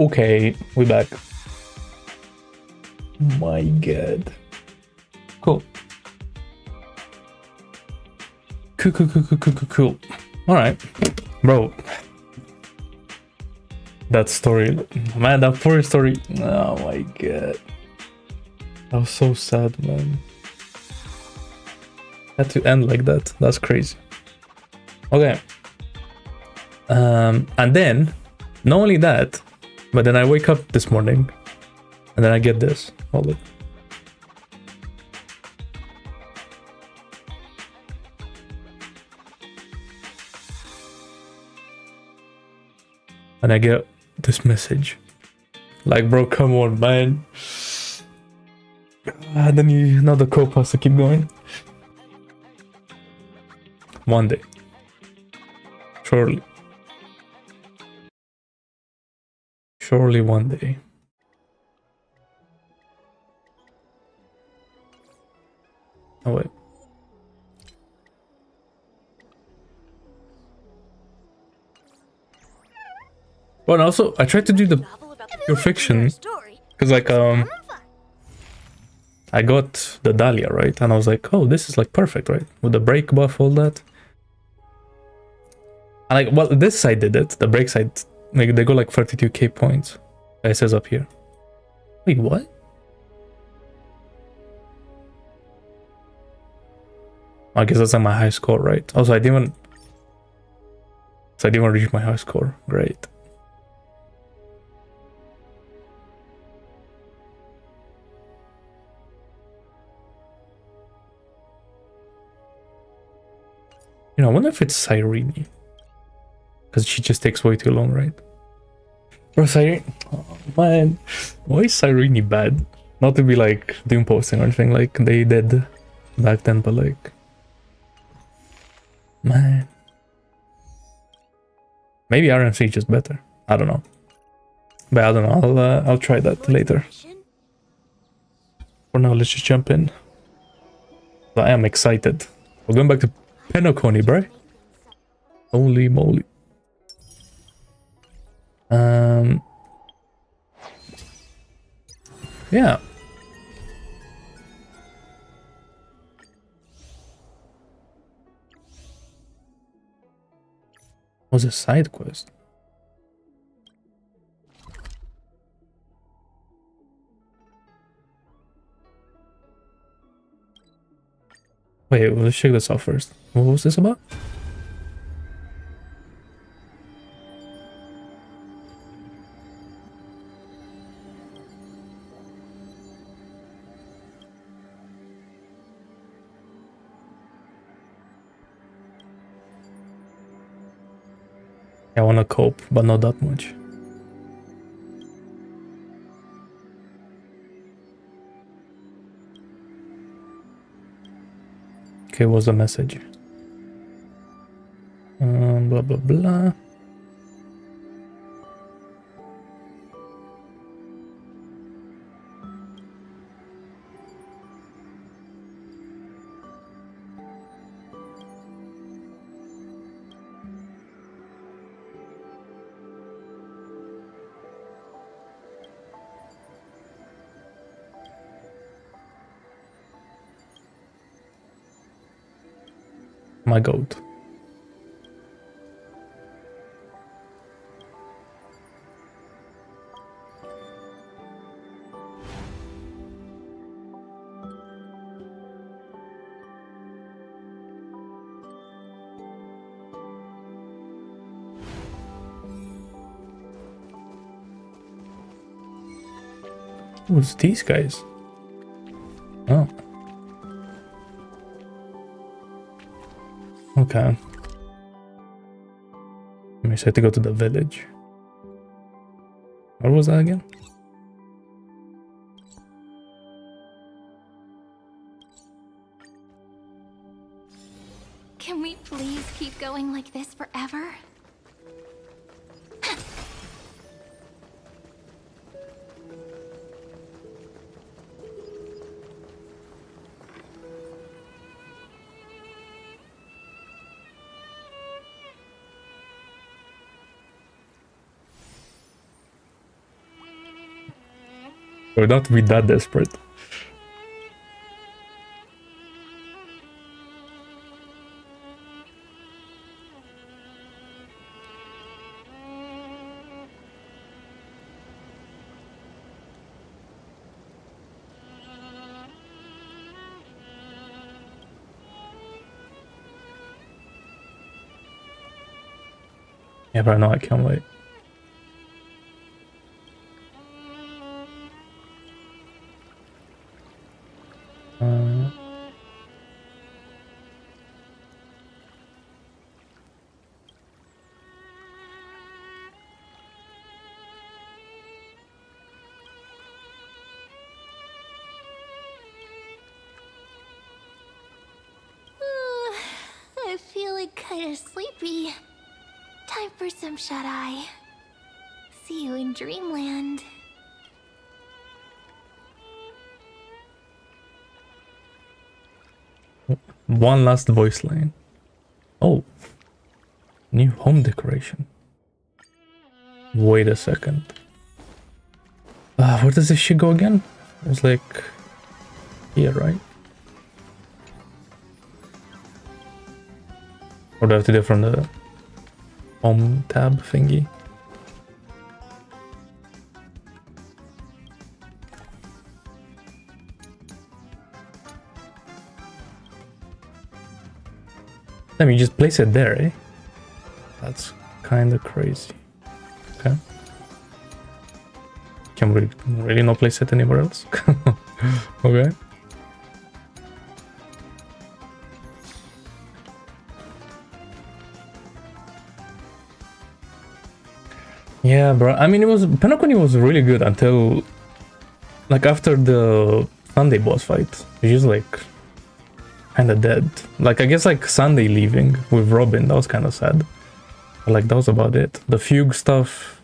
Okay, we back. My god. Cool. Cool. Alright. Bro. That story. Man, that poor story. Oh my god. That was so sad, man. Had to end like that. That's crazy. Okay. And then, not only that, but then I wake up this morning and then I get this. Hold it. And I get this message. Like, bro, come on, man. And then you know the cope has to keep going. One day. Surely. Surely one day. Oh, wait. Well, and also, I tried to do the pure fiction. Because, like, I got the Dahlia, right? And I was like, oh, this is, like, perfect, right? With the break buff, all that. And, like, well, this side did it. The break side, like, they go, like, 32k points. It says up here. Wait, what? I guess that's like my high score, right? Also, I didn't even... So I didn't even reach my high score. Great. You know, I wonder if it's Cyrene. Because she just takes way too long, right? Bro, Cyrene... Oh, man. Why is Cyrene bad? Not to be, like, doom posting or anything like they did back then, but, like... Man. Maybe RMC is just better. I don't know. But I don't know. I'll try that later. For now, let's just jump in. I am excited. We're going back to Penacony, bro. Holy moly. Yeah. Was a side quest. Wait, let's check this out first. What was this about? I want to cope, but not that much. Okay, what's the message? Blah, blah, blah. My goat. Who's these guys? Oh. Okay. Let me say to go to the village. What was that again? Can we please keep going like this forever? Or not be that desperate. Yeah, but no, I can't wait. I'm feeling kind of sleepy. Time for some shut-eye. See you in dreamland. One last voice line. Oh, new home decoration. Wait a second. Where does this shit go again? It was like here, right? Or do I have to do it from the home tab thingy? Damn, you just place it there, eh? That's kind of crazy. Okay. Can we really not place it anywhere else? Okay. Yeah, bro. I mean, PEAKNACONY was really good until, like, after the Sunday boss fight. It's just like kind of dead. Like, I guess like Sunday leaving with Robin, that was kind of sad. But, like, that was about it. The Fugue stuff,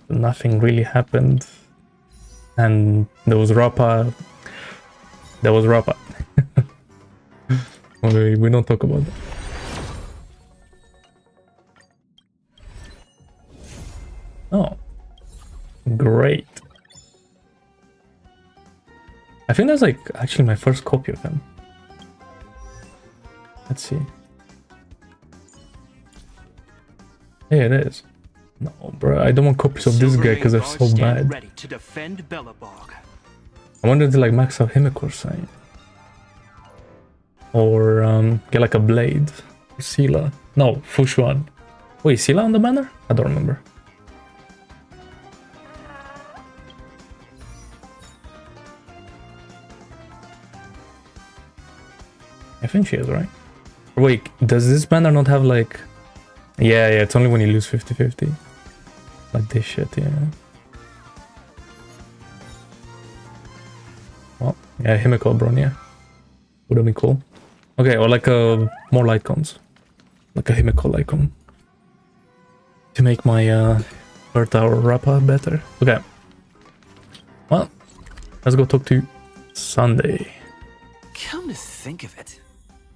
nothing really happened. And there was Rappa. There was Rappa. We don't talk about that. Oh, great. I think that's like actually my first copy of him. Let's see. Hey, it is. No, bro, I don't want copies of this guy because they're so bad. Ready to defend Belobog. I wanted to like max out Himiko's sign. Or get like a blade. Sila. No, Fushuan. Wait, Sila on the banner? I don't remember. I think she is, right? Wait, does this banner not have like... Yeah, it's only when you lose 50-50. Like this shit, yeah. Well, yeah, Himiko Bronya. Would have been cool. Okay, or like more icons. Like a Himiko icon. To make my Earth Tower Rappa better. Okay. Well, let's go talk to Sunday. Come to think of it,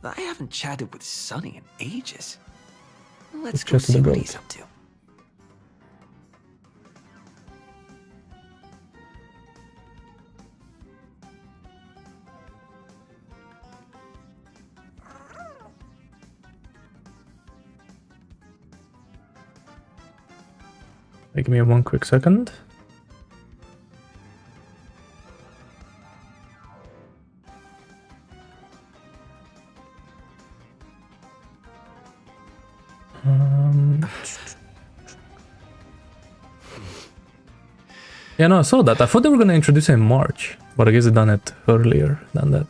I haven't chatted with Sunny in ages. Let's go chat to see the what goat. he's up to. Give me one quick second. Yeah, no, I saw that. I thought they were gonna introduce it in March, but I guess they done it earlier than that.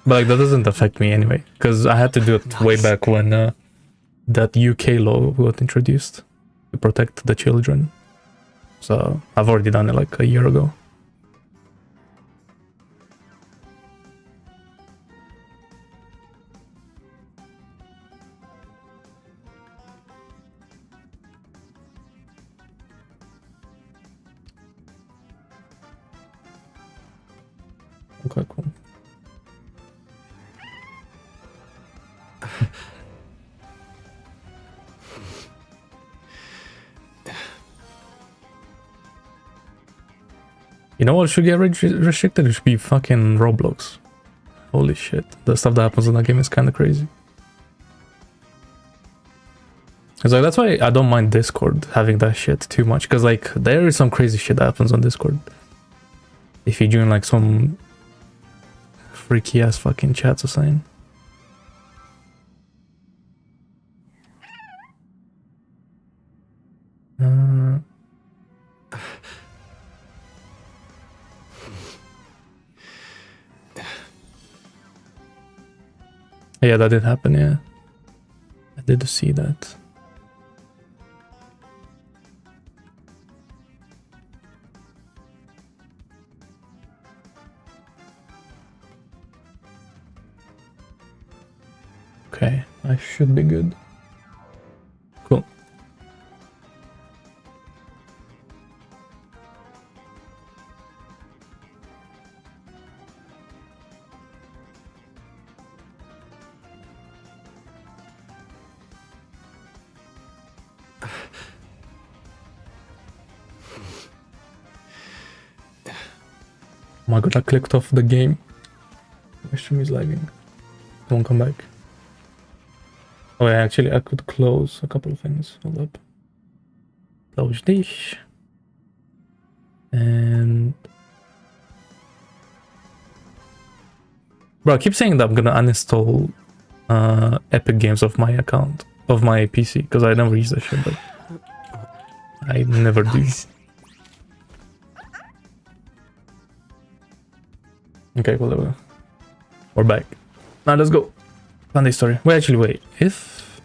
But like that doesn't affect me anyway, because I had to do it way back when that UK law got introduced to protect the children. So I've already done it like a year ago. Okay. Okay, cool. You know what should get restricted? It should be fucking Roblox. Holy shit. The stuff that happens in that game is kind of crazy. It's like, that's why I don't mind Discord having that shit too much. Because, like, there is some crazy shit that happens on Discord. If you join, like, some freaky ass fucking chats or something. Yeah, that did happen, yeah. I did see that. Okay, I should be good. Cool. Oh my god, I clicked off the game. My stream is lagging. Don't come back. Oh yeah, actually I could close a couple of things. Hold up. Close this. And... Bro, I keep saying that I'm gonna uninstall Epic Games off my account, of my PC, because I never use that shit, but I never do. Okay, whatever. We're back. Now let's go. Sunday story. Wait, actually, wait. If...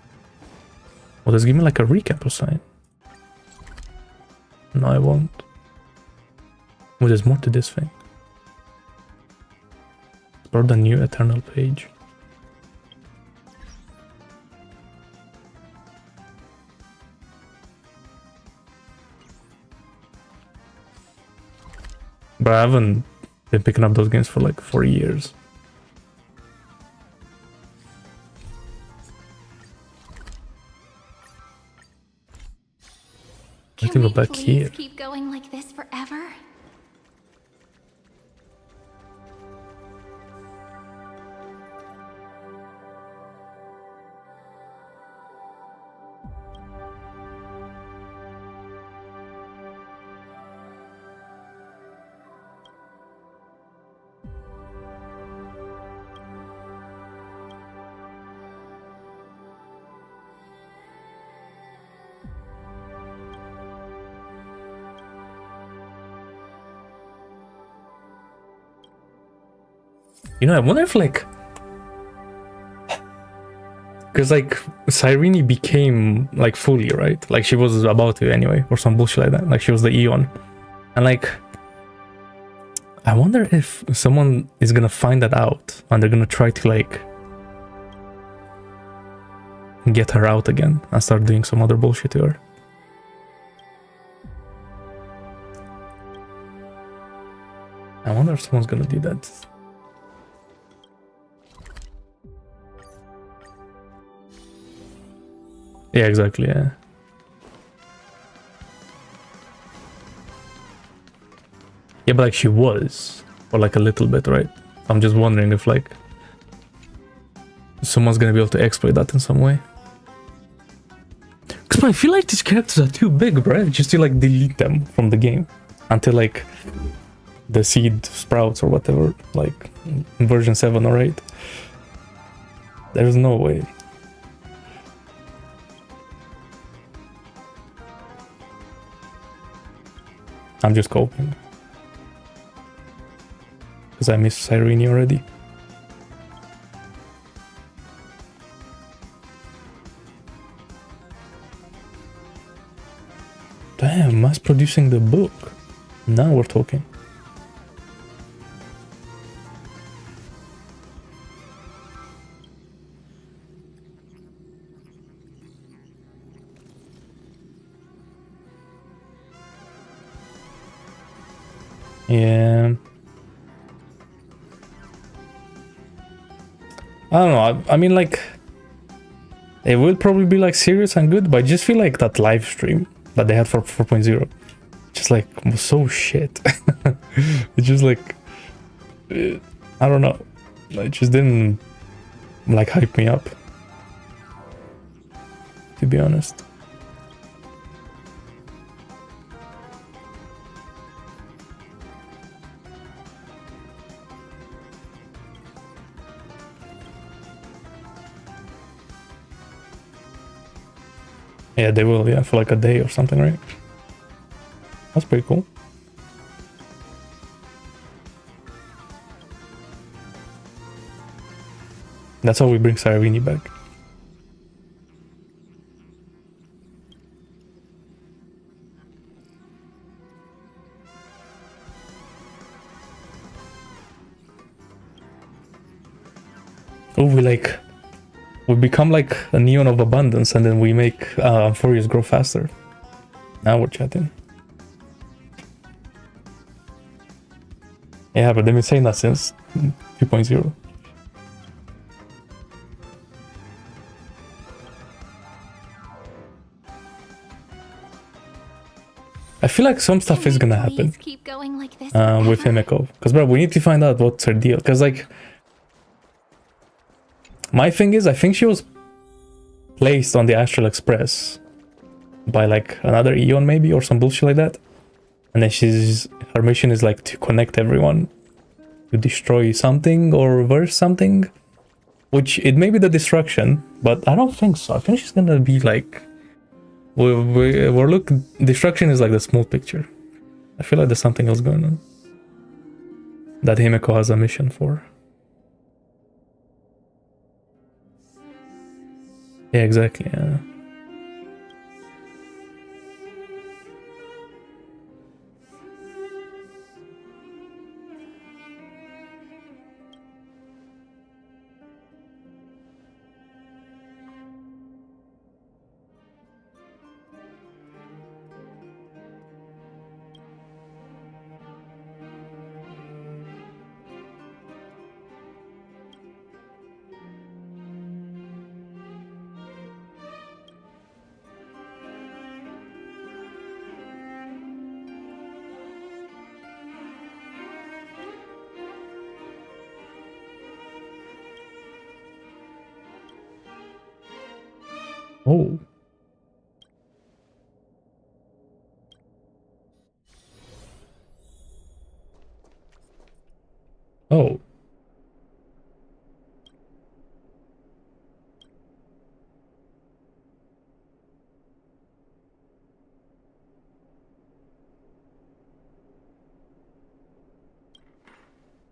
Well, just give me like a recap or something. No, I won't. Oh, there's more to this thing. Explore the new Eternal page. But I haven't been picking up those games for like 4 years. I think we're back here. Keep going like this forever? You know, I wonder if like... Because like, Cyrene became like fully, right? Like she was about to anyway, or some bullshit like that. Like she was the Eon. And like... I wonder if someone is gonna find that out and they're gonna try to like... get her out again and start doing some other bullshit to her. I wonder if someone's gonna do that. Yeah, exactly, yeah. Yeah, but like she was, or like a little bit, right? I'm just wondering if like someone's gonna be able to exploit that in some way. Cause I feel like these characters are too big, right? Just to like delete them from the game until like the seed sprouts or whatever, like in version 7 or 8. There's no way. I'm just coping. Because I miss Cyrene already. Damn, mass producing the book. Now we're talking. Yeah. I don't know. I mean, like, it will probably be like serious and good, but I just feel like that live stream that they had for 4.0 just like was so shit. It's just like, I don't know. It just didn't like hype me up, to be honest. Yeah, they will, yeah, for like a day or something, right? That's pretty cool. That's how we bring Saravini back. Oh, we become like a neon of abundance, and then we make Furious grow faster. Now we're chatting. Yeah, but they've been saying that since 2.0. I feel like some stuff is gonna happen keep going like this with Himeko. Because, bro, we need to find out what's her deal. Because, like, my thing is, I think she was placed on the Astral Express by, like, another Eon, maybe, or some bullshit like that. And then her mission is, like, to connect everyone to destroy something or reverse something. Which, it may be the destruction, but I don't think so. I think she's gonna be, like... We're looking... Destruction is, like, the small picture. I feel like there's something else going on that Himeko has a mission for. Yeah, exactly, yeah. Oh. Oh.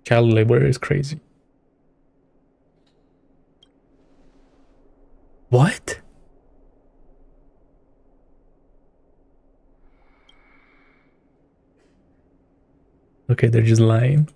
Child labor is crazy. What? Okay, they're just lying.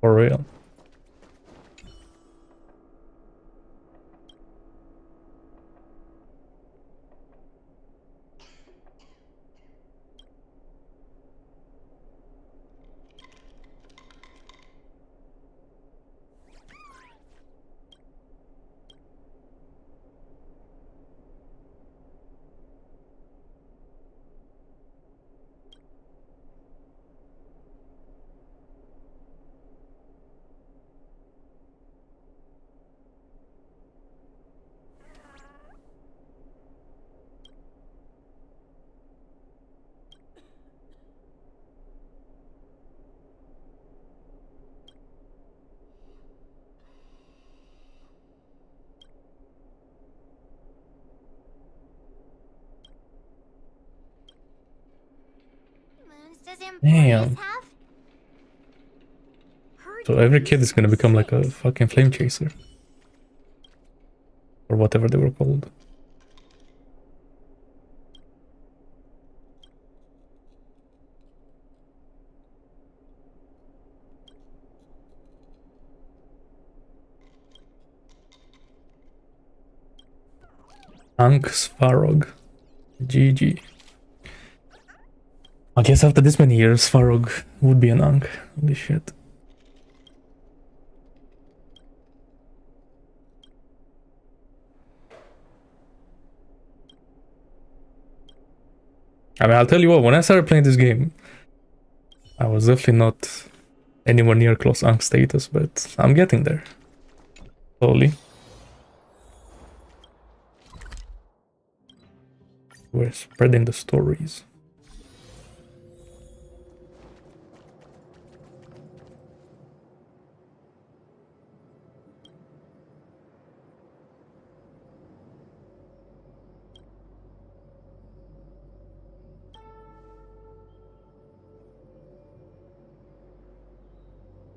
For real. Does Emporius Damn. have? So every kid is gonna become like a fucking flame chaser. Or whatever they were called. Ankh Svarog. GG. I guess after this many years, Svarog would be an Ankh. Holy shit. I mean, I'll tell you what, when I started playing this game, I was definitely not anywhere near close Ankh status, but I'm getting there. Slowly. We're spreading the stories.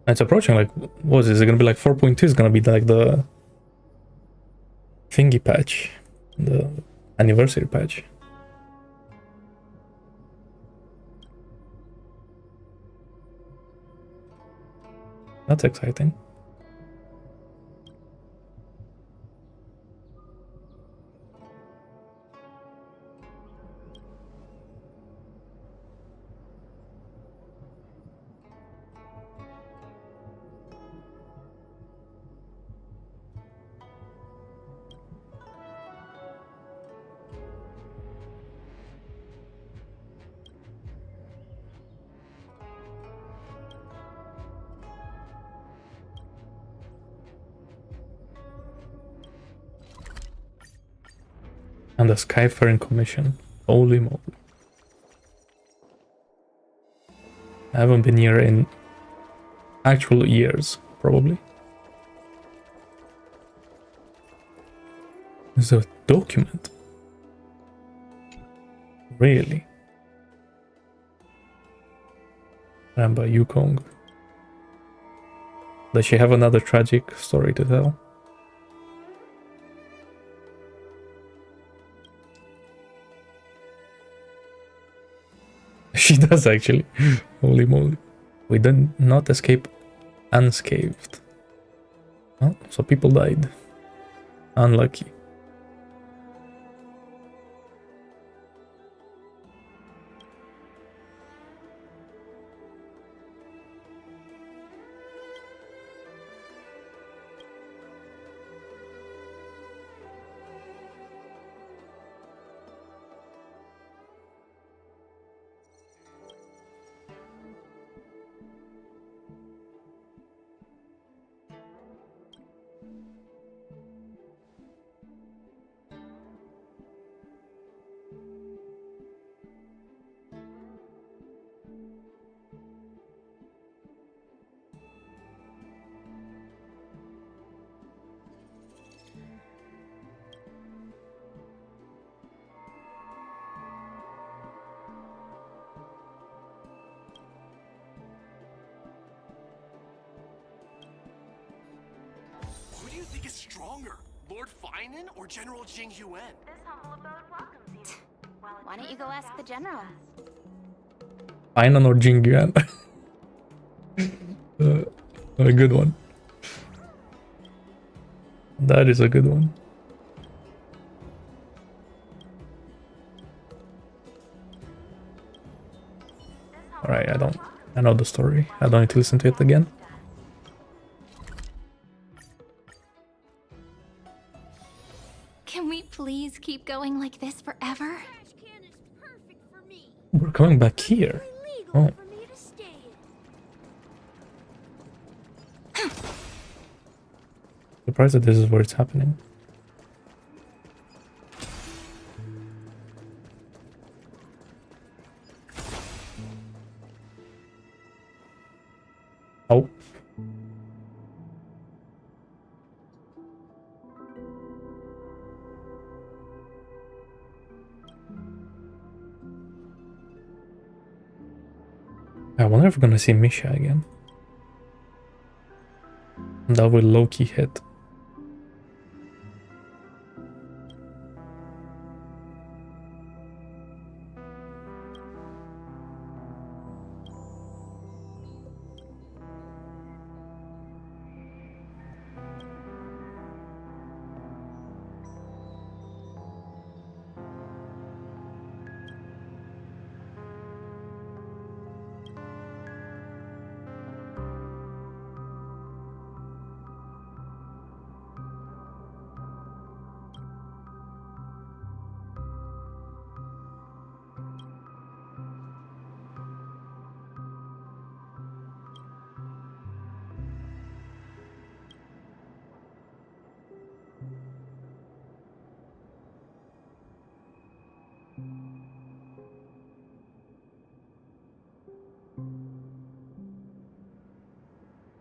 It's approaching, like, what is it? Is it gonna be like 4.2? It's gonna be like the thingy patch, the anniversary patch. That's exciting. And the Skyfaring Commission. Holy moly. I haven't been here in actual years, probably. There's a document. Really? And by Yukong. Does she have another tragic story to tell? She does actually. Holy moly. We did not escape unscathed. Oh, so people died. Unlucky. Who do you think is stronger, Lord Finan or General Jing Yuan? Why don't you go ask the general? Ainan or Jingyuan? A good one. That is a good one. Alright, I know the story. I don't need to listen to it again. Can we please keep going like this forever? We're coming back here. Oh. Surprised that this is where it's happening. Oh. I wonder if we're gonna see Misha again. That will low-key hit.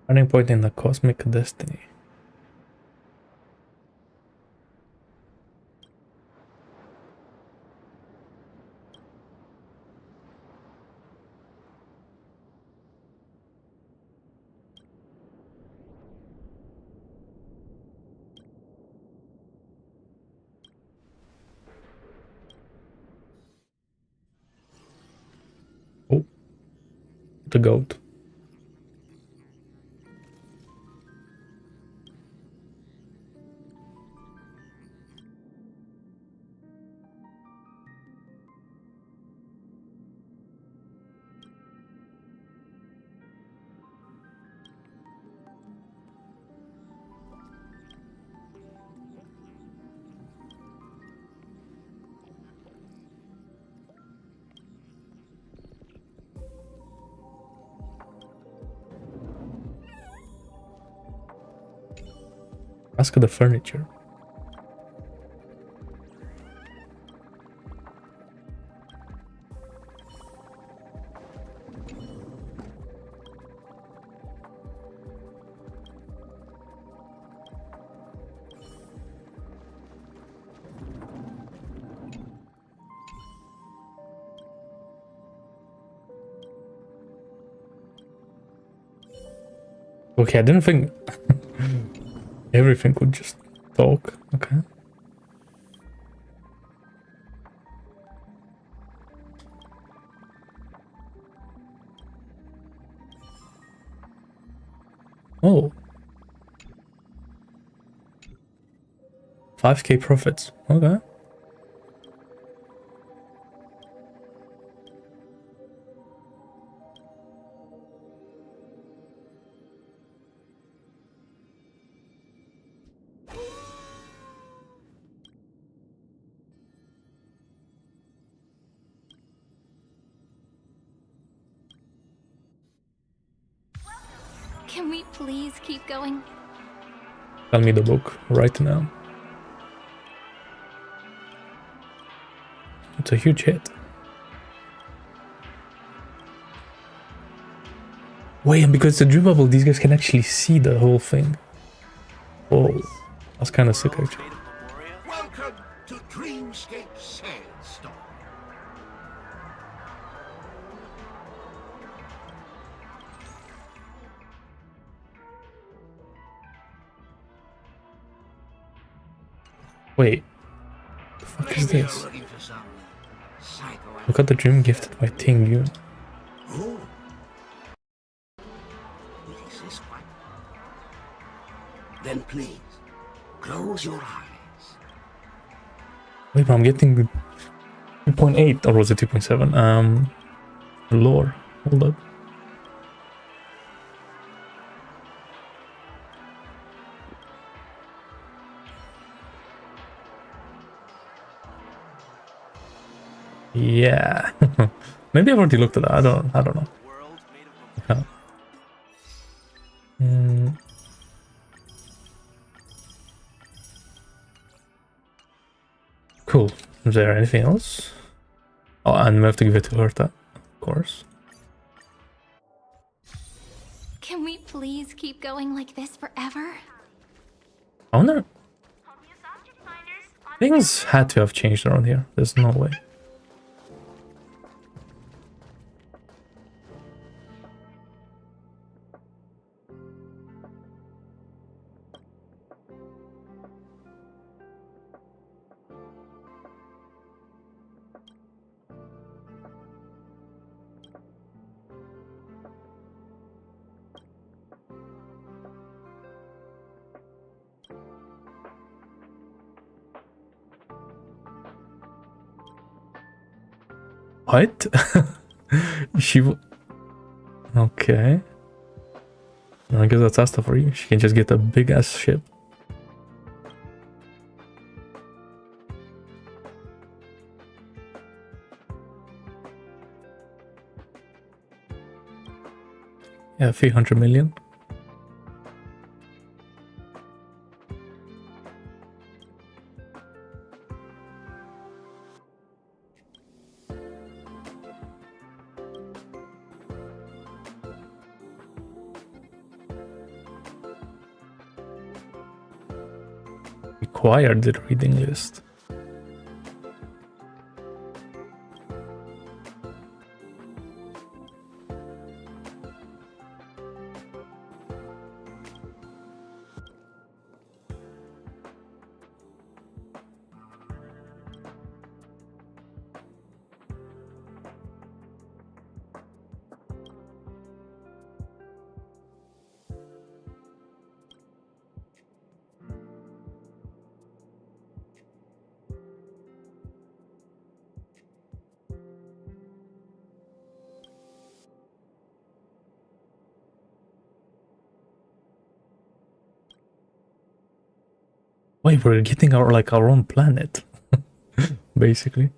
Turning point in the cosmic destiny. Oh, the goat. Ask the furniture. Okay, I didn't think everything could just talk. Okay. Oh. 5k profits. Okay. Can we please keep going? Tell me the book right now. It's a huge hit. Wait, and because it's a dream bubble, these guys can actually see the whole thing. Oh, that's kind of sick actually. Welcome to Dreamscape Sandstorm. Wait, the fuck is Maybe this? you're looking for some psychoanalysis. Look at the dream gifted by Ting Yun. Oh. Is this one? Then please, close your eyes. Wait, but I'm getting the 2.8, or was it 2.7? Lore. Hold up. Yeah. Maybe I've already looked at that. I don't know. Yeah. Cool. Is there anything else? Oh, and we have to give it to Herta, of course. Can we please keep going like this forever? I wonder. Things had to have changed around here. There's no way. What? She... Okay. I guess that's Asta for you. She can just get a big ass ship. Yeah, 300 million. Required the reading list. Wait, we're getting our like our own planet, basically.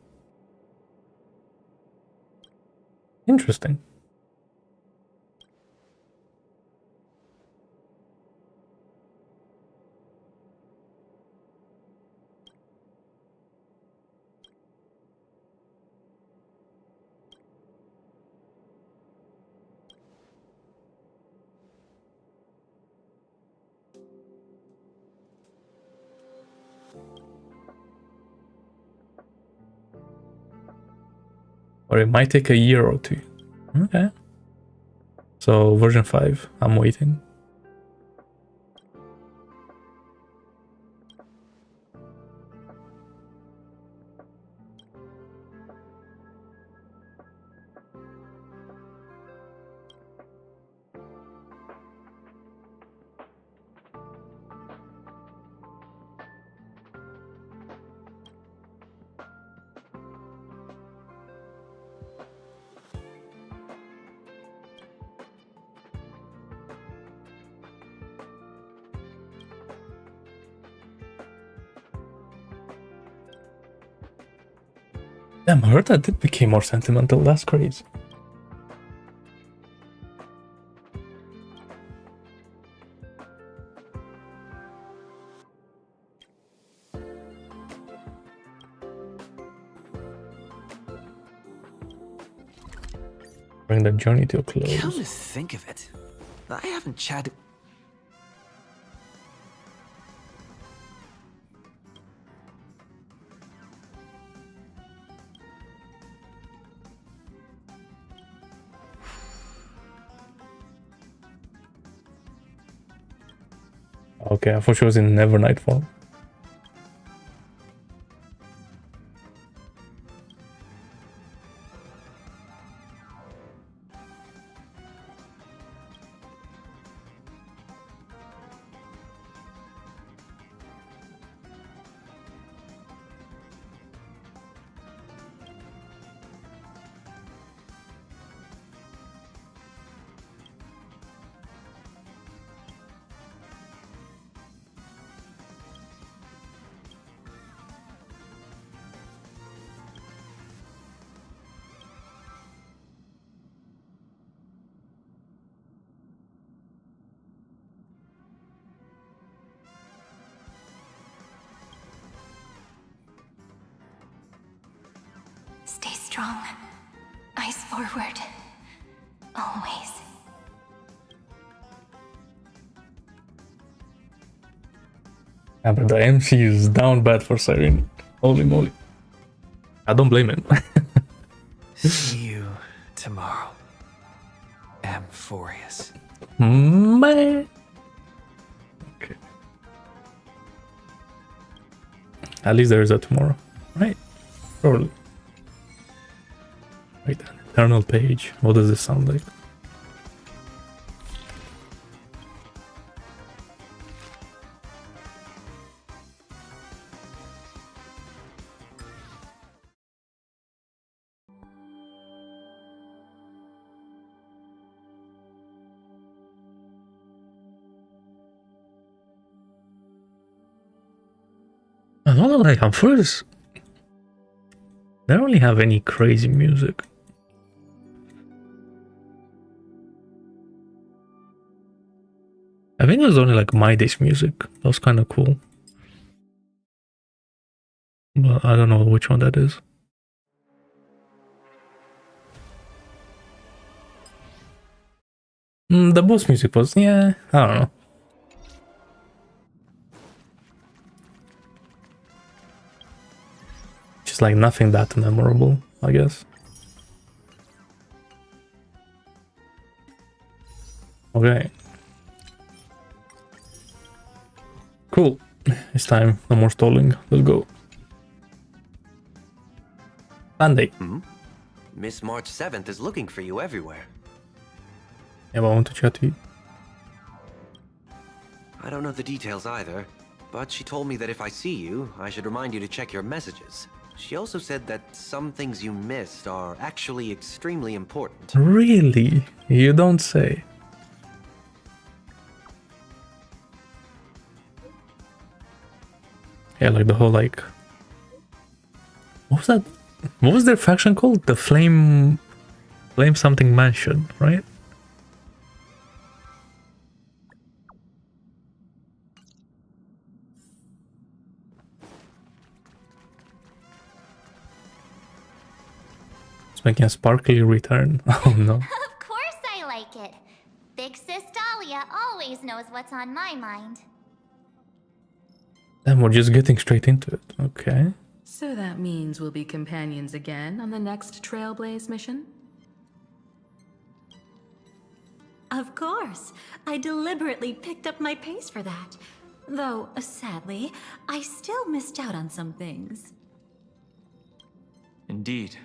Interesting. Or it might take a year or two. Okay. So version 5, I'm waiting. Damn, I heard that it became more sentimental. That's crazy. Bring the journey to a close. Come to think of it, I haven't chatted. Okay, I thought she was in Nevernight form. Stay strong. Eyes forward. Always. Yeah, but the MC is down bad for Siren. Holy moly. I don't blame him. See you tomorrow, Amphorius. Man. Okay. At least there is a tomorrow. Right. Probably. Wait, an eternal page. What does this sound like? I don't know, like, at first, they don't really have any crazy music. I think it was only like My Day's music. That was kind of cool. But I don't know which one that is. The boss music was, yeah, I don't know. Just like nothing that memorable, I guess. Okay. Cool. It's time. No more stalling. Let's go. Sunday. Miss March 7th is looking for you everywhere. Yeah, but I want to chat to you. I don't know the details either, but she told me that if I see you, I should remind you to check your messages. She also said that some things you missed are actually extremely important. Really? You don't say. Yeah, like the whole like... What was that? What was their faction called? The Flame something mansion, right? It's making a sparkly return. Oh no. Of course I like it. Big Sis Dahlia always knows what's on my mind. Then we're just getting straight into it. Okay. So that means we'll be companions again on the next Trailblaze mission? Of course. I deliberately picked up my pace for that. Though, sadly, I still missed out on some things. Indeed.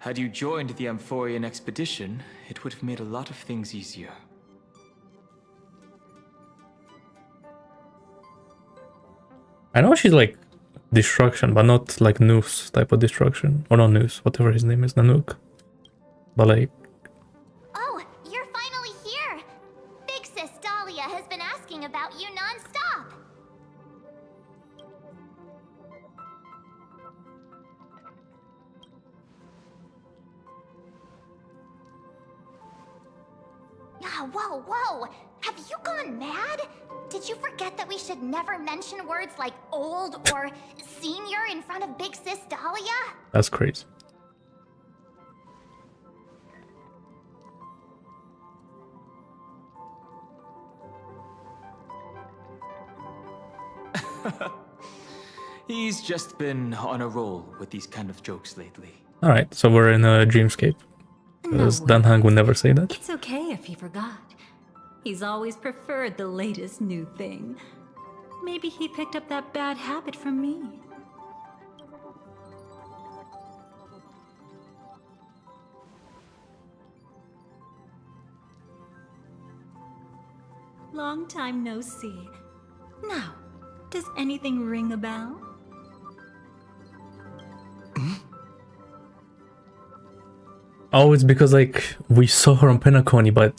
Had you joined the Amphorian expedition, it would have made a lot of things easier. I know she's like destruction, but not like Noose type of destruction. Or not Noose, whatever his name is, Nanook. But like... Oh, you're finally here! Big Sis Dahlia has been asking about you non-stop! Whoa, whoa! Have you gone mad? Did you forget that we should never mention words like old or senior in front of Big Sis Dahlia? That's crazy. He's just been on a roll with these kind of jokes lately. Alright, so we're in a dreamscape. Because Danhang would never say that. It's okay if he forgot. He's always preferred the latest new thing. Maybe he picked up that bad habit from me. Long time no see. Now, does anything ring a bell? Oh, it's because like we saw her on PEAKNACONY, but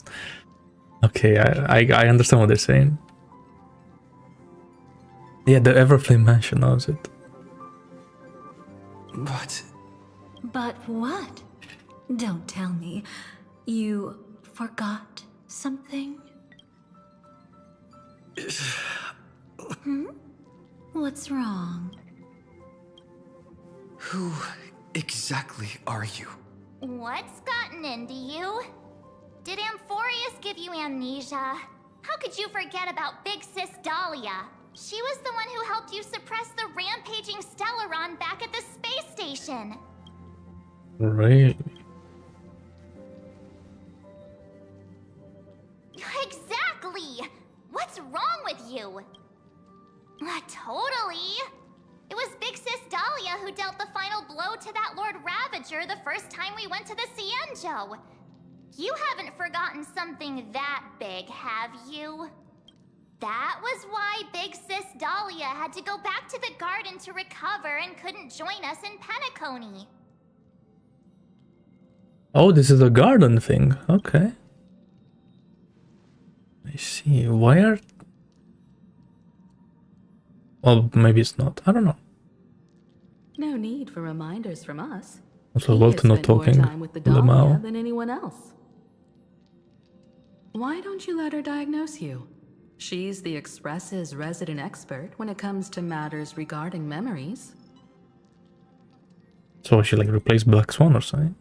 okay, I understand what they're saying. Yeah, the Everflame Mansion, that was it. But what? Don't tell me. You forgot something? What's wrong? Who exactly are you? What's gotten into you? Did Amphorius give you amnesia? How could you forget about Big Sis Dahlia? She was the one who helped you suppress the rampaging Stellaron back at the space station. Right. Exactly! What's wrong with you? Totally! It was Big Sis Dahlia who dealt the final blow to that Lord Ravager the first time we went to the Cienjo. You haven't forgotten something that big, have you? That was why Big Sis Dahlia had to go back to the garden to recover and couldn't join us in PEAKNACONY. Oh, this is a garden thing. Okay. I see. Why are... Well, maybe it's not. I don't know. No need for reminders from us. Also, He well has to not spent more talking. time with the Lemao. Dahlia than anyone else. Why don't you let her diagnose you? She's the Express's resident expert when it comes to matters regarding memories. So she like replaced Black Swan or something?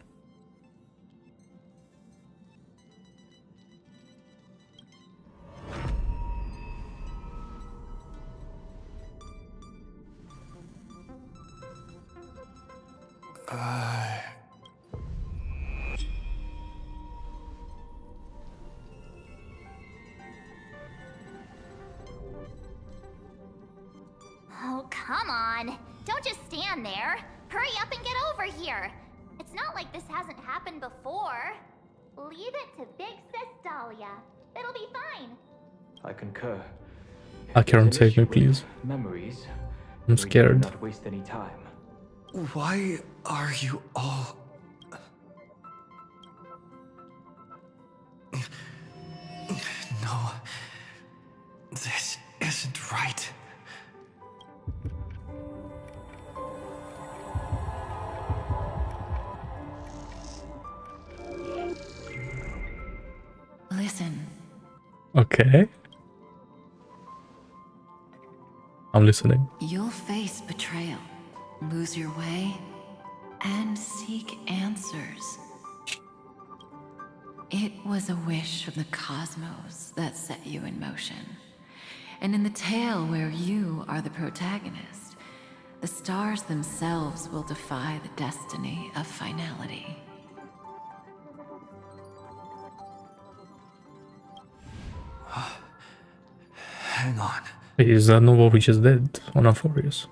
Oh, come on. Don't just stand there. Hurry up and get over here. It's not like this hasn't happened before. Leave it to Big Sis Dahlia. It'll be fine. I concur. Karen, save me, please. Memories. I'm We scared. better not waste any time. Why are you all... No. This isn't right. Listen, Okay. I'm listening. you'll face betrayal, lose your way, and seek answers. It was a wish of the cosmos that set you in motion. And in the tale where you are the protagonist, the stars themselves will defy the destiny of finality. Hang on. Is that not what we just did on Euphorius?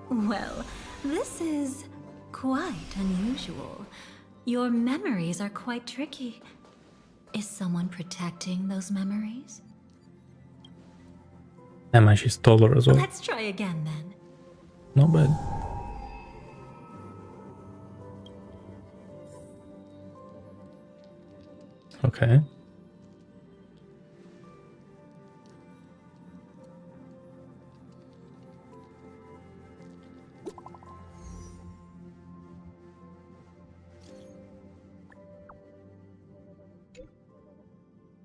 Well, this is quite unusual. Your memories are quite tricky. Is someone protecting those memories? Damn, and she's taller as well. Let's try again then. Not bad. Okay.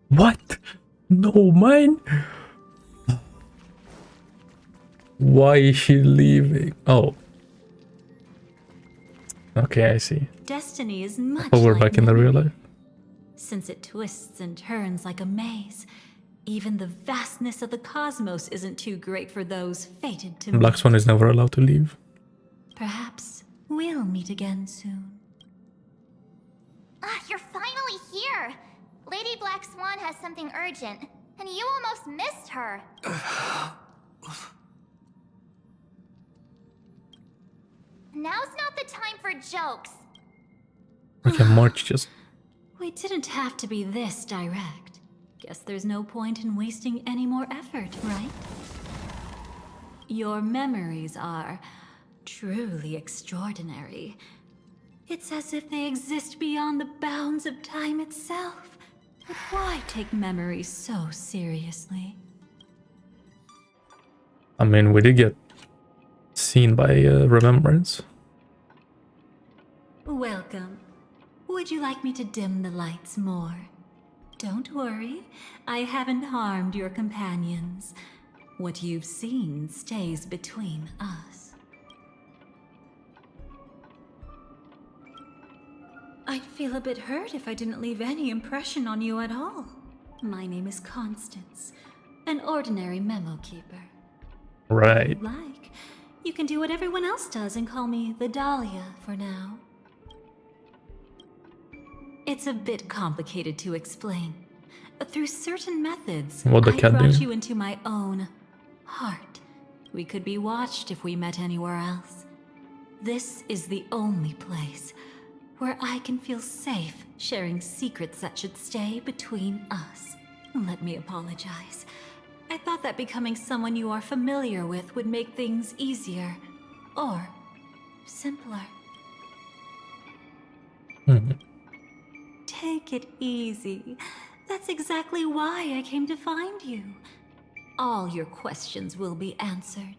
What? No, man. Why is she leaving? Oh. Okay, I see. Destiny is much Oh, we're like back in the real memory. life. Since it twists and turns like a maze, even the vastness of the cosmos isn't too great for those fated to Black meet. Swan is never allowed to leave. Perhaps we'll meet again soon. Ah, you're finally here. Lady Black Swan has something urgent, and you almost missed her. Now's not the time for jokes. Okay, March just... We didn't have to be this direct. Guess there's no point in wasting any more effort, right? Your memories are truly extraordinary. It's as if they exist beyond the bounds of time itself. But why take memories so seriously? I mean, we did get seen by Remembrance. Welcome. Would you like me to dim the lights more? Don't worry, I haven't harmed your companions. What you've seen stays between us. I'd feel a bit hurt if I didn't leave any impression on you at all. My name is Constance, an ordinary memo keeper. Right. If you'd like, you can do what everyone else does and call me the Dahlia for now. It's a bit complicated to explain. Through certain methods, What the I cat brought do? you into my own heart. We could be watched if we met anywhere else. This is the only place where I can feel safe sharing secrets that should stay between us. Let me apologize. I thought that becoming someone you are familiar with would make things easier. Or simpler. Take it easy. That's exactly why I came to find you. All your questions will be answered.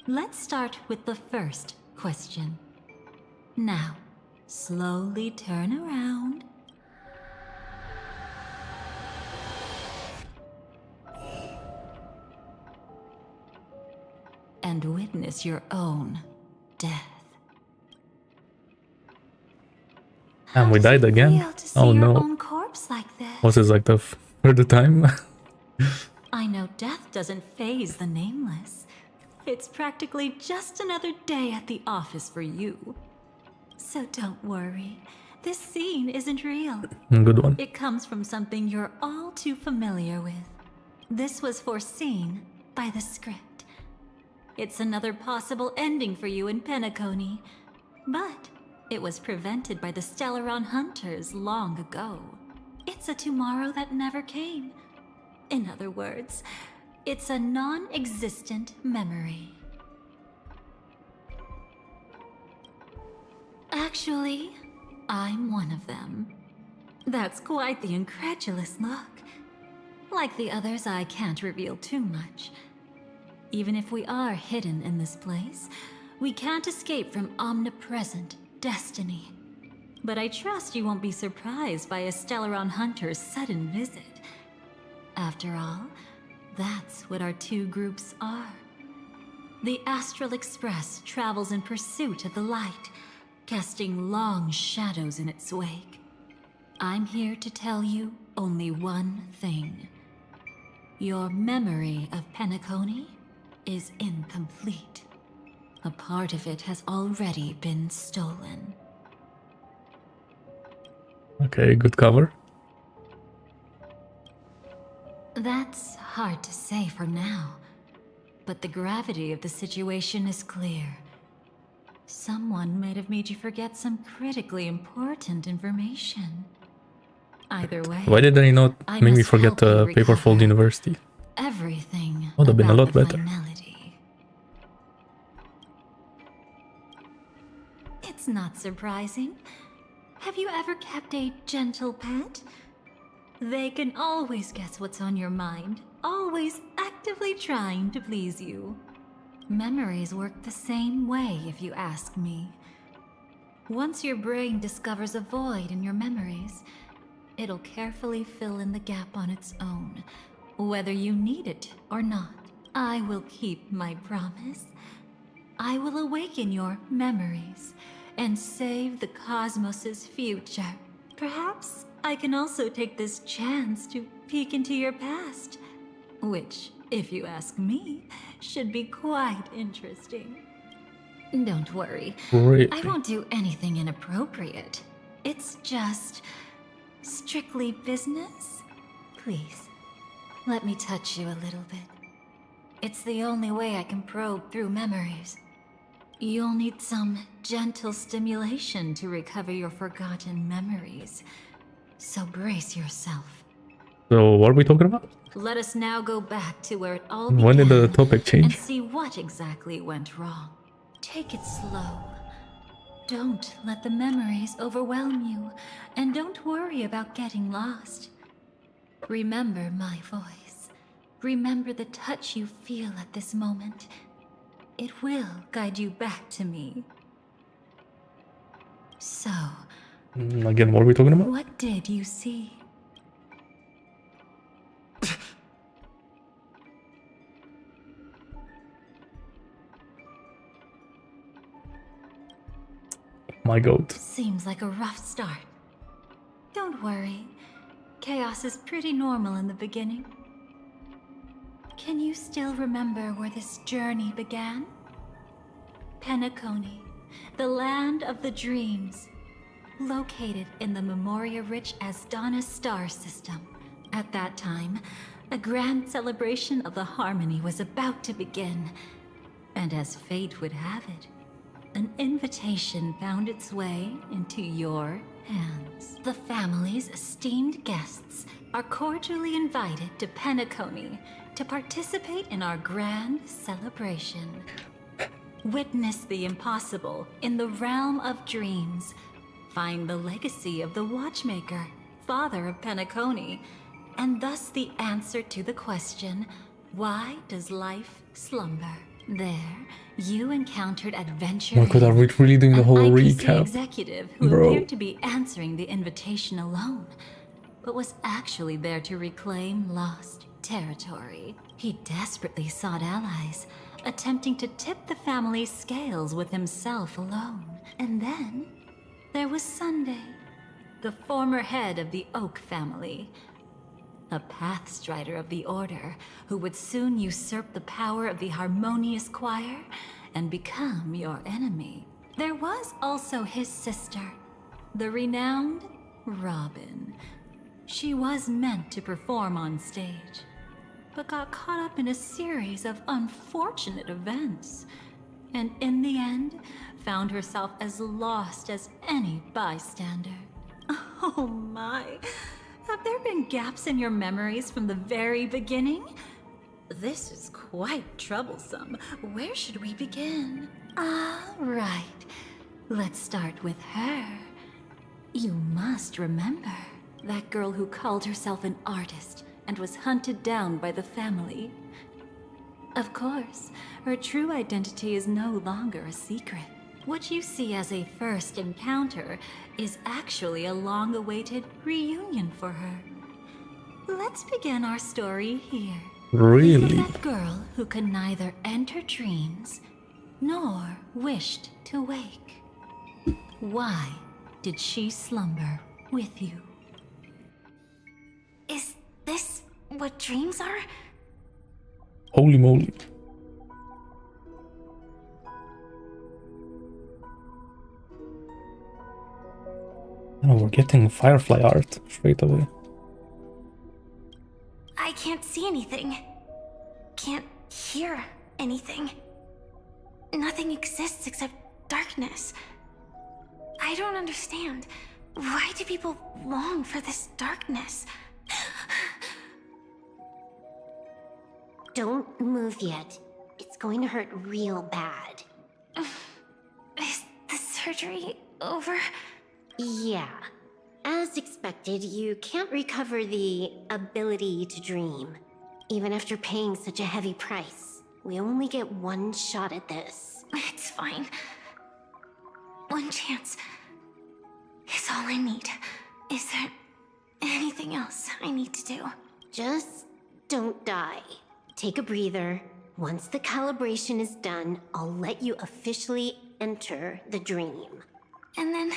Let's start with the first question. Now, slowly turn around. And witness your own death. And we How does died it again. feel to see Oh your no. own corpse like this? Was this like the third time? I know death doesn't faze the nameless. It's practically just another day at the office for you. So don't worry. This scene isn't real. Good one. It comes from something you're all too familiar with. This was foreseen by the script. It's another possible ending for you in Penacony. But it was prevented by the Stellaron Hunters long ago. It's a tomorrow that never came. In other words, it's a non-existent memory. Actually, I'm one of them. That's quite the incredulous look. Like the others, I can't reveal too much. Even if we are hidden in this place, we can't escape from omnipresent destiny. But I trust you won't be surprised by a Stellaron Hunter's sudden visit. After all, that's what our two groups are. The Astral Express travels in pursuit of the light, casting long shadows in its wake. I'm here to tell you only one thing. Your memory of Penacony is incomplete. A part of it has already been stolen. Okay, good cover. That's hard to say for now, but the gravity of the situation is clear. Someone might have made you forget some critically important information. Either way, Why did they not I make me must forget help you Paperfold recover University? everything Would have been a about lot the better. finality. It's not surprising. Have you ever kept a gentle pet? They can always guess what's on your mind, always actively trying to please you. Memories work the same way, if you ask me. Once your brain discovers a void in your memories, it'll carefully fill in the gap on its own, whether you need it or not. I will keep my promise. I will awaken your memories and save the cosmos's future. Perhaps I can also take this chance to peek into your past, which, if you ask me, should be quite interesting. Don't worry, Really? I won't do anything inappropriate. It's just strictly business. Please, let me touch you a little bit. It's the only way I can probe through memories. You'll need some gentle stimulation to recover your forgotten memories. So brace yourself. So what are we talking about? Let us now go back to where it all began. When did the topic change? And see what exactly went wrong. Take it slow. Don't let the memories overwhelm you, and don't worry about getting lost. Remember my voice. Remember the touch you feel at this moment. It will guide you back to me. So, Again, what are we talking about? what did you see? My goat. Seems like a rough start. Don't worry. Chaos is pretty normal in the beginning. Can you still remember where this journey began? Penacony, the land of the dreams. Located in the Memoria-rich Asdana star system. At that time, a grand celebration of the harmony was about to begin. And as fate would have it, an invitation found its way into your hands. The family's esteemed guests are cordially invited to Penacony to participate in our grand celebration. Witness the impossible in the realm of dreams. Find the legacy of the watchmaker, father of Penacony, and thus the answer to the question, why does life slumber? There, you encountered adventure. Oh my god, are we really doing the whole an IPC recap? executive who Bro. appeared to be answering the invitation alone, but was actually there to reclaim lost territory. He desperately sought allies, attempting to tip the family's scales with himself alone. And then there was Sunday, the former head of the Oak family, a pathstrider of the Order who would soon usurp the power of the Harmonious Choir and become your enemy. There was also his sister, the renowned Robin. She was meant to perform on stage, but got caught up in a series of unfortunate events, and in the end, found herself as lost as any bystander. Oh my, have there been gaps in your memories from the very beginning? This is quite troublesome. Where should we begin? Right. Let's start with her. You must remember that girl who called herself an artist and was hunted down by the family. Of course, her true identity is no longer a secret. What you see as a first encounter is actually a long-awaited reunion for her. Let's begin our story here. Really? Think of that girl who could neither enter dreams nor wished to wake. Why did she slumber with you? Is this what dreams are? Holy moly. Oh, we're getting Firefly art straight away. I can't see anything. Can't hear anything. Nothing exists except darkness. I don't understand. Why do people long for this darkness? Don't move yet. It's going to hurt real bad. Is the surgery over? Yeah. As expected, you can't recover the ability to dream, even after paying such a heavy price. We only get one shot at this. It's fine. One chance is all I need. Is there anything else I need to do? Just don't die. Take a breather. Once the calibration is done, I'll let you officially enter the dream. And then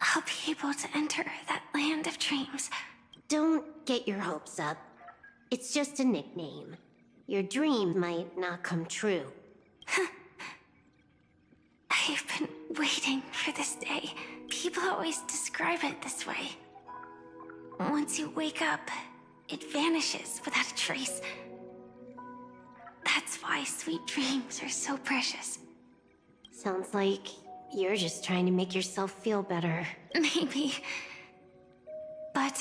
I'll be able to enter that land of dreams. Don't get your hopes up. It's just a nickname. Your dream might not come true. I've been waiting for this day. People always describe it this way. Once you wake up, it vanishes without a trace. That's why sweet dreams are so precious. Sounds like you're just trying to make yourself feel better. Maybe. But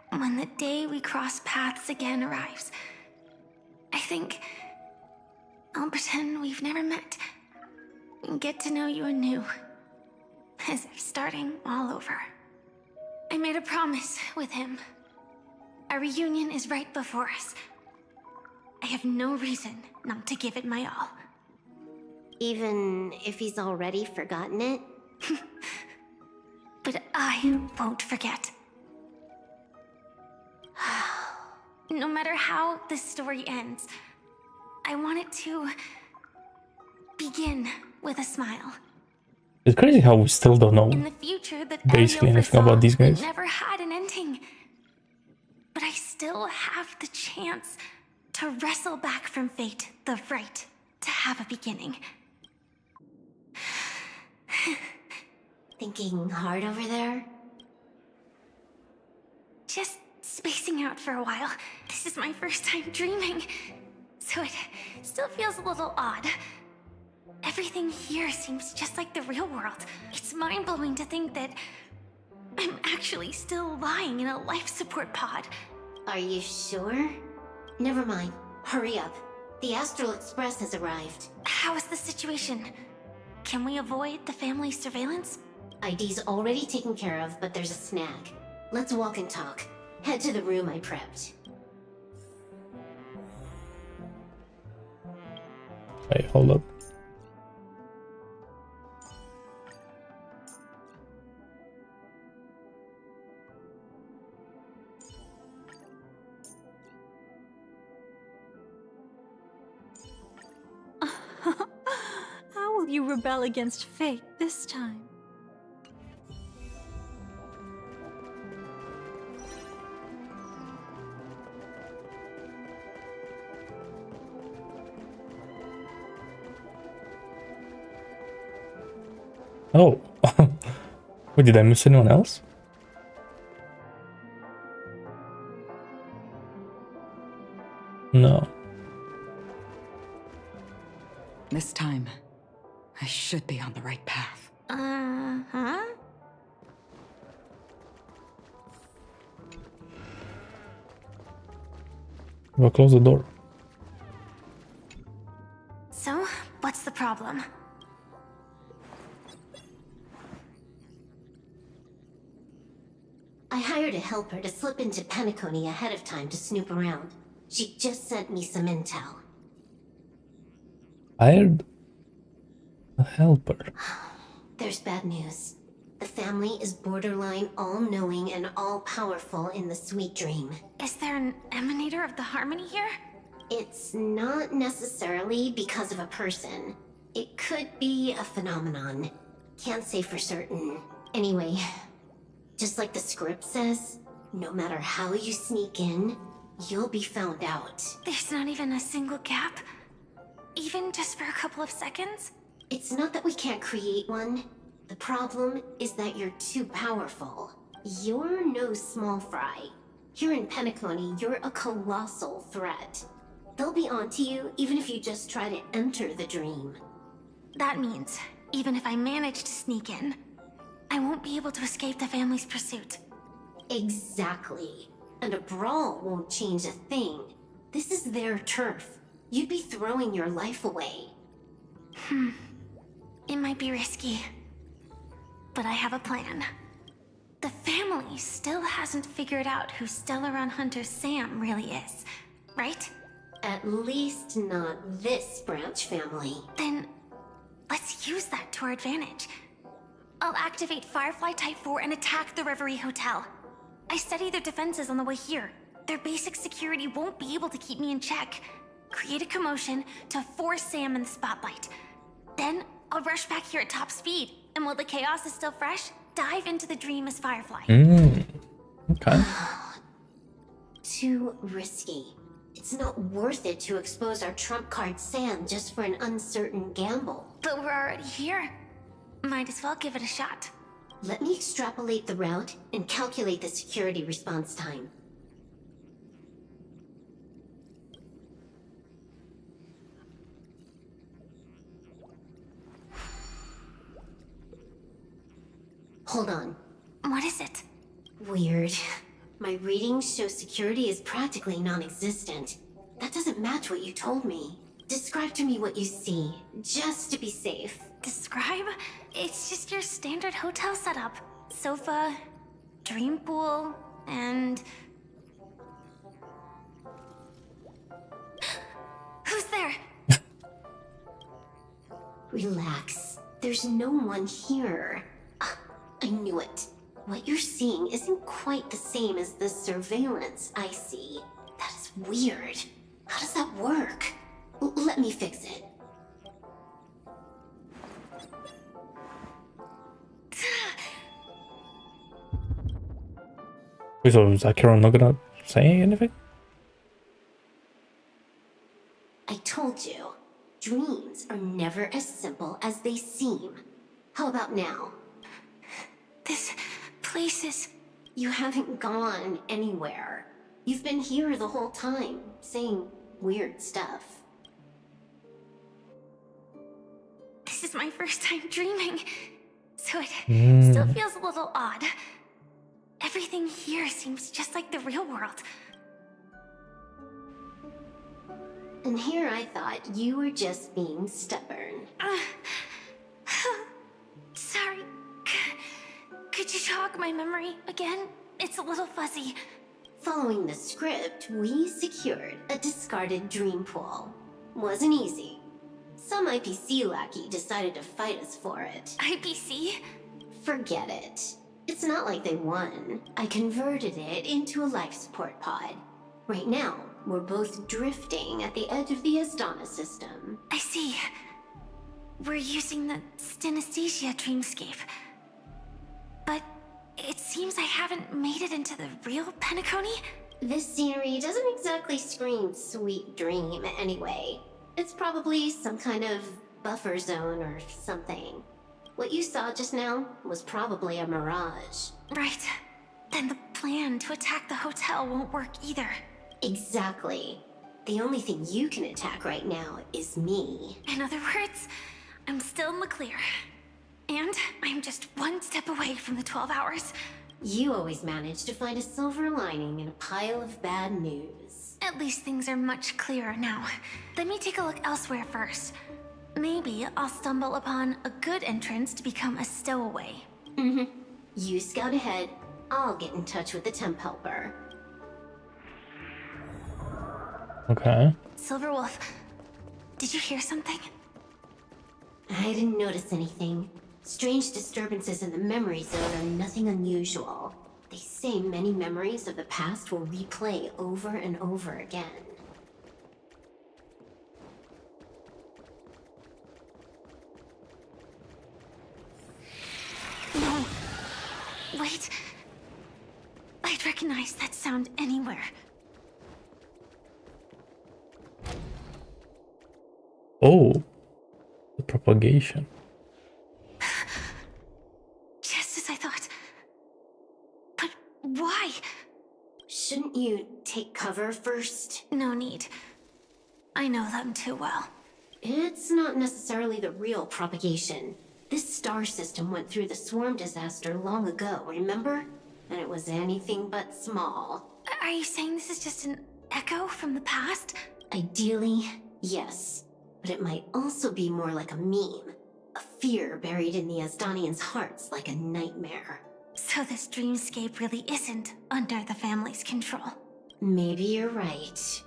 when the day we cross paths again arrives, I think I'll pretend we've never met and get to know you anew, as if starting all over. I made a promise with him. Our reunion is right before us. I have no reason not to give it my all. Even if he's already forgotten it? But I won't forget. No matter how this story ends, I want it to begin with a smile. It's crazy how we still don't know In the future that basically Elio anything about foresaw these guys. never had an ending. But I still have the chance to wrestle back from fate the right to have a beginning. Thinking hard over there? Just spacing out for a while. This is my first time dreaming, so it still feels a little odd. Everything here seems just like the real world. It's mind-blowing to think that I'm actually still lying in a life support pod. Are you sure? Never mind. Hurry up. The Astral Express has arrived. How is the situation? Can we avoid the family's surveillance? ID's already taken care of, but there's a snag. Let's walk and talk. Head to the room I prepped. Wait, hold up. How will you rebel against fate this time? Oh. Wait, did I miss anyone else? No. This time, I should be on the right path. Uh-huh. Well, close the door. So, what's the problem? I hired a helper to slip into Penacony ahead of time to snoop around. She just sent me some intel. Hired a helper. There's bad news. The family is borderline all-knowing and all-powerful in the Sweet Dream. Is there an emanator of the harmony here? It's not necessarily because of a person. It could be a phenomenon. Can't say for certain. Anyway, just like the script says, no matter how you sneak in, you'll be found out. There's not even a single gap? Even just for a couple of seconds? It's not that we can't create one. The problem is that you're too powerful. You're no small fry. Here in Penacony, you're a colossal threat. They'll be onto you even if you just try to enter the dream. That means, even if I manage to sneak in, I won't be able to escape the family's pursuit. Exactly. And a brawl won't change a thing. This is their turf. You'd be throwing your life away. It might be risky, but I have a plan. The family still hasn't figured out who Stellaron Hunter Sam really is, right? At least not this branch family. Then, let's use that to our advantage. I'll activate Firefly Type 4 and attack the Reverie Hotel. I studied their defenses on the way here. Their basic security won't be able to keep me in check. Create a commotion to force Sam in the spotlight. Then, I'll rush back here at top speed, and while the chaos is still fresh, dive into the dream as Firefly. Okay. Too risky. It's not worth it to expose our trump card Sam just for an uncertain gamble. But we're already here. Might as well give it a shot. Let me extrapolate the route and calculate the security response time. Hold on. What is it? Weird. My readings show security is practically non-existent. That doesn't match what you told me. Describe to me what you see, just to be safe. Describe? It's just your standard hotel setup. Sofa, dream pool, and... Who's there? Relax. There's no one here. I knew it. What you're seeing isn't quite the same as the surveillance I see. That is weird. How does that work? Let me fix it. Wait, so is Akira not gonna say anything? I told you, dreams are never as simple as they seem. How about now? This place is... You haven't gone anywhere. You've been here the whole time, saying weird stuff. is my first time dreaming, so it still feels a little odd. Everything here seems just like the real world. And here I thought you were just being stubborn. Sorry. Could you jog my memory again? It's a little fuzzy. Following the script, we secured a discarded dream pool. Wasn't easy. Some IPC lackey decided to fight us for it. IPC? Forget it. It's not like they won. I converted it into a life support pod. Right now, we're both drifting at the edge of the Asdana system. I see. We're using the synesthesia dreamscape. But it seems I haven't made it into the real Penacony? This scenery doesn't exactly scream sweet dream anyway. It's probably some kind of buffer zone or something. What you saw just now was probably a mirage. Right. Then the plan to attack the hotel won't work either. Exactly. The only thing you can attack right now is me. In other words, I'm still in the clear. And I'm just one step away from the 12 hours. You always manage to find a silver lining in a pile of bad news. At least things are much clearer now. Let me take a look elsewhere first. Maybe I'll stumble upon a good entrance to become a stowaway. You scout ahead. I'll get in touch with the temp helper. Okay. Silverwolf, did you hear something? I didn't notice anything. Strange disturbances in the memory zone are nothing unusual. They say many memories of the past will replay over and over again. No. Wait. I'd recognize that sound anywhere. Oh, the propagation. Just as I thought. But why? Shouldn't you take cover first? No need. I know them too well. It's not necessarily the real propagation. This star system went through the swarm disaster long ago, remember? And it was anything but small. Are you saying this is just an echo from the past? Ideally, yes. But it might also be more like a meme. A fear buried in the Asdanians' hearts like a nightmare. So this dreamscape really isn't under the family's control. Maybe you're right.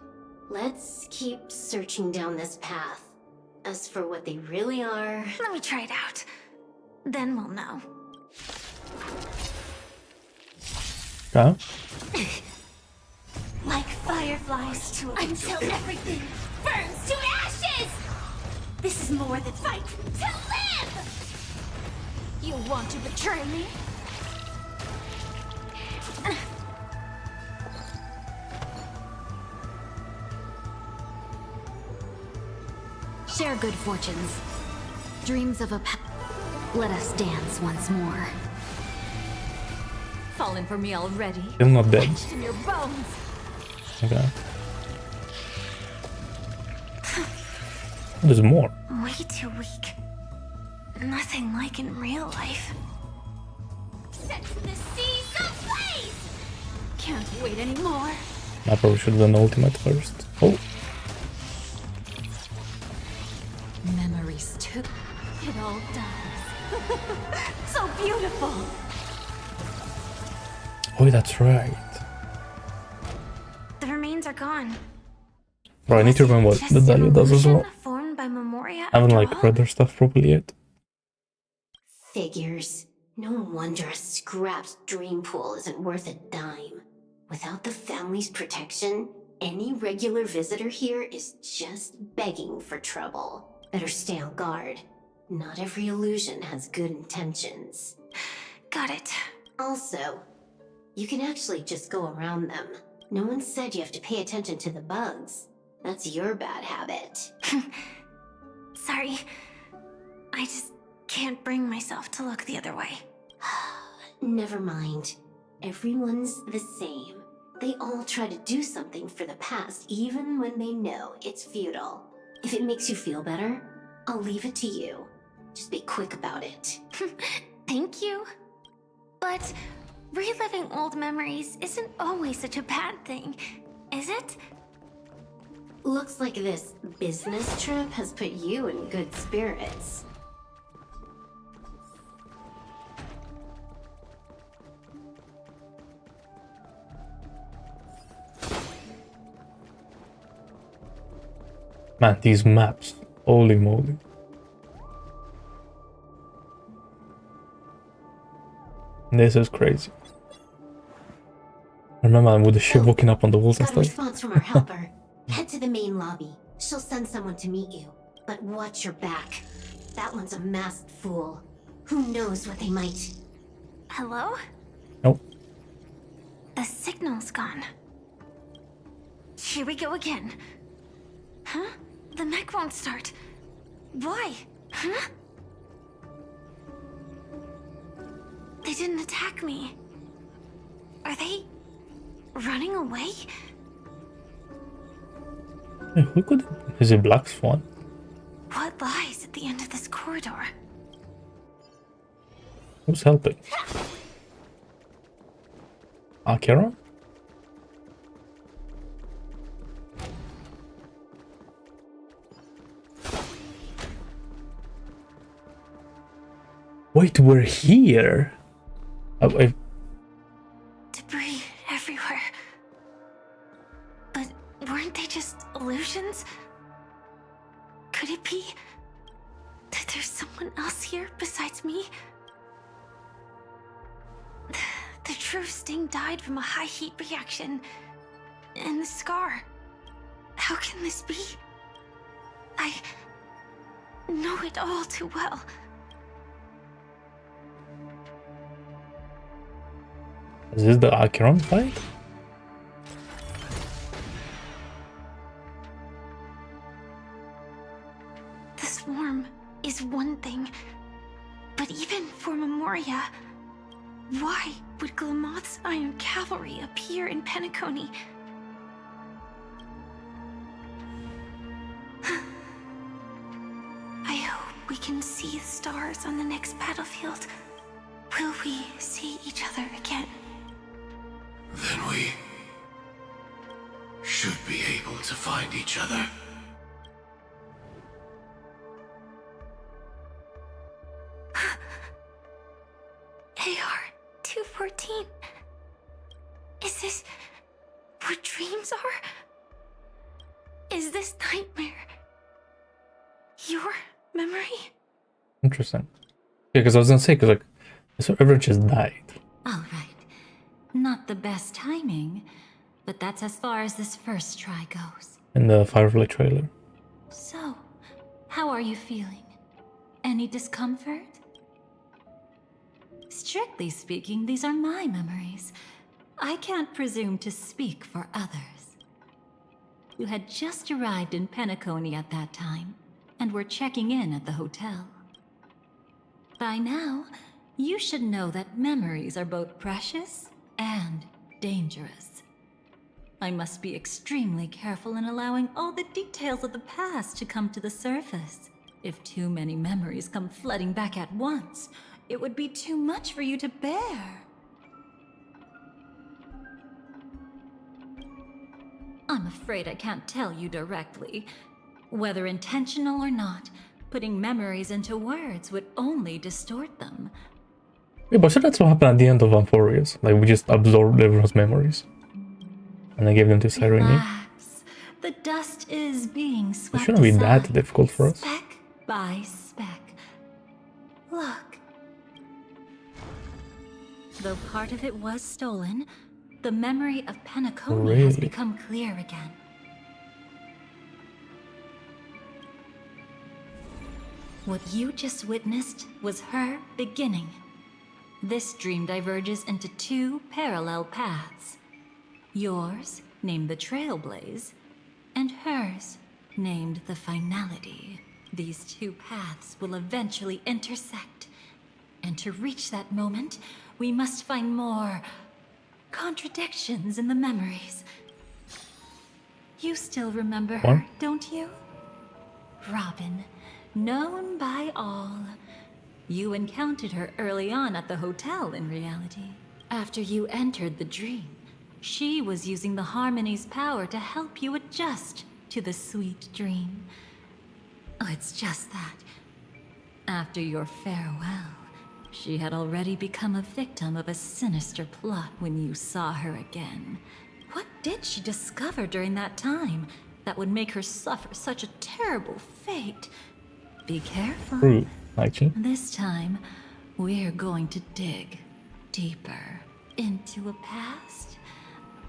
Let's keep searching down this path. As for what they really are... Let me try it out. Then we'll know. Okay. Like fireflies to until everything burns to ashes! This is more than fight to live! You want to betray me? Share good fortunes. Dreams of a let us dance once more. Fallen for me already? Still not dead. Etched in your bones. Okay. There's more. Way too weak. Nothing like in real life. Set the seas ablaze! Can't wait anymore. I probably should have done ultimate first. Oh. Memories too. It all dies. So beautiful. Oh, that's right. The remains are gone. Bro, I need to remember what Just the Dahlia does as well. illusion formed by Memoria I haven't after like all? read their stuff properly yet. Figures. No wonder a scrapped dream pool isn't worth a dime. Without the family's protection, any regular visitor here is just begging for trouble. Better stay on guard. Not every illusion has good intentions. Got it. Also, you can actually just go around them. No one said you have to pay attention to the bugs. That's your bad habit. Sorry. I just can't bring myself to look the other way. Never mind. Everyone's the same. They all try to do something for the past, even when they know it's futile. If it makes you feel better, I'll leave it to you. Just be quick about it. Thank you. But reliving old memories isn't always such a bad thing, is it? Looks like this business trip has put you in good spirits. Man, these maps. Holy moly. This is crazy. I remember with the shit walking up on the walls and Got a stuff. response from our helper. Head to the main lobby. She'll send someone to meet you. But watch your back. That one's a masked fool. Who knows what they might... Hello? Nope. The signal's gone. Here we go again. Huh? The mech won't start. Why? Huh? They didn't attack me. Are they running away? Hey, who could... Is it Black Swan? What lies at the end of this corridor? Who's helping? Akira? Wait, we're here? Debris everywhere. But weren't they just illusions? Could it be that there's someone else here besides me? The true Sting died from a high heat reaction. And the scar. How can this be? I know it all too well. Is this the Acheron fight? The swarm is one thing, but even for Memoria, why would Glamoth's Iron Cavalry appear in Penacony? I hope we can see the stars on the next battlefield. Will we see each other again? Then we should be able to find each other. AR-214. Is this what dreams are? Is this nightmare your memory? Interesting. Yeah, because I was gonna say, because like, so everyone just died. All right. Not the best timing, but that's as far as this first try goes. In the Firefly trailer. So, how are you feeling? Any discomfort? Strictly speaking, these are my memories. I can't presume to speak for others. You had just arrived in Penacony at that time, and were checking in at the hotel. By now, you should know that memories are both precious and dangerous. I must be extremely careful in allowing all the details of the past to come to the surface. If too many memories come flooding back at once, it would be too much for you to bear. I'm afraid I can't tell you directly. Whether intentional or not, putting memories into words would only distort them. Yeah, but so that's what happened at the end of Amphorius. Like, we just absorbed everyone's memories. And I gave them to Cyrene. Relax. The dust is being swept It shouldn't be that aside, difficult for us. speck by speck. Look. Though part of it was stolen, the memory of Penacony has Really? become clear again. What you just witnessed was her beginning. This dream diverges into two parallel paths. Yours, named the Trailblaze, and hers, named the Finality. These two paths will eventually intersect. And to reach that moment, we must find more contradictions in the memories. You still remember her, don't you? Robin, known by all. You encountered her early on at the hotel, in reality. After you entered the dream, she was using the Harmony's power to help you adjust to the sweet dream. Oh, it's just that. After your farewell, she had already become a victim of a sinister plot when you saw her again. What did she discover during that time that would make her suffer such a terrible fate? Be careful. Actually. This time, we're going to dig deeper into a past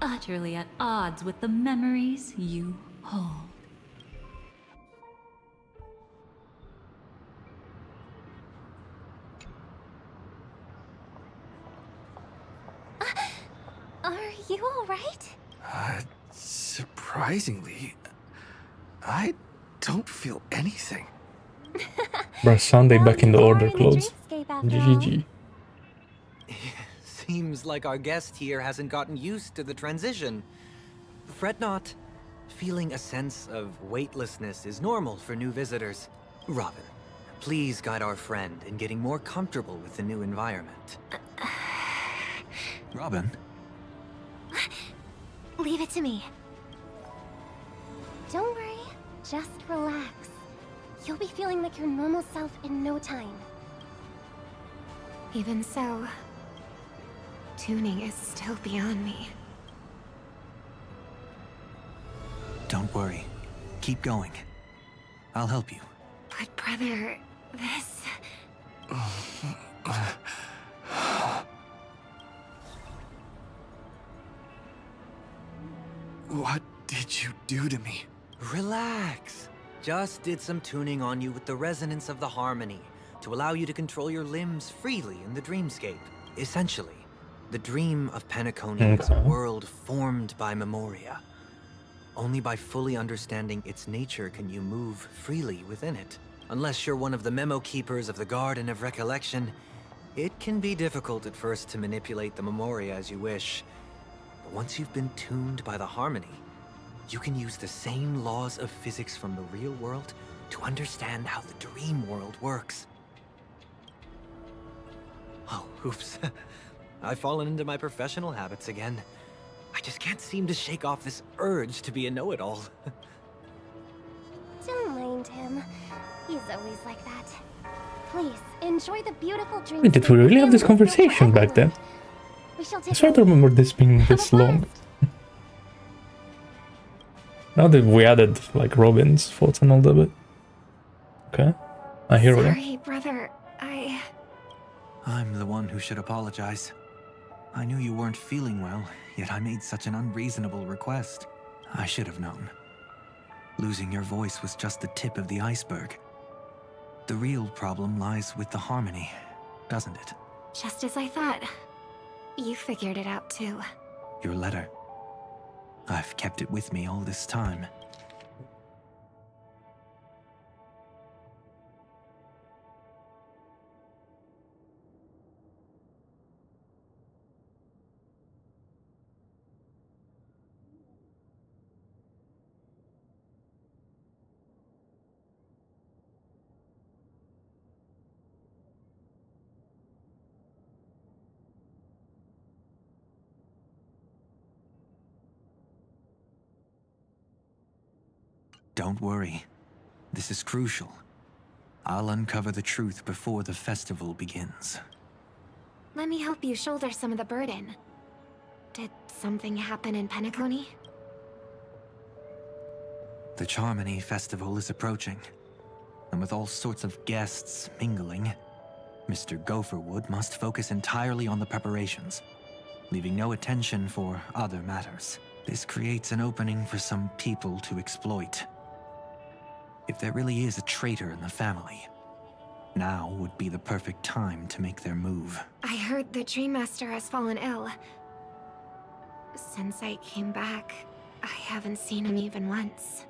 utterly at odds with the memories you hold. Are you alright? Surprisingly, I don't feel anything. Bruh, Sunday back in the order clothes. GG. Seems like our guest here hasn't gotten used to the transition. Fret not. Feeling a sense of weightlessness is normal for new visitors. Robin, please guide our friend in getting more comfortable with the new environment. Robin? Leave it to me. Don't worry, just relax. You'll be feeling like your normal self in no time. Even so, tuning is still beyond me. Don't worry. Keep going. I'll help you. But brother, this... What did you do to me? Relax. Just did some tuning on you with the resonance of the harmony to allow you to control your limbs freely in the dreamscape. Essentially, the dream of Penacony is a world formed by memoria. Only by fully understanding its nature can you move freely within it. Unless you're one of the memo keepers of the Garden of Recollection, it can be difficult at first to manipulate the memoria as you wish. But once you've been tuned by the harmony, you can use the same laws of physics from the real world to understand how the dream world works. Oh, oops. I've fallen into my professional habits again. I just can't seem to shake off this urge to be a know-it-all. Don't mind him. He's always like that. Please, enjoy the beautiful dream. Wait, did we really have this conversation back then? We shall I take sort of remember this being this long. Now that we added, like, Robin's thoughts and all that bit. Okay. I hear you. Sorry, brother. I'm the one who should apologize. I knew you weren't feeling well, yet I made such an unreasonable request. I should have known. Losing your voice was just the tip of the iceberg. The real problem lies with the harmony, doesn't it? Just as I thought. You figured it out too. Your letter. I've kept it with me all this time. Don't worry. This is crucial. I'll uncover the truth before the festival begins. Let me help you shoulder some of the burden. Did something happen in Penacony? The Charmony Festival is approaching, and with all sorts of guests mingling, Mr. Gopherwood must focus entirely on the preparations, leaving no attention for other matters. This creates an opening for some people to exploit. If there really is a traitor in the family, now would be the perfect time to make their move. I heard the Dream Master has fallen ill. Since I came back, I haven't seen him even once.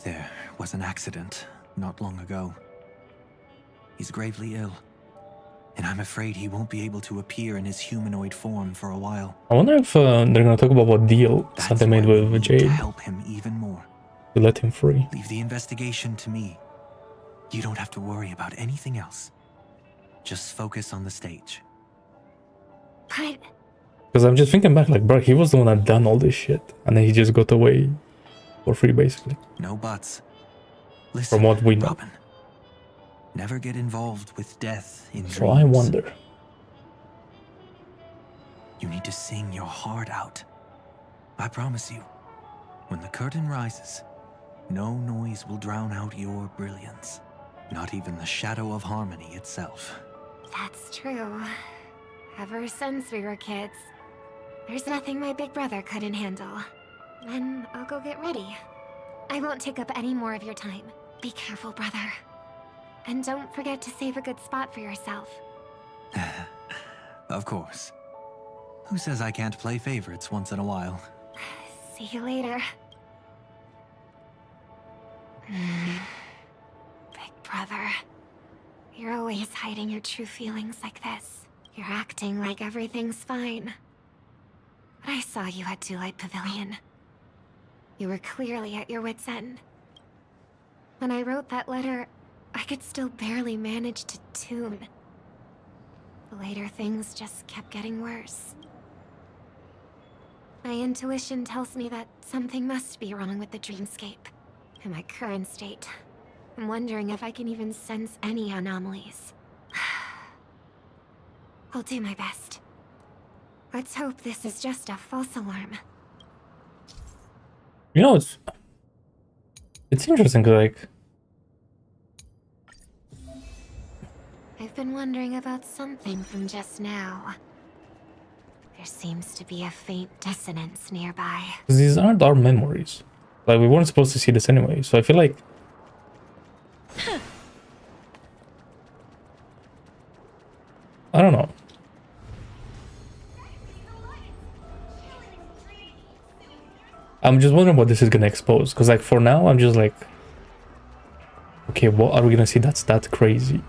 There was an accident not long ago. He's gravely ill, and I'm afraid he won't be able to appear in his humanoid form for a while. I wonder if they're gonna talk about what deal Santa made with To Jade. help him even more. to let him free. Leave the investigation to me. You don't have to worry about anything else. Just focus on the stage. But Because I'm just thinking back, like, bro, he was the one that done all this shit, and then he just got away for free, basically. No buts. Listen, From what we know. Robin. Never get involved with death in dreams. So I wonder. You need to sing your heart out. I promise you, when the curtain rises, no noise will drown out your brilliance. Not even the shadow of harmony itself. that's true. Ever since we were kids, there's nothing my big brother couldn't handle. Then I'll go get ready. I won't take up any more of your time. Be careful, brother. And don't forget to save a good spot for yourself. Of course. Who says I can't play favorites once in a while? See you later. Big brother. You're always hiding your true feelings like this. You're acting like everything's fine. But I saw you at Daylight Pavilion. You were clearly at your wit's end. When I wrote that letter, I could still barely manage to tune. Later, things just kept getting worse. My intuition tells me that something must be wrong with the dreamscape. In my current state, I'm wondering if I can even sense any anomalies. I'll do my best. Let's hope this is just a false alarm. You know, it's interesting, cause like, I've been wondering about something from just now. There seems to be a faint dissonance nearby. these aren't our memories. Like, we weren't supposed to see this anyway, so I feel like I don't know. I'm just wondering what this is gonna expose, because like for now I'm just like, okay, what are we gonna see that's that crazy?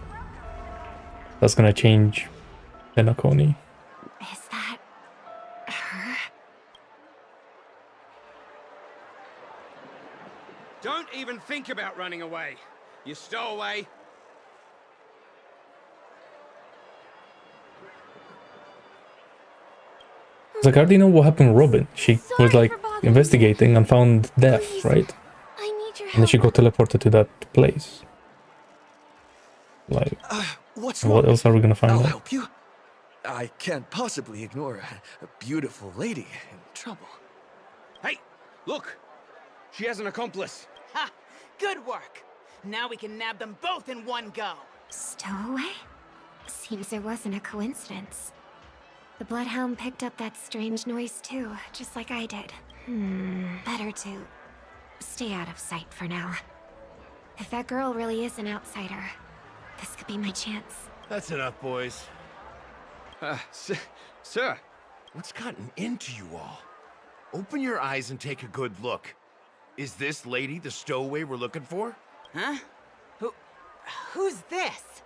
That's gonna change Penacony. Is that her? Don't even think about running away. You stowaway. It's like, I already know what happened to Robin. She was like investigating and found death, right? I need your help. And then she got teleported to that place. Like, What's what wrong? else are we gonna find I'll out? help you. I can't possibly ignore a beautiful lady in trouble. Hey, look. She has an accomplice. Ha! Good work. Now we can nab them both in one go. Stowaway? Seems it wasn't a coincidence. The Bloodhound picked up that strange noise too, just like I did. Better to stay out of sight for now. If that girl really is an outsider, this could be my chance. That's enough, boys. Sir. What's gotten into you all? Open your eyes and take a good look. Is this lady the stowaway we're looking for? Huh? Who's this?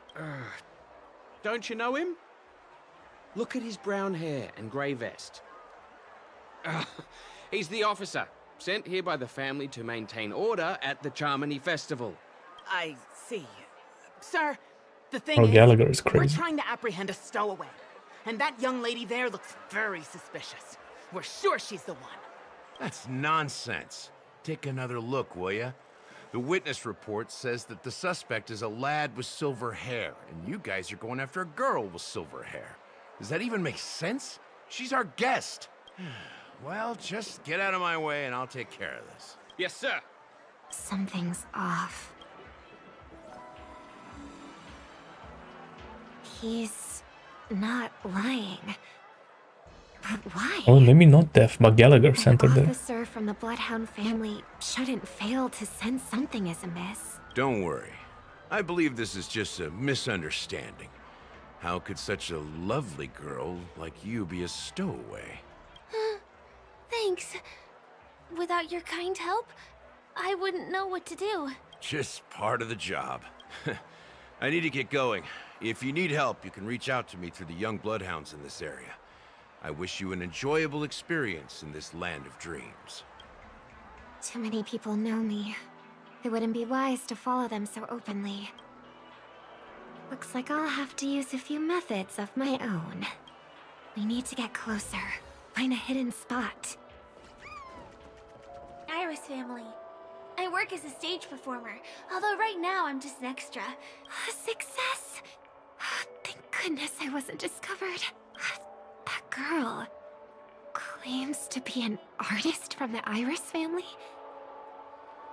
Don't you know him? Look at his brown hair and grey vest. He's the officer, sent here by the family to maintain order at the Charmony Festival. I see. Sir, the thing Oh, is, Gallagher is we're crazy. trying to apprehend a stowaway. And that young lady there looks very suspicious. We're sure she's the one. That's nonsense. Take another look, will ya? The witness report says that the suspect is a lad with silver hair, and you guys are going after a girl with silver hair. Does that even make sense? She's our guest. Well, just get out of my way and I'll take care of this. Yes, sir. Something's off. He's not lying. But why? Oh, maybe not deaf, but Gallagher sent her An there. officer from the Bloodhound family shouldn't fail to sense something is amiss. Don't worry. I believe this is just a misunderstanding. How could such a lovely girl like you be a stowaway? Thanks. Without your kind help, I wouldn't know what to do. Just part of the job. I need to get going. If you need help, you can reach out to me through the young bloodhounds in this area. I wish you an enjoyable experience in this land of dreams. Too many people know me. It wouldn't be wise to follow them so openly. Looks like I'll have to use a few methods of my own. We need to get closer. Find a hidden spot. Iris family. I work as a stage performer, although right now I'm just an extra. Success! Thank goodness I wasn't discovered. That girl claims to be an artist from the Iris family,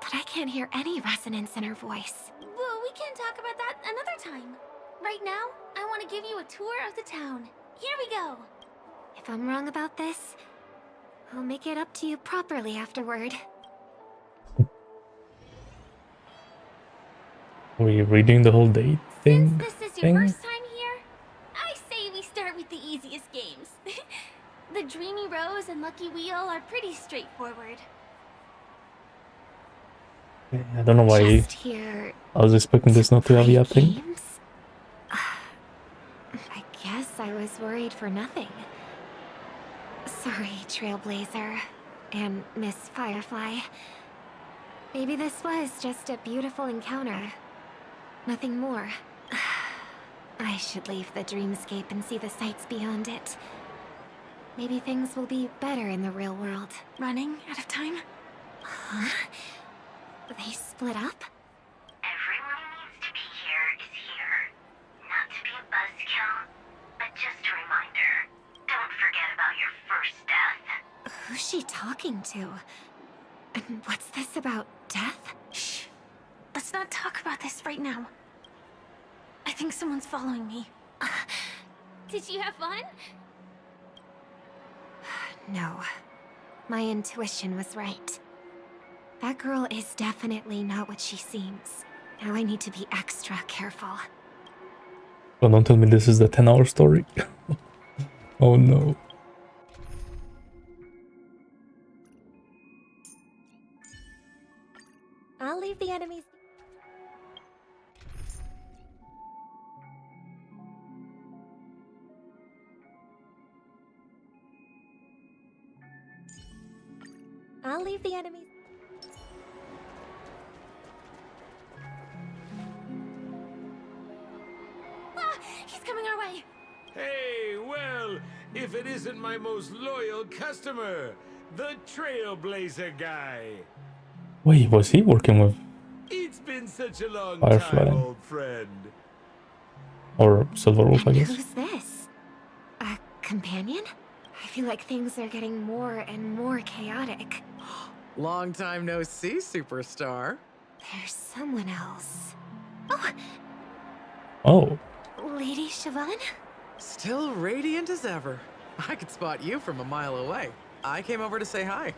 but I can't hear any resonance in her voice. Well, we can talk about that another time. Right now, I want to give you a tour of the town. Here we go. If I'm wrong about this, I'll make it up to you properly afterward. Are we redoing the whole date thing? Since this is your first time here, I say we start with the easiest games. The Dreamy Rose and Lucky Wheel are pretty straightforward. I don't know why Just here, I was expecting this not to have a thing. games? I guess I was worried for nothing. Sorry, Trailblazer and Miss Firefly. Maybe this was just a beautiful encounter. Nothing more. I should leave the dreamscape and see the sights beyond it. Maybe things will be better in the real world. Running out of time? Huh? They split up? Everyone who needs to be here is here. Not to be a buzzkill, but just a reminder. Don't forget about your first death. Who's she talking to? And what's this about death? Shh. Let's not talk about this right now. I think someone's following me. Did you have fun? No. My intuition was right. That girl is definitely not what she seems. Now I need to be extra careful. Well, don't tell me this is the 10-hour story. Oh no. I'll leave the enemies. I'll leave the enemies. Ah, he's coming our way. Hey, well, if it isn't my most loyal customer, the Trailblazer guy. Wait, was he working with It's been such a long Firefly? time, old friend. Or Silver Wolf, I guess? Who's this? A companion? I feel like things are getting more and more chaotic. Long time no see, superstar. There's someone else. Oh. Lady Siobhan? Still radiant as ever. I could spot you from a mile away. I came over to say hi.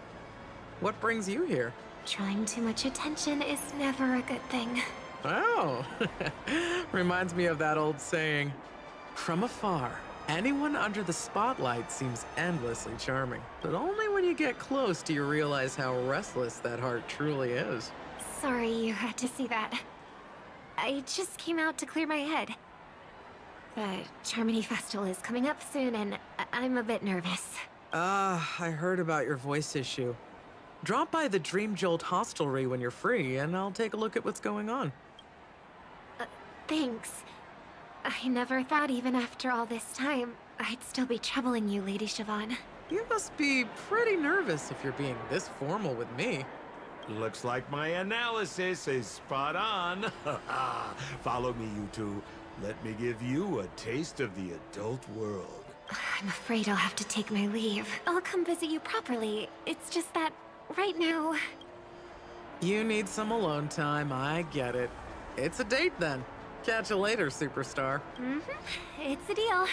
What brings you here? Trying too much attention is never a good thing. Oh, reminds me of that old saying. From afar, anyone under the spotlight seems endlessly charming. But only when you get close do you realize how restless that heart truly is. Sorry you had to see that. I just came out to clear my head. The Charmony Festival is coming up soon and I'm a bit nervous. I heard about your voice issue. Drop by the Dream Jolt hostelry when you're free, and I'll take a look at what's going on. Thanks. I never thought even after all this time, I'd still be troubling you, Lady Siobhan. You must be pretty nervous if you're being this formal with me. Looks like my analysis is spot on. Follow me, you two. Let me give you a taste of the adult world. I'm afraid I'll have to take my leave. I'll come visit you properly. It's just that, right now... You need some alone time, I get it. It's a date then. Catch you later, superstar. It's a deal.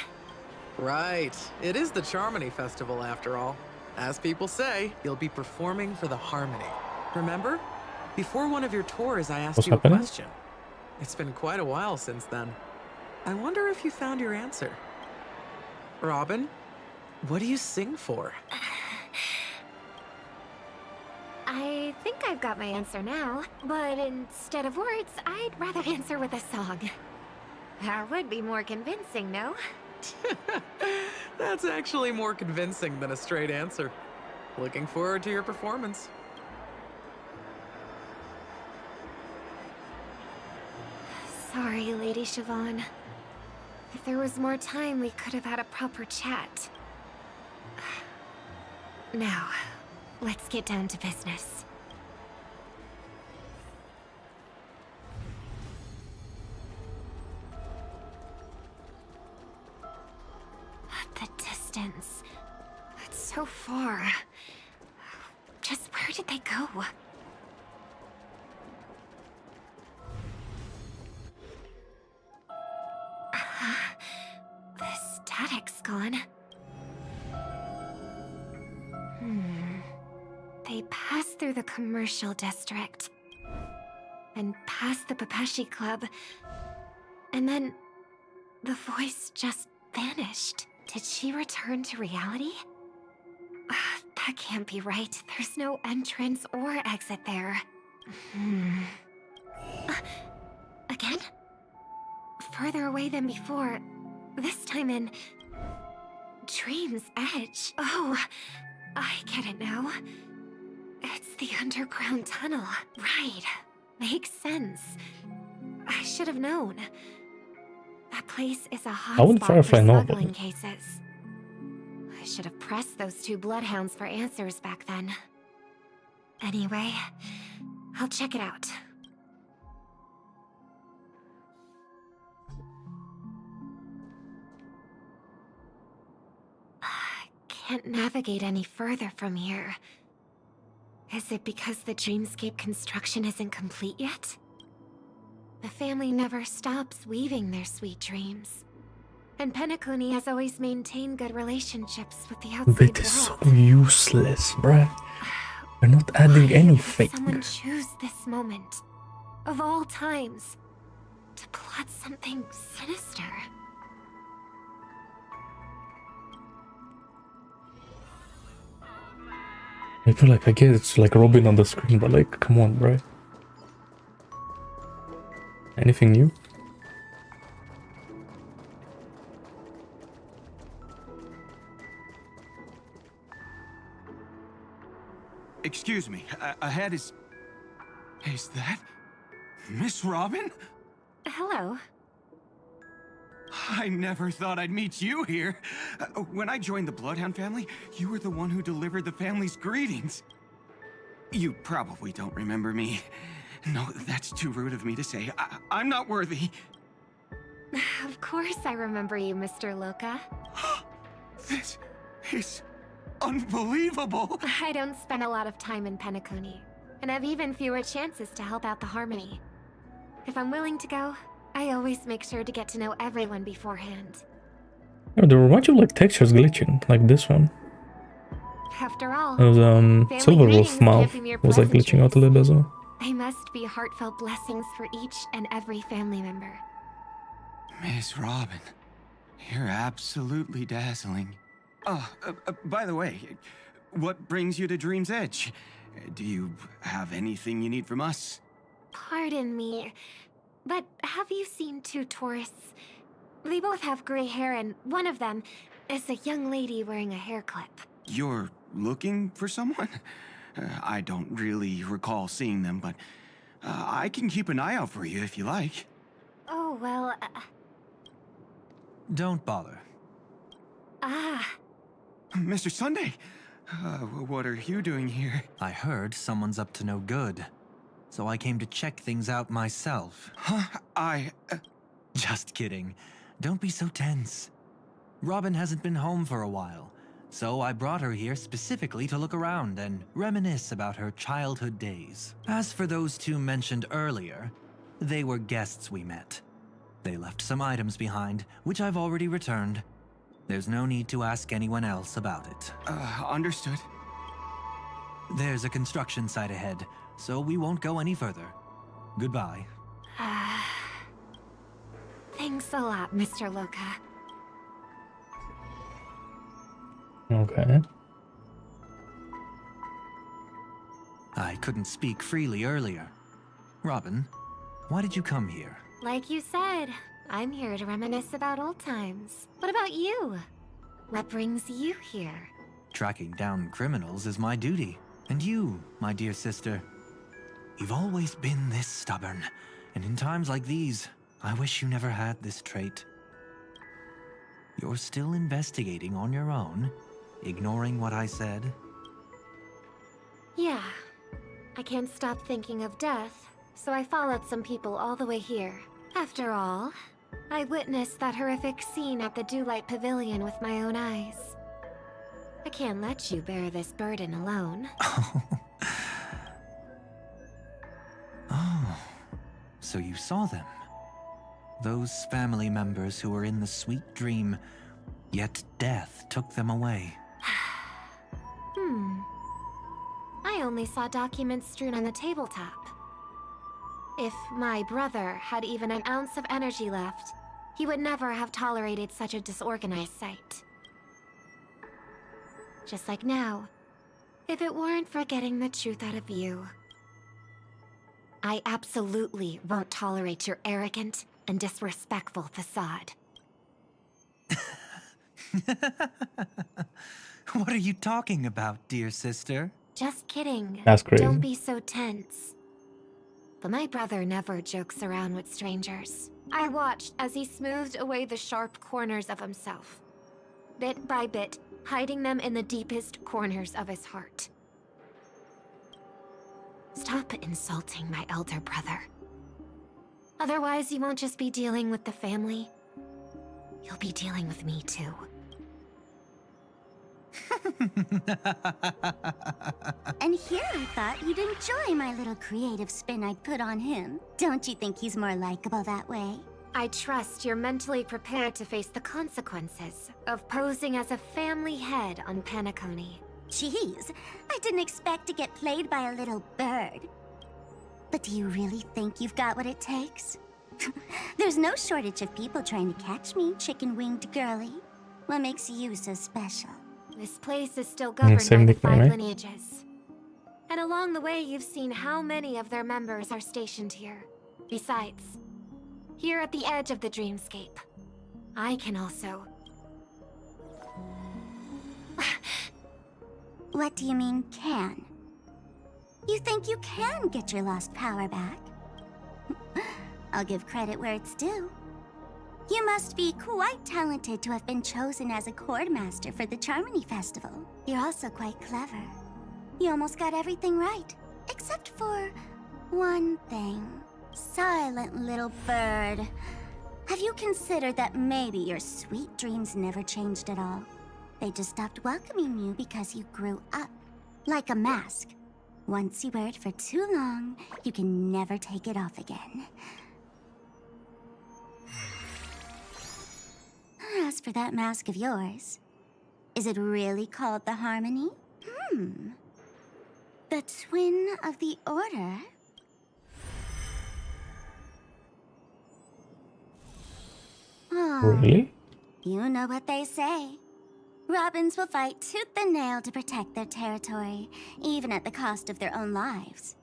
Right. It is the Charmony Festival after all. As people say, you'll be performing for the Harmony. Remember? Before one of your tours, I asked What's you happening? a question. It's been quite a while since then. I wonder if you found your answer. Robin, what do you sing for? I think I've got my answer now, but instead of words, I'd rather answer with a song. That would be more convincing, no? That's actually more convincing than a straight answer. Looking forward to your performance. Sorry, Lady Siobhan. If there was more time, we could have had a proper chat. Now, let's get down to business. The distance. It's so far. Just where did they go? The static's gone. They passed through the commercial district. And past the Papashi Club. And then the voice just vanished. Did she return to reality? That can't be right. There's no entrance or exit there. Again? Further away than before. This time in... Dream's Edge. Oh, I get it now. It's the underground tunnel. Right. Makes sense. I should have known. That place is a How would hotspot Firefly for know about smuggling it? cases. I should have pressed those two bloodhounds for answers back then. Anyway, I'll check it out. Can't navigate any further from here. Is it because the dreamscape construction isn't complete yet? The family never stops weaving their sweet dreams. And Penacony has always maintained good relationships with the outside Bit is world. so useless, bruh. They're not adding anything. Someone choose this moment, of all times, to plot something sinister. I feel like I get it's like Robin on the screen, but like, come on, bruh. Anything new? Excuse me, ahead is... Is that... Miss Robin? Hello. I never thought I'd meet you here. When I joined the Bloodhound family, you were the one who delivered the family's greetings. You probably don't remember me. No, that's too rude of me to say. I'm not worthy. Of course I remember you, Mr. Loka. This is unbelievable. I don't spend a lot of time in Penacony, and have even fewer chances to help out the Harmony. If I'm willing to go, I always make sure to get to know everyone beforehand. Oh, they remind you of like textures glitching, like this one. After all, It was family Silver greetings Wolf mouth can't be mere was like glitching out a little bit as well. they must be heartfelt blessings for each and every family member. Miss Robin, you're absolutely dazzling. Oh, by the way, what brings you to Dream's Edge? Do you have anything you need from us? Pardon me, but have you seen two tourists? They both have gray hair, and one of them is a young lady wearing a hair clip. You're looking for someone? I don't really recall seeing them, but I can keep an eye out for you if you like. Oh, well, Don't bother. Mr. Sunday, what are you doing here? I heard someone's up to no good, so I came to check things out myself. Huh? Just kidding. Don't be so tense. Robin hasn't been home for a while, so I brought her here specifically to look around and reminisce about her childhood days. As for those two mentioned earlier, they were guests we met. They left some items behind, which I've already returned. There's no need to ask anyone else about it. Understood. There's a construction site ahead, so we won't go any further. Goodbye. Thanks a lot, Mr. Loka. Okay. I couldn't speak freely earlier. Robin, why did you come here? Like you said, I'm here to reminisce about old times. What about you? What brings you here? Tracking down criminals is my duty. And you, my dear sister, you've always been this stubborn. And in times like these, I wish you never had this trait. You're still investigating on your own, ignoring what I said. Yeah. I can't stop thinking of death, so I followed some people all the way here. After all, I witnessed that horrific scene at the Dewlight Pavilion with my own eyes. I can't let you bear this burden alone. Oh, so you saw them. Those family members who were in the sweet dream, yet death took them away. I only saw documents strewn on the tabletop. If my brother had even an ounce of energy left, he would never have tolerated such a disorganized sight. Just like now, if it weren't for getting the truth out of you. I absolutely won't tolerate your arrogant and disrespectful facade. What are you talking about, dear sister? Just kidding. That's crazy. Don't be so tense. But my brother never jokes around with strangers. I watched as he smoothed away the sharp corners of himself, bit by bit, hiding them in the deepest corners of his heart. Stop insulting my elder brother. Otherwise, you won't just be dealing with the family. You'll be dealing with me too. And here I thought you'd enjoy my little creative spin I'd put on him. Don't you think he's more likable that way? I trust you're mentally prepared to face the consequences of posing as a family head on Penacony. Jeez, I didn't expect to get played by a little bird. But do you really think you've got what it takes? There's no shortage of people trying to catch me, chicken-winged girlie. What makes you so special? This place is still governed by same the nickname, 5 eh? lineages. And along the way, you've seen how many of their members are stationed here. Besides, here at the edge of the dreamscape, I can also... What do you mean, can? You think you can get your lost power back? I'll give credit where it's due. You must be quite talented to have been chosen as a chord master for the Charmony Festival. You're also quite clever. You almost got everything right, except for one thing. Silent little bird. Have you considered that maybe your sweet dreams never changed at all? They just stopped welcoming you because you grew up. Like a mask. Once you wear it for too long, you can never take it off again. As for that mask of yours, is it really called the Harmony? The twin of the Order? Oh, Really? you know what they say. Robins will fight tooth and nail to protect their territory, even at the cost of their own lives.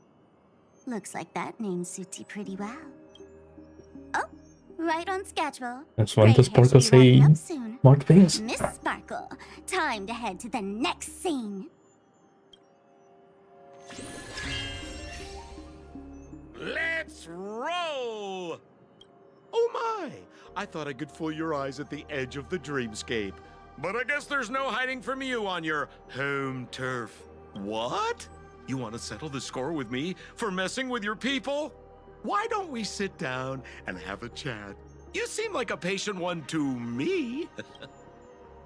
Looks like that name suits you pretty well. Oh, right on schedule. That's one to Gray hair Sparkle should be wrapping say up soon. smart things. Miss Sparkle, time to head to the next scene. Let's roll! Oh my! I thought I could fool your eyes at the edge of the dreamscape. But I guess there's no hiding from you on your home turf. What? You want to settle the score with me for messing with your people? Why don't we sit down and have a chat? You seem like a patient one to me.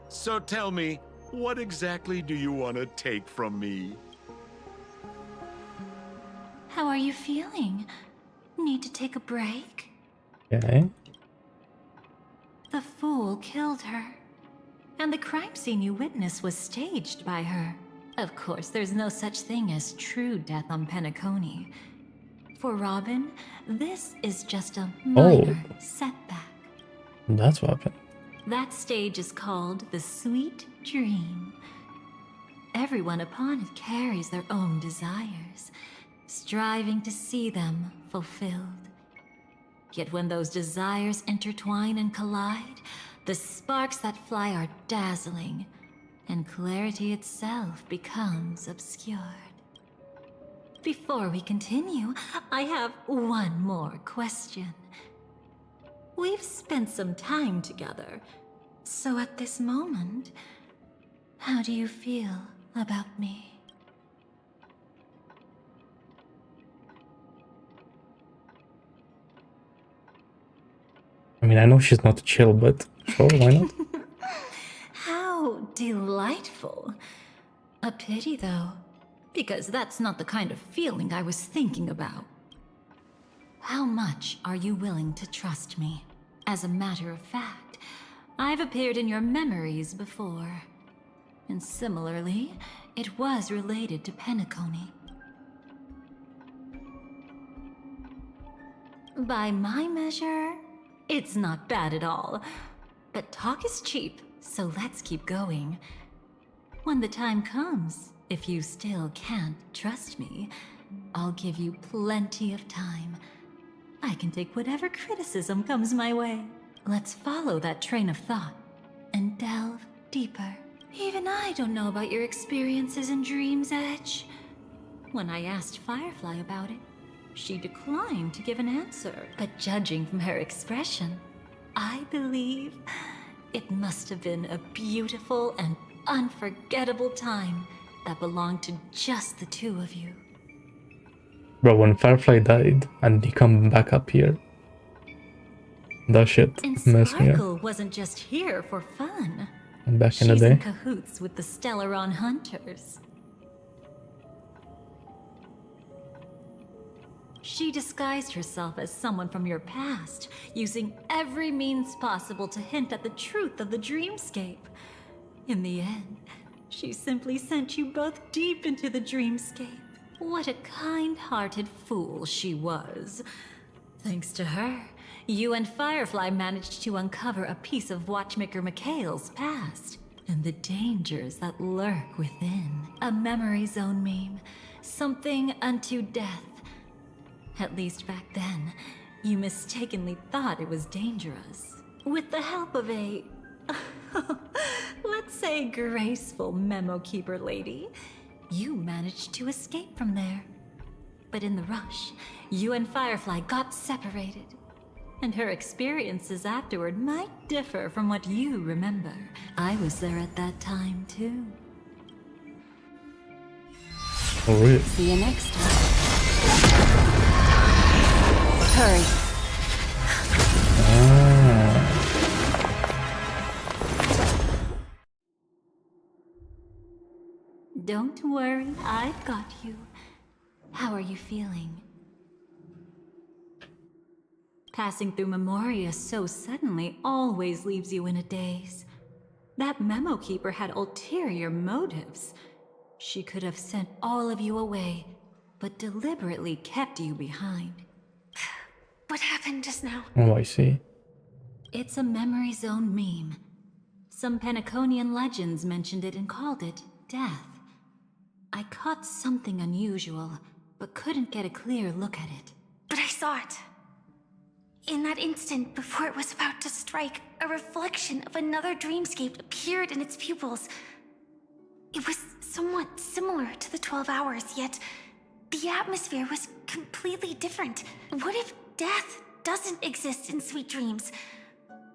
So tell me, what exactly do you want to take from me? How are you feeling? Need to take a break? Okay. The fool killed her. And the crime scene you witnessed was staged by her. Of course, there's no such thing as true death on Penacony. For Robin, this is just a minor setback. That's what happened. That stage is called the Sweet Dream. Everyone upon it carries their own desires, striving to see them fulfilled. Yet when those desires intertwine and collide, the sparks that fly are dazzling, and clarity itself becomes obscured. Before we continue, I have one more question. We've spent some time together. So at this moment, how do you feel about me? I mean, I know she's not chill, but sure, why not? How delightful. A pity, though, because that's not the kind of feeling I was thinking about. How much are you willing to trust me? As a matter of fact, I've appeared in your memories before. And similarly, it was related to Penacony. By my measure, it's not bad at all. But talk is cheap, so let's keep going. When the time comes, if you still can't trust me, I'll give you plenty of time. I can take whatever criticism comes my way. Let's follow that train of thought and delve deeper. Even I don't know about your experiences in Dream's Edge. When I asked Firefly about it, she declined to give an answer. But judging from her expression, I believe it must have been a beautiful and unforgettable time that belonged to just the two of you. Bro, when Firefly died and he come back up here, that shit And messed me up. Sparkle wasn't just here for fun. Back in the She's day. in cahoots with the Stellaron Hunters. She disguised herself as someone from your past, using every means possible to hint at the truth of the dreamscape. In the end, she simply sent you both deep into the dreamscape. What a kind-hearted fool she was. Thanks to her, you and Firefly managed to uncover a piece of Watchmaker Mikhail's past and the dangers that lurk within. A memory zone meme, something unto death. At least back then, you mistakenly thought it was dangerous. With the help of a, let's say, graceful memo keeper lady, you managed to escape from there. But in the rush, you and Firefly got separated. And her experiences afterward might differ from what you remember. I was there at that time, too. Oh, really? See you next time. Hurry. Don't worry, I've got you. How are you feeling? Passing through Memoria so suddenly always leaves you in a daze. That memo keeper had ulterior motives. She could have sent all of you away, but deliberately kept you behind. What happened just now? Oh, I see. It's a memory zone meme. Some Penaconian legends mentioned it and called it death. I caught something unusual, but couldn't get a clear look at it. But I saw it. In that instant, before it was about to strike, a reflection of another dreamscape appeared in its pupils. It was somewhat similar to the 12 Hours, yet the atmosphere was completely different. What if death doesn't exist in sweet dreams?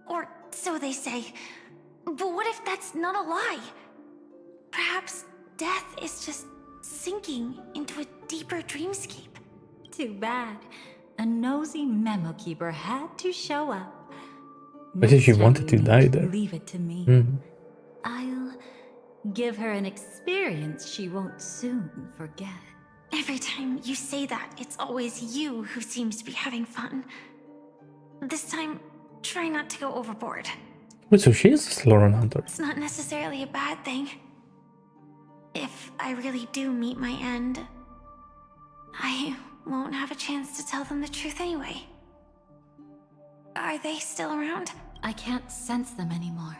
Or so they say. But what if that's not a lie? Perhaps death is just sinking into a deeper dreamscape. Too bad. A nosy memo keeper had to show up. But if she wanted to die there. Leave it to me. I'll give her an experience she won't soon forget. Every time you say that, it's always you who seems to be having fun. This time, try not to go overboard. Wait, so she is a Stellaron Hunter? It's not necessarily a bad thing. If I really do meet my end, I won't have a chance to tell them the truth anyway. Are they still around? I can't sense them anymore.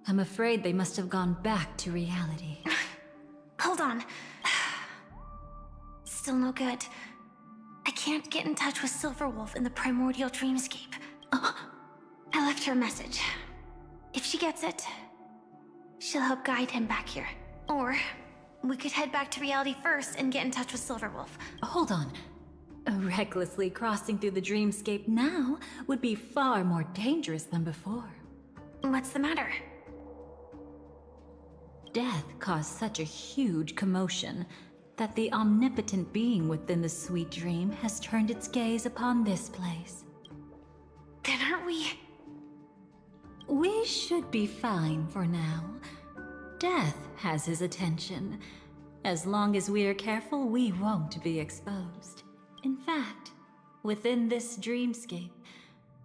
I'm afraid they must have gone back to reality. Hold on. Still no good. I can't get in touch with Silverwolf in the primordial dreamscape. I left her a message. If she gets it, she'll help guide him back here. Or we could head back to reality first and get in touch with Silverwolf. Hold on. Recklessly crossing through the dreamscape now would be far more dangerous than before. What's the matter? Death caused such a huge commotion that the omnipotent being within the sweet dream has turned its gaze upon this place. Then aren't we... We should be fine for now. Death has his attention. As long as we are careful, we won't be exposed. In fact, within this dreamscape,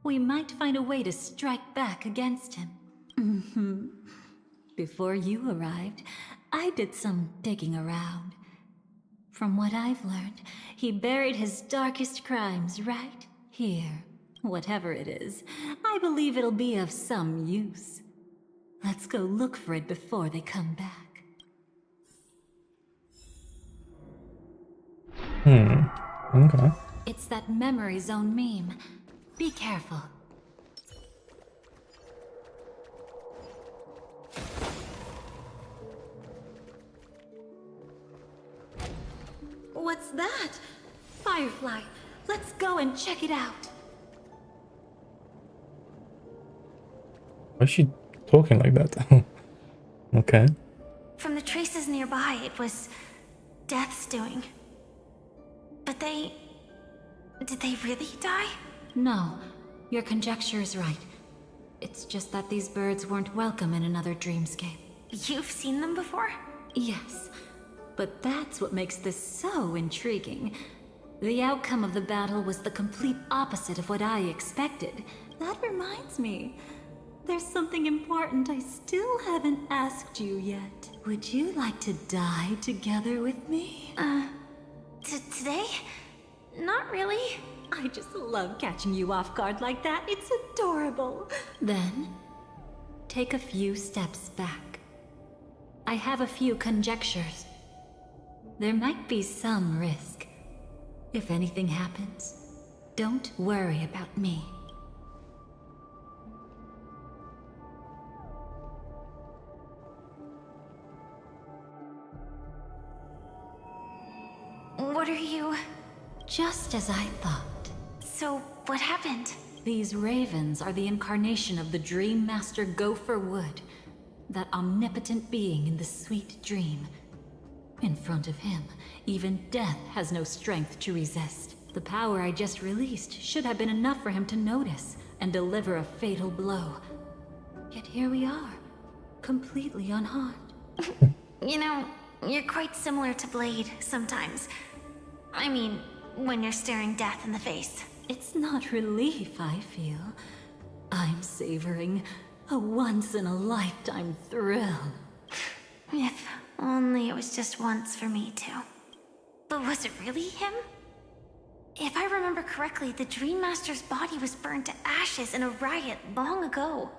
we might find a way to strike back against him. Before you arrived, I did some digging around. From what I've learned, he buried his darkest crimes right here. Whatever it is, I believe it'll be of some use. Let's go look for it before they come back. Okay. It's that memory zone meme. Be careful. What's that? Firefly, let's go and check it out. Why is she talking like that? Okay. From the traces nearby, it was Death's doing. But they... Did they really die? No, your conjecture is right. It's just that these birds weren't welcome in another dreamscape. You've seen them before? Yes, but that's what makes this so intriguing. The outcome of the battle was the complete opposite of what I expected. That reminds me, there's something important I still haven't asked you yet. Would you like to die together with me? Today? Not really. I just love catching you off guard like that. It's adorable. Then, take a few steps back. I have a few conjectures. There might be some risk. If anything happens, don't worry about me. What are you... Just as I thought. So, what happened? These ravens are the incarnation of the Dream Master Gopher Wood, that omnipotent being in the sweet dream. In front of him, even death has no strength to resist. The power I just released should have been enough for him to notice and deliver a fatal blow. Yet here we are, completely unharmed. You know, you're quite similar to Blade sometimes. I mean, when you're staring death in the face. It's not relief I feel. I'm savoring a once-in-a-lifetime thrill. If only it was just once for me too. But was it really him? If I remember correctly, the Dream Master's body was burned to ashes in a riot long ago.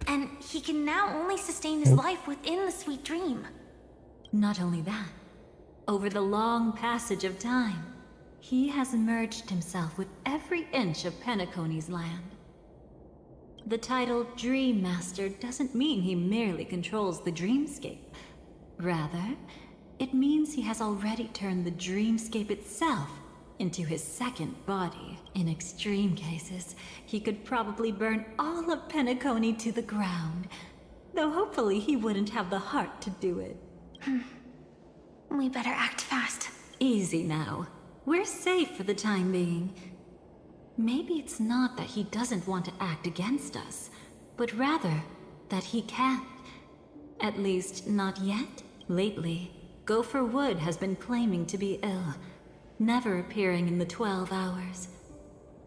And he can now only sustain his life within the sweet dream. Not only that, over the long passage of time, he has merged himself with every inch of Penacony's land. The title Dream Master doesn't mean he merely controls the dreamscape. Rather, it means he has already turned the dreamscape itself into his second body. In extreme cases, he could probably burn all of Penacony to the ground, though hopefully he wouldn't have the heart to do it. We better act fast. Easy now. We're safe for the time being. Maybe it's not that he doesn't want to act against us, but rather that he can't. At least, not yet. Lately, Gopher Wood has been claiming to be ill, never appearing in the 12 hours.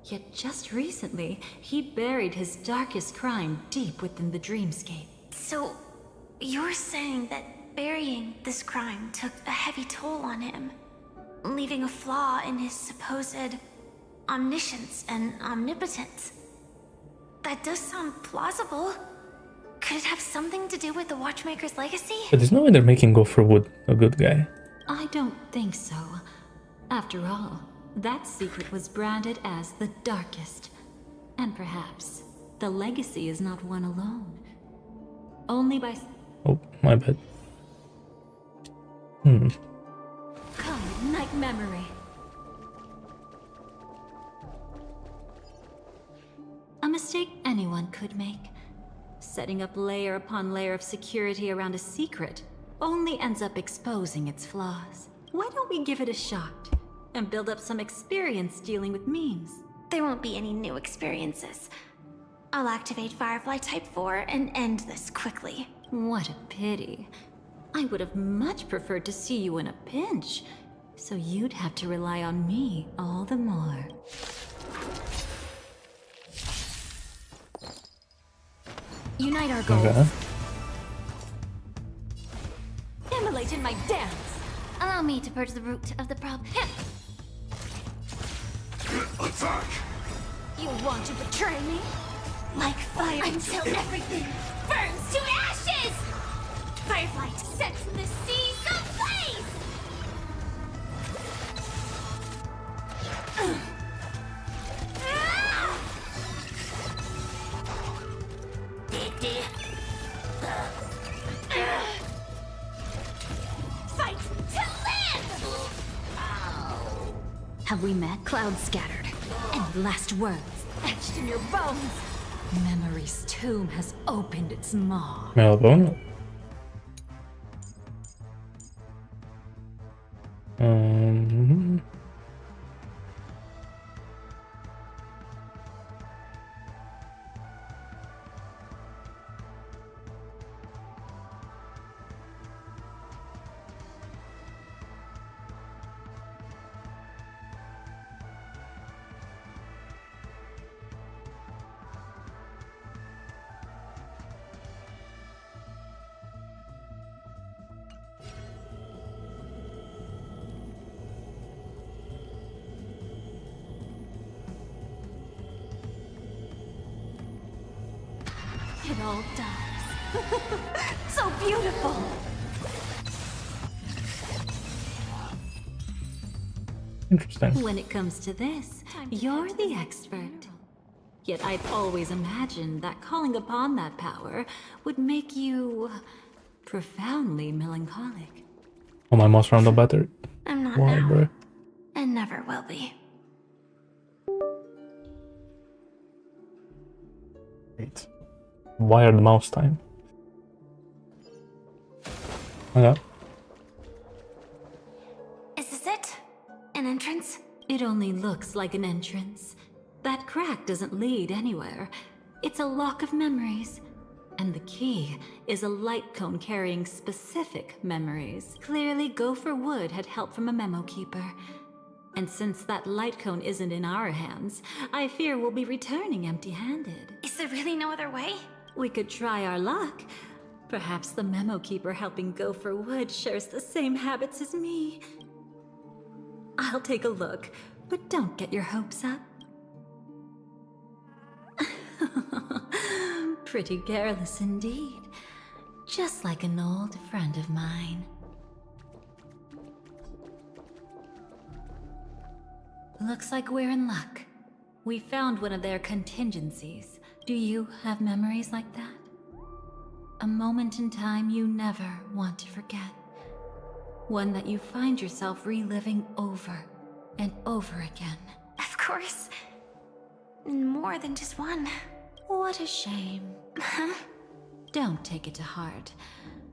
Yet just recently, he buried his darkest crime deep within the dreamscape. So, you're saying that burying this crime took a heavy toll on him, leaving a flaw in his supposed omniscience and omnipotence. That does sound plausible. Could it have something to do with the Watchmaker's legacy? But there's no way they're making Gopher Wood a good guy. I don't think so. After all, that secret was branded as the darkest. And perhaps the legacy is not one alone. Only by... Oh, my bad. Come, night memory. mistake anyone could make. Setting up layer upon layer of security around a secret only ends up exposing its flaws. Why don't we give it a shot and build up some experience dealing with memes? There won't be any new experiences. I'll activate Firefly Type 4 and end this quickly. What a pity. I would have much preferred to see you in a pinch, so you'd have to rely on me all the more. Unite our goals. Okay. Immolate in my dance. Allow me to purge the root of the problem. Attack! You want to betray me? Like fire Until everything burns to ashes! Firefly Sets the seas ablaze! Fight to live! Have we met? Clouds scattered. Any last words etched in your bones? Memory's tomb has opened its maw. Melbourne. It all dies. So beautiful! Interesting. When it comes to this, you're the expert. Yet I've always imagined that calling upon that power would make you profoundly melancholic. Oh, my mouse round up battery. I'm not Why, now. bro? And never will be. Wait. Wired mouse time. Okay. Is this it? An entrance? It only looks like an entrance. That crack doesn't lead anywhere. It's a lock of memories. And the key is a light cone carrying specific memories. Clearly, Gopher Wood had help from a memo keeper. And since that light cone isn't in our hands, I fear we'll be returning empty-handed. Is there really no other way? We could try our luck. Perhaps the memo keeper helping Gopher Wood shares the same habits as me. I'll take a look, but don't get your hopes up. Pretty careless indeed. Just like an old friend of mine. Looks like we're in luck. We found one of their contingencies. Do you have memories like that? A moment in time you never want to forget. One that you find yourself reliving over and over again. Of course. More than just one. What a shame. Huh? Don't take it to heart.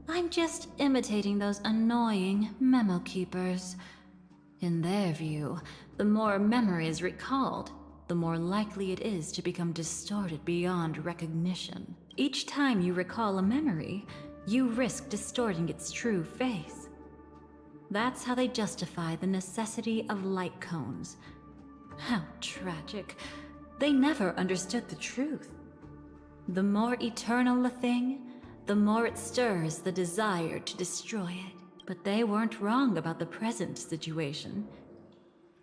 I'm just imitating those annoying memo keepers. In their view, the more memory is recalled, the more likely it is to become distorted beyond recognition. Each time you recall a memory, you risk distorting its true face. That's how they justify the necessity of light cones. How tragic. They never understood the truth. The more eternal a thing, the more it stirs the desire to destroy it. But they weren't wrong about the present situation.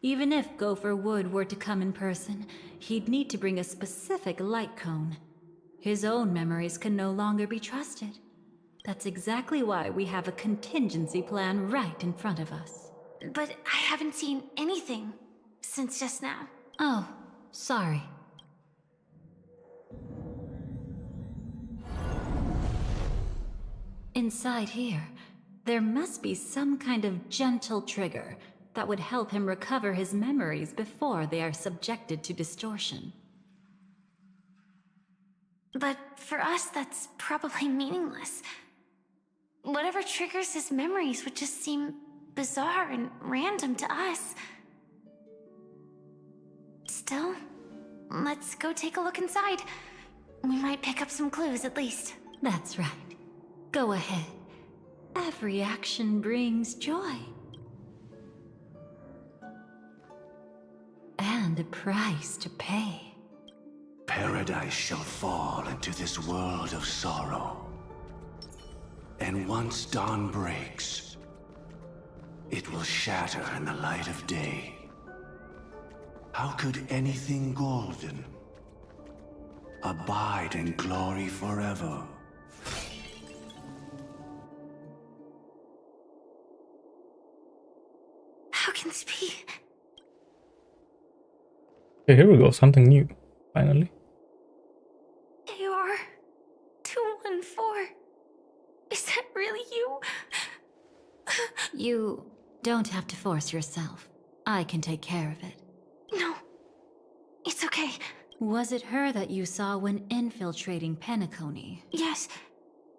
Even if Gopher Wood were to come in person, he'd need to bring a specific light cone. His own memories can no longer be trusted. That's exactly why we have a contingency plan right in front of us. But I haven't seen anything since just now. Oh, sorry. Inside here, there must be some kind of gentle trigger that would help him recover his memories before they are subjected to distortion. But for us, that's probably meaningless. Whatever triggers his memories would just seem bizarre and random to us. Still, let's go take a look inside. We might pick up some clues at least. That's right. Go ahead. Every action brings joy. And a price to pay. Paradise shall fall into this world of sorrow. And once dawn breaks, it will shatter in the light of day. How could anything golden abide in glory forever? How can this be? Okay, here we go. Something new. Finally. AR 214. Is that really you? You don't have to force yourself. I can take care of it. No. It's okay. Was it her that you saw when infiltrating Penacony? Yes.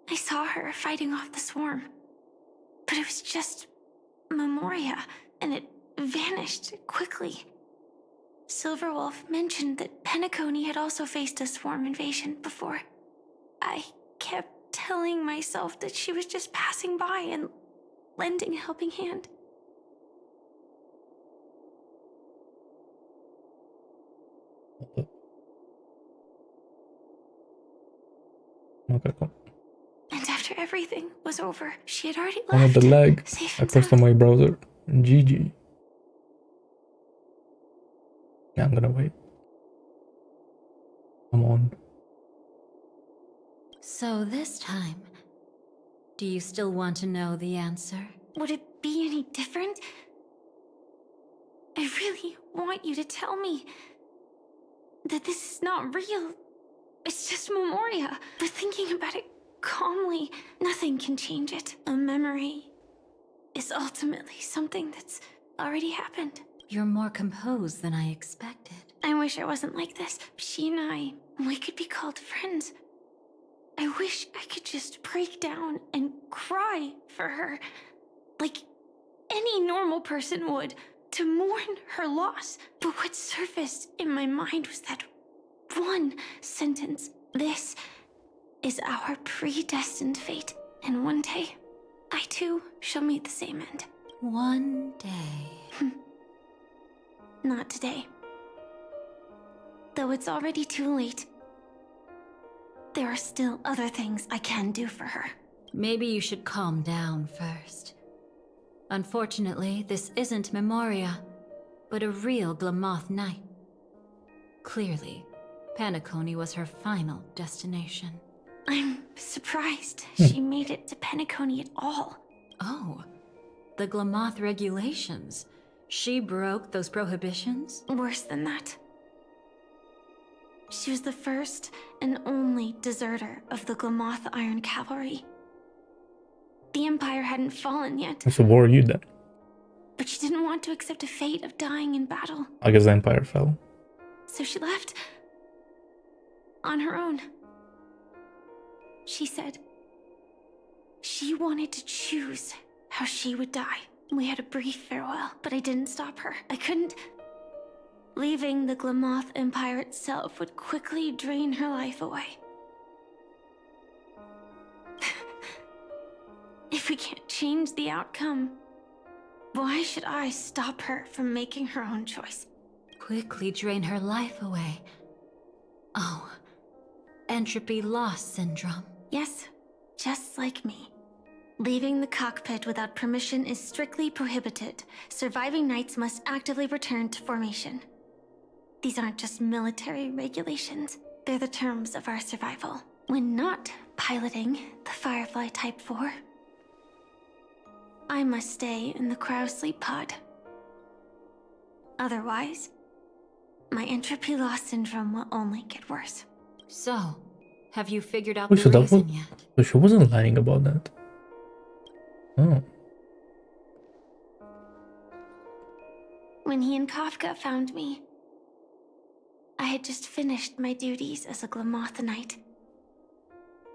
I saw her fighting off the swarm. But it was just Memoria, and it vanished quickly. Silverwolf mentioned that Penacony had also faced a swarm invasion before. I kept telling myself that she was just passing by and lending a helping hand. Okay, cool. And after everything was over, she had already I had left. the lag. Safe I and pressed on my browser. GG. Yeah, I'm gonna wait. Come on. So this time, do you still want to know the answer? Would it be any different? I really want you to tell me that this is not real. It's just Memoria. But thinking about it calmly, nothing can change it. A memory is ultimately something that's already happened. You're more composed than I expected. I wish I wasn't like this. She and we could be called friends. I wish I could just break down and cry for her, like any normal person would, to mourn her loss. But what surfaced in my mind was that one sentence. This is our predestined fate. And one day, I too shall meet the same end. One day. Not today. Though it's already too late, there are still other things I can do for her. Maybe you should calm down first. Unfortunately, this isn't Memoria, but a real Glamoth Knight. Clearly, Penacony was her final destination. I'm surprised she made it to Penacony at all. Oh, the Glamoth regulations. She broke those prohibitions? Worse than that. She was the first and only deserter of the Glamoth Iron Cavalry. The Empire hadn't fallen yet. So what are you then? But she didn't want to accept a fate of dying in battle. I guess the Empire fell. So she left. On her own. She said she wanted to choose how she would die. We had a brief farewell, but I didn't stop her. I couldn't. Leaving the Glamoth Empire itself would quickly drain her life away. If we can't change the outcome, why should I stop her from making her own choice? Quickly drain her life away. Oh, entropy loss syndrome. Yes, just like me. Leaving the cockpit without permission is strictly prohibited. Surviving knights must actively return to formation. These aren't just military regulations. They're the terms of our survival. When not piloting the Firefly Type 4, I must stay in the cryo sleep pod. Otherwise, my entropy loss syndrome will only get worse. So, have you figured out Wait, the so that reason was, yet? so she wasn't lying about that. Oh. When he and Kafka found me, I had just finished my duties as a Glamoth Knight.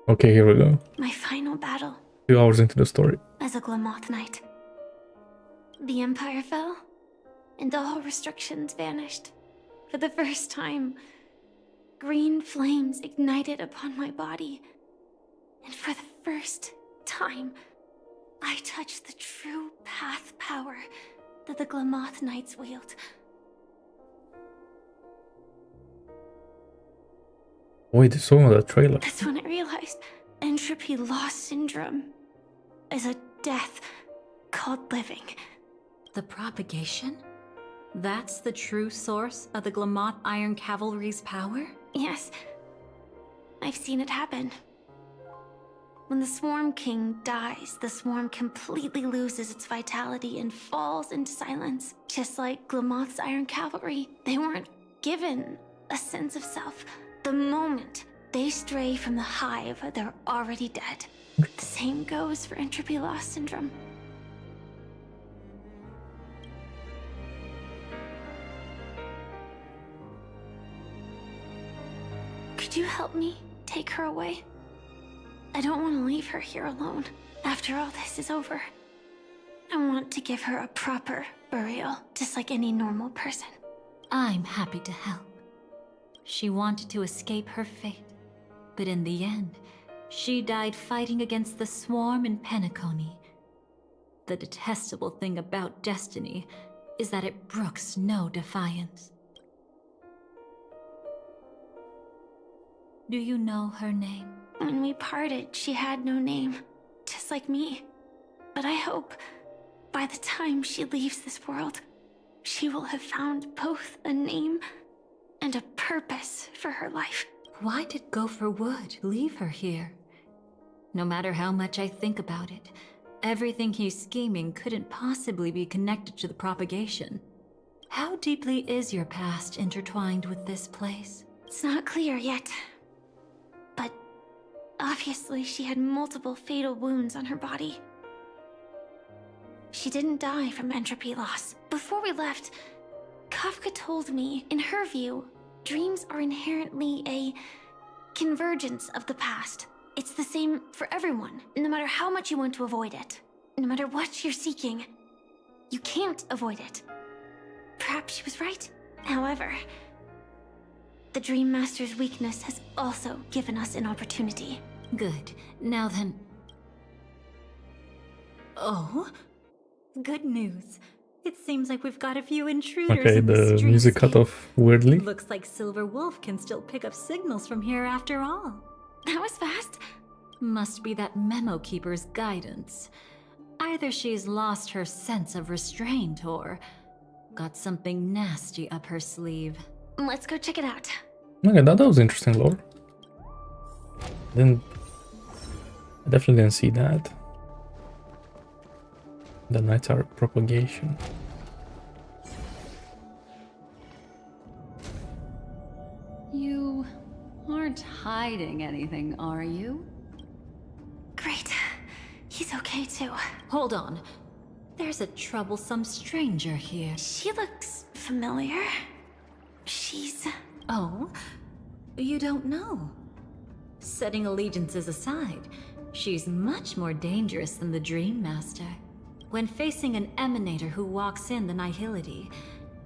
Okay, here we go. My final battle. 2 hours into the story. As a Glamoth Knight. The Empire fell, and all restrictions vanished. For the first time, green flames ignited upon my body. And for the first time, I touched the true path power that the Glamoth Knights wield. Wait, this one was a trailer. That's when I realized entropy loss syndrome is a death called living. The propagation? That's the true source of the Glamoth Iron Cavalry's power? Yes. I've seen it happen. When the Swarm King dies, the Swarm completely loses its vitality and falls into silence. Just like Glamoth's Iron Cavalry, they weren't given a sense of self. The moment they stray from the hive, they're already dead. The same goes for entropy loss syndrome. Could you help me take her away? I don't want to leave her here alone. After all this is over, I want to give her a proper burial, just like any normal person. I'm happy to help. She wanted to escape her fate, but in the end, she died fighting against the swarm in Penacony. The detestable thing about destiny is that it brooks no defiance. Do you know her name? When we parted, she had no name, just like me. But I hope, by the time she leaves this world, she will have found both a name and a purpose for her life. Why did Gopher Wood leave her here? No matter how much I think about it, everything he's scheming couldn't possibly be connected to the propagation. How deeply is your past intertwined with this place? It's not clear yet. But obviously she had multiple fatal wounds on her body. She didn't die from entropy loss. Before we left, Kafka told me, in her view, dreams are inherently a convergence of the past. It's the same for everyone, no matter how much you want to avoid it. No matter what you're seeking, you can't avoid it. Perhaps she was right. However, the Dream Master's weakness has also given us an opportunity. Good. Now then... Oh? Good news. It seems like we've got a few intruders Okay, in the the music cut off weirdly. Looks like Silver Wolf can still pick up signals from here after all. That was fast. Must be that Memo Keeper's guidance. Either she's lost her sense of restraint or got something nasty up her sleeve. Let's go check it out. Okay, that was interesting lore. I definitely didn't see that. The Nights are propagation. You aren't hiding anything, are you? Great. He's okay too. Hold on. There's a troublesome stranger here. She looks familiar. She's... Oh? You don't know? Setting allegiances aside, she's much more dangerous than the Dream Master. When facing an emanator who walks in the nihility,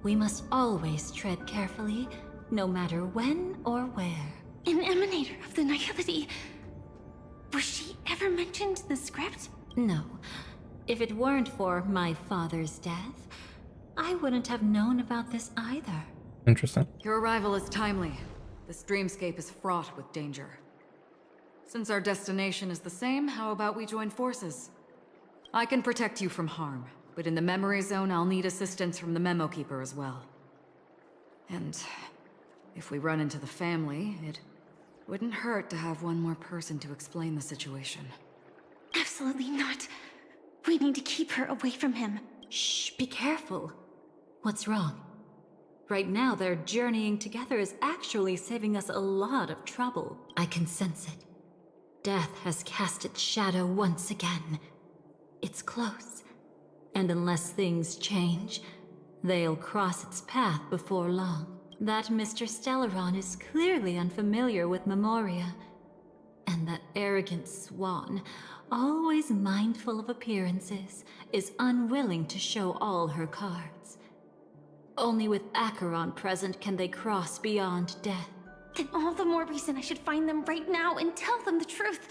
we must always tread carefully, no matter when or where. An emanator of the nihility? Was she ever mentioned in the script? No. If it weren't for my father's death, I wouldn't have known about this either. Interesting. Your arrival is timely. This dreamscape is fraught with danger. Since our destination is the same, how about we join forces? I can protect you from harm, but in the memory zone, I'll need assistance from the Memo Keeper as well. And if we run into the family, it wouldn't hurt to have one more person to explain the situation. Absolutely not. We need to keep her away from him. Shh, be careful. What's wrong? Right now, their journeying together is actually saving us a lot of trouble. I can sense it. Death has cast its shadow once again. It's close. And unless things change, they'll cross its path before long. That Mr. Stellaron is clearly unfamiliar with Memoria. And that arrogant swan, always mindful of appearances, is unwilling to show all her cards. Only with Acheron present can they cross beyond death. Then all the more reason I should find them right now and tell them the truth.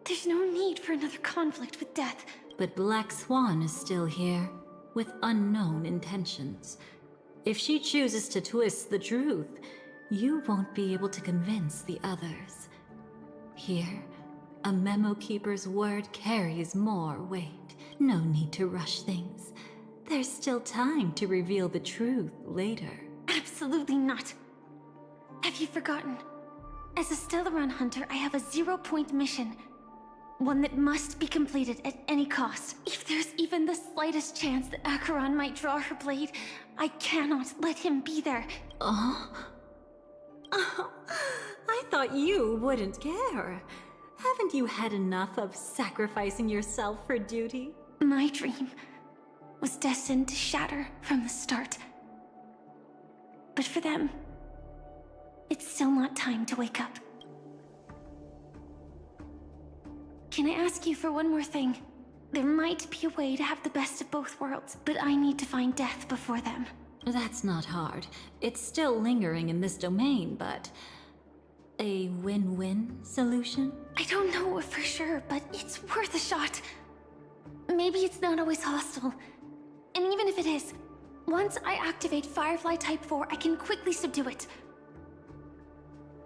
There's no need for another conflict with death. But Black Swan is still here, with unknown intentions. If she chooses to twist the truth, you won't be able to convince the others. Here, a memo keeper's word carries more weight. No need to rush things. There's still time to reveal the truth later. Absolutely not. Have you forgotten? As a Stellaron hunter, I have a 0-point mission. One that must be completed at any cost. If there's even the slightest chance that Acheron might draw her blade, I cannot let him be there. Oh, I thought you wouldn't care. Haven't you had enough of sacrificing yourself for duty? My dream was destined to shatter from the start. But for them, it's still not time to wake up. Can I ask you for one more thing? There might be a way to have the best of both worlds, but I need to find death before them. That's not hard. It's still lingering in this domain, but... a win-win solution? I don't know for sure, but it's worth a shot. Maybe it's not always hostile. And even if it is, once I activate Firefly Type 4, I can quickly subdue it.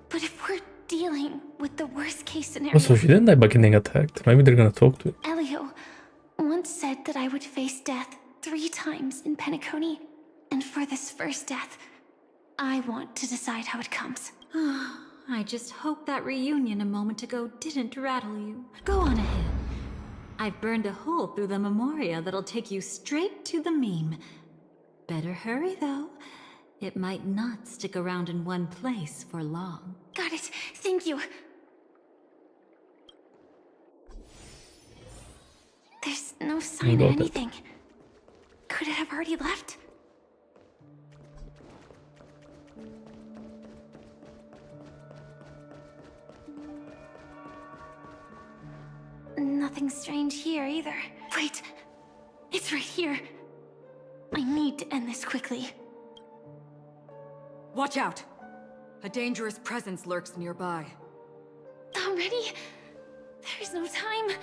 But if we're dealing with the worst case scenario... Oh, so she didn't die by getting attacked. Maybe they're gonna talk to it. Elio once said that I would face death 3 times in Penacony. And for this first death, I want to decide how it comes. I just hope that reunion a moment ago didn't rattle you. Go on ahead. I've burned a hole through the Memoria that'll take you straight to the meme. Better hurry, though. It might not stick around in one place for long. Got it. Thank you. There's no sign of anything. Could it have already left? Nothing strange here either. Wait, it's right here. I need to end this quickly. Watch out! A dangerous presence lurks nearby. Already? There's no time.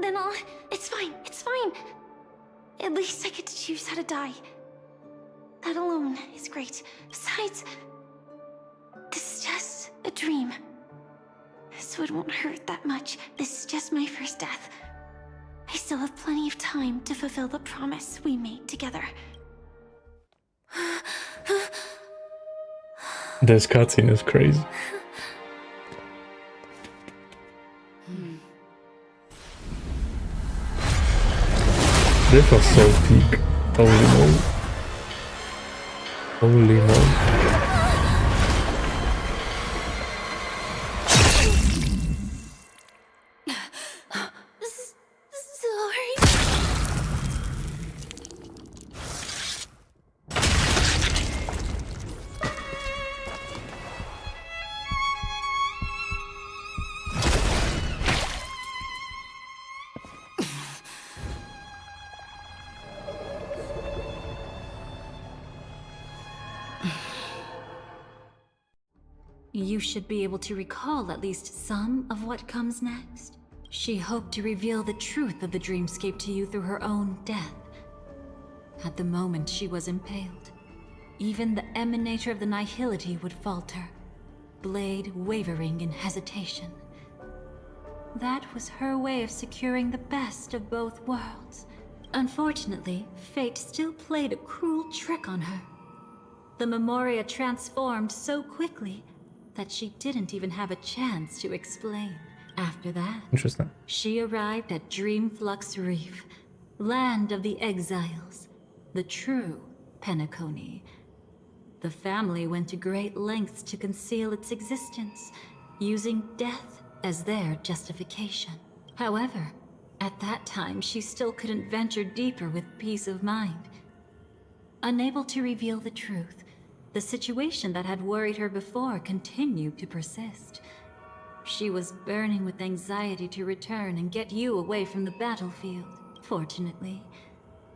Then it's fine, it's fine. At least I get to choose how to die. That alone is great. Besides, this is just a dream. So it won't hurt that much. This is just my first death. I still have plenty of time to fulfill the promise we made together. This cutscene is crazy. This was so peak. Holy moly. Holy moly. You should be able to recall at least some of what comes next. She hoped to reveal the truth of the dreamscape to you through her own death. At the moment she was impaled, even the emanator of the nihility would falter, blade wavering in hesitation. That was her way of securing the best of both worlds. Unfortunately, fate still played a cruel trick on her. The Memoria transformed so quickly that she didn't even have a chance to explain. After that, interesting. She arrived at Dreamflux Reef, land of the exiles, the true Penacony. The family went to great lengths to conceal its existence, using death as their justification. However, at that time she still couldn't venture deeper with peace of mind. Unable to reveal the truth, the situation that had worried her before continued to persist. She was burning with anxiety to return and get you away from the battlefield. Fortunately,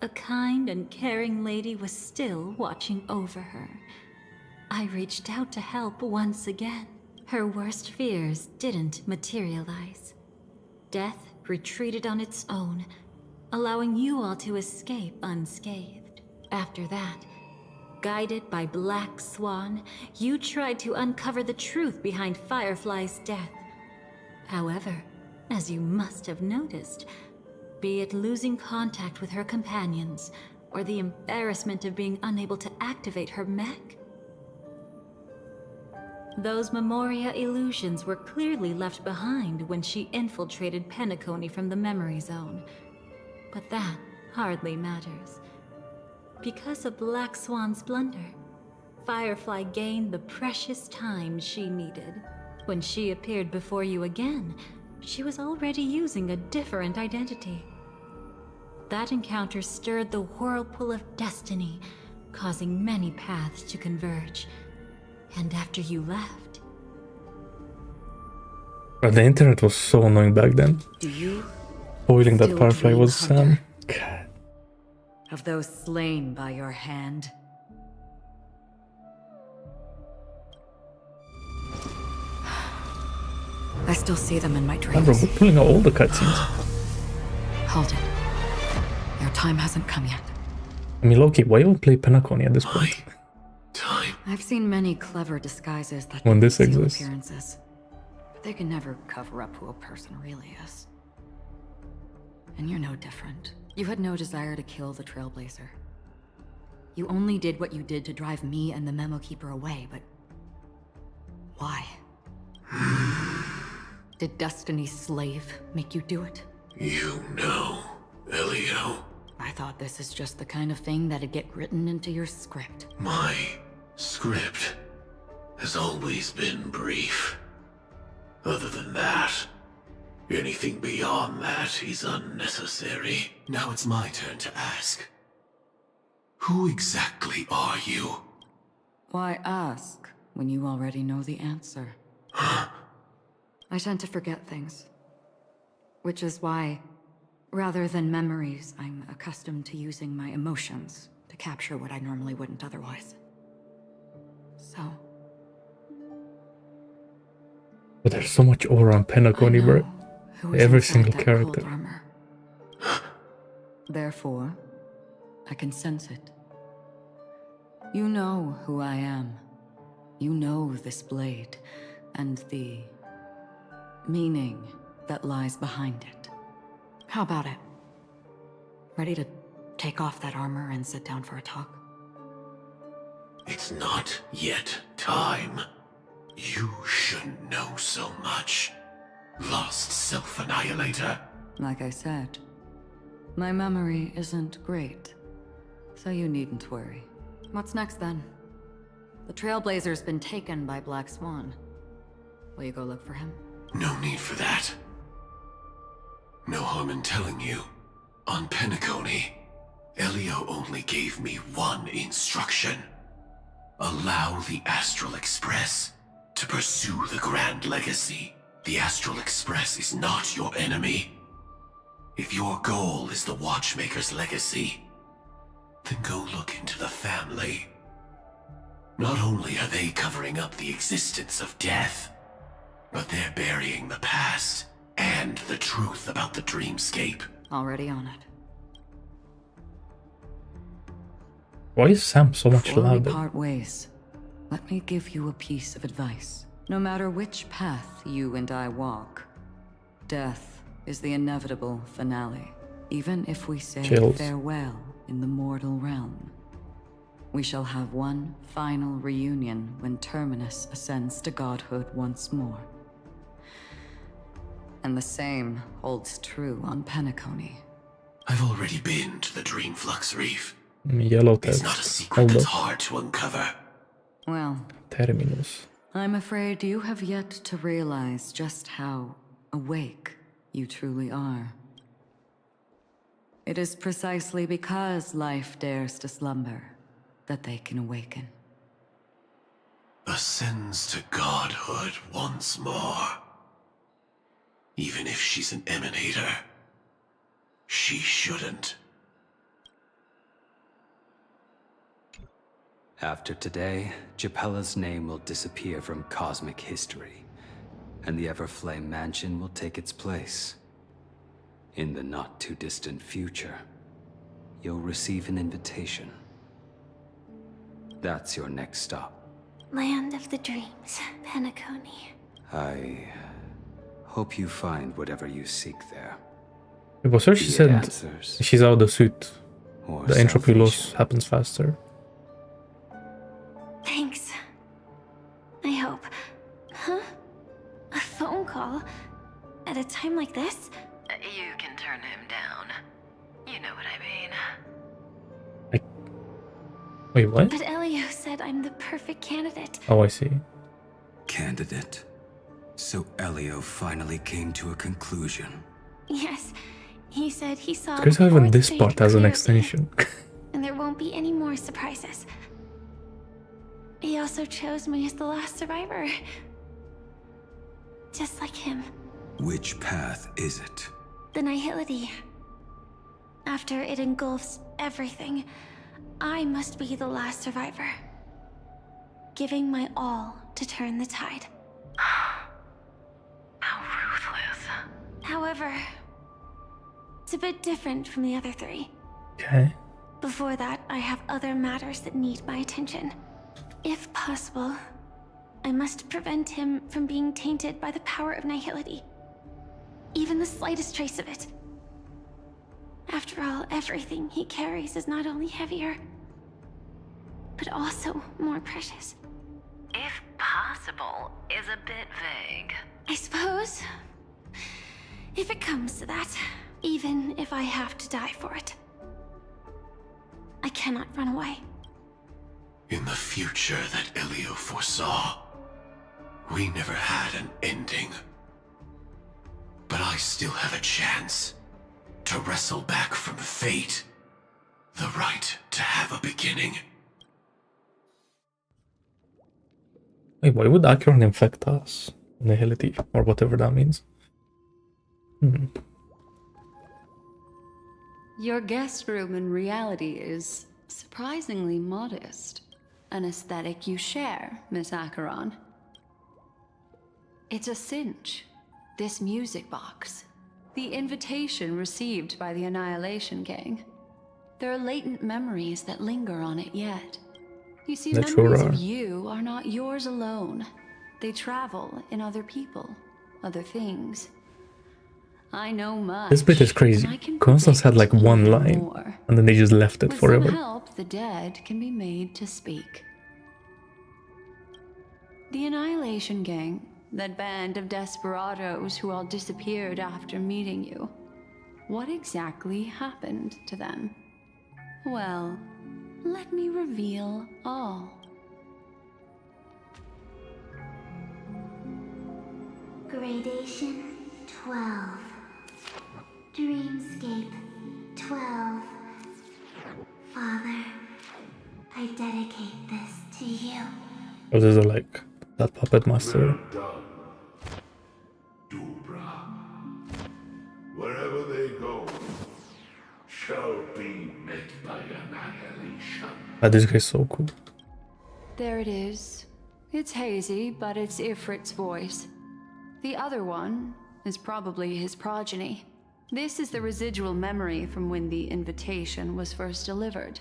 a kind and caring lady was still watching over her. I reached out to help once again. Her worst fears didn't materialize. Death retreated on its own, allowing you all to escape unscathed. After that, guided by Black Swan, you tried to uncover the truth behind Firefly's death. However, as you must have noticed, be it losing contact with her companions, or the embarrassment of being unable to activate her mech, those Memoria illusions were clearly left behind when she infiltrated Penacony from the memory zone. But that hardly matters. Because of Black Swan's blunder, Firefly gained the precious time she needed. When she appeared before you again, she was already using a different identity. That encounter stirred the whirlpool of destiny, causing many paths to converge. And after you left... But the internet was so annoying back then. Do you Spoiling that still Firefly dream, was Hunter? God. Of those slain by your hand? I still see them in my dreams. Bro, we're pulling out all the cutscenes. Hold it. Your time hasn't come yet. I mean, Loki, why even play Penacony at this point? I've seen many clever disguises that When this conceal exists. appearances, but they can never cover up who a person really is. And you're no different. You had no desire to kill the Trailblazer. You only did what you did to drive me and the Memo Keeper away, but why? Did Destiny's slave make you do it? You know, Elio. I thought this is just the kind of thing that'd get written into your script. My script has always been brief. Other than that, anything beyond that is unnecessary. Now it's my turn to ask. Who exactly are you? Why ask when you already know the answer? I tend to forget things. Which is why, rather than memories, I'm accustomed to using my emotions to capture what I normally wouldn't otherwise. So... But there's so much aura on Penacony, bro. who is Every inside single that character. cold armor. Therefore, I can sense it. You know who I am. You know this blade, and the meaning that lies behind it. How about it? Ready to take off that armor and sit down for a talk? It's not yet time. You shouldn't know so much. Lost Self-Annihilator. Like I said, my memory isn't great, so you needn't worry. What's next then? The Trailblazer's been taken by Black Swan. Will you go look for him? No need for that. No harm in telling you. On Penacony, Elio only gave me one instruction. Allow the Astral Express to pursue the Grand Legacy. The Astral Express is not your enemy. If your goal is the Watchmaker's legacy, then go look into the family. Not only are they covering up the existence of death, but they're burying the past and the truth about the dreamscape. Already on it. Why is Sam so much Before we louder? part ways, let me give you a piece of advice. No matter which path you and I walk, death is the inevitable finale. Even if we say Chills. farewell in the mortal realm, we shall have one final reunion when Terminus ascends to godhood once more. And the same holds true on Penacony. I've already been to the Dreamflux Reef. Yellow It's text. not a secret Hold that's up. hard to uncover. Well, Terminus. I'm afraid you have yet to realize just how awake you truly are. It is precisely because life dares to slumber that they can awaken. Ascends to godhood once more. Even if she's an emanator, she shouldn't. After today, Japella's name will disappear from cosmic history, and the Everflame Mansion will take its place. In the not-too-distant future, you'll receive an invitation. That's your next stop. Land of the Dreams, Penacony. I hope you find whatever you seek there. It was her, she said answers, she's out of the suit. The entropy salvation. loss happens faster. Thanks. I hope. Huh? A phone call? At a time like this? You can turn him down. You know what I mean. Wait, what? But Elio said I'm the perfect candidate. Oh, I see. Candidate. So Elio finally came to a conclusion. Yes, he said he saw Because the even fourth this stage part has an clearly, extension. and there won't be any more surprises. He also chose me as the last survivor. Just like him. Which path is it? The Nihility. After it engulfs everything, I must be the last survivor. Giving my all to turn the tide. How ruthless. However, it's a bit different from the other three. Okay. Before that, I have other matters that need my attention. If possible, I must prevent him from being tainted by the power of Nihility. Even the slightest trace of it. After all, everything he carries is not only heavier, but also more precious. If possible is a bit vague. I suppose, if it comes to that, even if I have to die for it, I cannot run away. In the future that Elio foresaw, we never had an ending. But I still have a chance to wrestle back from fate the right to have a beginning. Wait, why would Acheron infect us? Nihility, or whatever that means. Your guest room in reality is surprisingly modest. An aesthetic you share, Miss Acheron. It's a cinch. This music box. The invitation received by the Annihilation Gang. There are latent memories that linger on it yet. You see, That memories sure of are. you are not yours alone. They travel in other people, other things. I know much. This bit is crazy. Constance had like one line, more. and then they just left it With forever. some help, the dead can be made to speak. The Annihilation Gang, that band of desperados who all disappeared after meeting you. What exactly happened to them? Well, let me reveal all. Gradation 12. Dreamscape 12. Father, I dedicate this to you. Or is it like that puppet master? Wherever they go, shall be met by annihilation. This guy's so cool. There it is. It's hazy, but it's Ifrit's voice. The other one is probably his progeny. This is the residual memory from when the invitation was first delivered.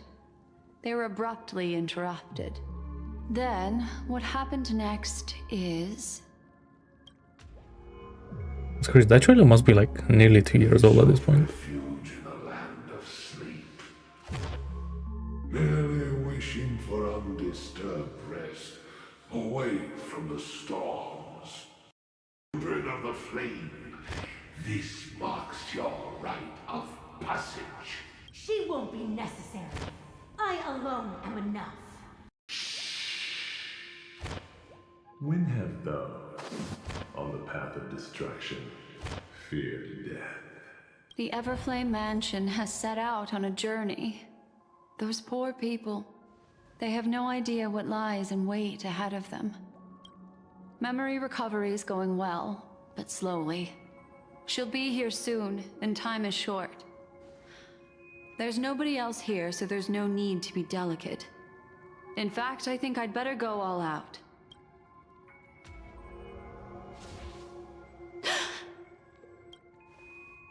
They were abruptly interrupted. Then, what happened next is... It's crazy. That trailer must be like nearly 2 years old at this point. Refuge in the land of sleep. Merely wishing for undisturbed rest, away from the storms. Children of the flame, this marks your rite of passage. She won't be necessary. I alone am enough. When have those on the path of destruction feared death? The Everflame Mansion has set out on a journey. Those poor people, they have no idea what lies in wait ahead of them. Memory recovery is going well, but slowly. She'll be here soon, and time is short. There's nobody else here, so there's no need to be delicate. In fact, I think I'd better go all out.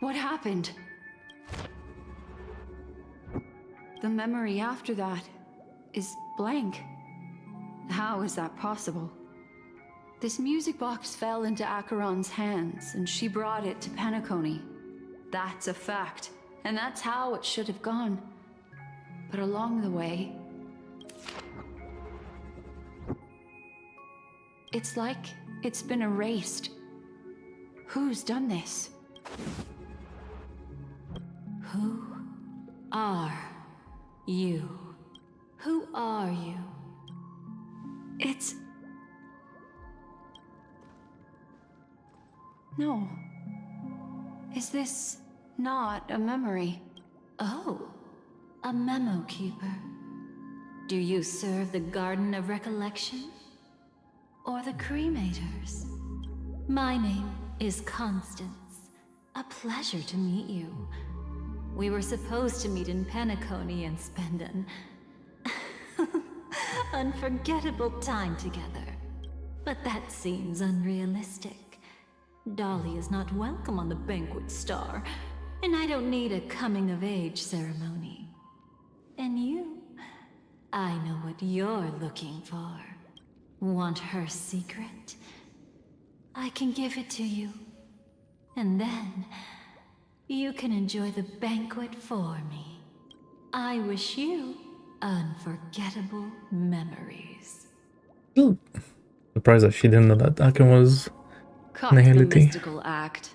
What happened? The memory after that is blank. How is that possible? This music box fell into Acheron's hands, and she brought it to Penacony. That's a fact, and that's how it should have gone. But along the way, it's like it's been erased. Who's done this? Who are you? Who are you? It's... No. Is this not a memory? Oh, a memo keeper. Do you serve the Garden of Recollection? Or the Cremators? My name is Constance. A pleasure to meet you. We were supposed to meet in Penacony and spend an unforgettable time together. But that seems unrealistic. Dolly is not welcome on the Banquet Star, and I don't need a coming-of-age ceremony. And you? I know what you're looking for. Want her secret? I can give it to you. And then, you can enjoy the banquet for me. I wish you unforgettable memories. Ooh. Surprised that she didn't know that Aken was Cut the nihility. mystical act.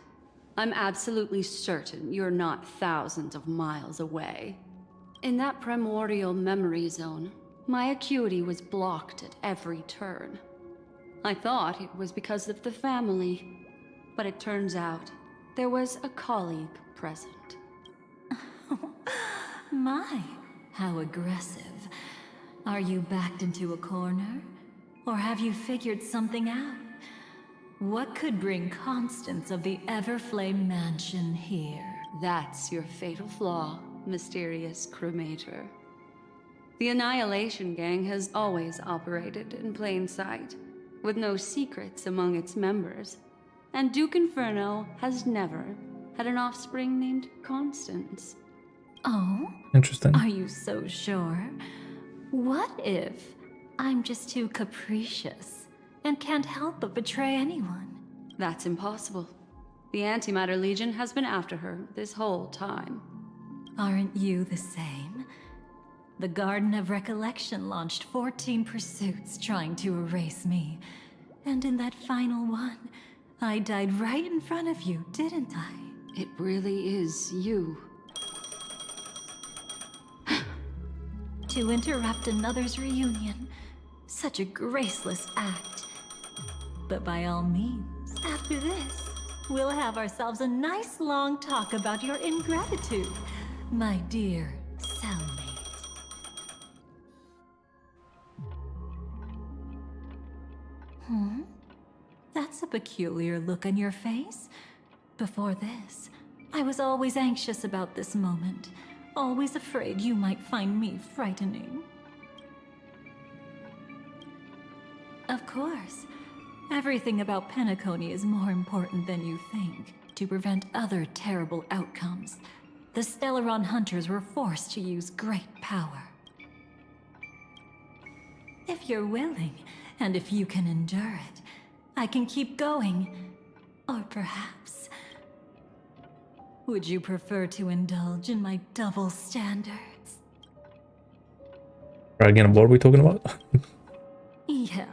I'm absolutely certain you're not thousands of miles away. In that primordial memory zone, my acuity was blocked at every turn. I thought it was because of the family, but it turns out there was a colleague present. My, how aggressive. Are you backed into a corner? Or have you figured something out? What could bring Constance of the Everflame Mansion here? That's your fatal flaw, mysterious cremator. The Annihilation Gang has always operated in plain sight, with no secrets among its members. And Duke Inferno has never had an offspring named Constance. Oh? Interesting. Are you so sure? What if I'm just too capricious and can't help but betray anyone? That's impossible. The Antimatter Legion has been after her this whole time. Aren't you the same? The Garden of Recollection launched 14 pursuits trying to erase me. And in that final one, I died right in front of you, didn't I? It really is you. To interrupt another's reunion. Such a graceless act. But by all means, after this, we'll have ourselves a nice long talk about your ingratitude, my dear cellmate. That's a peculiar look on your face. Before this, I was always anxious about this moment. Always afraid you might find me frightening. Of course, everything about Penacony is more important than you think. To prevent other terrible outcomes, the Stellaron hunters were forced to use great power. If you're willing, and if you can endure it, I can keep going. Or perhaps... would you prefer to indulge in my double standards? Again, what are we talking about? Yeah,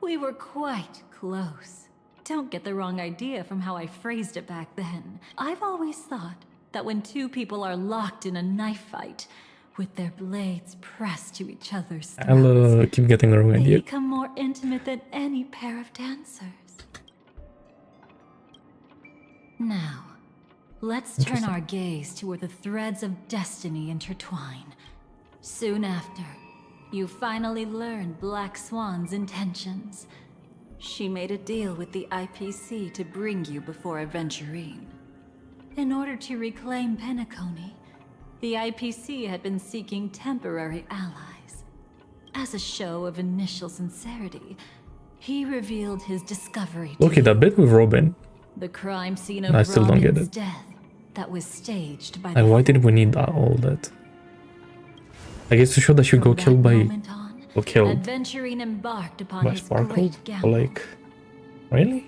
we were quite close. Don't get the wrong idea from how I phrased it back then. I've always thought that when two people are locked in a knife fight, with their blades pressed to each other's throats, I'll keep getting the wrong they idea. become more intimate than any pair of dancers. Now, let's turn our gaze to where the threads of destiny intertwine. Soon after, you finally learn Black Swan's intentions. She made a deal with the IPC to bring you before Aventurine. In order to reclaim Penacony, the IPC had been seeking temporary allies. As a show of initial sincerity, he revealed his discovery to Okay, that bit with Robin. the crime scene of I still don't get Robin's it. death that was staged by Like, why did we need all that? I guess to show that she got killed by... Got killed Aventurine embarked upon by his Sparkle? great Or gamble, like... Really?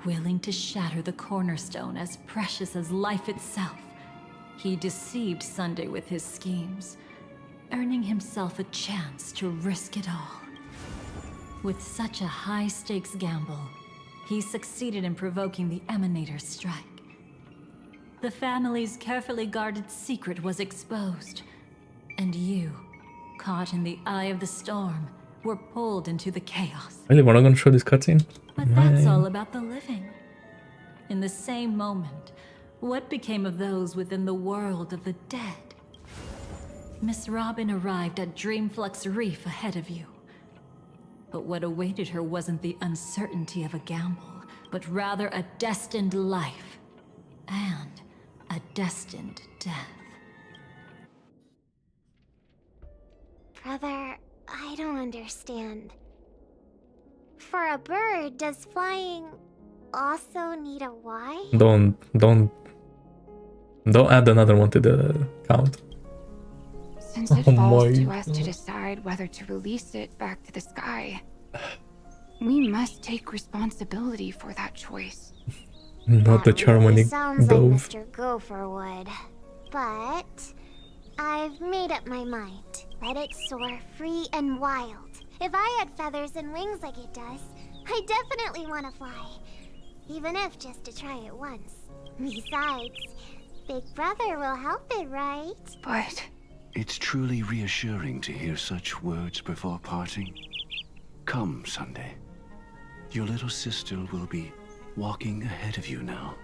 willing to shatter the cornerstone as precious as life itself. He deceived Sunday with his schemes, earning himself a chance to risk it all. With such a high-stakes gamble, he succeeded in provoking the Emanator's strike. The family's carefully guarded secret was exposed, and you, caught in the eye of the storm, were pulled into the chaos. Really, we're not gonna show this cutscene? But that's all about the living. In the same moment, what became of those within the world of the dead? Miss Robin arrived at Dreamflux Reef ahead of you. But what awaited her wasn't the uncertainty of a gamble, but rather a destined life and a destined death. Brother, I don't understand. For a bird, does flying also need a Y? Don't add another one to the count. Since it Oh falls my to us to God. decide whether to release it back to the sky, we must take responsibility for that choice. Not the Charmony Sounds like dove. Mr. Gopher would. But I've made up my mind. Let it soar free and wild. If I had feathers and wings like it does, I definitely want to fly. Even if just to try it once. Besides, Big Brother will help it, right? But It's truly reassuring to hear such words before parting. Come, Sunday. Your little sister will be walking ahead of you now.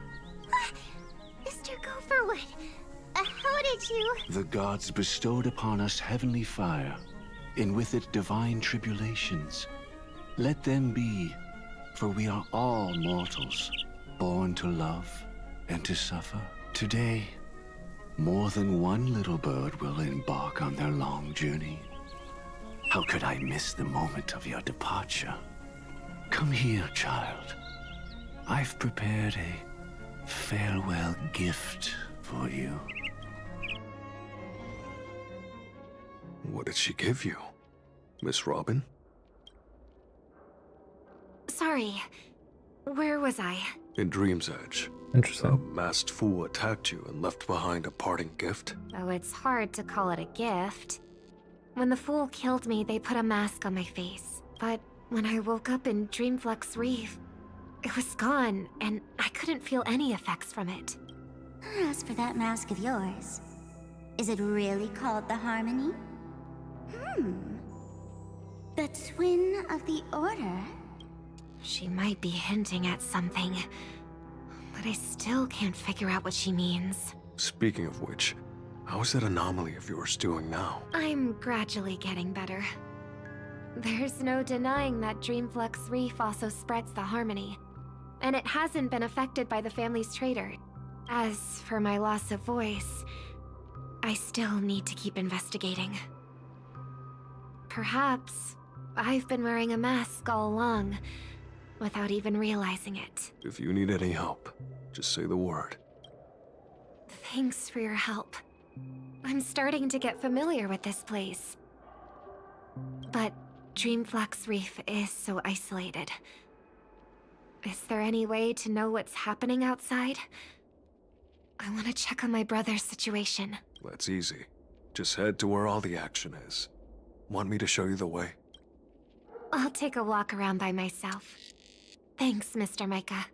Mr. Gopherwood, how did you... The gods bestowed upon us heavenly fire, and with it divine tribulations. Let them be, for we are all mortals, born to love and to suffer. Today, more than one little bird will embark on their long journey. How could I miss the moment of your departure? Come here, child. I've prepared a farewell gift for you. What did she give you? Miss Robin? Sorry. Where was I? In Dream's Edge. Interesting. A masked fool attacked you and left behind a parting gift? Oh, it's hard to call it a gift. When the fool killed me, they put a mask on my face. But when I woke up in Dreamflux Reef, it was gone, and I couldn't feel any effects from it. As for that mask of yours, is it really called the Harmony? The Twin of the Order? She might be hinting at something, but I still can't figure out what she means. Speaking of which, how is that anomaly of yours doing now? I'm gradually getting better. There's no denying that Dreamflux Reef also spreads the Harmony, and it hasn't been affected by the family's traitor. As for my loss of voice, I still need to keep investigating. Perhaps I've been wearing a mask all along, without even realizing it. If you need any help, just say the word. Thanks for your help. I'm starting to get familiar with this place. But Dreamflux Reef is so isolated. Is there any way to know what's happening outside? I want to check on my brother's situation. That's easy. Just head to where all the action is. Want me to show you the way? I'll take a walk around by myself. Thanks, Mr. Micah.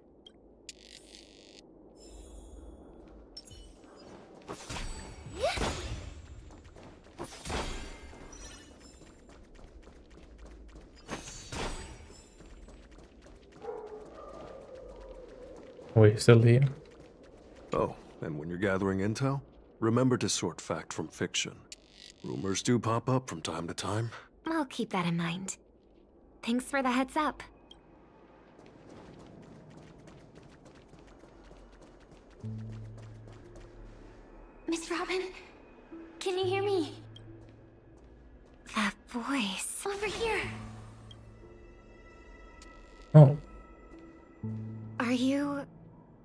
Wait, still here? Oh, and when you're gathering intel, remember to sort fact from fiction. Rumors do pop up from time to time. I'll keep that in mind. Thanks for the heads up. Miss Robin, can you hear me? That voice. Over here. Oh. Are you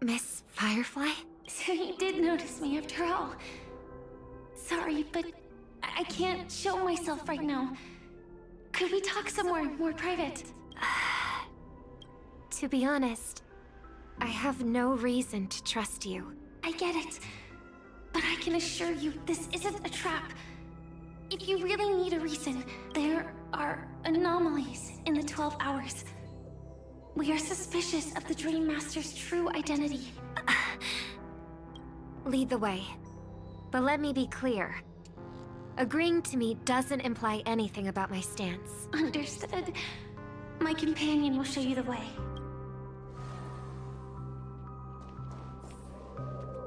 Miss Firefly? So you did notice me after all. Sorry, but I can't show myself right now. Could we talk somewhere more private? To be honest, I have no reason to trust you. I get it. But I can assure you, this isn't a trap. If you really need a reason, there are anomalies in the 12 hours. We are suspicious of the Dream Master's true identity. Lead the way. But let me be clear. Agreeing to me doesn't imply anything about my stance. Understood. My companion will show you the way.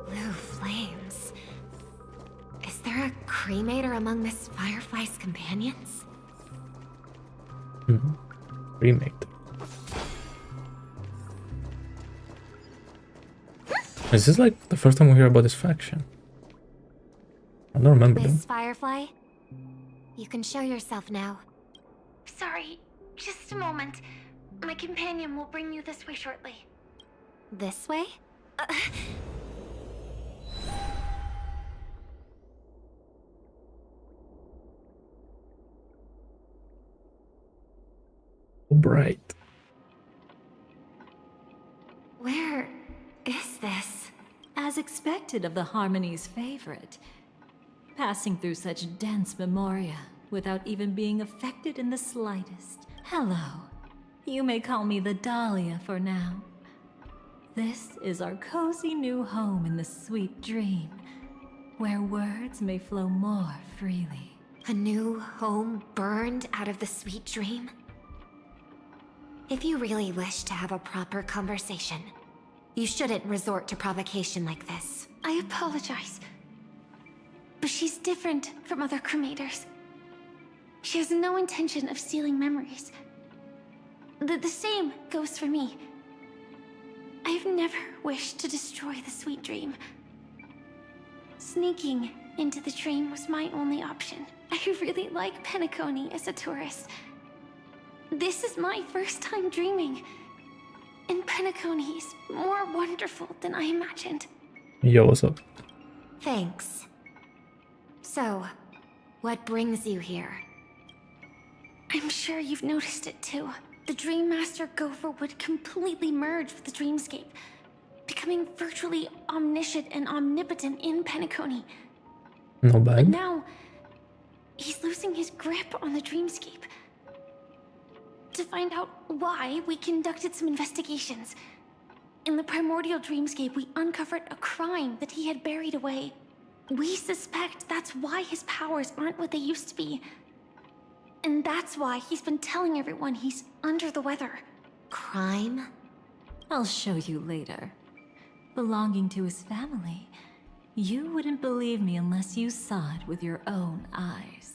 Blue flames. Is there a cremator among Miss Firefly's companions? Remake. Is this like the first time we hear about this faction? I don't remember them. Miss Firefly, you can show yourself now. Sorry, just a moment. My companion will bring you this way shortly. This way? Bright. Where is this? As expected of the Harmony's favorite. Passing through such dense memoria without even being affected in the slightest. Hello. You may call me the Dahlia for now. This is our cozy new home in the sweet dream, where words may flow more freely. A new home burned out of the sweet dream? If you really wish to have a proper conversation, you shouldn't resort to provocation like this. I apologize. But she's different from other cremators. She has no intention of stealing memories. The same goes for me. I've never wished to destroy the sweet dream. Sneaking into the dream was my only option. I really like Penacony as a tourist. This is my first time dreaming. And Penacony is more wonderful than I imagined. Yo, what's up? Thanks. So, what brings you here? I'm sure you've noticed it too. The Dream Master Gopher would completely merge with the dreamscape, becoming virtually omniscient and omnipotent in Penacony. No bad. But now, he's losing his grip on the dreamscape. To find out why, we conducted some investigations. In the primordial dreamscape, we uncovered a crime that he had buried away. We suspect that's why his powers aren't what they used to be. And that's why he's been telling everyone he's under the weather. Crime? I'll show you later. Belonging to his family, you wouldn't believe me unless you saw it with your own eyes.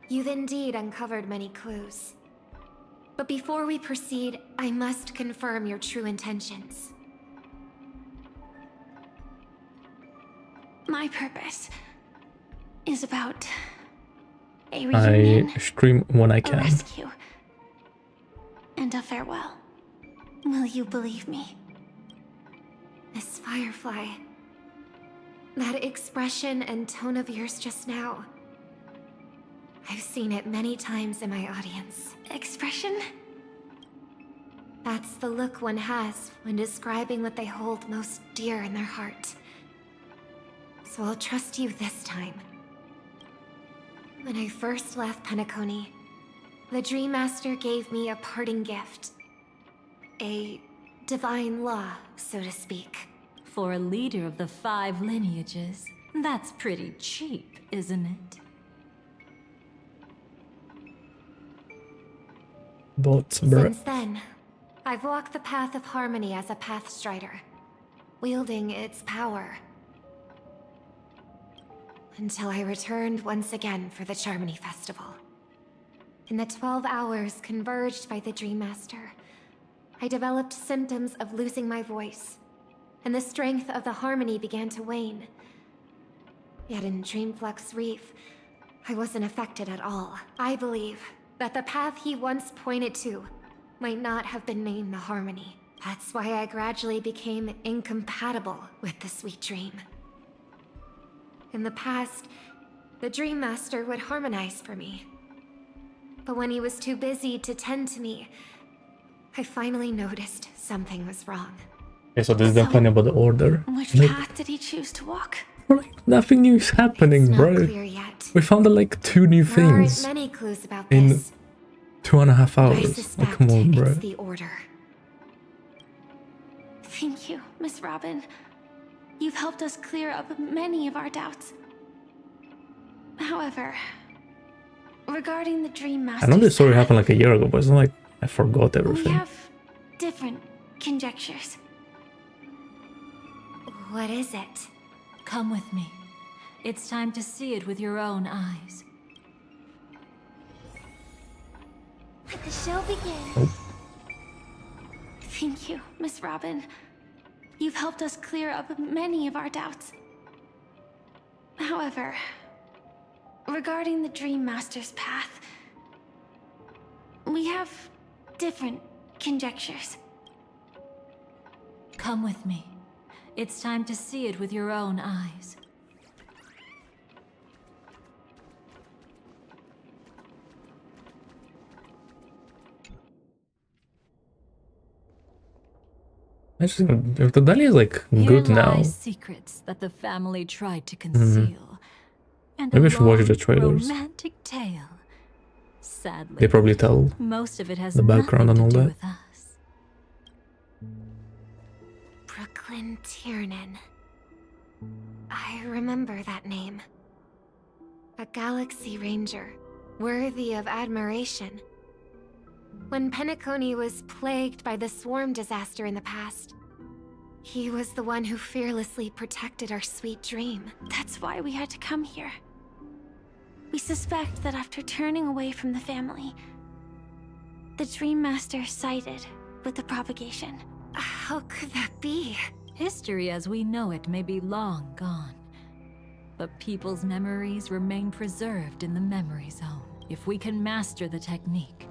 You've indeed uncovered many clues. But before we proceed, I must confirm your true intentions. My purpose is about a reunion, I stream when I a can. rescue, and a farewell. Will you believe me? Miss Firefly, that expression and tone of yours just now, I've seen it many times in my audience. Expression? That's the look one has when describing what they hold most dear in their heart. So I'll trust you this time. When I first left Penacony, the Dream Master gave me a parting gift. A divine law, so to speak. For a leader of the 5 lineages, that's pretty cheap, isn't it? Bots, bruh. Since then, I've walked the path of harmony as a Pathstrider, wielding its power. Until I returned once again for the Charmony Festival. In the 12 hours converged by the Dream Master, I developed symptoms of losing my voice, and the strength of the harmony began to wane. Yet in Dreamflux Reef, I wasn't affected at all. I believe that the path he once pointed to might not have been named the Harmony. That's why I gradually became incompatible with the sweet dream. In the past, the Dream Master would harmonize for me. But when he was too busy to tend to me, I finally noticed something was wrong. Okay, so this is definitely about the order. Which Like, path did he choose to walk? nothing new is happening, It's bro. not clear yet. We found like 2 new There aren't things many clues about in this. 2.5 I hours. suspect Like, come on, bro. it's the order. Thank you, Miss Robin. You've helped us clear up many of our doubts. However, regarding the Dream Master, I know this story happened like a year ago, but it's not like I forgot we everything. have different conjectures. What is it? Come with me. It's time to see it with your own eyes. Let the show begin. Oh. Thank you, Miss Robin. You've helped us clear up many of our doubts. However, regarding the Dream Master's path, we have different conjectures. Come with me. It's time to see it with your own eyes. Interesting. If the Dahlia is like good Here now, lie secrets that the family tried to conceal. And maybe a I should watch the long, trailers. romantic tale. Sadly, They probably tell most of it has the background nothing and to all do that. with us. Brooklyn Tiernan. I remember that name. A Galaxy Ranger, worthy of admiration. When Penacony was plagued by the swarm disaster in the past, he was the one who fearlessly protected our sweet dream. That's why we had to come here. We suspect that after turning away from the family, the Dream Master sided with the propagation. How could that be? History as we know it may be long gone, but people's memories remain preserved in the memory zone. If we can master the technique,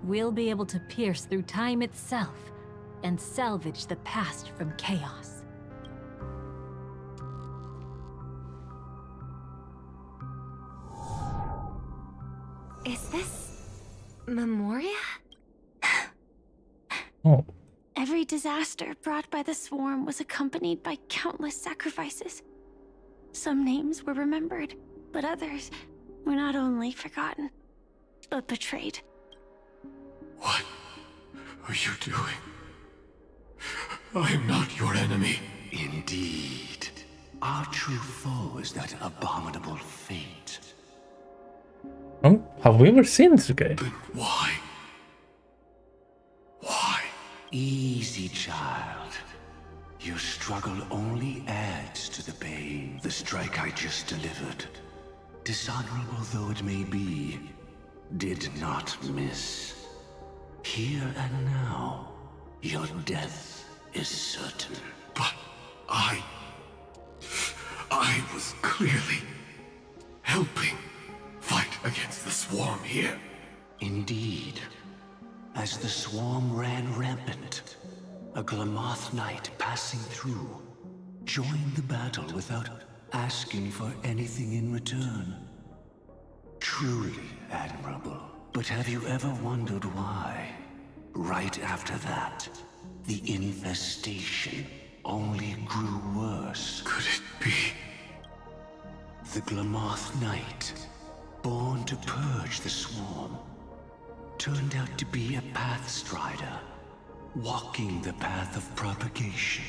we'll be able to pierce through time itself and salvage the past from chaos. Is this Memoria? Oh. Every disaster brought by the swarm was accompanied by countless sacrifices. Some names were remembered, but others were not only forgotten, but betrayed. What are you doing? I am not your enemy. Indeed. Our true foe is that abominable fate. Oh, have we ever seen this guy? Why? Why? Easy, child. Your struggle only adds to the pain. The strike I just delivered, dishonorable though it may be, did not miss. Here and now, your death is certain. But I was clearly helping fight against the swarm here. Indeed. As the swarm ran rampant, a Glamoth knight passing through joined the battle without asking for anything in return. Truly admirable. But have you ever wondered why? Right after that, the infestation only grew worse. Could it be? The Glamoth Knight, born to purge the swarm, turned out to be a pathstrider, walking the path of propagation.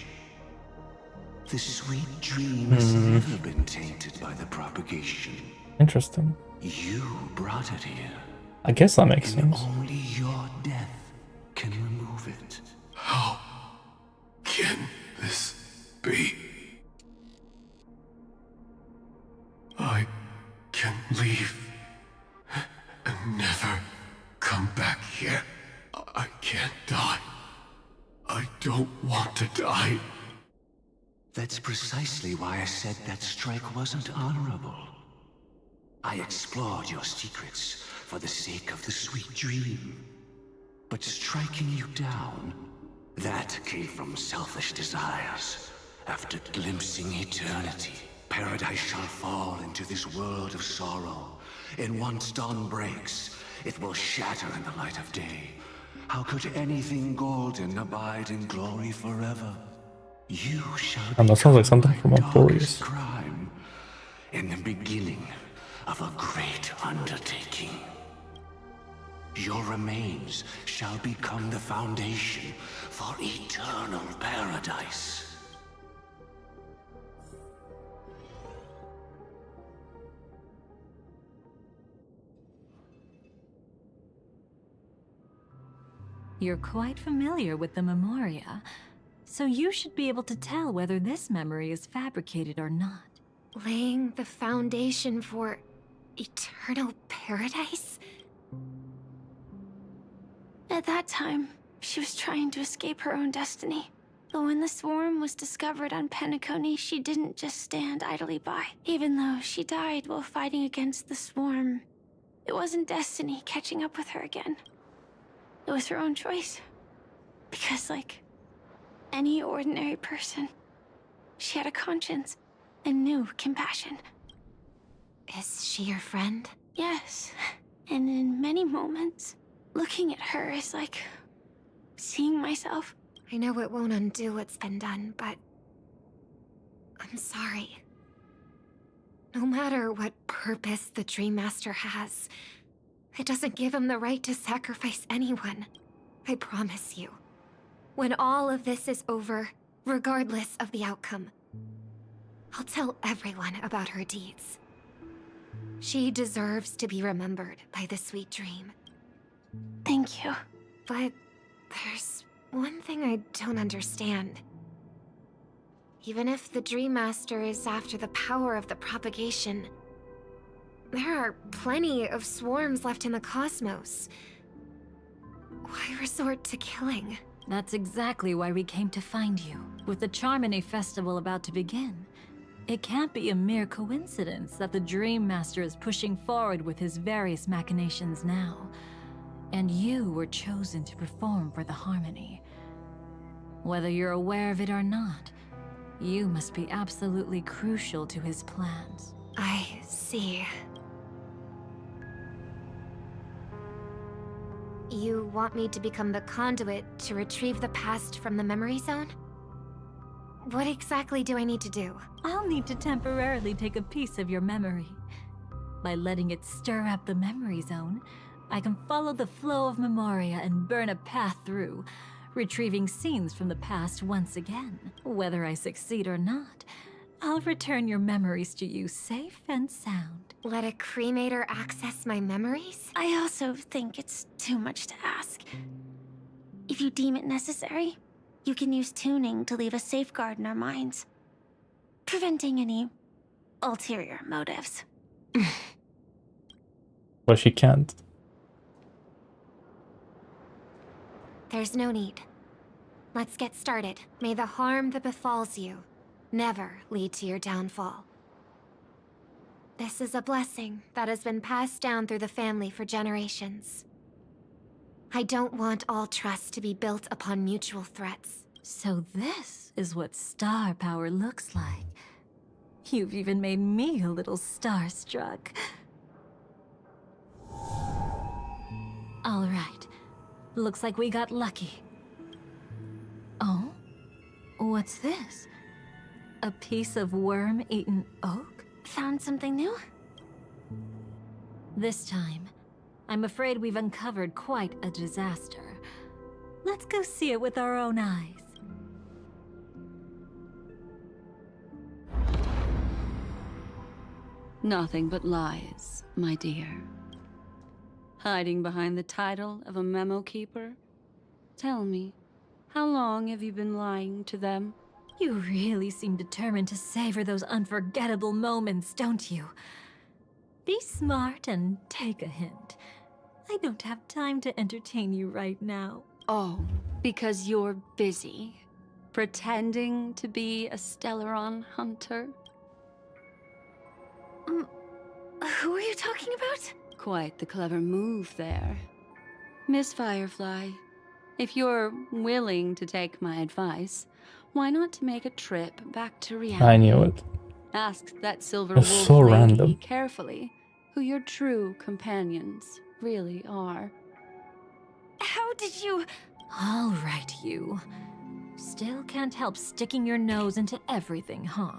The sweet dream has never been tainted by the propagation. Interesting. You brought it here. I guess that makes and sense. Only your death can remove it. How can this be? I can leave and never come back here. I can't die don't want to die. That's precisely why I said that strike wasn't honorable. I explored your secrets for the sake of the sweet dream. But striking you down, that came from selfish desires. After glimpsing eternity, paradise shall fall into this world of sorrow. And once dawn breaks, it will shatter in the light of day. How could anything golden abide in glory forever? You shall And that sounds like something from darkest Emporius. crime in the beginning of a great undertaking. Your remains shall become the foundation for eternal paradise. You're quite familiar with the Memoria, so you should be able to tell whether this memory is fabricated or not. Laying the foundation for eternal paradise? At that time, she was trying to escape her own destiny. But when the swarm was discovered on Penacony, she didn't just stand idly by. Even though she died while fighting against the swarm, it wasn't destiny catching up with her again. It was her own choice. Because, like any ordinary person, she had a conscience and knew compassion. Is she your friend? Yes. And in many moments, looking at her is like seeing myself. I know it won't undo what's been done, but I'm sorry. No matter what purpose the Dream Master has, it doesn't give him the right to sacrifice anyone. I promise you. When all of this is over, regardless of the outcome, I'll tell everyone about her deeds. She deserves to be remembered by the sweet dream. Thank you. But there's one thing I don't understand. Even if the Dream Master is after the power of the propagation, there are plenty of swarms left in the cosmos. Why resort to killing? That's exactly why we came to find you. With the Charmony Festival about to begin, it can't be a mere coincidence that the Dream Master is pushing forward with his various machinations now. And you were chosen to perform for the Harmony. Whether you're aware of it or not, you must be absolutely crucial to his plans. I see. You want me to become the conduit to retrieve the past from the memory zone? What exactly do I need to do? I'll need to temporarily take a piece of your memory. By letting it stir up the memory zone, I can follow the flow of Memoria and burn a path through, retrieving scenes from the past once again. Whether I succeed or not, I'll return your memories to you safe and sound. Let a cremator access my memories? I also think it's too much to ask. If you deem it necessary, you can use tuning to leave a safeguard in our minds, preventing any ulterior motives. But she can't. There's no need. Let's get started. May the harm that befalls you never lead to your downfall. This is a blessing that has been passed down through the family for generations. I don't want all trust to be built upon mutual threats. So this is what star power looks like. You've even made me a little starstruck. All right. Looks like we got lucky. Oh? What's this? A piece of worm-eaten oak? Found something new? This time, I'm afraid we've uncovered quite a disaster. Let's go see it with our own eyes. Nothing but lies, my dear. Hiding behind the title of a memo keeper? Tell me, how long have you been lying to them? You really seem determined to savor those unforgettable moments, don't you? Be smart and take a hint. I don't have time to entertain you right now. Oh, Because you're busy, pretending to be a Stellaron hunter. Who are you talking about? Quite the clever move there. Miss Firefly, if you're willing to take my advice, why not to make a trip back to reality? I knew it. Ask that silver That's wolf so lady random. carefully who your true companions really are. How did you... All right, you. Still can't help sticking your nose into everything, huh?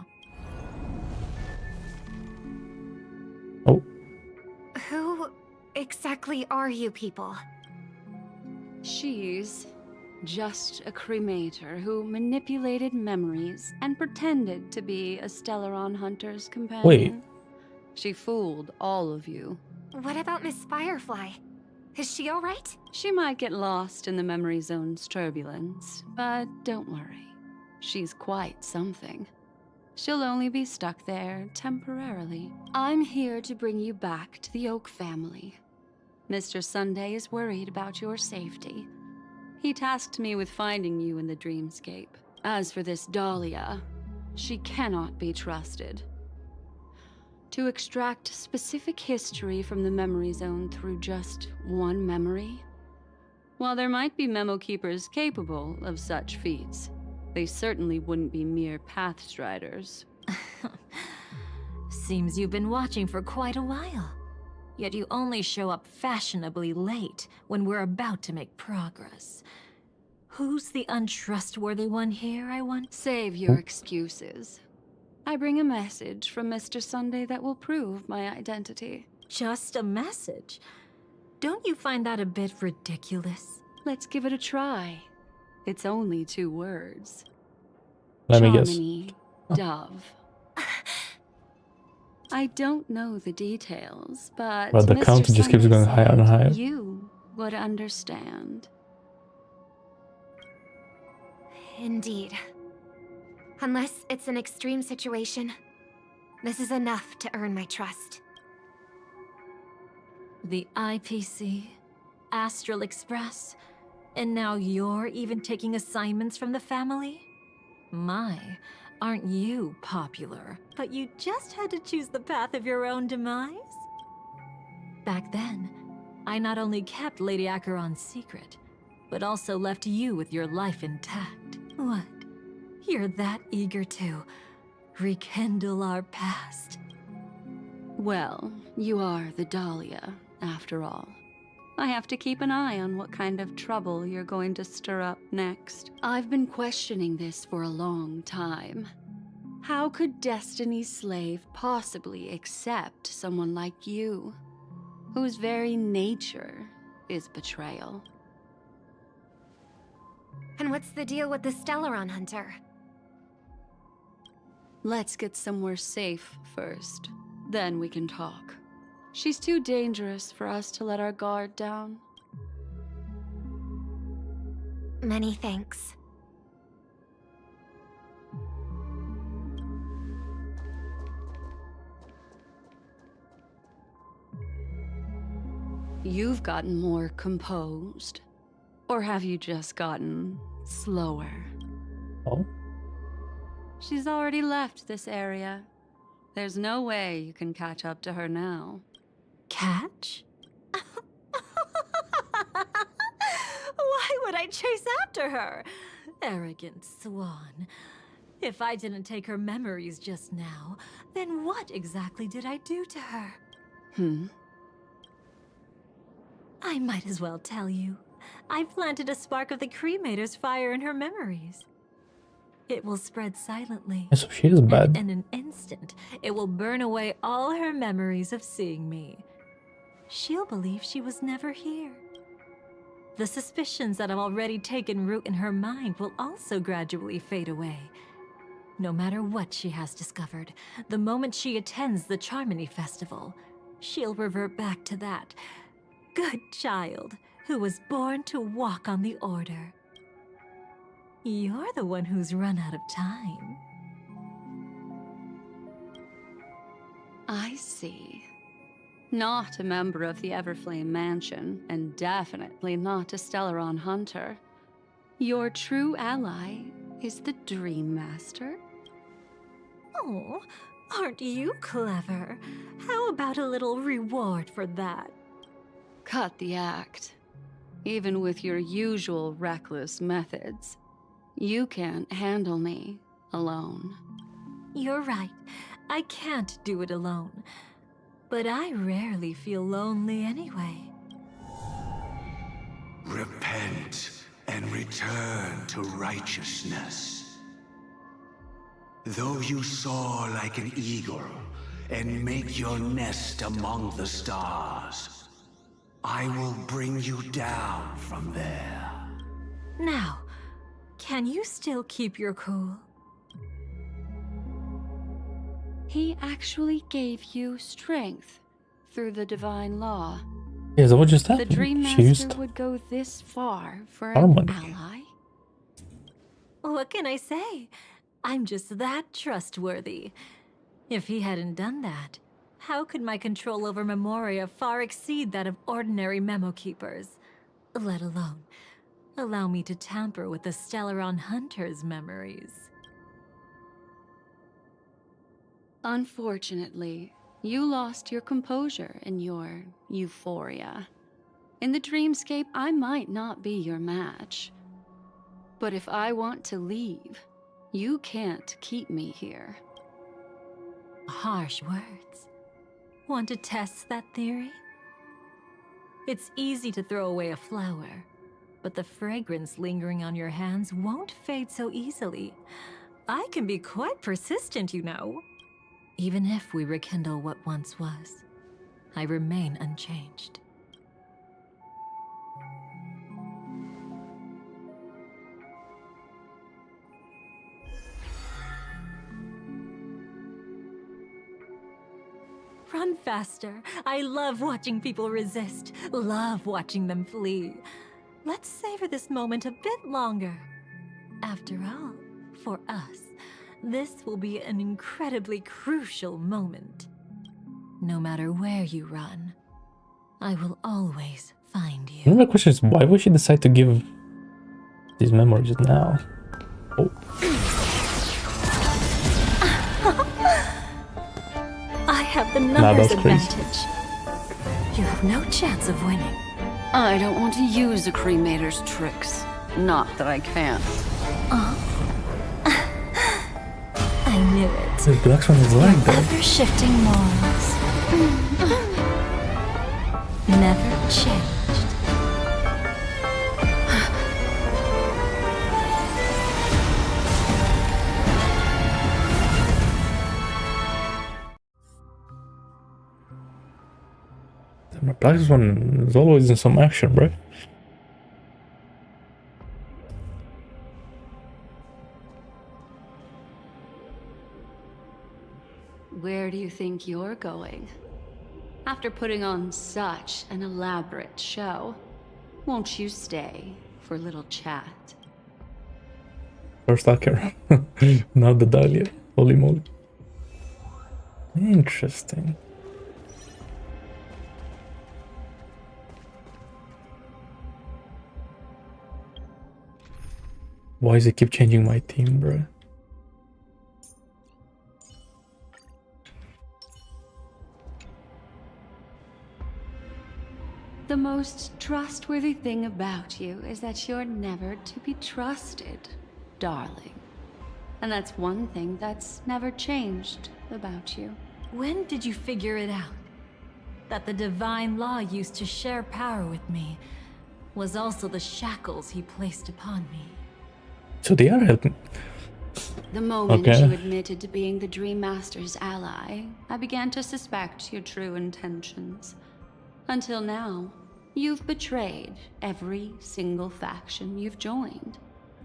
Oh. Who exactly are you people? She's just a cremator who manipulated memories and pretended to be a Stellaron hunter's companion. Wait. She fooled all of you. What about Miss Firefly? Is she all right? She might get lost in the memory zone's turbulence, but don't worry. She's quite something. She'll only be stuck there temporarily. I'm here to bring you back to the Oak family. Mr. Sunday is worried about your safety. He tasked me with finding you in the dreamscape. As for this Dahlia, she cannot be trusted. To extract specific history from the memory zone through just one memory? While there might be memo keepers capable of such feats, they certainly wouldn't be mere pathstriders. Seems you've been watching for quite a while. Yet you only show up fashionably late when we're about to make progress. Who's the untrustworthy one here, I want? Save your excuses. I bring a message from Mr. Sunday that will prove my identity. Just a message? Don't you find that a bit ridiculous? Let's give it a try. It's only 2 words. Let me guess. Charmony, Dove. I don't know the details, but the Mr. count just keeps Sunday going higher and said higher. You would understand. Indeed. Unless it's an extreme situation, this is enough to earn my trust. The IPC, Astral Express, and now you're even taking assignments from the family? My, aren't you popular? But you just had to choose the path of your own demise? Back then, I not only kept Lady Acheron's secret, but also left you with your life intact. What? You're that eager to rekindle our past? Well, you are the Dahlia, after all. I have to keep an eye on what kind of trouble you're going to stir up next. I've been questioning this for a long time. How could Destiny's slave possibly accept someone like you, whose very nature is betrayal? And what's the deal with the Stellaron hunter? Let's get somewhere safe first. Then we can talk. She's too dangerous for us to let our guard down. Many thanks. You've gotten more composed. Or have you just gotten slower? Oh? She's already left this area. There's no way you can catch up to her now. Catch? Why would I chase after her? Arrogant swan. If I didn't take her memories just now, then what exactly did I do to her? I might as well tell you. I planted a spark of the cremator's fire in her memories. It will spread silently. So she is bad. And in an instant, it will burn away all her memories of seeing me. She'll believe she was never here. The suspicions that have already taken root in her mind will also gradually fade away. No matter what she has discovered, the moment she attends the Charmony Festival, she'll revert back to that good child who was born to walk on the Order. You're the one who's run out of time. I see. Not a member of the Everflame Mansion, and definitely not a Stellaron hunter. Your true ally is the Dream Master. Oh, aren't you clever? How about a little reward for that? Cut the act. Even with your usual reckless methods, you can't handle me alone. You're right. I can't do it alone. But I rarely feel lonely anyway. Repent and return to righteousness. Though you soar like an eagle and make your nest among the stars, I will bring you down from there. Now, can you still keep your cool? He actually gave you strength through the divine law. Yeah, so what just The happened? Dream She Master used would go this far for harmony. an ally? What can I say? I'm just that trustworthy. If he hadn't done that, how could my control over Memoria far exceed that of ordinary memo keepers? Let alone allow me to tamper with the Stellaron Hunter's memories. Unfortunately, you lost your composure in your euphoria. In the dreamscape, I might not be your match. But if I want to leave, you can't keep me here. Harsh words. Want to test that theory? It's easy to throw away a flower, but the fragrance lingering on your hands won't fade so easily. I can be quite persistent, you know. Even if we rekindle what once was, I remain unchanged. Run faster. I love watching people resist. Love watching them flee. Let's savor this moment a bit longer. After all, for us, this will be an incredibly crucial moment. No matter where you run, I will always find you. My question is, why would she decide to give these memories now? Oh. I have the numbers advantage. You have no chance of winning. I don't want to use a cremator's tricks. Not that I can't. I knew it. The black one is lying there. Ever-shifting morals. Never changed. The black one is always in some action, right? Where do you think you're going? After putting on such an elaborate show, won't you stay for a little chat? First hacker. Now the Dahlia. Holy moly. Interesting. Why does it keep changing my team, bro? The most trustworthy thing about you is that you're never to be trusted, darling. And that's one thing that's never changed about you. When did you figure it out? That the divine law used to share power with me was also the shackles he placed upon me. So they are helping. The moment Okay. you admitted to being the Dream Master's ally, I began to suspect your true intentions. Until now, you've betrayed every single faction you've joined,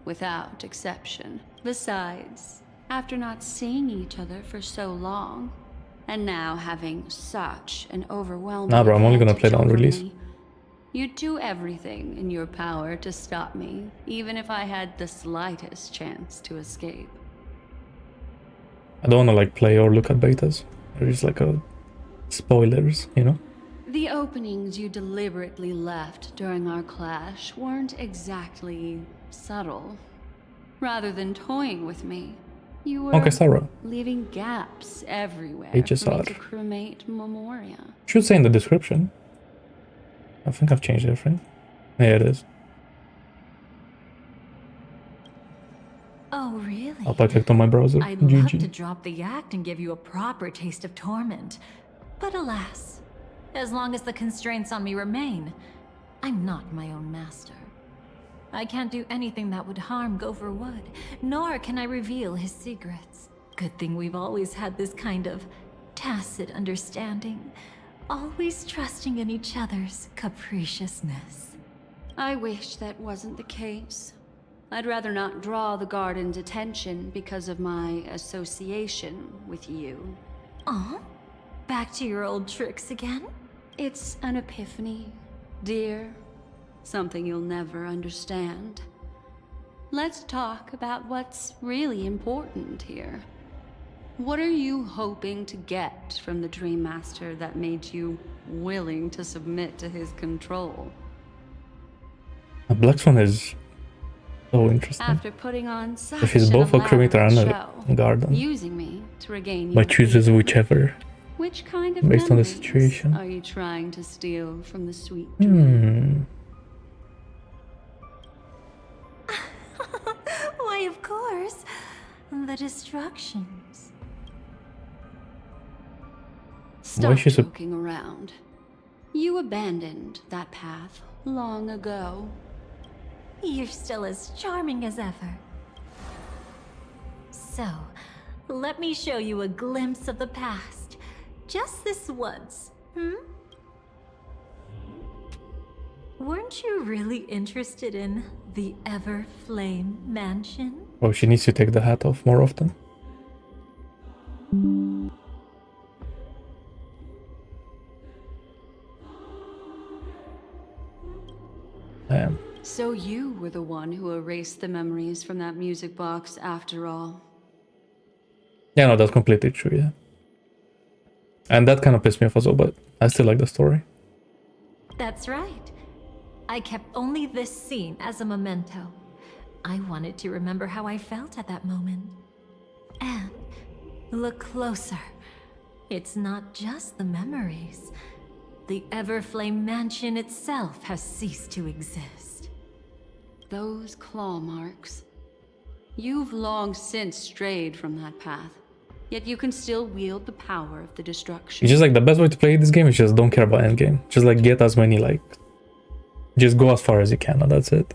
without exception. Besides, after not seeing each other for so long, and now having such an overwhelming Nah, bro, I'm only gonna play advantage it on over release. me, you'd do everything in your power to stop me, even if I had the slightest chance to escape. I don't wanna like play or look at betas. There's like a spoilers, you know? The openings you deliberately left during our clash weren't exactly subtle. Rather than toying with me, you were Okay, Sarah. leaving gaps everywhere HSR. for me to cremate Memoria. Should say in the description. I think I've changed everything. Yeah, it is. Oh, really? I'll click on my browser. I'd love to GG. drop the act and give you a proper taste of torment. But alas, as long as the constraints on me remain, I'm not my own master. I can't do anything that would harm Gopher Wood, nor can I reveal his secrets. Good thing we've always had this kind of tacit understanding, always trusting in each other's capriciousness. I wish that wasn't the case. I'd rather not draw the garden's attention because of my association with you. Aw? Back to your old tricks again? It's an epiphany, dear. Something you'll never understand. Let's talk about what's really important here. What are you hoping to get from the Dream Master that made you willing to submit to his control? A Black Swan is so interesting. After putting on such If he's both a cremator and show, a garden, using me to regain I your chooses whichever. Which kind of Based on the memories situation. are you trying to steal from the sweet Why, of course. The destructions. Stop she's a- joking around. You abandoned that path long ago. You're still as charming as ever. So, let me show you a glimpse of the past. Just this once, Weren't you really interested in the Everflame Mansion? Oh, she needs to take the hat off more often. Damn. So you were the one who erased the memories from that music box after all. Yeah, no, that's completely true, yeah. And that kind of pissed me off as well, but I still like the story. That's right. I kept only this scene as a memento. I wanted to remember how I felt at that moment. And look closer. It's not just the memories. The Everflame Mansion itself has ceased to exist. Those claw marks. You've long since strayed from that path, yet you can still wield the power of the destruction. It's just like the best way to play this game is just don't care about endgame. Just like get as many like... Just go as far as you can and that's it.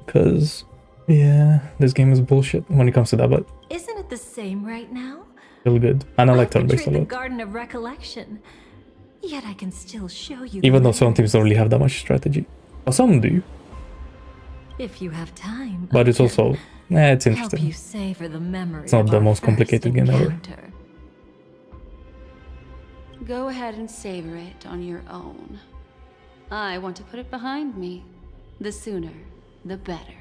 Because, yeah, this game is bullshit when it comes to that, but Isn't it the same right now? still good. And I like turn-based a The lot. Garden of Recollection. Yet I can still show you. Even though some teams don't really have that much strategy. Or some do. If you have time. But it's also... it's Help interesting. you savor the memory. It's not of the our most first complicated game ever. encounter. Go ahead and savor it on your own. I want to put it behind me. The sooner, the better.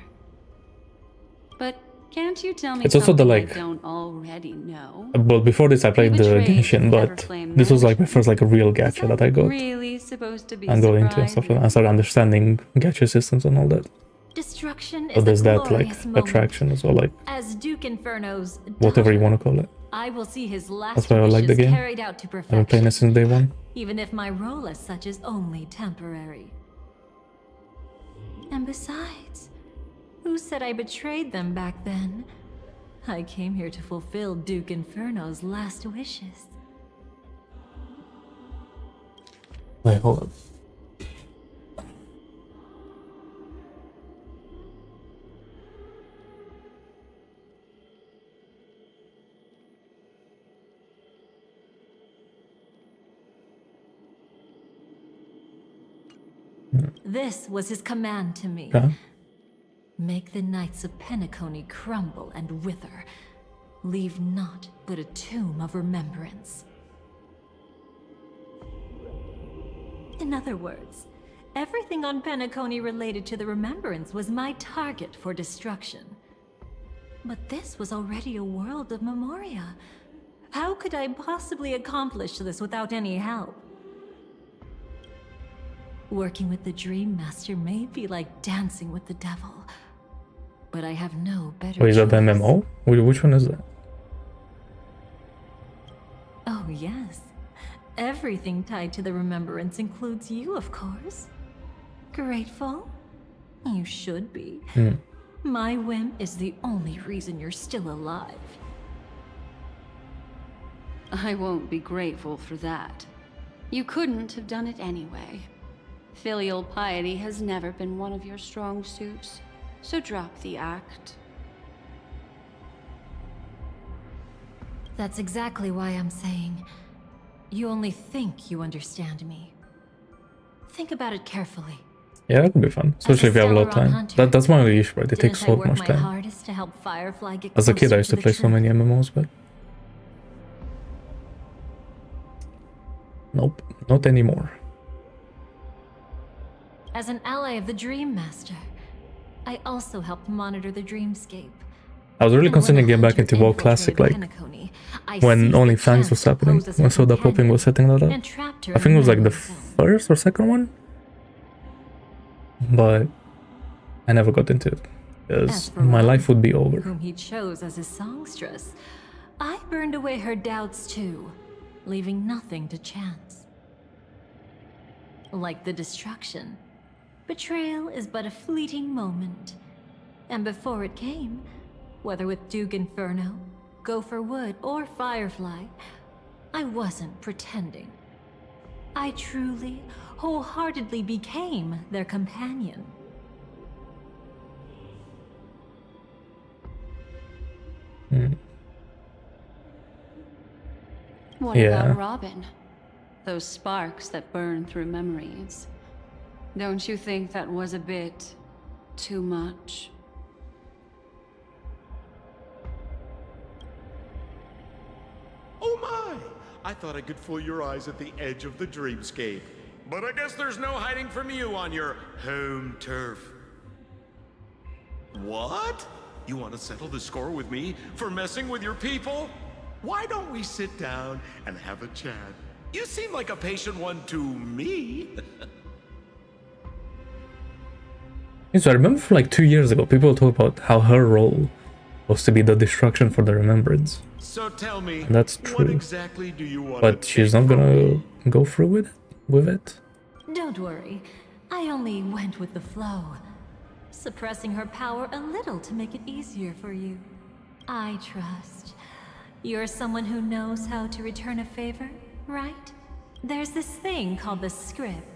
But can't you tell me It's also the, something like- I don't already know? Well, before this I played the betrayed Genshin, the but Everflame this was like my first like real gacha that I got. Really supposed to be And go into and stuff like that. I started understanding gacha systems and all that. Destruction So is there's a that like glorious moment. attraction as well, like As Duke Inferno's whatever you want to call it. I will see his last That's why I like the wishes game. carried out to I've been perfection. playing it since day one. Even if my role as such is only temporary. And besides, who said I betrayed them back then? I came here to fulfill Duke Inferno's last wishes. Wait, hold up. This was his command to me. Okay. Make the Knights of Penacony crumble and wither. Leave naught but a tomb of remembrance. In other words, everything on Penacony related to the remembrance was my target for destruction. But this was already a world of Memoria. How could I possibly accomplish this without any help? Working with the Dream Master may be like dancing with the devil, but I have no better Oh, is that the choice. MMO? Which one is that? Oh, yes. Everything tied to the remembrance includes you, of course. Grateful? You should be. My whim is the only reason you're still alive. I won't be grateful for that. You couldn't have done it anyway. Filial piety has never been one of your strong suits, so drop the act. That's exactly why I'm saying you only think you understand me. Think about it carefully. Yeah, that could be fun, especially if you have a lot of time. That's my only issue, right? It takes so much time. Hardest to help Firefly get As a kid, I used to play so many MMOs, but nope, not anymore. As an ally of the Dream Master, I also helped monitor the dreamscape. I was really considering getting back into WoW Classic, like when only Fangs was happening, when Soda Popping was setting that up. I think it was like the first or second one, but I never got into it because my life would be over. Whom he chose as his songstress, I burned away her doubts too, leaving nothing to chance. Like the destruction, betrayal is but a fleeting moment, and before it came, whether with Duke Inferno, Gopher Wood, or Firefly, I wasn't pretending. I truly, wholeheartedly became their companion. What about Robin? Those sparks that burn through memories. Don't you think that was a bit too much? Oh my! I thought I could fool your eyes at the edge of the dreamscape. But I guess there's no hiding from you on your home turf. What? You want to settle the score with me for messing with your people? Why don't we sit down and have a chat? You seem like a patient one to me. So I remember for like 2 years ago, people talked about how her role was to be the destruction for the remembrance. So tell me, and that's true. What exactly do you want? But she's not gonna go through with it. Don't worry, I only went with the flow, suppressing her power a little to make it easier for you. I trust. You're someone who knows how to return a favor, right? There's this thing called the script.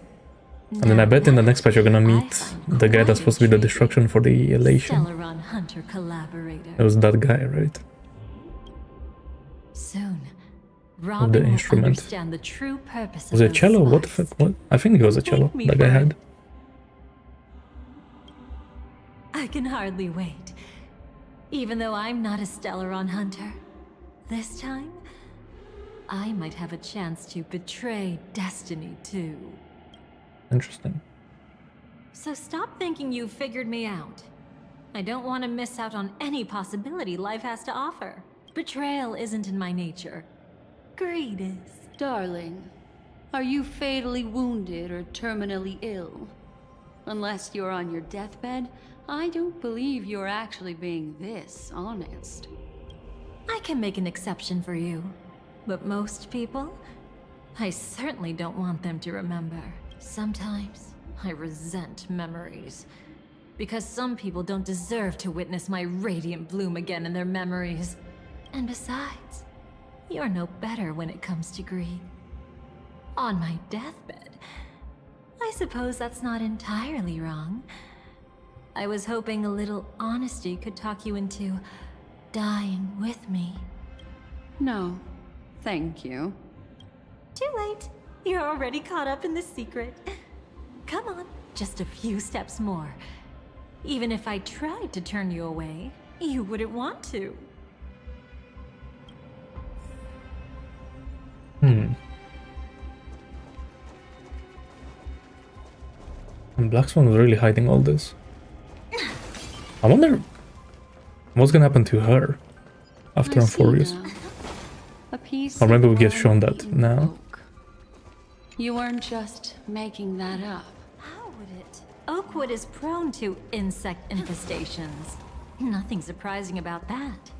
And then I bet in the next patch you're gonna meet the guy that's supposed to be the destruction for the elation. Hunter collaborator. It was that guy, right? Soon, Robin will understand the true purpose was of it cello? What the fuck? What? I think it was a cello that guy had. I can hardly wait. Even though I'm not a Stellaron hunter, this time, I might have a chance to betray destiny too. Interesting. So stop thinking you've figured me out. I don't want to miss out on any possibility life has to offer. Betrayal isn't in my nature. Greed is. Darling, are you fatally wounded or terminally ill? Unless you're on your deathbed, I don't believe you're actually being this honest. I can make an exception for you. But most people, I certainly don't want them to remember. Sometimes, I resent memories. Because some people don't deserve to witness my radiant bloom again in their memories. And besides, you're no better when it comes to greed. On my deathbed, I suppose that's not entirely wrong. I was hoping a little honesty could talk you into dying with me. No, thank you. Too late. You're already caught up in the secret. Come on, just a few steps more. Even if I tried to turn you away, you wouldn't want to. And Black Swan was really hiding all this. I wonder what's gonna happen to her after Euphorius. Or maybe we get shown that now. You weren't just making that up. How would it? Oakwood is prone to insect infestations. Nothing surprising about that.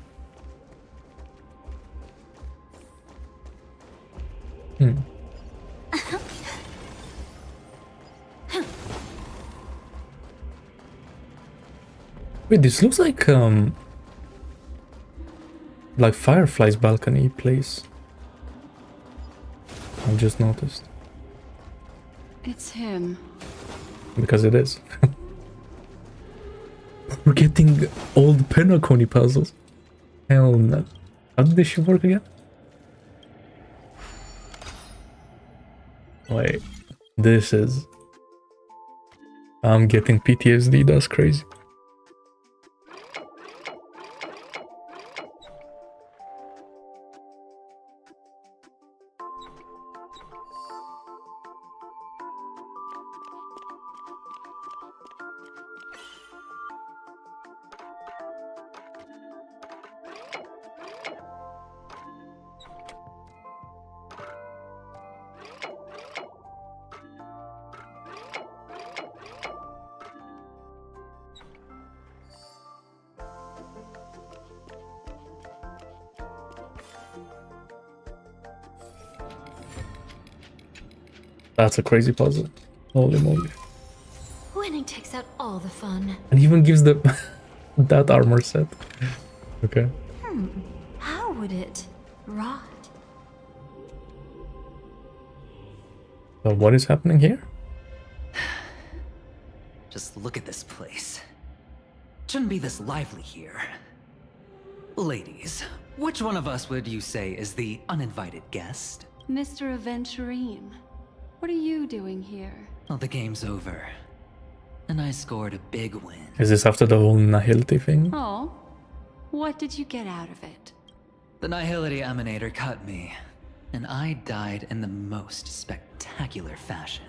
Wait, this looks like Firefly's balcony place. I just noticed. It's him. Because it is. We're getting old Penacony puzzles. Hell no. How did this shit work again? Wait. This is... I'm getting PTSD, that's crazy. That's a crazy puzzle. Holy moly. Winning takes out all the fun. And even gives the that armor set. Okay. How would it rot? So what is happening here? Just look at this place. Shouldn't be this lively here. Ladies, which one of us would you say is the uninvited guest? Mr. Aventurine, what are you doing here? Well, the game's over. And I scored a big win. Is this after the whole Nihility thing? Oh, what did you get out of it? The Nihility Emanator cut me, and I died in the most spectacular fashion.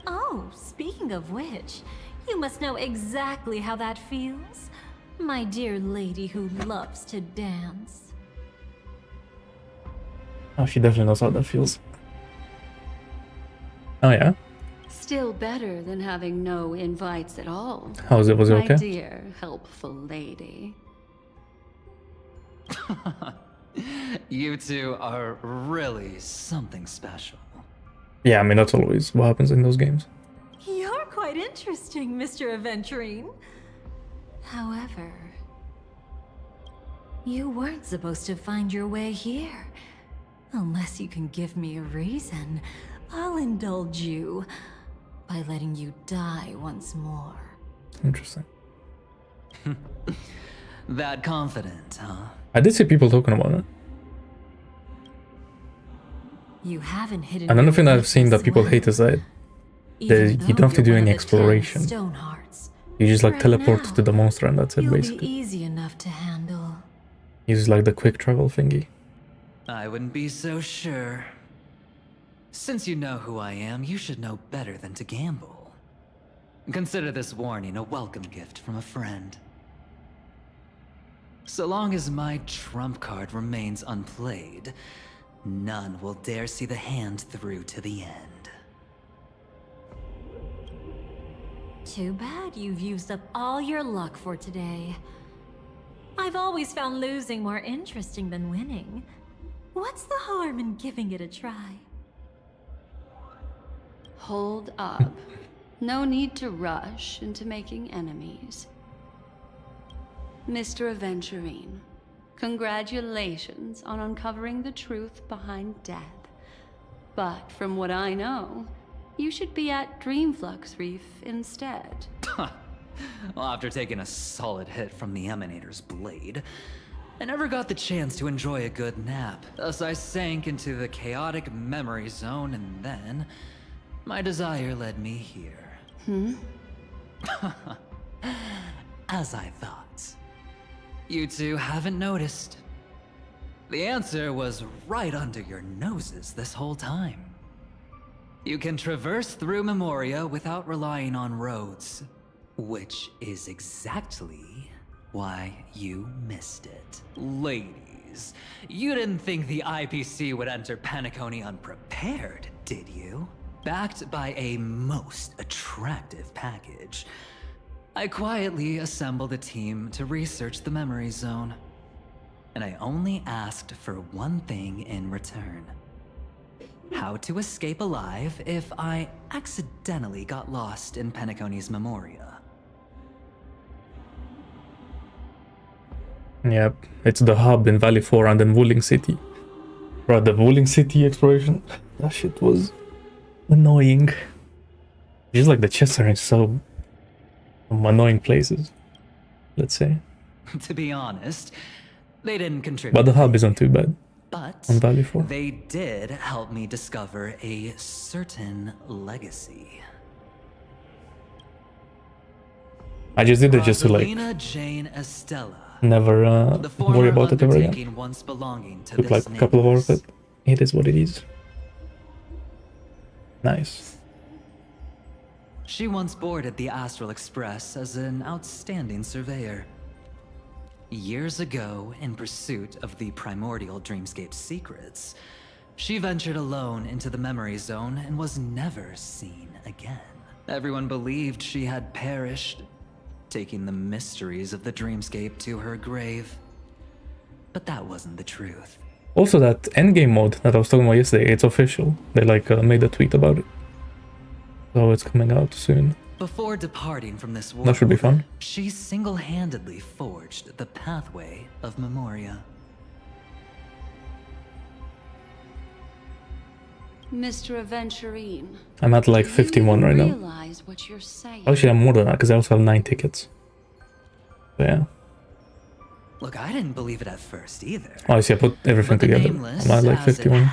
Oh, speaking of which, you must know exactly how that feels. My dear lady who loves to dance. Oh, she definitely knows how that feels. Oh yeah? Still better than having no invites at all. How was it? Was it okay? My dear, helpful lady. You two are really something special. Yeah, I mean, that's always what happens in those games. You're quite interesting, Mr. Aventurine. However, you weren't supposed to find your way here. Unless you can give me a reason, I'll indulge you by letting you die once more. Interesting. That confident, huh? I did see people talking about it. You haven't hidden. Another thing I've seen that people hate is that you don't have to do any exploration. You just like teleport to the monster and that's it, You'll basically. be easy enough to handle. Use like the quick travel thingy. I wouldn't be so sure. Since you know who I am, you should know better than to gamble. Consider this warning a welcome gift from a friend. So long as my trump card remains unplayed, none will dare see the hand through to the end. Too bad you've used up all your luck for today. I've always found losing more interesting than winning. What's the harm in giving it a try? Hold up. No need to rush into making enemies. Mr. Aventurine, congratulations on uncovering the truth behind death. But from what I know, you should be at Dreamflux Reef instead. Well, after taking a solid hit from the Emanator's blade, I never got the chance to enjoy a good nap. Thus I sank into the chaotic memory zone, and then my desire led me here. As I thought. You two haven't noticed. The answer was right under your noses this whole time. You can traverse through Memoria without relying on roads, which is exactly why you missed it. Ladies, you didn't think the IPC would enter Penacony unprepared, did you? Backed by a most attractive package, I quietly assembled a team to research the memory zone. And I only asked for one thing in return. How to escape alive if I accidentally got lost in Penacony's Memoria. Yep, it's the hub in Valley 4 and then Wooling City. Bro, the Wooling City exploration, that shit was annoying. Just like the chests are in so annoying places, let's say. To be honest, they didn't contribute. But the hub isn't too bad. But on Valley 4. They did help me discover a certain legacy. I just did it just to like Jane Estella, never worry about it ever again. Once belonging to Took like a couple of hours, but it is what it is. Nice. She once boarded the Astral Express as an outstanding surveyor. Years ago, in pursuit of the primordial dreamscape secrets, she ventured alone into the memory zone and was never seen again. Everyone believed she had perished, taking the mysteries of the dreamscape to her grave. But that wasn't the truth. Also, that endgame mode that I was talking about yesterday, it's official. They like made a tweet about it. So it's coming out soon. Before departing from this world, That should be fun. she single-handedly forged the pathway of Memoria. Mr. Aventurine. I'm at like 51 right now. Realize what you're saying. Actually, I'm more than that because I also have 9 tickets. So yeah. Look, I didn't believe it at first either. Oh, I see. I put everything together. I'm at like 51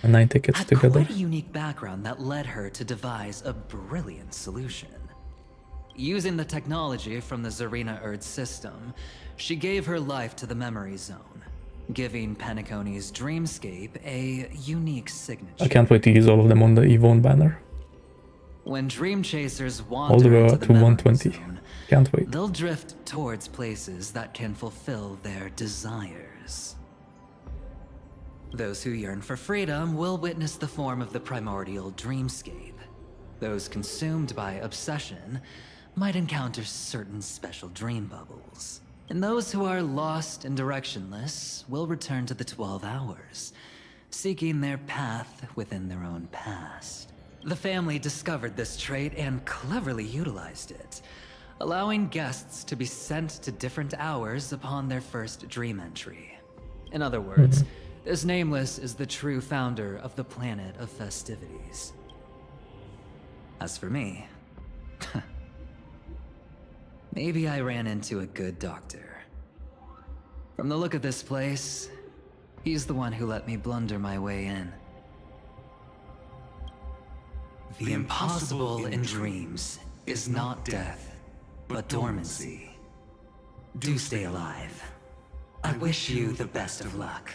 and 9 tickets together. Quite a unique background that led her to devise a brilliant solution. Using the technology from the Zarina Erd system, she gave her life to the memory zone, giving Penacony's dreamscape a unique signature. I can't wait to use all of them on the Yvonne banner. When dream chasers All the wander way into up the to memory 120. zone, Can't wait. they'll drift towards places that can fulfill their desires. Those who yearn for freedom will witness the form of the primordial dreamscape. Those consumed by obsession might encounter certain special dream bubbles. And those who are lost and directionless will return to the 12 hours, seeking their path within their own past. The family discovered this trait and cleverly utilized it, allowing guests to be sent to different hours upon their first dream entry. In other words, this Nameless is the true founder of the planet of festivities. As for me, maybe I ran into a good doctor. From the look of this place, he's the one who let me blunder my way in. The impossible in dreams is not death, but dormancy. Do stay alive. I wish you the best of luck.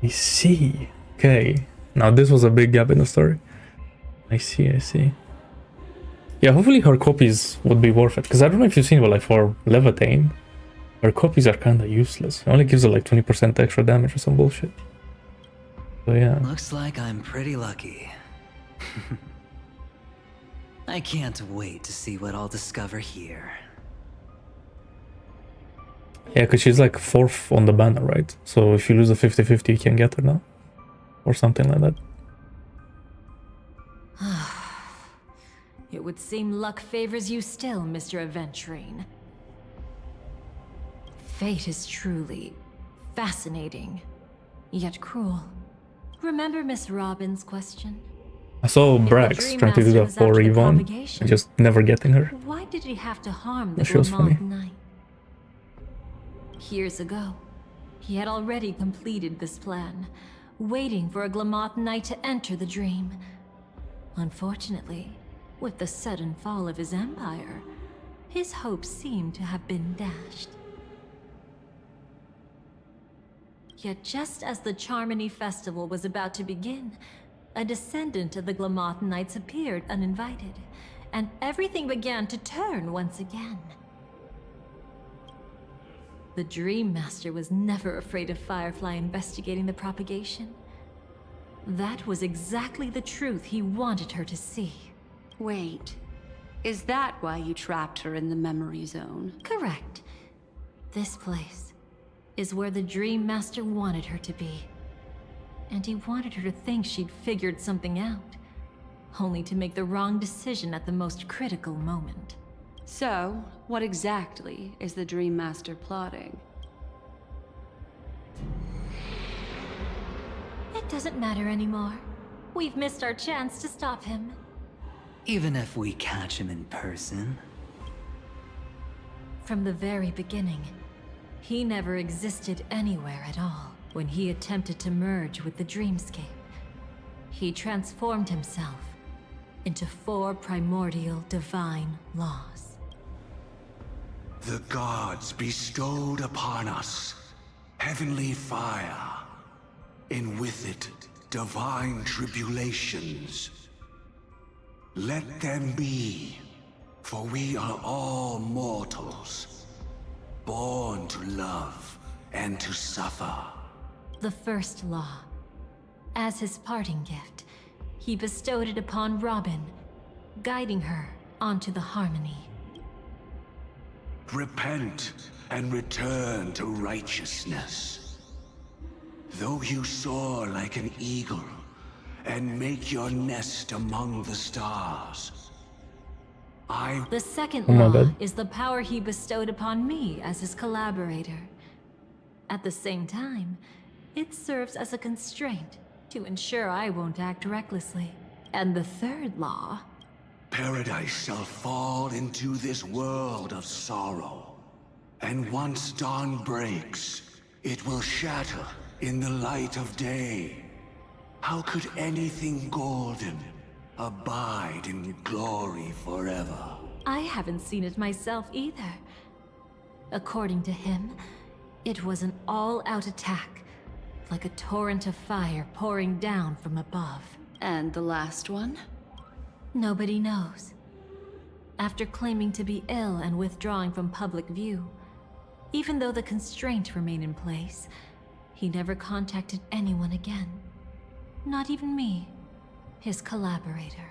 I see. Okay. Now this was a big gap in the story. I see, I see. Yeah, hopefully her copies would be worth it. Because I don't know if you've seen, but like for Levitain, her copies are kind of useless. It only gives her like 20% extra damage or some bullshit. So yeah. Looks like I'm pretty lucky. I can't wait to see what I'll discover here. Yeah, because she's like 4th on the banner, right? So if you lose a 50-50, you can get her now. Or something like that. It would seem luck favors you still, Mr. Aventurine. Fate is truly fascinating, yet cruel. Remember Miss Robin's question? I saw Brax trying to do that for Yvonne, and just never getting her. Why did he have to harm the That feels funny. Glamont Knight? Years ago, he had already completed this plan, waiting for a Glamont Knight to enter the dream. Unfortunately, with the sudden fall of his empire, his hopes seemed to have been dashed. Yet just as the Charmony Festival was about to begin, a descendant of the Glamont Knights appeared uninvited, and everything began to turn once again. The Dream Master was never afraid of Firefly investigating the propagation. That was exactly the truth he wanted her to see. Wait. Is that why you trapped her in the memory zone? Correct. This place is where the Dream Master wanted her to be. And he wanted her to think she'd figured something out, only to make the wrong decision at the most critical moment. So, what exactly is the Dream Master plotting? It doesn't matter anymore. We've missed our chance to stop him. Even if we catch him in person? From the very beginning, he never existed anywhere at all. When he attempted to merge with the dreamscape, he transformed himself into 4 primordial divine laws. The gods bestowed upon us heavenly fire, and with it divine tribulations. Let them be, for we are all mortals, born to love and to suffer. The first law. As his parting gift, he bestowed it upon Robin, guiding her onto the harmony. Repent and return to righteousness. Though you soar like an eagle and make your nest among the stars, The second Oh my law God. is the power he bestowed upon me as his collaborator. At the same time, it serves as a constraint to ensure I won't act recklessly. And the third law... Paradise shall fall into this world of sorrow. And once dawn breaks, it will shatter in the light of day. How could anything golden abide in glory forever? I haven't seen it myself either. According to him, it was an all-out attack, like a torrent of fire pouring down from above. And the last one? Nobody knows. After claiming to be ill and withdrawing from public view, even though the constraint remained in place, he never contacted anyone again. Not even me, his collaborator.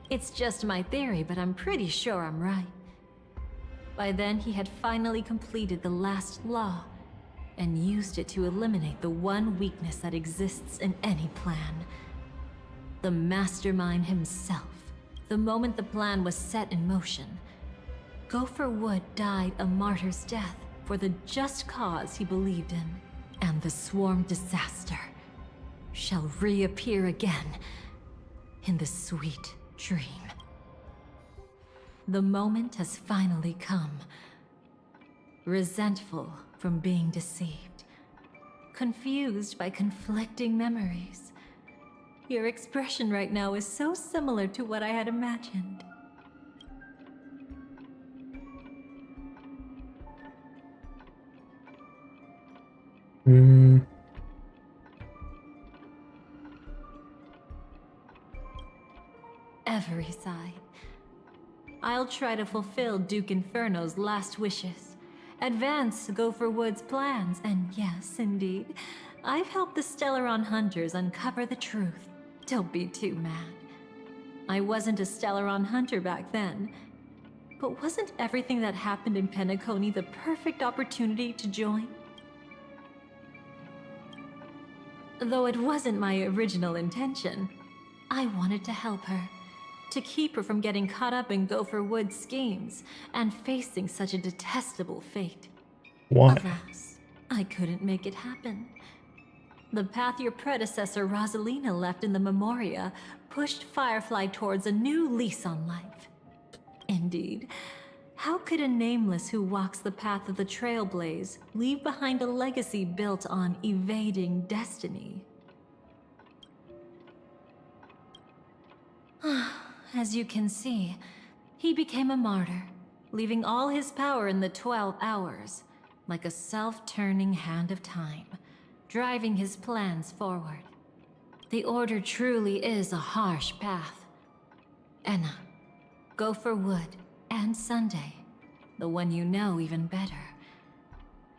It's just my theory, but I'm pretty sure I'm right. By then, he had finally completed the last law, and used it to eliminate the one weakness that exists in any plan. The mastermind himself. The moment the plan was set in motion, Gopher Wood died a martyr's death for the just cause he believed in. And the swarm disaster shall reappear again in the sweet dream. The moment has finally come. Resentful from being deceived, confused by conflicting memories. Your expression right now is so similar to what I had imagined. Every side. I'll try to fulfill Duke Inferno's last wishes. Advance Gopher Wood's plans, and yes, indeed, I've helped the Stellaron hunters uncover the truth. Don't be too mad. I wasn't a Stellaron hunter back then, but wasn't everything that happened in Penacony the perfect opportunity to join? Though it wasn't my original intention, I wanted to help her. To keep her from getting caught up in Gopher Wood's schemes and facing such a detestable fate. Why? Alas, I couldn't make it happen. The path your predecessor Rosalina left in the Memoria pushed Firefly towards a new lease on life. Indeed, how could a nameless who walks the path of the Trailblaze leave behind a legacy built on evading destiny? As you can see, he became a martyr, leaving all his power in the 12 hours, like a self-turning hand of time, driving his plans forward. The Order truly is a harsh path. Enna, Gopher Wood, and Sunday, the one you know even better,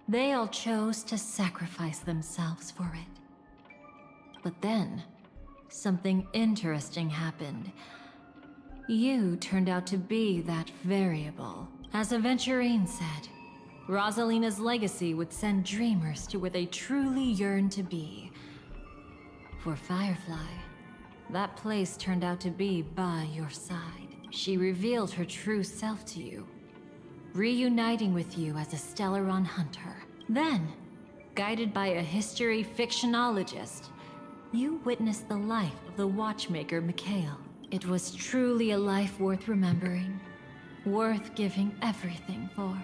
they all chose to sacrifice themselves for it. But then, something interesting happened. You turned out to be that variable. As Aventurine said, Rosalina's legacy would send dreamers to where they truly yearn to be. For Firefly, that place turned out to be by your side. She revealed her true self to you, reuniting with you as a Stellaron hunter. Then, guided by a history fictionologist, you witnessed the life of the watchmaker Mikhail. It was truly a life worth remembering, worth giving everything for.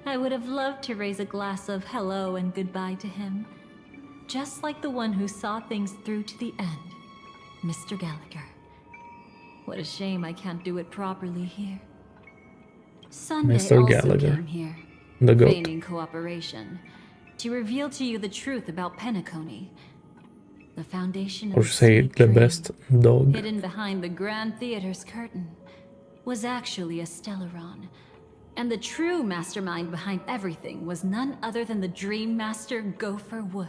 I would have loved to raise a glass of hello and goodbye to him, just like the one who saw things through to the end, Mr. Gallagher. What a shame I can't do it properly here. Sunday Mr. also Gallagher, came here, the goat. feigning cooperation, to reveal to you the truth about Penacony, the foundation of Or say the best dog. hidden behind the Grand Theater's curtain, was actually a Stellaron. And the true mastermind behind everything was none other than the Dream Master Gopher Wood.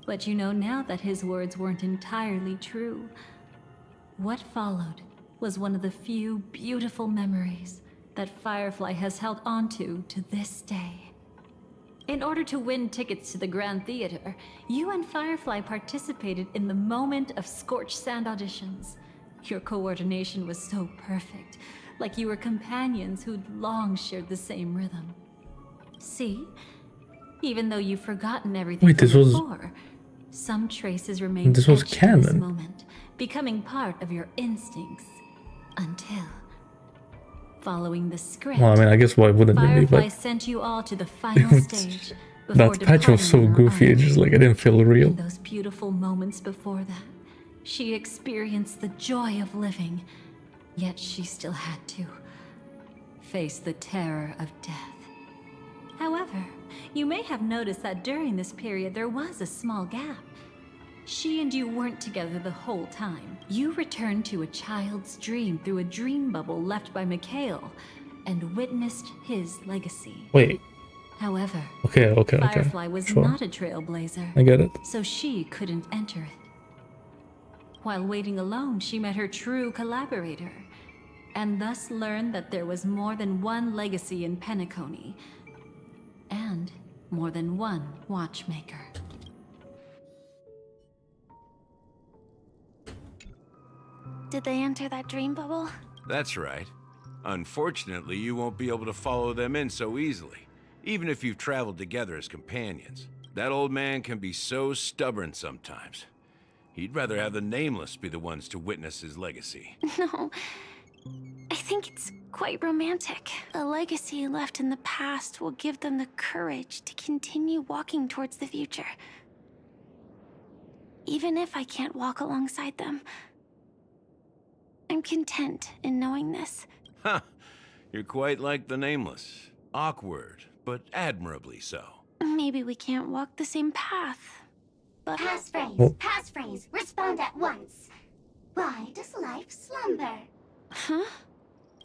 But you know now that his words weren't entirely true. What followed was one of the few beautiful memories that Firefly has held onto to this day. In order to win tickets to the Grand Theater, you and Firefly participated in the moment of scorched sand auditions. Your coordination was so perfect, like you were companions who'd long shared the same rhythm. See? Even though you've forgotten everything Wait, this from was- before, some traces remain This was etched in this canon. moment, becoming part of your instincts. Until, following the script, Well, I mean, I guess why wouldn't it be? Firefly But sent you all to the final stage before that patch was so departing on her goofy, own. it just like I didn't feel real. In those beautiful moments before that, she experienced the joy of living, yet she still had to face the terror of death. However, you may have noticed that during this period there was a small gap. She and you weren't together the whole time. You returned to a child's dream through a dream bubble left by Mikhail and witnessed his legacy. Wait. However, Okay. Firefly was Sure. not a trailblazer. I get it. So she couldn't enter it. While waiting alone, she met her true collaborator, and thus learned that there was more than one legacy in Penacony, and more than one watchmaker. Did they enter that dream bubble? That's right. Unfortunately, you won't be able to follow them in so easily, even if you've traveled together as companions. That old man can be so stubborn sometimes. He'd rather have the Nameless be the ones to witness his legacy. No. I think it's quite romantic. A legacy left in the past will give them the courage to continue walking towards the future. Even if I can't walk alongside them, I'm content in knowing this. Huh. You're quite like the Nameless. Awkward, but admirably so. Maybe we can't walk the same path, but... Passphrase, respond at once. Why does life slumber? Huh?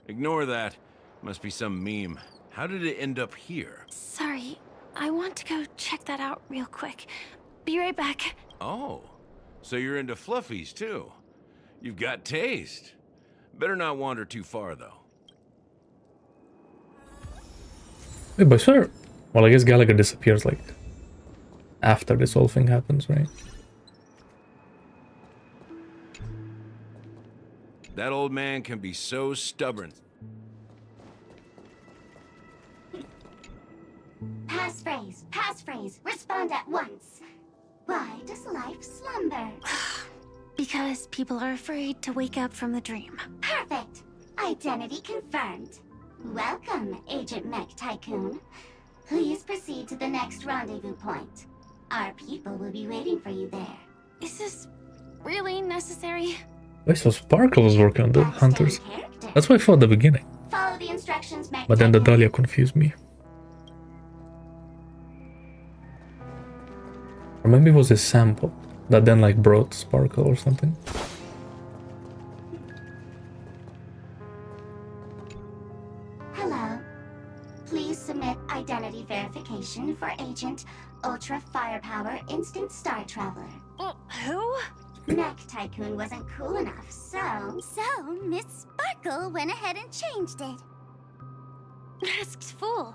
Ignore that. Must be some meme. How did it end up here? Sorry, I want to go check that out real quick. Be right back. Oh, so you're into fluffies too. You've got taste. Better not wander too far though. Wait, but sure. Well, I guess Gallagher disappears like after this whole thing happens, right? That old man can be so stubborn. Passphrase, respond at once. Why does life slumber? Because people are afraid to wake up from the dream. Perfect. Identity confirmed. Welcome, Agent Mech Tycoon. Please proceed to the next rendezvous point. Our people will be waiting for you there. Is this really necessary? Wait, so Sparkle was working on the hunters. That's what I thought at the beginning. Follow the instructions, Mech But then the Tycoon. Dahlia confused me. Or maybe it was a sample that then like brought Sparkle or something. Hello. Please submit identity verification for Agent Ultra Firepower Instant Star Traveler. Who? Mech Tycoon wasn't cool enough, so Miss Sparkle went ahead and changed it. Masked fool.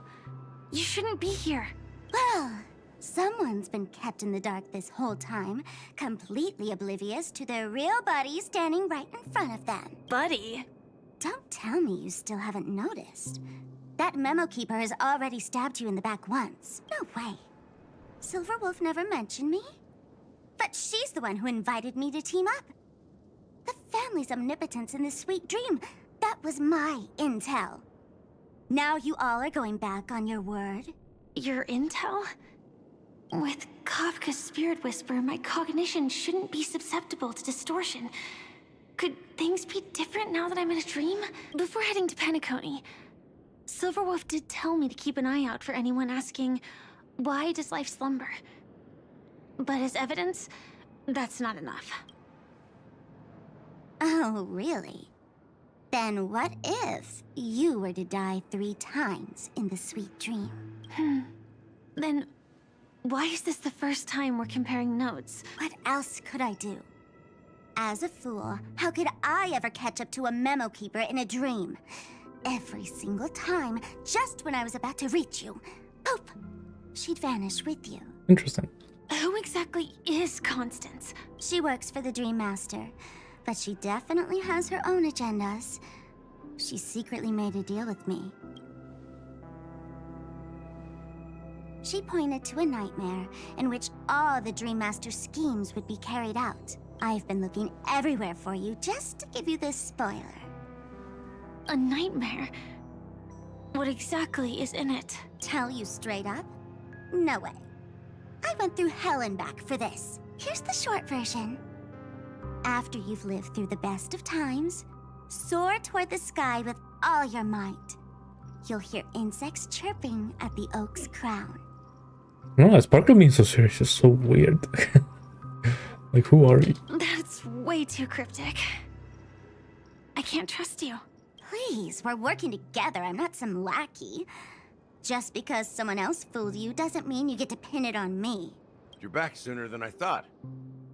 You shouldn't be here. Well, someone's been kept in the dark this whole time, completely oblivious to their real buddy standing right in front of them. Buddy? Don't tell me you still haven't noticed. That memo keeper has already stabbed you in the back once. No way. Silverwolf never mentioned me. But she's the one who invited me to team up. The family's omnipotence in this sweet dream, that was my intel. Now you all are going back on your word? Your intel? With Kafka's spirit whisper, my cognition shouldn't be susceptible to distortion. Could things be different now that I'm in a dream? Before heading to Penacony, Silverwolf did tell me to keep an eye out for anyone asking, why does life slumber? But as evidence, that's not enough. Oh, really? Then what if you were to die 3 times in the sweet dream? Then why is this the first time we're comparing notes? What else could I do? As a fool, how could I ever catch up to a memo keeper in a dream? Every single time, just when I was about to reach you, poof, she'd vanish with you. Interesting. Who exactly is Constance? She works for the Dream Master, but she definitely has her own agendas. She secretly made a deal with me. She pointed to a nightmare in which all the Dream Master's schemes would be carried out. I've been looking everywhere for you just to give you this spoiler. A nightmare? What exactly is in it? Tell you straight up? No way. I went through hell and back for this. Here's the short version. After you've lived through the best of times, soar toward the sky with all your might. You'll hear insects chirping at the oak's crown. No, Sparkle being so serious is so weird. Like, who are you? That's way too cryptic. I can't trust you. Please, we're working together. I'm not some lackey. Just because someone else fooled you doesn't mean you get to pin it on me. You're back sooner than I thought.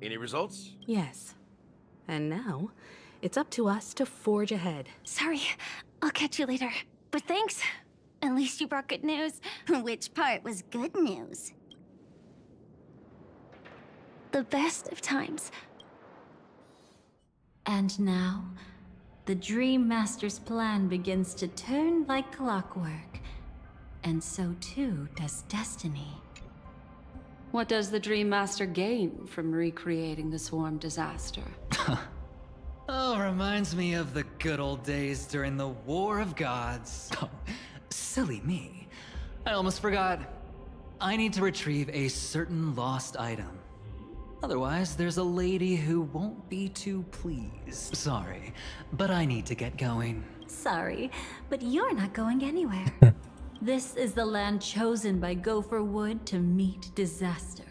Any results? Yes. And now, it's up to us to forge ahead. Sorry, I'll catch you later. But thanks. At least you brought good news. Which part was good news? The best of times. And now, the Dream Master's plan begins to turn like clockwork. And so too does destiny. What does the Dream Master gain from recreating the swarm disaster? Oh, reminds me of the good old days during the War of Gods. Oh, silly me. I almost forgot. I need to retrieve a certain lost item. Otherwise, there's a lady who won't be too pleased. Sorry, but I need to get going. Sorry, but you're not going anywhere. This is the land chosen by Gopher Wood to meet disaster.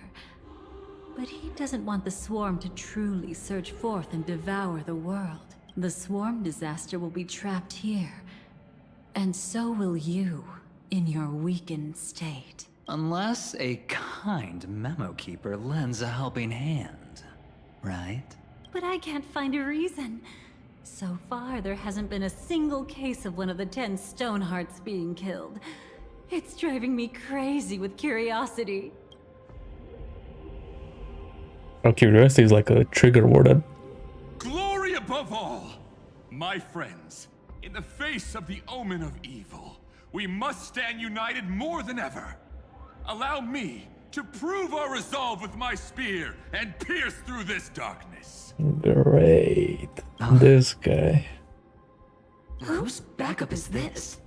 But he doesn't want the swarm to truly surge forth and devour the world. The swarm disaster will be trapped here. And so will you, in your weakened state. Unless a kind memo keeper lends a helping hand, right? But I can't find a reason. So far, there hasn't been a single case of one of the 10 Stonehearts being killed. It's driving me crazy with curiosity. Oh, curiosity is like a trigger word. Glory above all! My friends, in the face of the omen of evil, we must stand united more than ever. Allow me to prove our resolve with my spear and pierce through this darkness. Great. This guy. Whose backup is this?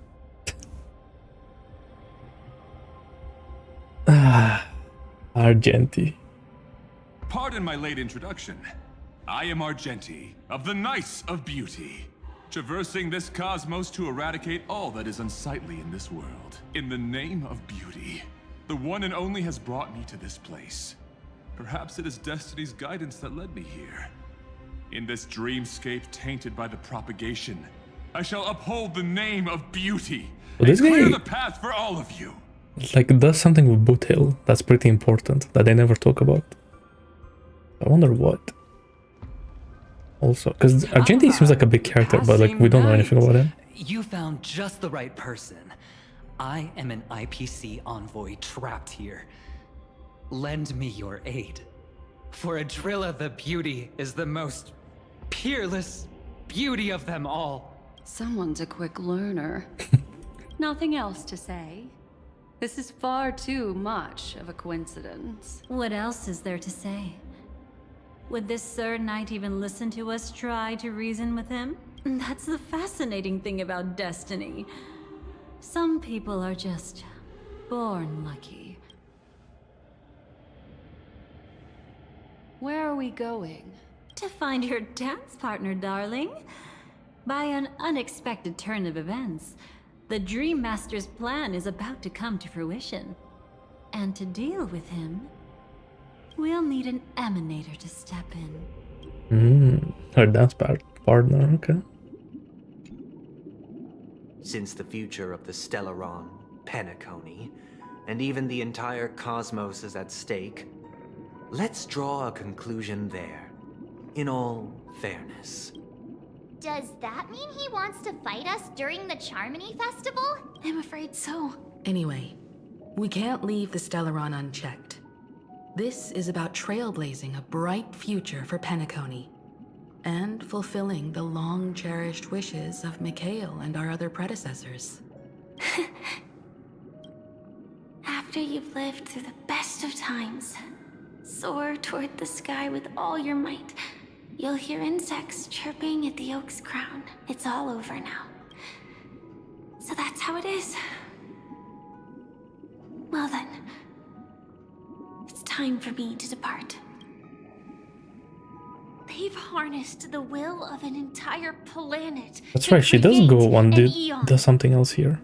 Argenti. Pardon my late introduction. I am Argenti, of the Knights of Beauty, traversing this cosmos to eradicate all that is unsightly in this world. In the name of beauty, the one and only has brought me to this place. Perhaps it is destiny's guidance that led me here. In this dreamscape tainted by the propagation, I shall uphold the name of beauty Well, this and clear guy- the path for all of you. Like, does something with Boot Hill that's pretty important that they never talk about. I wonder what. also, because Argenti seems like a big character, but like we don't know anything about him. You found just the right person. I am an IPC envoy trapped here. Lend me your aid. For Adrilla the Beauty is the most peerless beauty of them all. Someone's a quick learner. Nothing else to say. This is far too much of a coincidence. What else is there to say? Would this Sir Knight even listen to us try to reason with him? That's the fascinating thing about destiny. Some people are just born lucky. Where are we going? To find your dance partner, darling. By an unexpected turn of events, the Dream Master's plan is about to come to fruition. And to deal with him, we'll need an emanator to step in. Her dance partner, okay. Since the future of the Stellaron, Penacony, and even the entire cosmos is at stake, let's draw a conclusion there, in all fairness. Does that mean he wants to fight us during the Charmony Festival? I'm afraid so. Anyway, we can't leave the Stellaron unchecked. This is about trailblazing a bright future for Penacony, and fulfilling the long-cherished wishes of Mikhail and our other predecessors. After you've lived through the best of times, soar toward the sky with all your might. You'll hear insects chirping at the oak's crown. It's all over now. So that's how it is. Well then, it's time for me to depart. They've harnessed the will of an entire planet. That's right, she does go and does something else here.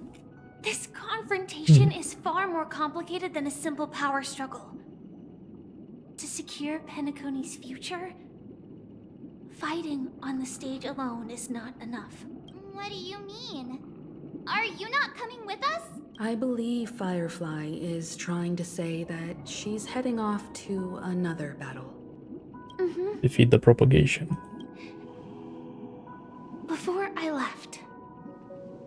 This confrontation is far more complicated than a simple power struggle. To secure Penacony's future, fighting on the stage alone is not enough. What do you mean? Are you not coming with us? I believe Firefly is trying to say that she's heading off to another battle. Defeat the propagation. Before I left,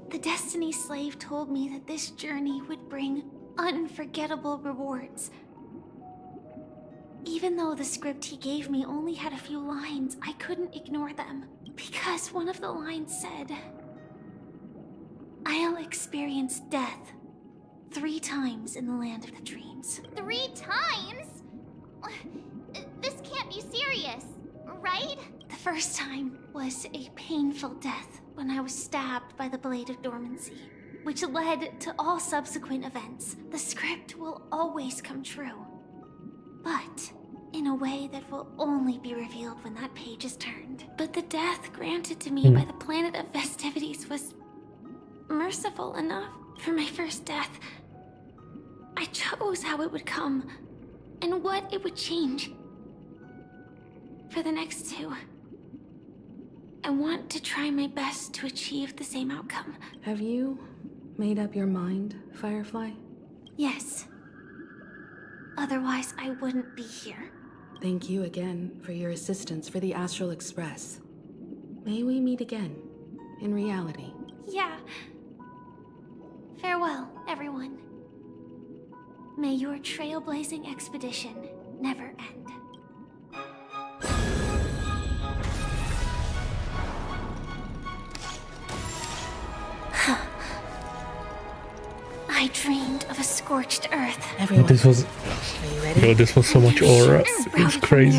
the Destiny Slave told me that this journey would bring unforgettable rewards. Even though the script he gave me only had a few lines, I couldn't ignore them. Because one of the lines said, I'll experience death 3 times in the land of the dreams. 3 times? This can't be serious, right? The first time was a painful death when I was stabbed by the Blade of Dormancy, which led to all subsequent events. The script will always come true, but in a way that will only be revealed when that page is turned. But the death granted to me by the planet of festivities was merciful enough. For my first death, I chose how it would come and what it would change. For the next 2, I want to try my best to achieve the same outcome. Have you made up your mind, Firefly? Yes. Otherwise, I wouldn't be here. Thank you again for your assistance for the Astral Express. May we meet again, in reality. Yeah. Farewell, everyone. May your trailblazing expedition never end. I dreamed of a scorched earth. Everyone, this was, yo, this was so much aura. It's crazy.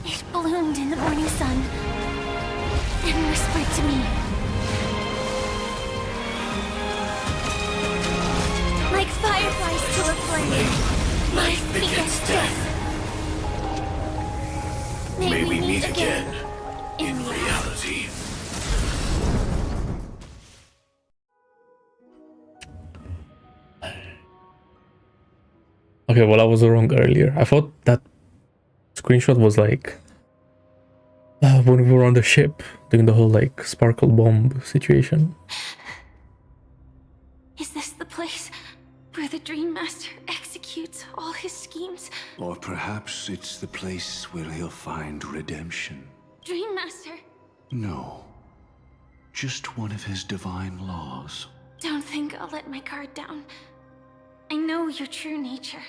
It bloomed in the morning sun and whispered to me. Like fireflies to a flame, life begets death. May we meet again in reality. Okay, well, I was wrong earlier. I thought that screenshot was like when we were on the ship doing the whole like sparkle bomb situation. Is this the place where the Dream Master executes? executes all his schemes. Or perhaps it's the place where he'll find redemption. Dream Master, No. Just one of his divine laws. don't think I'll let my guard down. I know your true nature.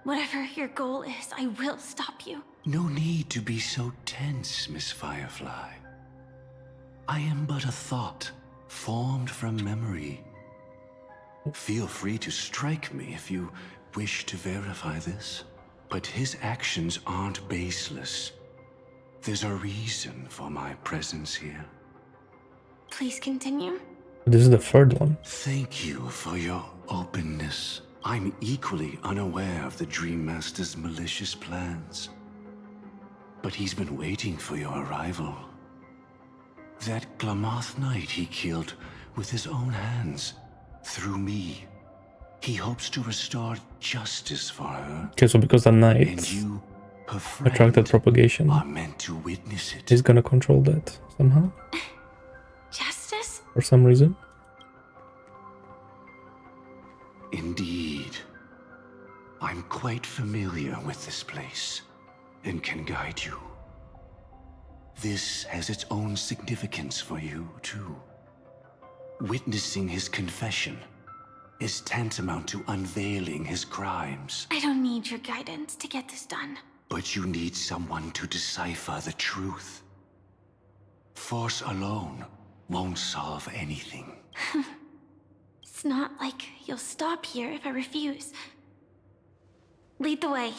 Whatever your goal is, I will stop you. No need to be so tense, Miss Firefly. I am but a thought, formed from memory. Feel free to strike me if you wish to verify this. But his actions aren't baseless. There's a reason for my presence here. Please continue. This is the third one. Thank you for your openness. I'm equally unaware of the Dream Master's malicious plans. But he's been waiting for your arrival. That Glamoth Knight he killed with his own hands, through me. He hopes to restore justice for her. Okay, so because the knight And you, her friend, attracted propagation, are meant to witness it. he's gonna control that somehow. Justice? For some reason. Indeed. I'm quite familiar with this place and can guide you. This has its own significance for you, too. Witnessing his confession is tantamount to unveiling his crimes. I don't need your guidance to get this done. But you need someone to decipher the truth. Force alone won't solve anything. It's not like you'll stop here if I refuse. Lead the way.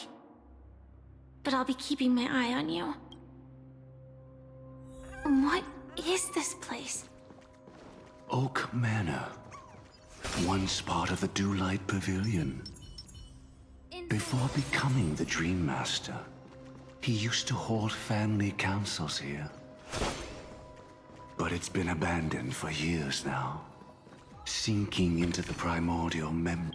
But I'll be keeping my eye on you. What is this place? Oak Manor. Once part of the Dewlight Pavilion. Before becoming the Dream Master, he used to hold family councils here. But it's been abandoned for years now, sinking into the primordial memory.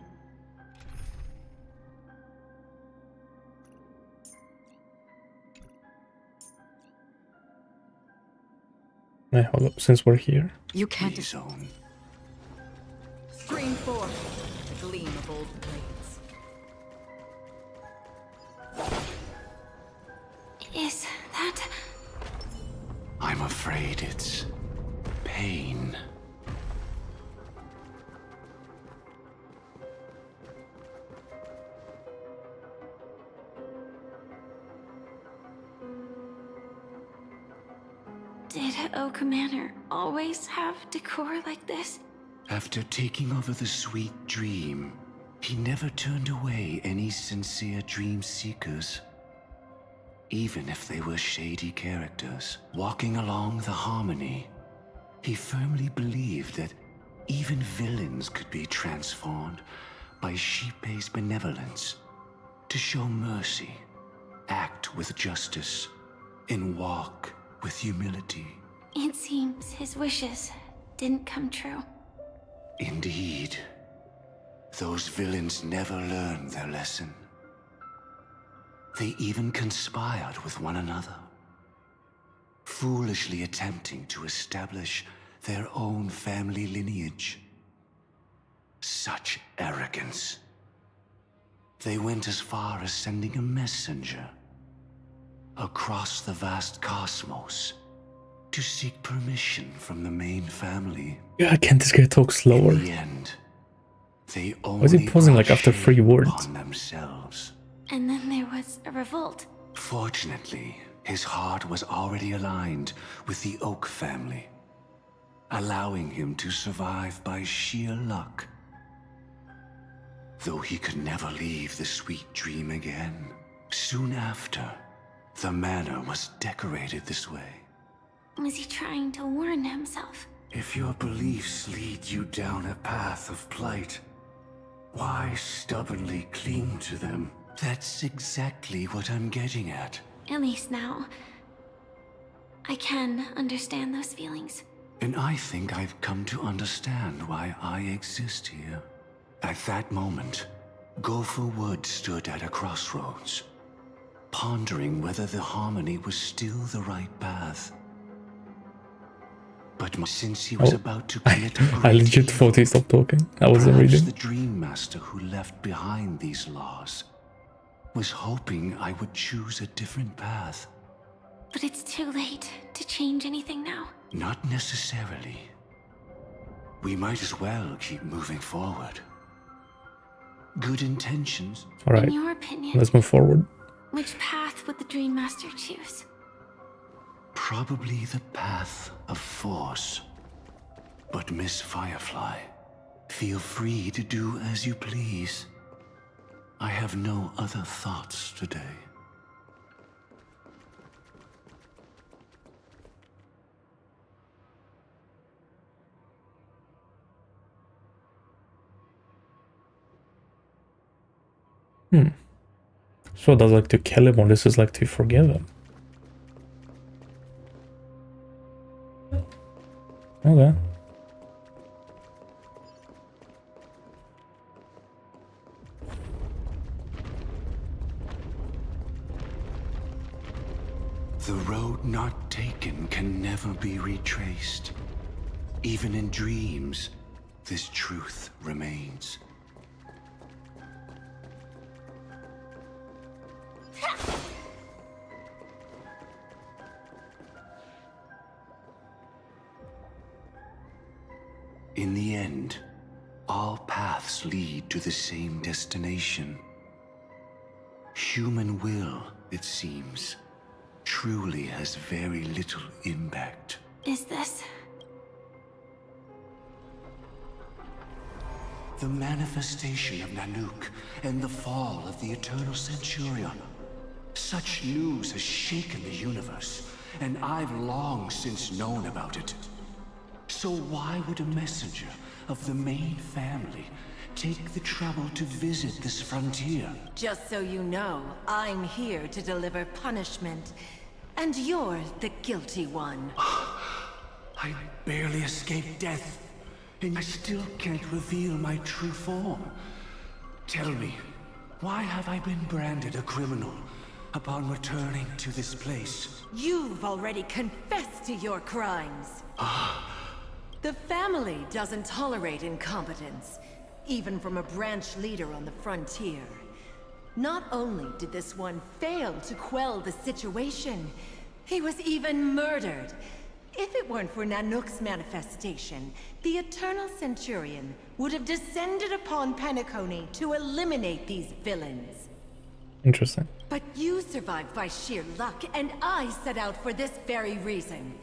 Hey, hold up, since we're here. You can't. Zone. Scream forth, the gleam of old blades. Is that... I'm afraid it's pain. Did Oak Manor always have decor like this? After taking over the Sweet Dream, he never turned away any sincere dream seekers. Even if they were shady characters. Walking along the Harmony, he firmly believed that even villains could be transformed by Shippei's benevolence to show mercy, act with justice, and walk with humility. It seems his wishes didn't come true. Indeed. Those villains never learned their lesson. They even conspired with one another, foolishly attempting to establish their own family lineage. Such arrogance. They went as far as sending a messenger across the vast cosmos to seek permission from the main family. Yeah, can't this guy talk slower? In the end, they only Why is he pausing like after 3 words? on themselves. And then there was a revolt. Fortunately, his heart was already aligned with the Oak family, allowing him to survive by sheer luck. Though he could never leave the Sweet Dream again. Soon after, the manor was decorated this way. Was he trying to warn himself? If your beliefs lead you down a path of plight, why stubbornly cling to them? That's exactly what I'm getting at. At least now, I can understand those feelings. And I think I've come to understand why I exist here. At that moment, Gopher Wood stood at a crossroads, pondering whether the Harmony was still the right path. But since he was about to commit a I great legit thought he stopped talking. I wasn't perhaps reading. the Dream Master who left behind these laws was hoping I would choose a different path. But it's too late to change anything now. Not necessarily. We might as well keep moving forward. Good intentions. All right, In your opinion, let's move forward. which path would the Dream Master choose? Probably the path of force. But Miss Firefly, feel free to do as you please. I have no other thoughts today. So that's like to kill him, or this is like to forgive him. Okay. The road not taken can never be retraced. Even in dreams, this truth remains. In the end, all paths lead to the same destination. Human will, it seems, truly has very little impact. Is this? The manifestation of Nanook and the fall of the Eternal Centurion. Such news has shaken the universe, and I've long since known about it. So why would a messenger of the main family take the trouble to visit this frontier? Just so you know, I'm here to deliver punishment, and you're the guilty one. I barely escaped death, and I still can't reveal my true form. Tell me, why have I been branded a criminal upon returning to this place? You've already confessed to your crimes. The family doesn't tolerate incompetence, even from a branch leader on the frontier. Not only did this one fail to quell the situation, he was even murdered. If it weren't for Nanook's manifestation, the Eternal Centurion would have descended upon Penacony to eliminate these villains. Interesting. But you survived by sheer luck, and I set out for this very reason.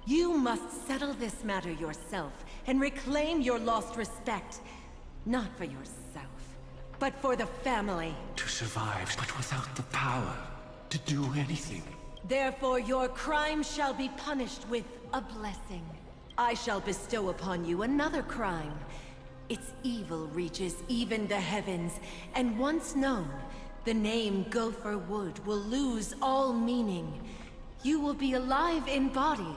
You must settle this matter yourself and reclaim your lost respect. Not for yourself, but for the family. To survive, but without the power to do anything. Therefore, your crime shall be punished with a blessing. I shall bestow upon you another crime. Its evil reaches even the heavens, and once known, the name Gopher Wood will lose all meaning. You will be alive in body,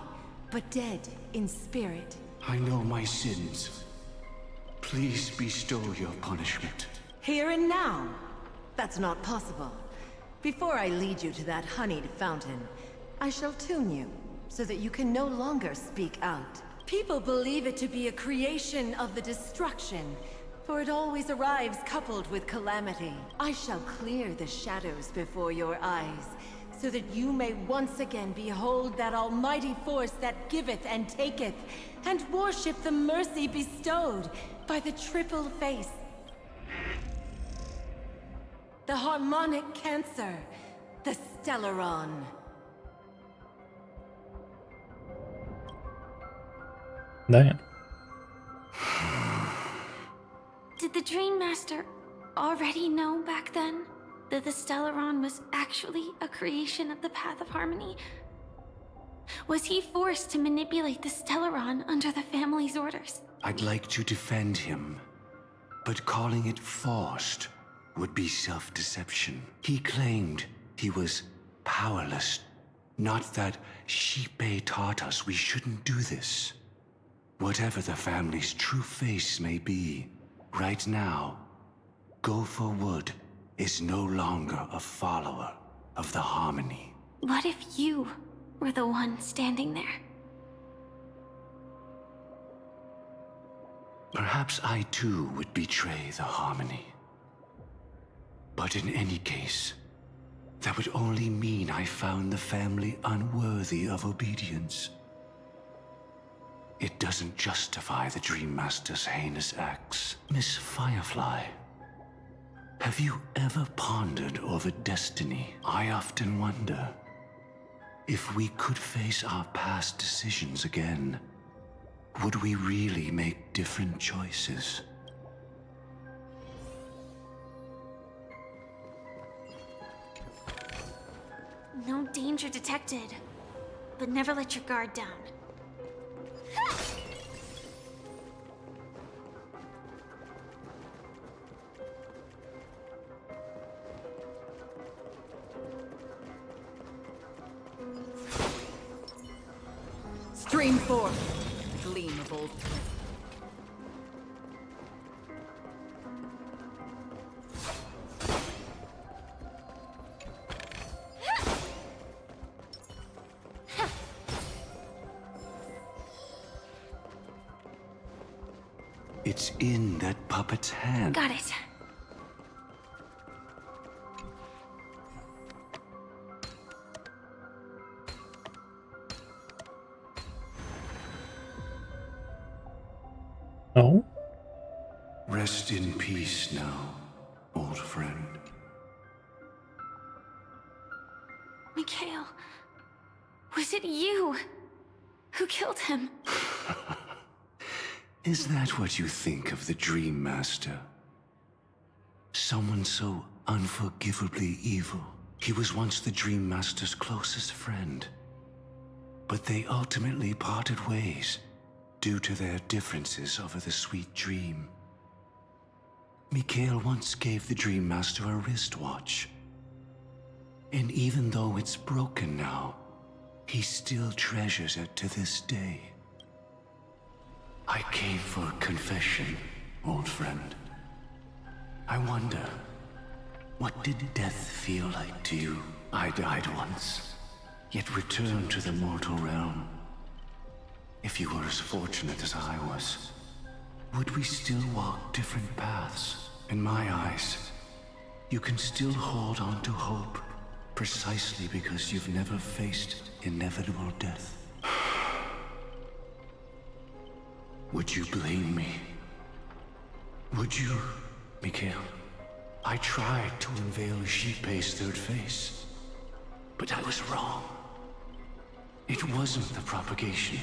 but dead in spirit. I know my sins. Please bestow your punishment. Here and now? That's not possible. Before I lead you to that honeyed fountain, I shall tune you, so that you can no longer speak out. People believe it to be a creation of the destruction, for it always arrives coupled with calamity. I shall clear the shadows before your eyes, so that you may once again behold that almighty force that giveth and taketh, and worship the mercy bestowed by the triple face. The harmonic cancer, the Stellaron. Damn. Did the Dream Master already know back then that the Stellaron was actually a creation of the Path of Harmony? Was he forced to manipulate the Stellaron under the family's orders? I'd like to defend him, but calling it forced would be self-deception. He claimed he was powerless. Not that Shipe taught us we shouldn't do this. Whatever the family's true face may be, right now, Gopher Wood is no longer a follower of the Harmony. What if you were the one standing there? Perhaps I too would betray the harmony. But in any case, that would only mean I found the family unworthy of obedience. It doesn't justify the Dream Master's heinous acts. Miss Firefly, have you ever pondered over destiny? I often wonder if we could face our past decisions again, would we really make different choices? No danger detected, but never let your guard down. Stream forth, gleam of old flame. It's in that puppet's hand. Got it. No? Rest in peace now, old friend. Mikhail, was it you who killed him? Is that what you think of the Dream Master? Someone so unforgivably evil. He was once the Dream Master's closest friend. But they ultimately parted ways due to their differences over the sweet dream. Mikhail once gave the Dream Master a wristwatch. And even though it's broken now, he still treasures it to this day. I came for confession, old friend. I wonder, what did death feel like to you? I died once, yet returned to the mortal realm. If you were as fortunate as I was, would we still walk different paths? In my eyes, you can still hold on to hope, precisely because you've never faced inevitable death. Would you blame me? Would you, Mikhail? I tried to unveil Xipe's third face, but I was wrong. It wasn't the propagation.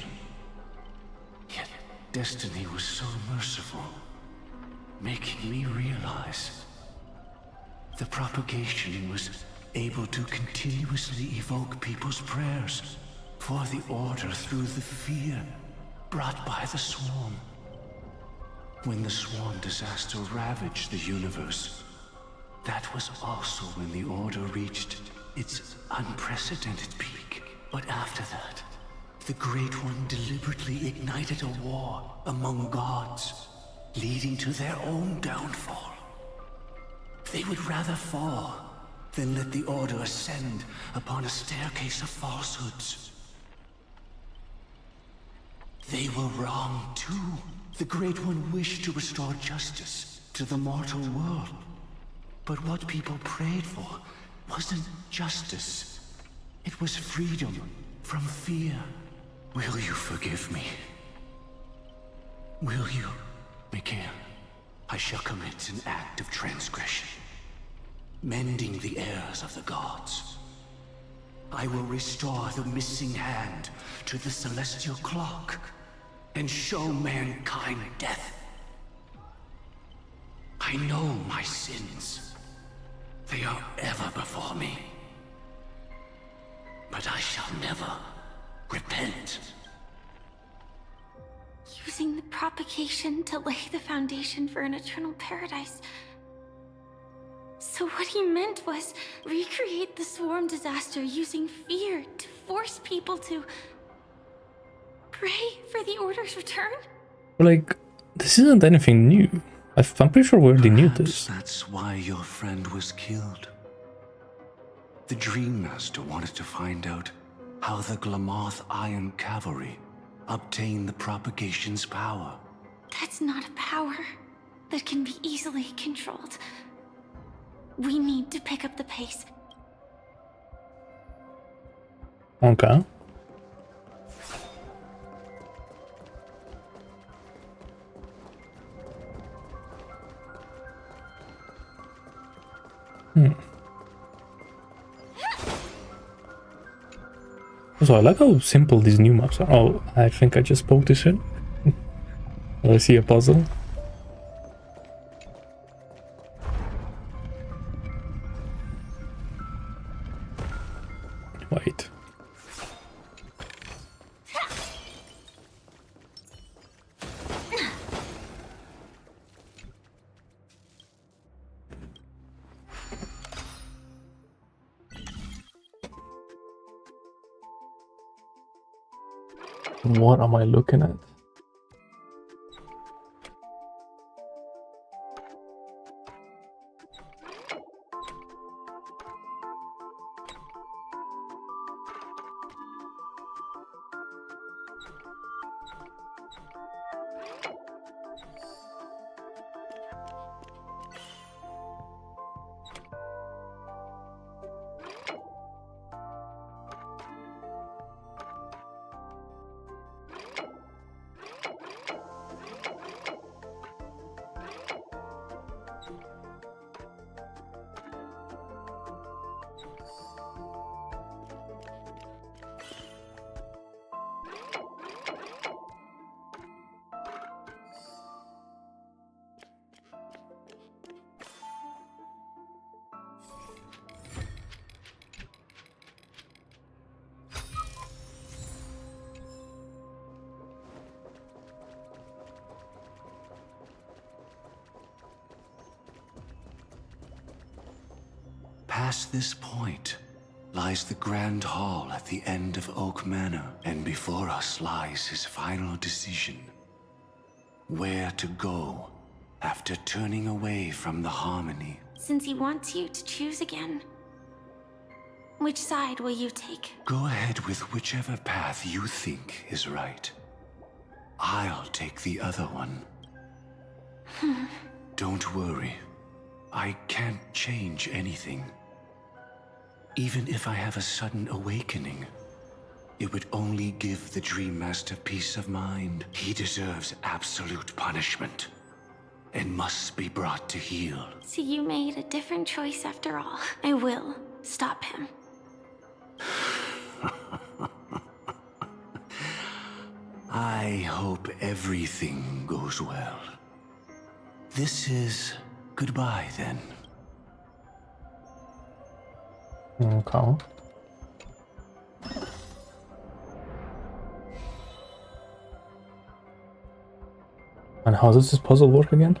Yet destiny was so merciful, making me realize the propagation was able to continuously evoke people's prayers for the Order through the fear brought by the Swarm. When the Swarm disaster ravaged the universe, that was also when the Order reached its unprecedented peak. But after that, the Great One deliberately ignited a war among gods, leading to their own downfall. They would rather fall than let the Order ascend upon a staircase of falsehoods. They were wrong too. The Great One wished to restore justice to the mortal world. But what people prayed for wasn't justice. It was freedom from fear. Will you forgive me? Will you, Mikhail? I shall commit an act of transgression, mending the errors of the gods. I will restore the missing hand to the celestial clock and show mankind death. I know my sins. They are ever before me. But I shall never repent. Using the propagation to lay the foundation for an eternal paradise. So what he meant was recreate the Swarm disaster using fear to force people to pray for the Order's return? Like, this isn't anything new. I'm pretty sure we already knew this. That's why your friend was killed. The Dream Master wanted to find out how the Glamoth Iron Cavalry obtained the propagation's power. That's not a power that can be easily controlled. We need to pick up the pace. Okay. So I like how simple these new maps are. Oh, I think I just poked this in. I see a puzzle. Wait. What am I looking at? Past this point lies the Grand Hall at the end of Oak Manor, and before us lies his final decision. Where to go after turning away from the Harmony. Since he wants you to choose again, which side will you take? Go ahead with whichever path you think is right. I'll take the other one. Don't worry. I can't change anything. Even if I have a sudden awakening, it would only give the Dream Master peace of mind. He deserves absolute punishment and must be brought to heel. So you made a different choice after all. I will stop him. I hope everything goes well. This is goodbye then. Okay. And how does this puzzle work again?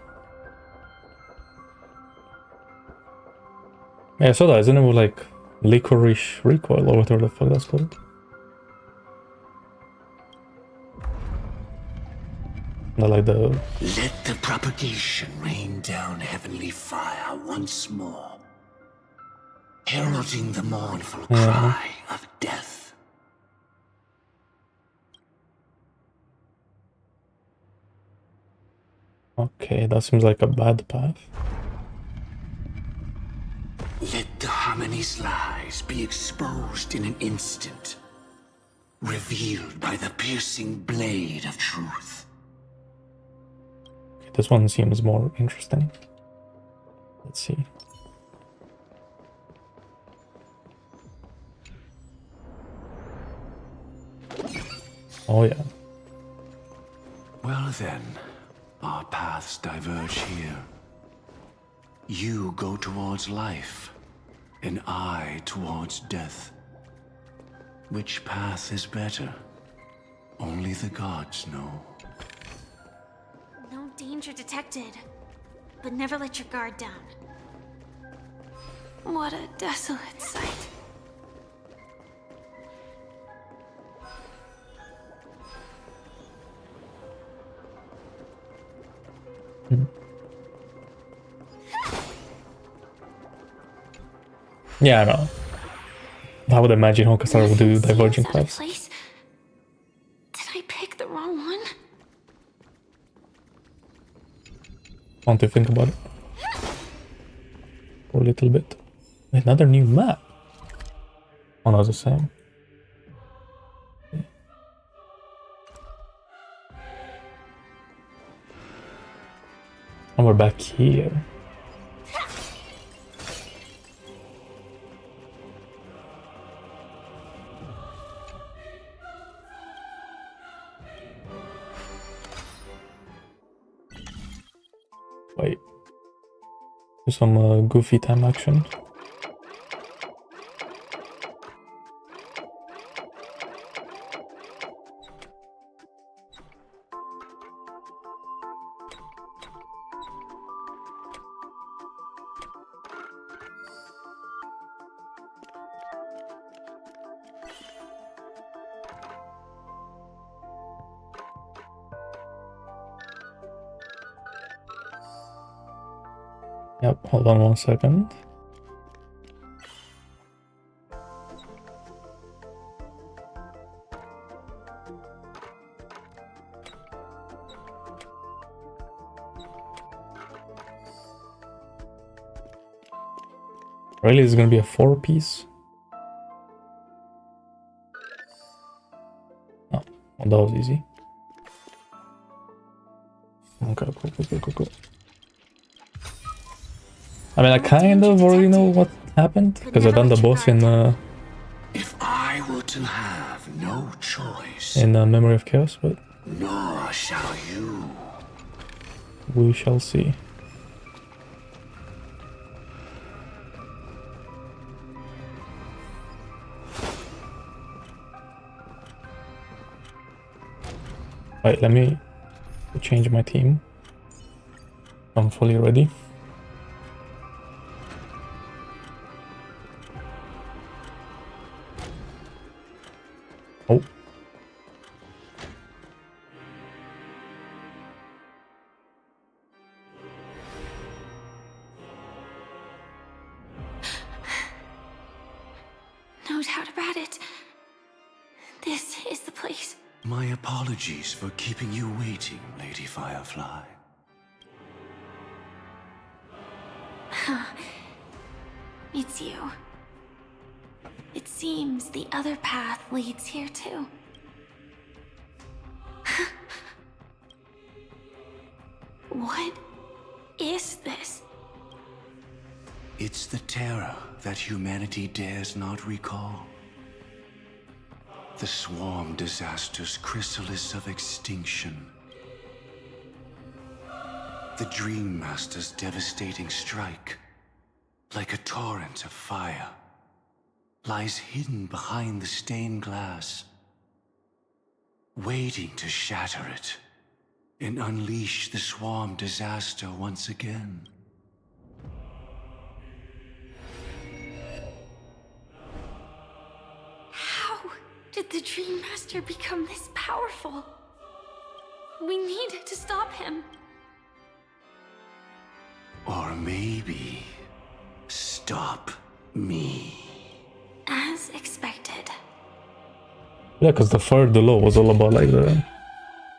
Yeah, I saw that. Isn't it with like licorice recoil or whatever the fuck that's called? Not like the... Let the propagation rain down heavenly fire once more, heralding the mournful cry of death. Okay, that seems like a bad path. Let the Harmony's lies be exposed in an instant, revealed by the piercing blade of truth. Okay, this one seems more interesting. Let's see. Oh yeah. Well then, our paths diverge here. You go towards life, and I towards death. Which path is better? Only the gods know. No danger detected, but never let your guard down. What a desolate sight. Yeah, I know. I would imagine Hokusar would do diverging paths. Did I pick the wrong one? fun to think about it. For a little bit. Another new map. Oh, no, the same. And we're back here. Wait. Do some goofy time action. Yep, hold on 1 second. Really, it's gonna be a 4-piece? Oh, well, that was easy. Okay, cool. I mean, I kind of already know what happened, because I've done the boss in If I were to have no choice, in Memory of Chaos, but nor shall you. we shall see. Alright, let me change my team. I'm fully ready. Oh. No doubt about it. This is the place. My apologies for keeping you waiting, Lady Firefly. It's you. It seems the other path leads here too. What is this? It's the terror that humanity dares not recall. The swarm disaster's chrysalis of extinction. The Dream Master's devastating strike, like a torrent of fire, lies hidden behind the stained glass, waiting to shatter it and unleash the swarm disaster once again. How did the Dream Master become this powerful? We need to stop him. Or maybe stop me. As expected. Yeah, because the law was all about like the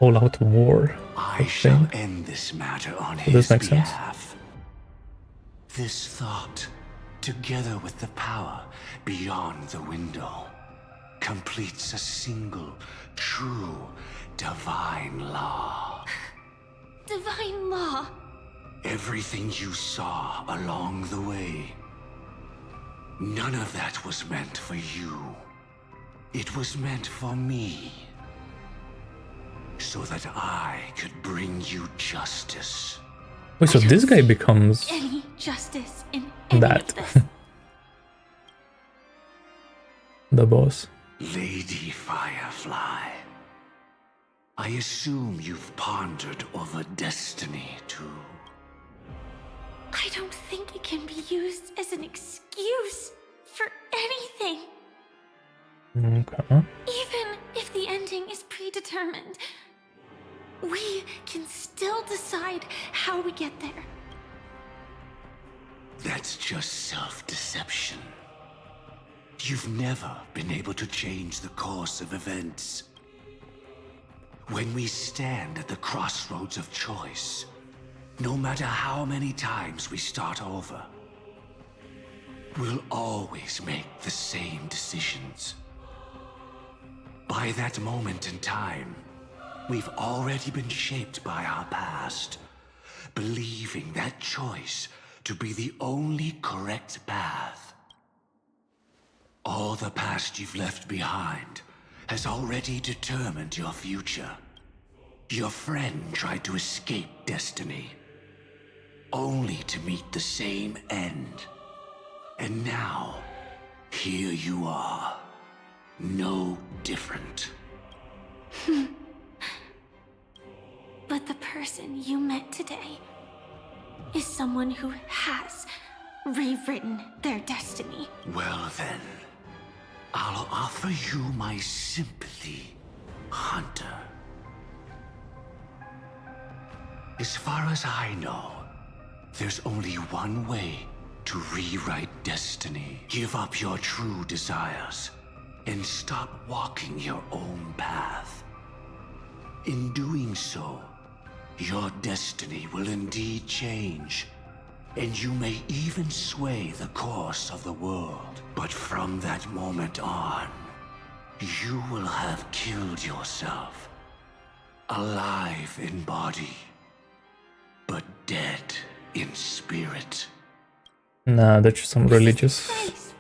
all-out war. I shall end this matter on Does his this make sense? behalf. This thought, together with the power beyond the window, completes a single, true, divine law. Divine law. Everything you saw along the way, none of that was meant for you. It was meant for me. So that I could bring you justice. Wait, so this guy becomes Any justice in any that. of this. The boss. Lady Firefly, I assume you've pondered over destiny too. I don't think it can be used as an excuse for anything. Okay. Even if the ending is predetermined, we can still decide how we get there. That's just self-deception. You've never been able to change the course of events. When we stand at the crossroads of choice, No matter how many times we start over, we'll always make the same decisions. By that moment in time, we've already been shaped by our past, believing that choice to be the only correct path. All the past you've left behind has already determined your future. Your friend tried to escape destiny, only to meet the same end. And now, here you are, no different. But the person you met today is someone who has rewritten their destiny. Well then, I'll offer you my sympathy, Hunter. As far as I know, there's only one way to rewrite destiny. Give up your true desires and stop walking your own path. In doing so, your destiny will indeed change, and you may even sway the course of the world. But from that moment on, you will have killed yourself, alive in body, but dead in spirit. Nah, that's just some religious.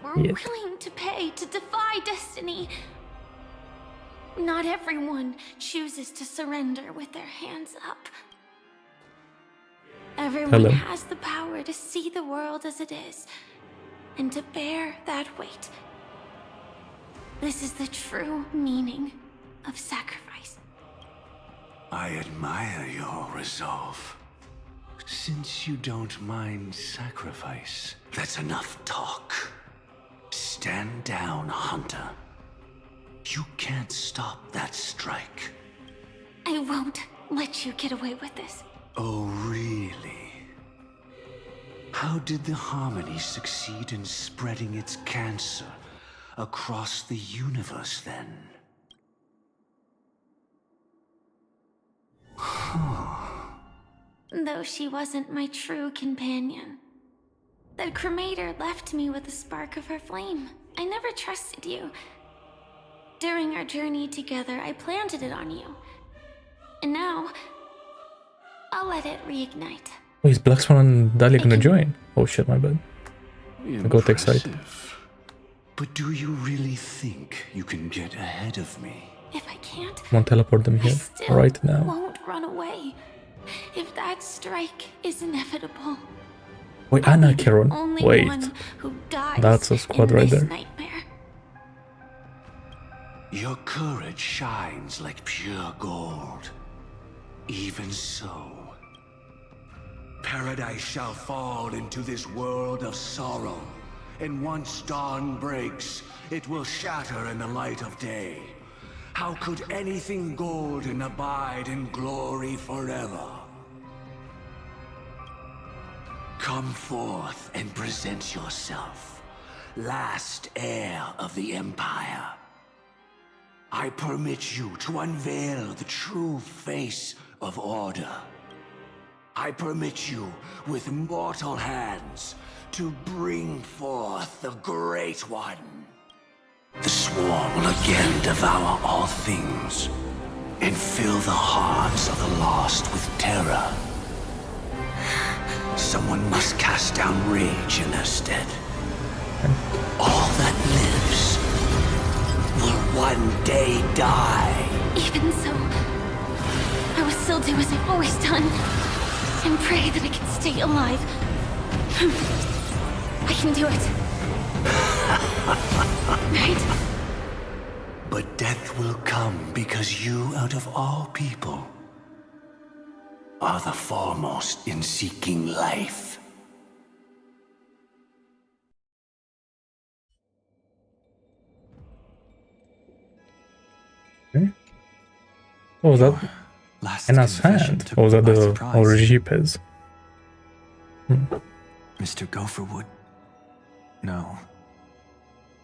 We're willing to pay to defy destiny. Not everyone chooses to surrender with their hands up. Everyone has the power to see the world as it is, and to bear that weight. This is the true meaning of sacrifice. I admire your resolve. Since you don't mind sacrifice, that's enough talk. Stand down, Hunter. You can't stop that strike. I won't let you get away with this. Oh, really? How did the Harmony succeed in spreading its cancer across the universe, then? Though she wasn't my true companion. The cremator left me with a spark of her flame. I never trusted you. During our journey together, I planted it on you. And now, I'll let it reignite. Oh, is Black Swan and Dahlia gonna join? Oh shit, my bad. I got excited. But do you really think you can get ahead of me? If I can't, I'm gonna teleport them here right now. won't run away. If that strike is inevitable. Wait, Anna Charon. Only Wait. one who dies That's a squad in right this there. nightmare. Your courage shines like pure gold. Even so, paradise shall fall into this world of sorrow, and once dawn breaks, it will shatter in the light of day. How could anything golden abide in glory forever? Come forth and present yourself, last heir of the Empire. I permit you to unveil the true face of order. I permit you, with mortal hands, to bring forth the Great One. The Swarm will again devour all things, and fill the hearts of the lost with terror. Someone must cast down rage in their stead. All that lives will one day die. Even so, I will still do as I've always done, and pray that I can stay alive. I can do it. Right? But death will come because you, out of all people, are the foremost in seeking life. What was that? Anna's hand? Or was that the Origipes? Mr. Gopherwood? No.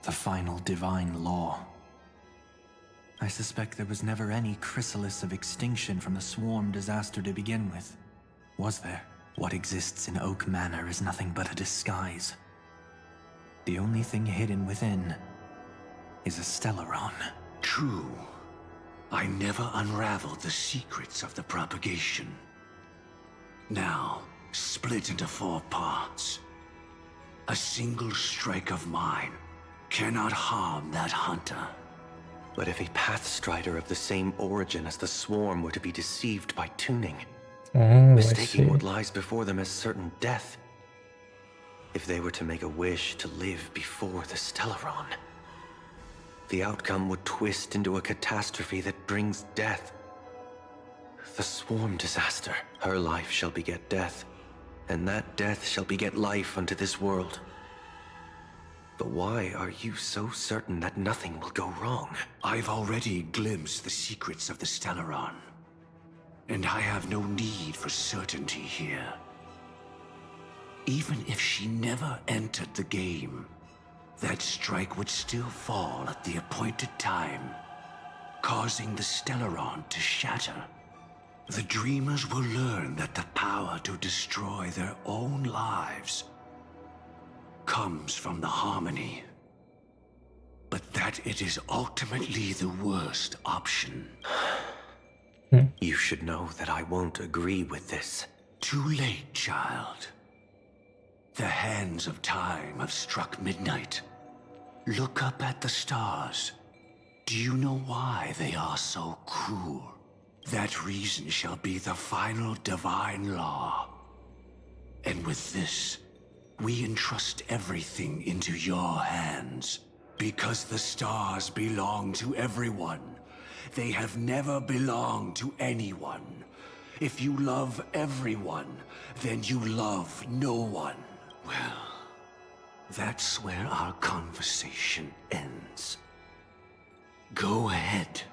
The final divine law. I suspect there was never any chrysalis of extinction from the swarm disaster to begin with. Was there? What exists in Oak Manor is nothing but a disguise. The only thing hidden within is a Stellaron. True. I never unraveled the secrets of the propagation. Now, split into 4 parts. A single strike of mine cannot harm that hunter. But if a Pathstrider of the same origin as the Swarm were to be deceived by tuning, mistaking what lies before them as certain death, if they were to make a wish to live before the Stellaron, the outcome would twist into a catastrophe that brings death. The Swarm disaster. Her life shall beget death, and that death shall beget life unto this world. But why are you so certain that nothing will go wrong? I've already glimpsed the secrets of the Stellaron, and I have no need for certainty here. Even if she never entered the game, that strike would still fall at the appointed time, causing the Stellaron to shatter. The Dreamers will learn that the power to destroy their own lives comes from the harmony, but that it is ultimately the worst option. You should know that I won't agree with this. Too late, child. The hands of time have struck midnight. Look up at the stars. Do you know why they are so cruel? That reason shall be the final divine law. And with this, we entrust everything into your hands. Because the stars belong to everyone. They have never belonged to anyone. If you love everyone, then you love no one. Well, that's where our conversation ends. Go ahead.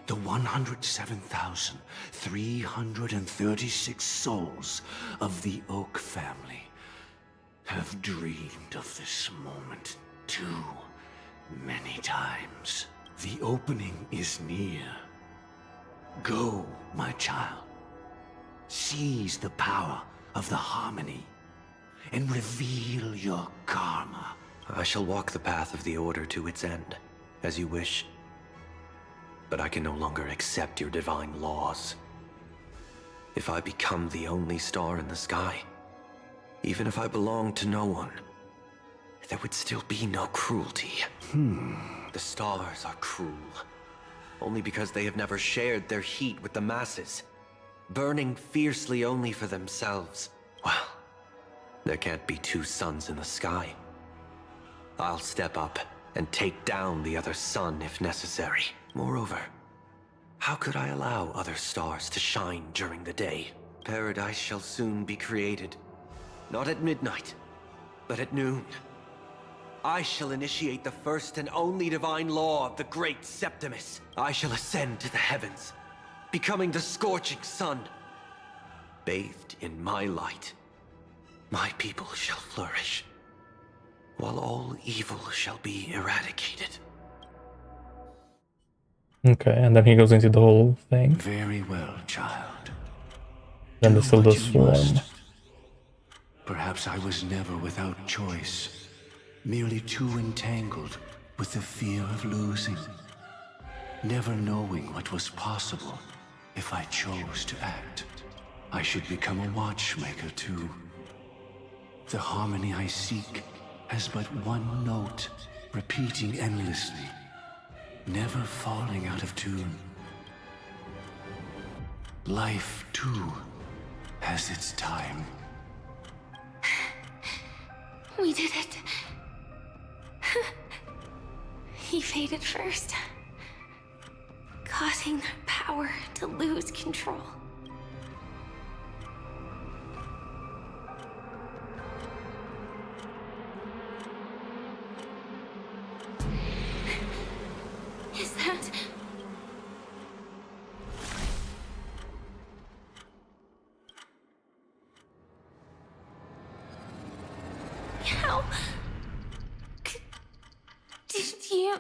The 107,336 souls of the Oak family have dreamed of this moment too many times. The opening is near. Go, my child. Seize the power of the harmony and reveal your karma. I shall walk the path of the Order to its end, as you wish. But I can no longer accept your divine laws. If I become the only star in the sky, even if I belong to no one, there would still be no cruelty. The stars are cruel, only because they have never shared their heat with the masses, burning fiercely only for themselves. Well, there can't be 2 suns in the sky. I'll step up and take down the other sun if necessary. Moreover, how could I allow other stars to shine during the day? Paradise shall soon be created. Not at midnight, but at noon. I shall initiate the first and only divine law of the great Septimus. I shall ascend to the heavens, becoming the scorching sun. Bathed in my light, my people shall flourish, while all evil shall be eradicated. Okay, and then he goes into the whole thing. Very well, child. Then there's still the Swarm. Perhaps I was never without choice. Merely too entangled with the fear of losing. Never knowing what was possible if I chose to act. I should become a watchmaker too. The harmony I seek has but one note, repeating endlessly, never falling out of tune. Life too has its time. We did it. He faded first, causing their power to lose control. Is that... How... did you...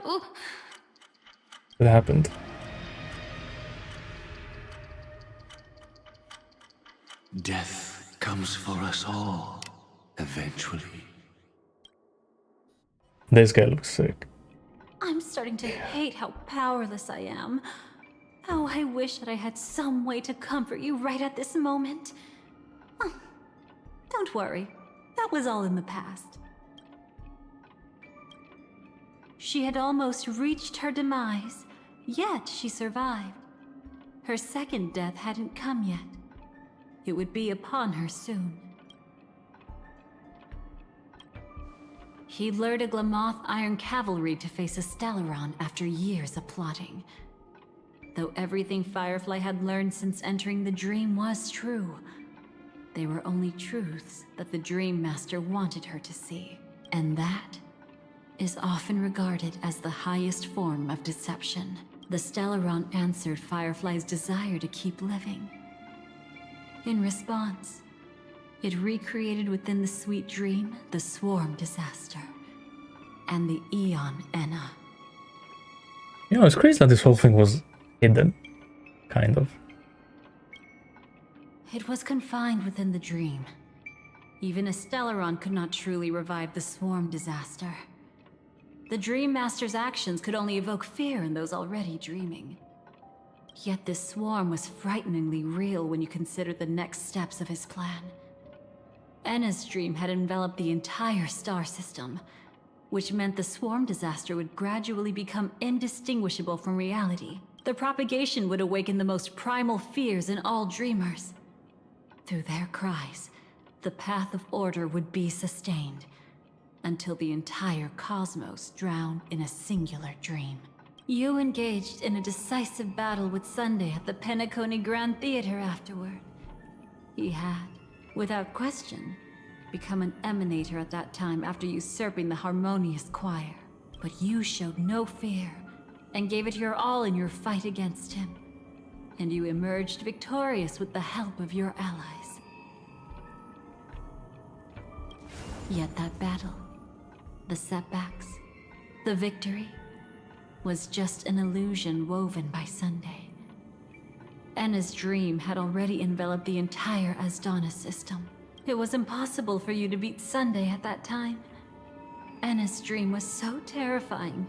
What happened? Death comes for us all, eventually. This guy looks sick. I'm starting to hate how powerless I am. Oh, I wish that I had some way to comfort you right at this moment. Oh, don't worry. That was all in the past. She had almost reached her demise, yet she survived. Her second death hadn't come yet. It would be upon her soon. He lured a Glamoth Iron Cavalry to face a Stellaron after years of plotting. Though everything Firefly had learned since entering the dream was true, they were only truths that the Dream Master wanted her to see. And that is often regarded as the highest form of deception. The Stellaron answered Firefly's desire to keep living. In response, it recreated within the sweet dream the Swarm disaster and the Eon Enna. You know, it's crazy that this whole thing was hidden, kind of. It was confined within the dream. Even a Stellaron could not truly revive the Swarm disaster. The Dream Master's actions could only evoke fear in those already dreaming. Yet this swarm was frighteningly real when you consider the next steps of his plan. Enna's dream had enveloped the entire star system, which meant the swarm disaster would gradually become indistinguishable from reality. The propagation would awaken the most primal fears in all dreamers. Through their cries, the path of order would be sustained, until the entire cosmos drowned in a singular dream. You engaged in a decisive battle with Sunday at the Penacony Grand Theater afterward. He had, without question, become an emanator at that time after usurping the Harmonious Choir. But you showed no fear, and gave it your all in your fight against him. And you emerged victorious with the help of your allies. Yet that battle, the setbacks, the victory, was just an illusion woven by Sunday. Enna's dream had already enveloped the entire Asdana system. It was impossible for you to beat Sunday at that time. Enna's dream was so terrifying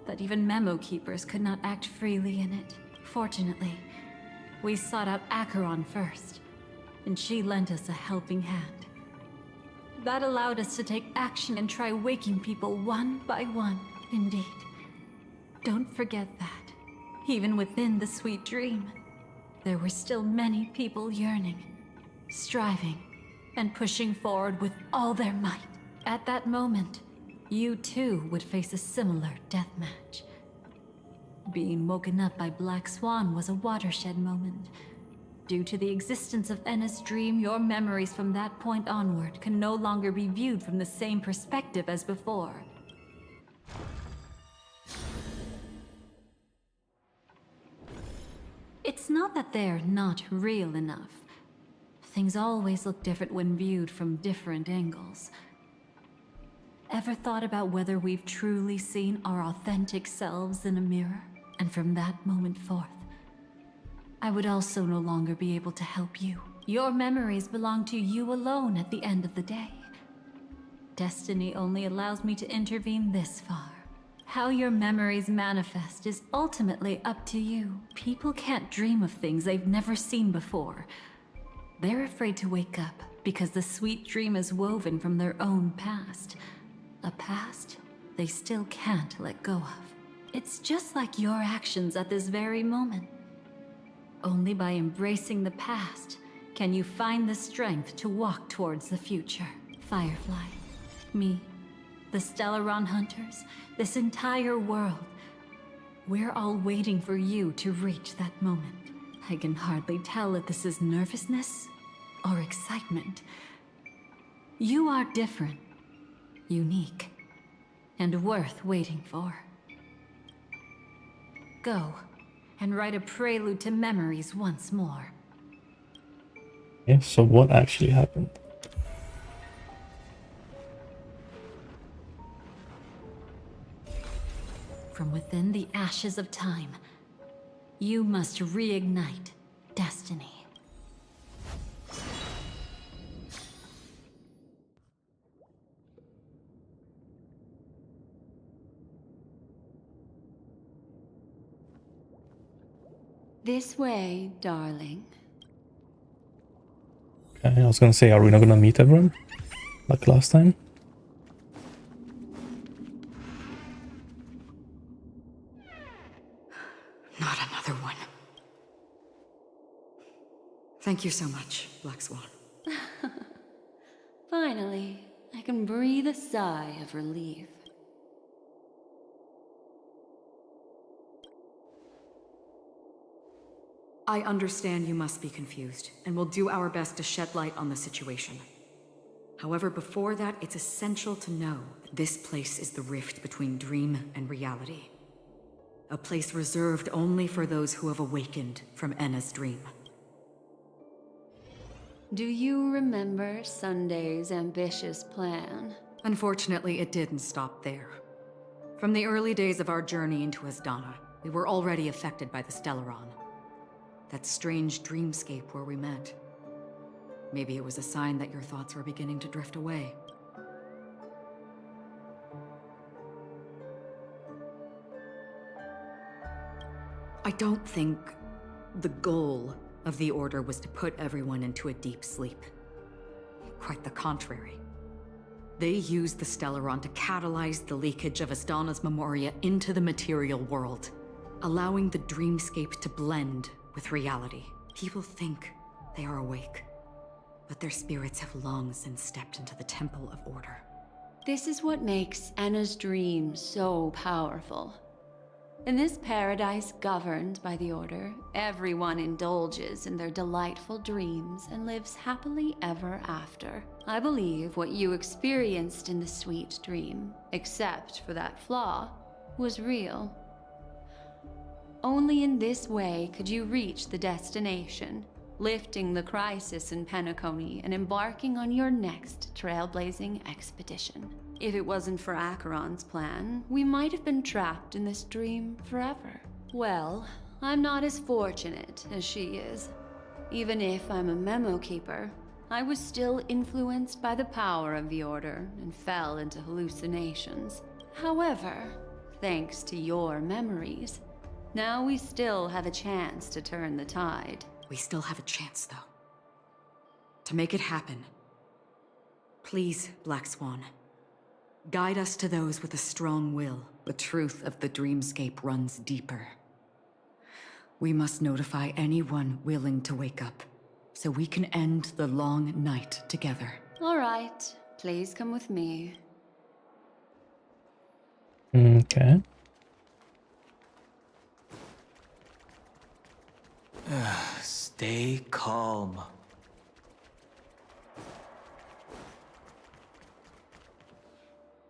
that even memo keepers could not act freely in it. Fortunately, we sought out Acheron first, and she lent us a helping hand. That allowed us to take action and try waking people one by one, indeed. Don't forget that, even within the sweet dream, there were still many people yearning, striving, and pushing forward with all their might. At that moment, you too would face a similar deathmatch. Being woken up by Black Swan was a watershed moment. Due to the existence of Enna's dream, your memories from that point onward can no longer be viewed from the same perspective as before. It's not that they're not real enough. Things always look different when viewed from different angles. Ever thought about whether we've truly seen our authentic selves in a mirror? And from that moment forth, I would also no longer be able to help you. Your memories belong to you alone at the end of the day. Destiny only allows me to intervene this far. How your memories manifest is ultimately up to you. People can't dream of things they've never seen before. They're afraid to wake up because the sweet dream is woven from their own past. A past they still can't let go of. It's just like your actions at this very moment. Only by embracing the past can you find the strength to walk towards the future. Firefly, me, the Stellaron Hunters, this entire world. We're all waiting for you to reach that moment. I can hardly tell if this is nervousness or excitement. You are different, unique, and worth waiting for. Go and write a prelude to memories once more. Yeah, so what actually happened? From within the ashes of time, you must reignite destiny. This way, darling. Okay, I was gonna say, are we not gonna meet everyone? Like last time? Not another one. Thank you so much, Black Swan. Finally, I can breathe a sigh of relief. I understand you must be confused, and we'll do our best to shed light on the situation. However, before that, it's essential to know that this place is the rift between dream and reality. A place reserved only for those who have awakened from Enna's dream. Do you remember Sunday's ambitious plan? Unfortunately, it didn't stop there. From the early days of our journey into Asdana, we were already affected by the Stellaron. That strange dreamscape where we met. Maybe it was a sign that your thoughts were beginning to drift away. I don't think the goal of the Order was to put everyone into a deep sleep. Quite the contrary. They used the Stellaron to catalyze the leakage of Asdana's Memoria into the material world, allowing the dreamscape to blend with reality. People think they are awake, but their spirits have long since stepped into the Temple of Order. This is what makes Enna's dream so powerful. In this paradise governed by the Order, everyone indulges in their delightful dreams and lives happily ever after. I believe what you experienced in the sweet dream, except for that flaw, was real. Only in this way could you reach the destination, lifting the crisis in Penacony and embarking on your next trailblazing expedition. If it wasn't for Acheron's plan, we might have been trapped in this dream forever. Well, I'm not as fortunate as she is. Even if I'm a memo keeper, I was still influenced by the power of the Order and fell into hallucinations. However, thanks to your memories, now we still have a chance to turn the tide. We still have a chance, though. To make it happen, please, Black Swan, guide us to those with a strong will. The truth of the dreamscape runs deeper. We must notify anyone willing to wake up, so we can end the long night together. All right, please come with me. Okay. Stay calm.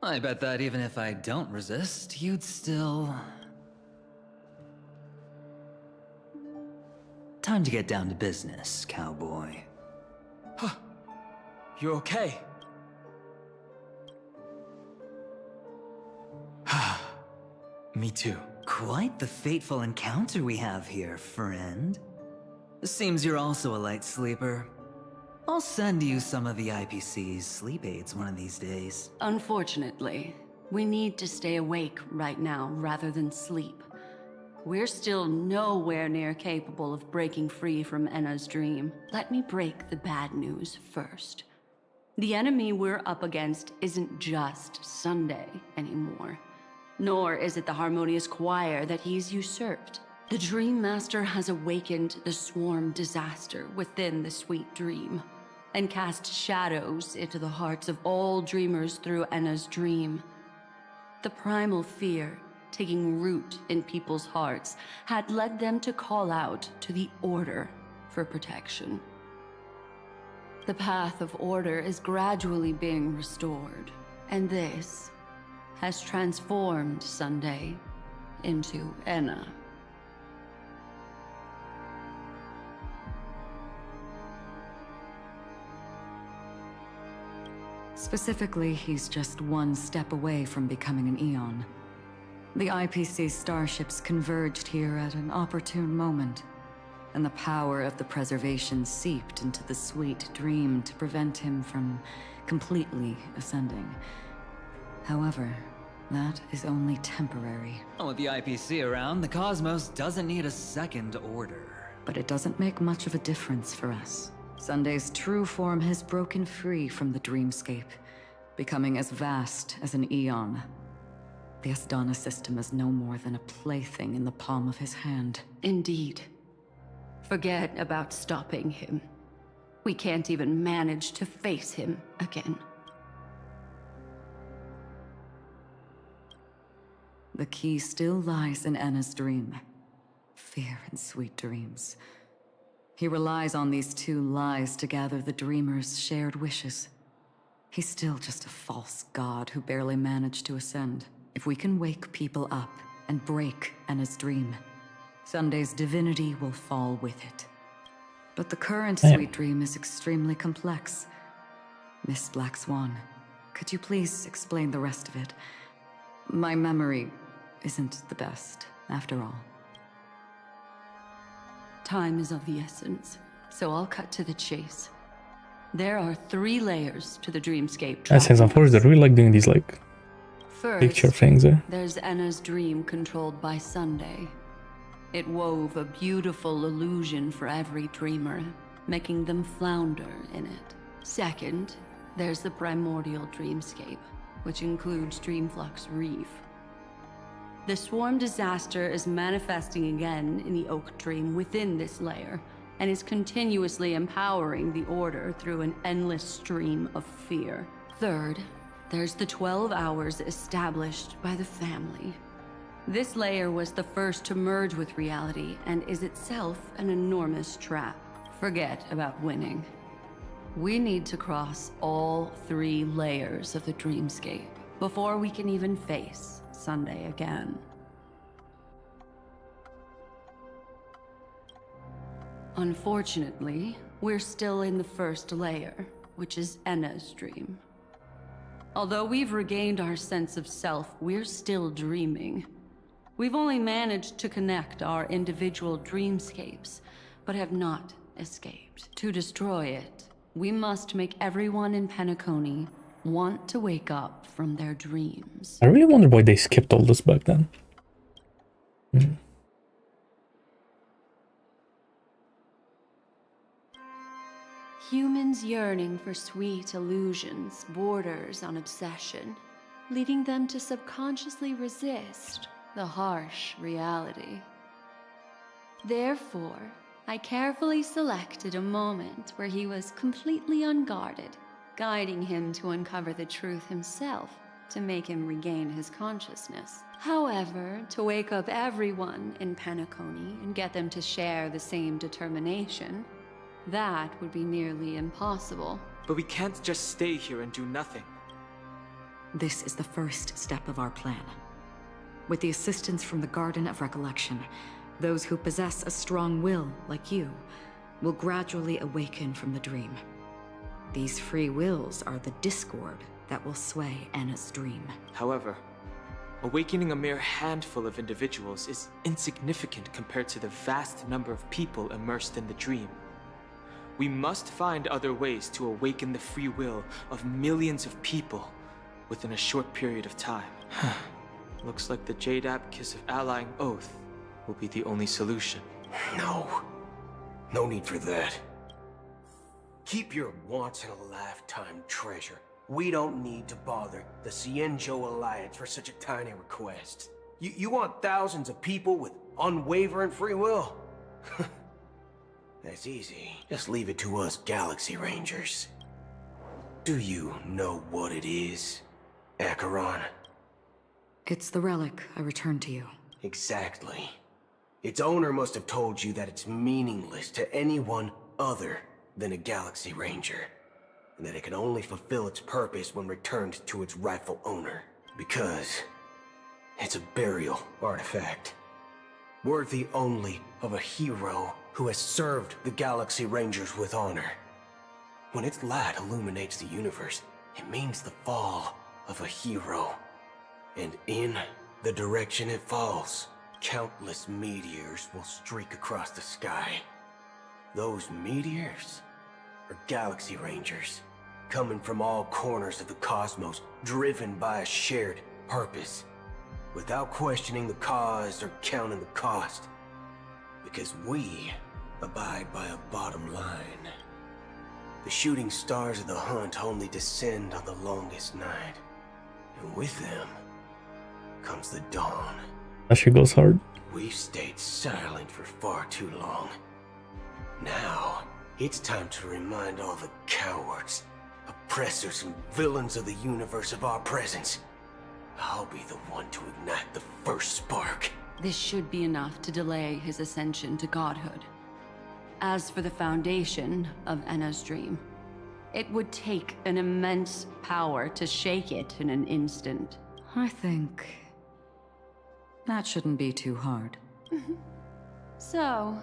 I bet that even if I don't resist, you'd still... Time to get down to business, cowboy. Huh. You okay? Me too. Quite the fateful encounter we have here, friend. Seems you're also a light sleeper. I'll send you some of the IPC's sleep aids one of these days. Unfortunately, we need to stay awake right now rather than sleep. We're still nowhere near capable of breaking free from Enna's dream. Let me break the bad news first. The enemy we're up against isn't just Sunday anymore. Nor is it the harmonious choir that he's usurped. The Dream Master has awakened the swarm disaster within the sweet dream, and cast shadows into the hearts of all dreamers through Enna's dream. The primal fear taking root in people's hearts had led them to call out to the Order for protection. The path of order is gradually being restored, and this has transformed Sunday into Enna. Specifically, he's just one step away from becoming an Eon. The IPC starships converged here at an opportune moment, and the power of the preservation seeped into the sweet dream to prevent him from completely ascending. However, That is only temporary. Well, with the IPC around, the cosmos doesn't need a second order. But it doesn't make much of a difference for us. Sunday's true form has broken free from the dreamscape, becoming as vast as an eon. The Asdana system is no more than a plaything in the palm of his hand. Indeed. Forget about stopping him. We can't even manage to face him again. The key still lies in Anna's dream. Fear and sweet dreams. He relies on these two lies to gather the dreamers' shared wishes. He's still just a false god who barely managed to ascend. If we can wake people up and break Anna's dream, Sunday's divinity will fall with it. But the current sweet dream is extremely complex. Miss Black Swan, could you please explain the rest of it? My memory isn't the best, after all. Time is of the essence, so I'll cut to the chase. There are 3 layers to the dreamscape. That sounds unfortunate. I really like doing these like picture things there. There's Anna's dream controlled by Sunday. It wove a beautiful illusion for every dreamer, making them flounder in it. Second, there's the primordial dreamscape, which includes Dreamflux Reef. The swarm disaster is manifesting again in the Oak Dream within this layer, and is continuously empowering the Order through an endless stream of fear. Third, there's the 12 hours established by the family. This layer was the first to merge with reality and is itself an enormous trap. Forget about winning. We need to cross all 3 layers of the dreamscape before we can even face Sunday again. Unfortunately, we're still in the first layer, which is Enna's dream. Although we've regained our sense of self, we're still dreaming. We've only managed to connect our individual dreamscapes, but have not escaped. To destroy it, we must make everyone in Penacony want to wake up from their dreams. I really wonder why they skipped all this back then. Humans yearning for sweet illusions borders on obsession, leading them to subconsciously resist the harsh reality. Therefore, I carefully selected a moment where he was completely unguarded, guiding him to uncover the truth himself to make him regain his consciousness. However, to wake up everyone in Penacony and get them to share the same determination, that would be nearly impossible. But we can't just stay here and do nothing. This is the first step of our plan. With the assistance from the Garden of Recollection, those who possess a strong will, like you, will gradually awaken from the dream. These free wills are the discord that will sway Anna's dream. However, awakening a mere handful of individuals is insignificant compared to the vast number of people immersed in the dream. We must find other ways to awaken the free will of millions of people within a short period of time. Looks like the Jadab Kiss of Allying Oath will be the only solution. No need for that. Keep your once-in-a-lifetime treasure. We don't need to bother the Cienjo Alliance for such a tiny request. You want thousands of people with unwavering free will? That's easy. Just leave it to us Galaxy Rangers. Do you know what it is, Acheron? It's the relic I returned to you. Exactly. Its owner must have told you that it's meaningless to anyone other than a Galaxy Ranger, and that it can only fulfill its purpose when returned to its rightful owner, because it's a burial artifact, worthy only of a hero who has served the Galaxy Rangers with honor. When its light illuminates the universe, it means the fall of a hero. And in the direction it falls, countless meteors will streak across the sky. Those meteors are Galaxy Rangers, coming from all corners of the cosmos, driven by a shared purpose, without questioning the cause or counting the cost. Because we abide by a bottom line. The shooting stars of the hunt only descend on the longest night. And with them comes the dawn. That shit goes hard. We've stayed silent for far too long. Now, it's time to remind all the cowards, oppressors, and villains of the universe of our presence. I'll be the one to ignite the first spark. This should be enough to delay his ascension to godhood. As for the foundation of Enna's dream, it would take an immense power to shake it in an instant. I think that shouldn't be too hard. So,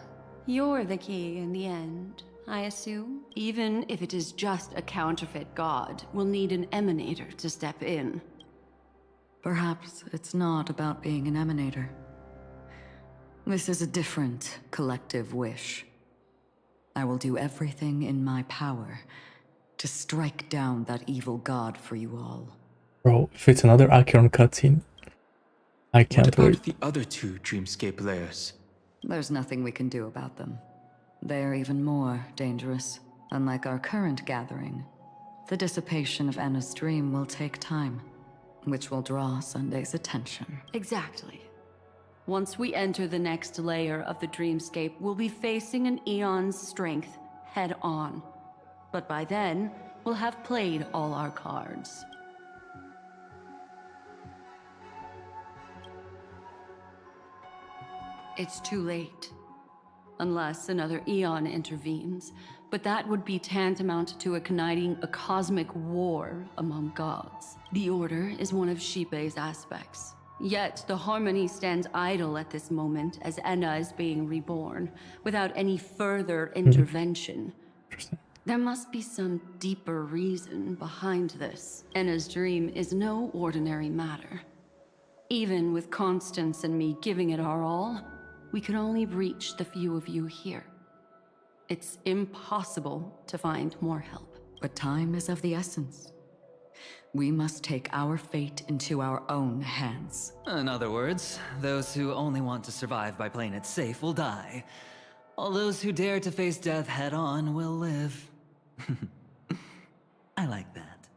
you're the key in the end, I assume? Even if it is just a counterfeit god, we'll need an emanator to step in. Perhaps it's not about being an emanator. This is a different collective wish. I will do everything in my power to strike down that evil god for you all. Bro, if it's another Acheron cutscene, I can't What about wait. the other two dreamscape layers? There's nothing we can do about them. They're even more dangerous. Unlike our current gathering, the dissipation of Enna's dream will take time, which will draw Sunday's attention. Exactly. Once we enter the next layer of the dreamscape, we'll be facing an eon's strength head on. But by then, we'll have played all our cards. It's too late. Unless another eon intervenes. But that would be tantamount to igniting a cosmic war among gods. The Order is one of Shipei's aspects. Yet the Harmony stands idle at this moment as Enna is being reborn, without any further intervention. There must be some deeper reason behind this. Enna's dream is no ordinary matter. Even with Constance and me giving it our all, we can only reach the few of you here. It's impossible to find more help. But time is of the essence. We must take our fate into our own hands. In other words, those who only want to survive by playing it safe will die. All those who dare to face death head on will live. I like that.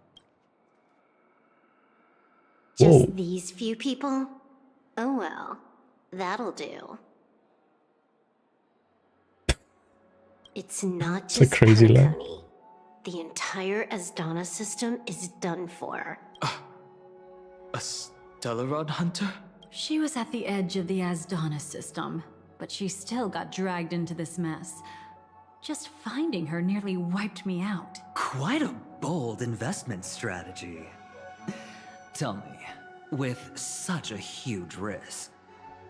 Whoa. These few people? Oh well, that'll do. It's not It's a just crazy line. Penacony. The entire Asdana system is done for. A Stellaron hunter? She was at the edge of the Asdana system, but she still got dragged into this mess. Just finding her nearly wiped me out. Quite a bold investment strategy. Tell me, with such a huge risk,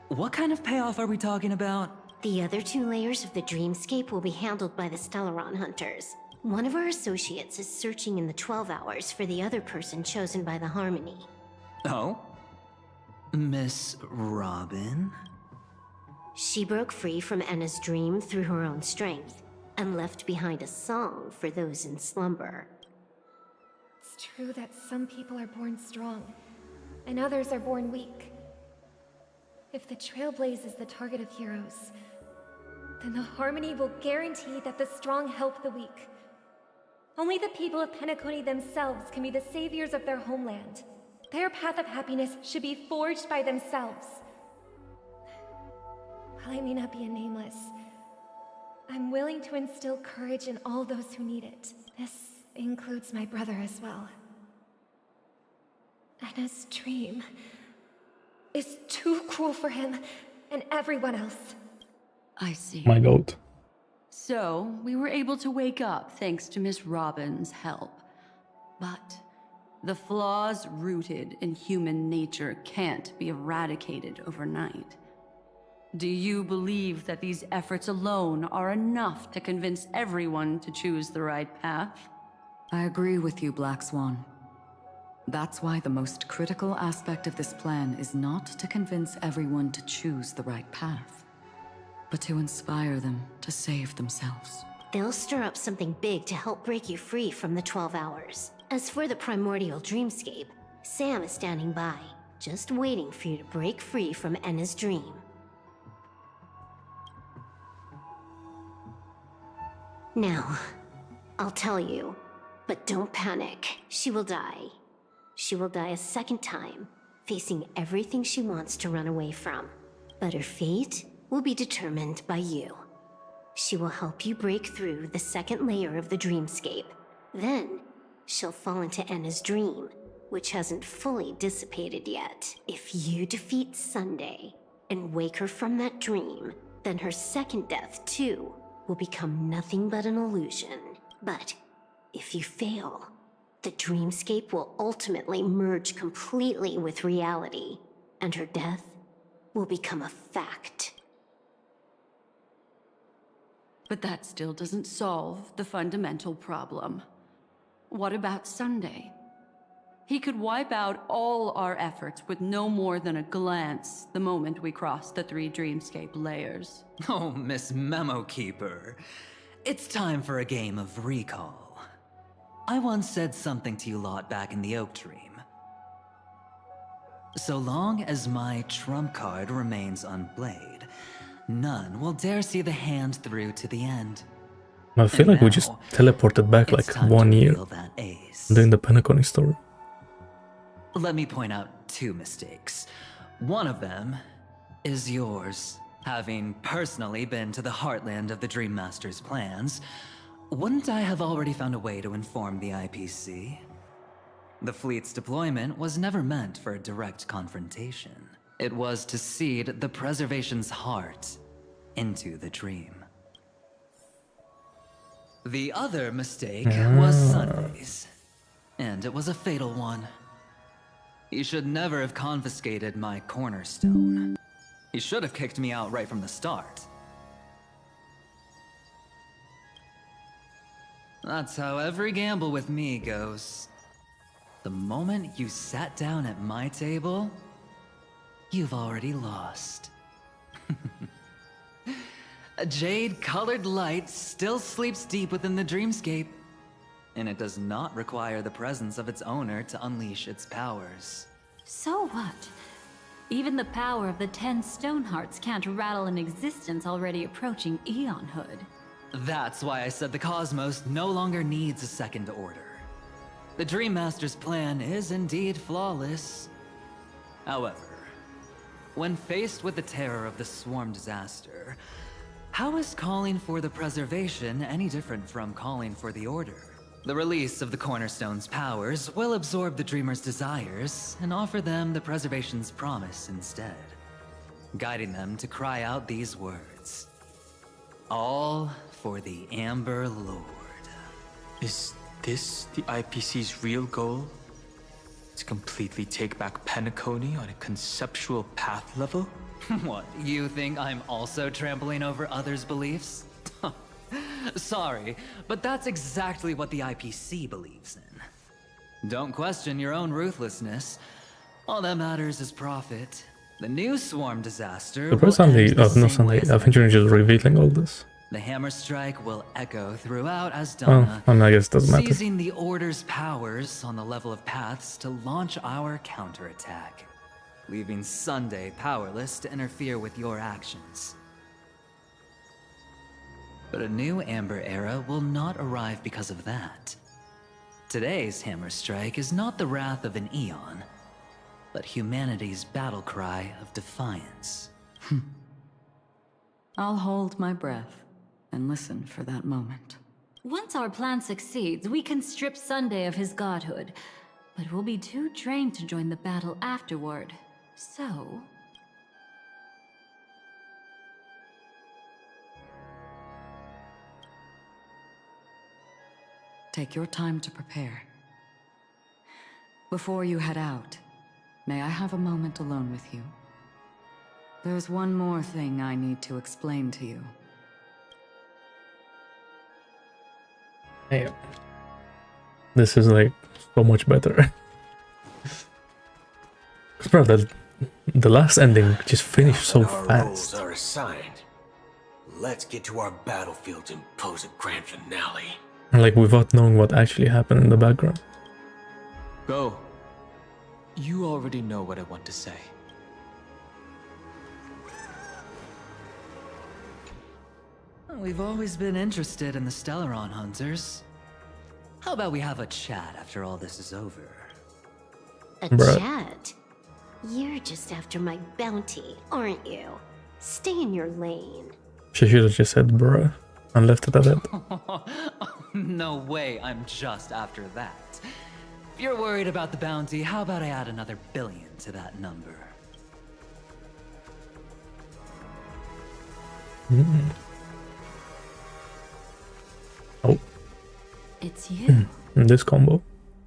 what kind of payoff are we talking about? The other two layers of the dreamscape will be handled by the Stellaron hunters. One of our associates is searching in the 12 hours for the other person chosen by the Harmony. Oh? Miss Robin? She broke free from Enna's dream through her own strength, and left behind a song for those in slumber. It's true that some people are born strong, and others are born weak. If the Trailblaze is the target of heroes, then the Harmony will guarantee that the strong help the weak. Only the people of Penacony themselves can be the saviors of their homeland. Their path of happiness should be forged by themselves. While I may not be a nameless, I'm willing to instill courage in all those who need it. This includes my brother as well. Enna's dream is too cruel for him and everyone else. I see. My goat. So, we were able to wake up thanks to Miss Robin's help. But the flaws rooted in human nature can't be eradicated overnight. Do you believe that these efforts alone are enough to convince everyone to choose the right path? I agree with you, Black Swan. That's why the most critical aspect of this plan is not to convince everyone to choose the right path, but to inspire them to save themselves. They'll stir up something big to help break you free from the 12 hours. As for the primordial dreamscape, Sam is standing by. just waiting for you to break free from Enna's dream. Now, I'll tell you, but don't panic. She will die. She will die a second time, facing everything she wants to run away from. But her fate will be determined by you. She will help you break through the second layer of the dreamscape. Then, she'll fall into Enna's dream, which hasn't fully dissipated yet. If you defeat Sunday and wake her from that dream, then her second death, too, will become nothing but an illusion. But if you fail, the dreamscape will ultimately merge completely with reality, and her death will become a fact. But that still doesn't solve the fundamental problem. What about Sunday? He could wipe out all our efforts with no more than a glance the moment we cross the 3 dreamscape layers. Oh, Miss Memo Keeper. It's time for a game of recall. I once said something to you lot back in the Oak Dream. So long as my trump card remains unplayed, none will dare see the hand through to the end. I feel like we just teleported back like 1 year during the Penacony story. Let me point out 2 mistakes. One of them is yours. Having personally been to the heartland of the Dream Master's plans, wouldn't I have already found a way to inform the IPC? The fleet's deployment was never meant for a direct confrontation. It was to seed the Preservation's heart into the dream. The other mistake was Sunday's, and it was a fatal one. He should never have confiscated my cornerstone. He should have kicked me out right from the start. That's how every gamble with me goes. The moment you sat down at my table, you've already lost. A jade-colored light still sleeps deep within the dreamscape, and it does not require the presence of its owner to unleash its powers. So what? Even the power of the 10 stone hearts can't rattle an existence already approaching eonhood. That's why I said the cosmos no longer needs a second order. The Dream Master's plan is indeed flawless. However, when faced with the terror of the swarm disaster, how is calling for the preservation any different from calling for the order? The release of the Cornerstone's powers will absorb the Dreamer's desires and offer them the preservation's promise instead, guiding them to cry out these words. All for the Amber Lord. Is this the IPC's real goal? To completely take back Penacony on a conceptual path level? What, you think I'm also trampling over others' beliefs? Sorry, but that's exactly what the IPC believes in. Don't question your own ruthlessness. All that matters is profit. The new swarm disaster The first Sunday, no Sunday, I think you're just revealing all this. The hammer strike will echo throughout Asdana, I guess it doesn't matter. seizing the Order's powers on the level of paths to launch our counterattack, leaving Sunday powerless to interfere with your actions. But a new Amber Era will not arrive because of that. Today's hammer strike is not the wrath of an eon, but humanity's battle cry of defiance. I'll hold my breath and listen for that moment. Once our plan succeeds, we can strip Sunday of his godhood, but we'll be too drained to join the battle afterward. So... Take your time to prepare. Before you head out, may I have a moment alone with you? There's one more thing I need to explain to you. Hey, this is like so much better. Bro, the last ending just finished so Our fast. roles are assigned. Let's get to our battlefields and pose a grand finale. And like without knowing what actually happened in the background. Go. You already know what I want to say. We've always been interested in the Stellaron hunters. How about we have a chat after all this is over? A Bruh. chat? You're just after my bounty, aren't you? Stay in your lane. She should have just said bruh and left it at it. No way, I'm just after that. If you're worried about the bounty, how about I add another billion to that number? Oh, It's you. in this combo.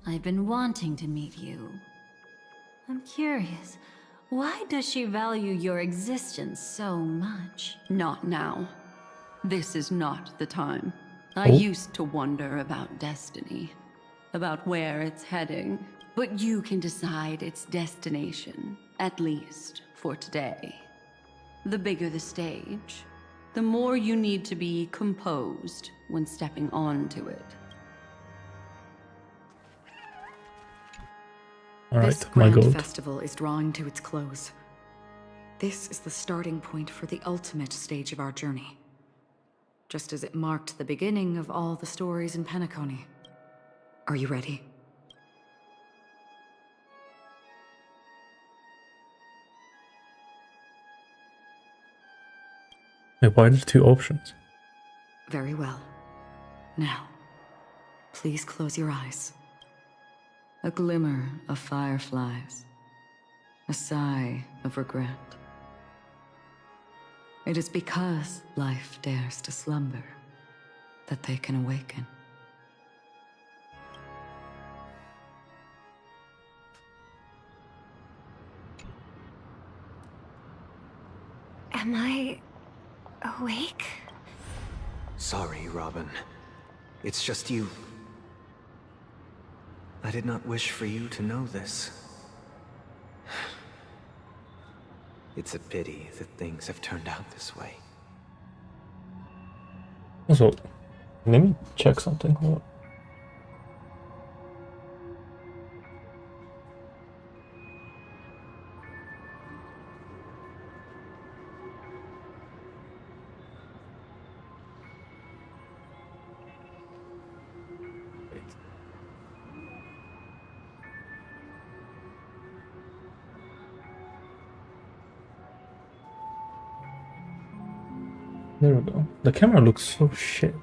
I've been wanting to meet you. I'm curious, why does she value your existence so much? Not now. This is not the time. I Oh. used to wonder about destiny, about where it's heading, but you can decide its destination, at least for today. The bigger the stage, the more you need to be composed when stepping onto it. This Alright, my grand goat. festival is drawing to its close. This is the starting point for the ultimate stage of our journey. Just as it marked the beginning of all the stories in Penacony. Are you ready? Wait, why are there two options? Very well. Now, please close your eyes. A glimmer of fireflies, a sigh of regret. It is because life dares to slumber that they can awaken. Am I awake? Sorry, Robin. It's just you. I did not wish for you to know this. It's a pity that things have turned out this way. Also, let me check something. Hold on. There we go. The camera looks so shit.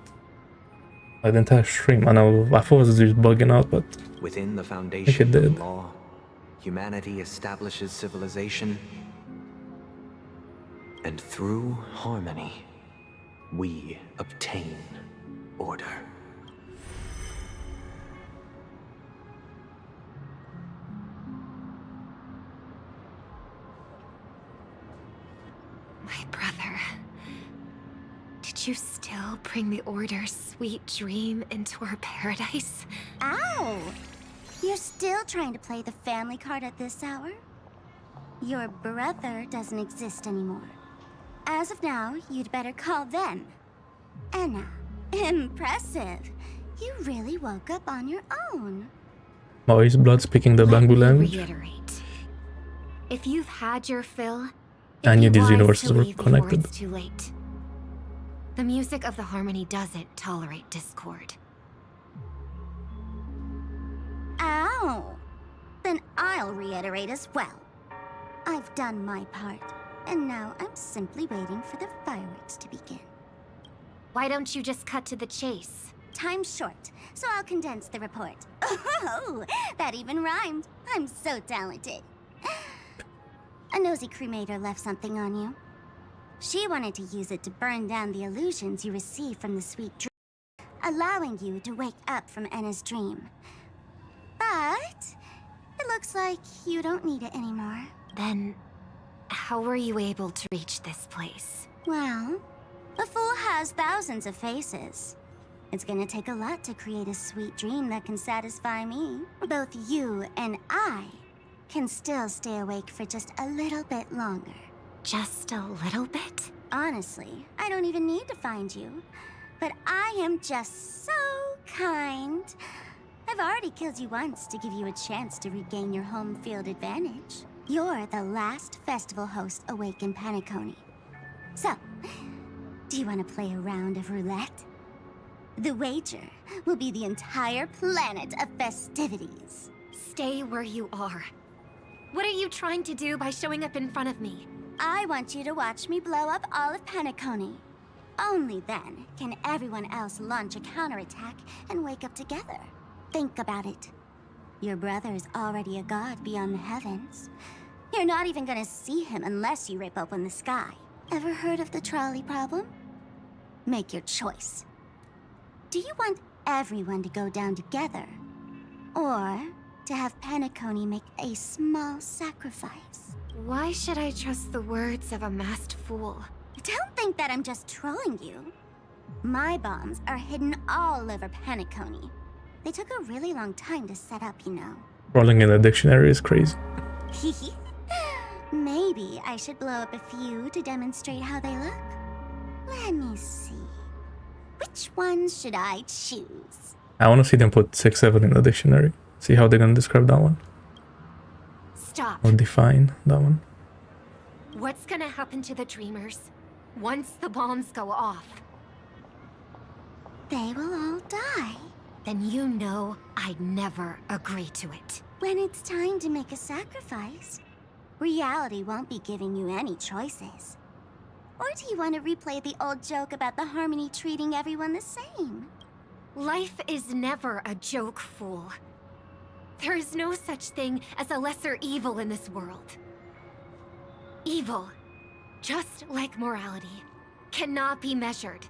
Like the entire stream. I know, I thought it was just bugging out, but Within the I think it foundation did. of law, humanity establishes civilization, and through harmony, we obtain order. My brother. Did you still bring the Order's sweet dream into our paradise? Ow! You're still trying to play the family card at this hour? Your brother doesn't exist anymore. As of now, you'd better call them. Anna. Impressive. You really woke up on your own. Oh, is Blood speaking the Bangbu language? Reiterate. If you've had your fill, I knew it'd be these wise universes to were leave before connected. it's too late. The music of the harmony doesn't tolerate discord. Ow! Then I'll reiterate as well. I've done my part, and now I'm simply waiting for the fireworks to begin. Why don't you just cut to the chase? Time's short, so I'll condense the report. Oh, that even rhymed. I'm so talented. A nosy cremator left something on you. She wanted to use it to burn down the illusions you received from the sweet dream, allowing you to wake up from Anna's dream. But it looks like you don't need it anymore. Then, how were you able to reach this place? Well, a fool has thousands of faces. It's gonna take a lot to create a sweet dream that can satisfy me. Both you and I can still stay awake for just a little bit longer. Just a little bit? Honestly, I don't even need to find you. But I am just so kind. I've already killed you once to give you a chance to regain your home field advantage. You're the last festival host awake in Penacony. So, do you want to play a round of roulette? The wager will be the entire planet of festivities. Stay where you are. What are you trying to do by showing up in front of me? I want you to watch me blow up all of Penacony. Only then can everyone else launch a counterattack and wake up together. Think about it. Your brother's already a god beyond the heavens. You're not even gonna see him unless you rip open the sky. Ever heard of the trolley problem? Make your choice. Do you want everyone to go down together? Or to have Penacony make a small sacrifice? Why should I trust the words of a masked fool? Don't think that I'm just trolling you. My bombs are hidden all over Penacony. They took a really long time to set up, you know. Rolling in the dictionary is crazy. Maybe I should blow up a few to demonstrate how they look. Let me see. Which ones should I choose? I want to see them put 6, 7 in the dictionary. See how they're gonna describe that one. Stop. Or define that one. What's gonna happen to the dreamers once the bombs go off? They will all die. Then you know I'd never agree to it. When it's time to make a sacrifice, reality won't be giving you any choices. Or do you want to replay the old joke about the Harmony treating everyone the same? Life is never a joke, fool. There is no such thing as a lesser evil in this world. Evil, just like morality, cannot be measured,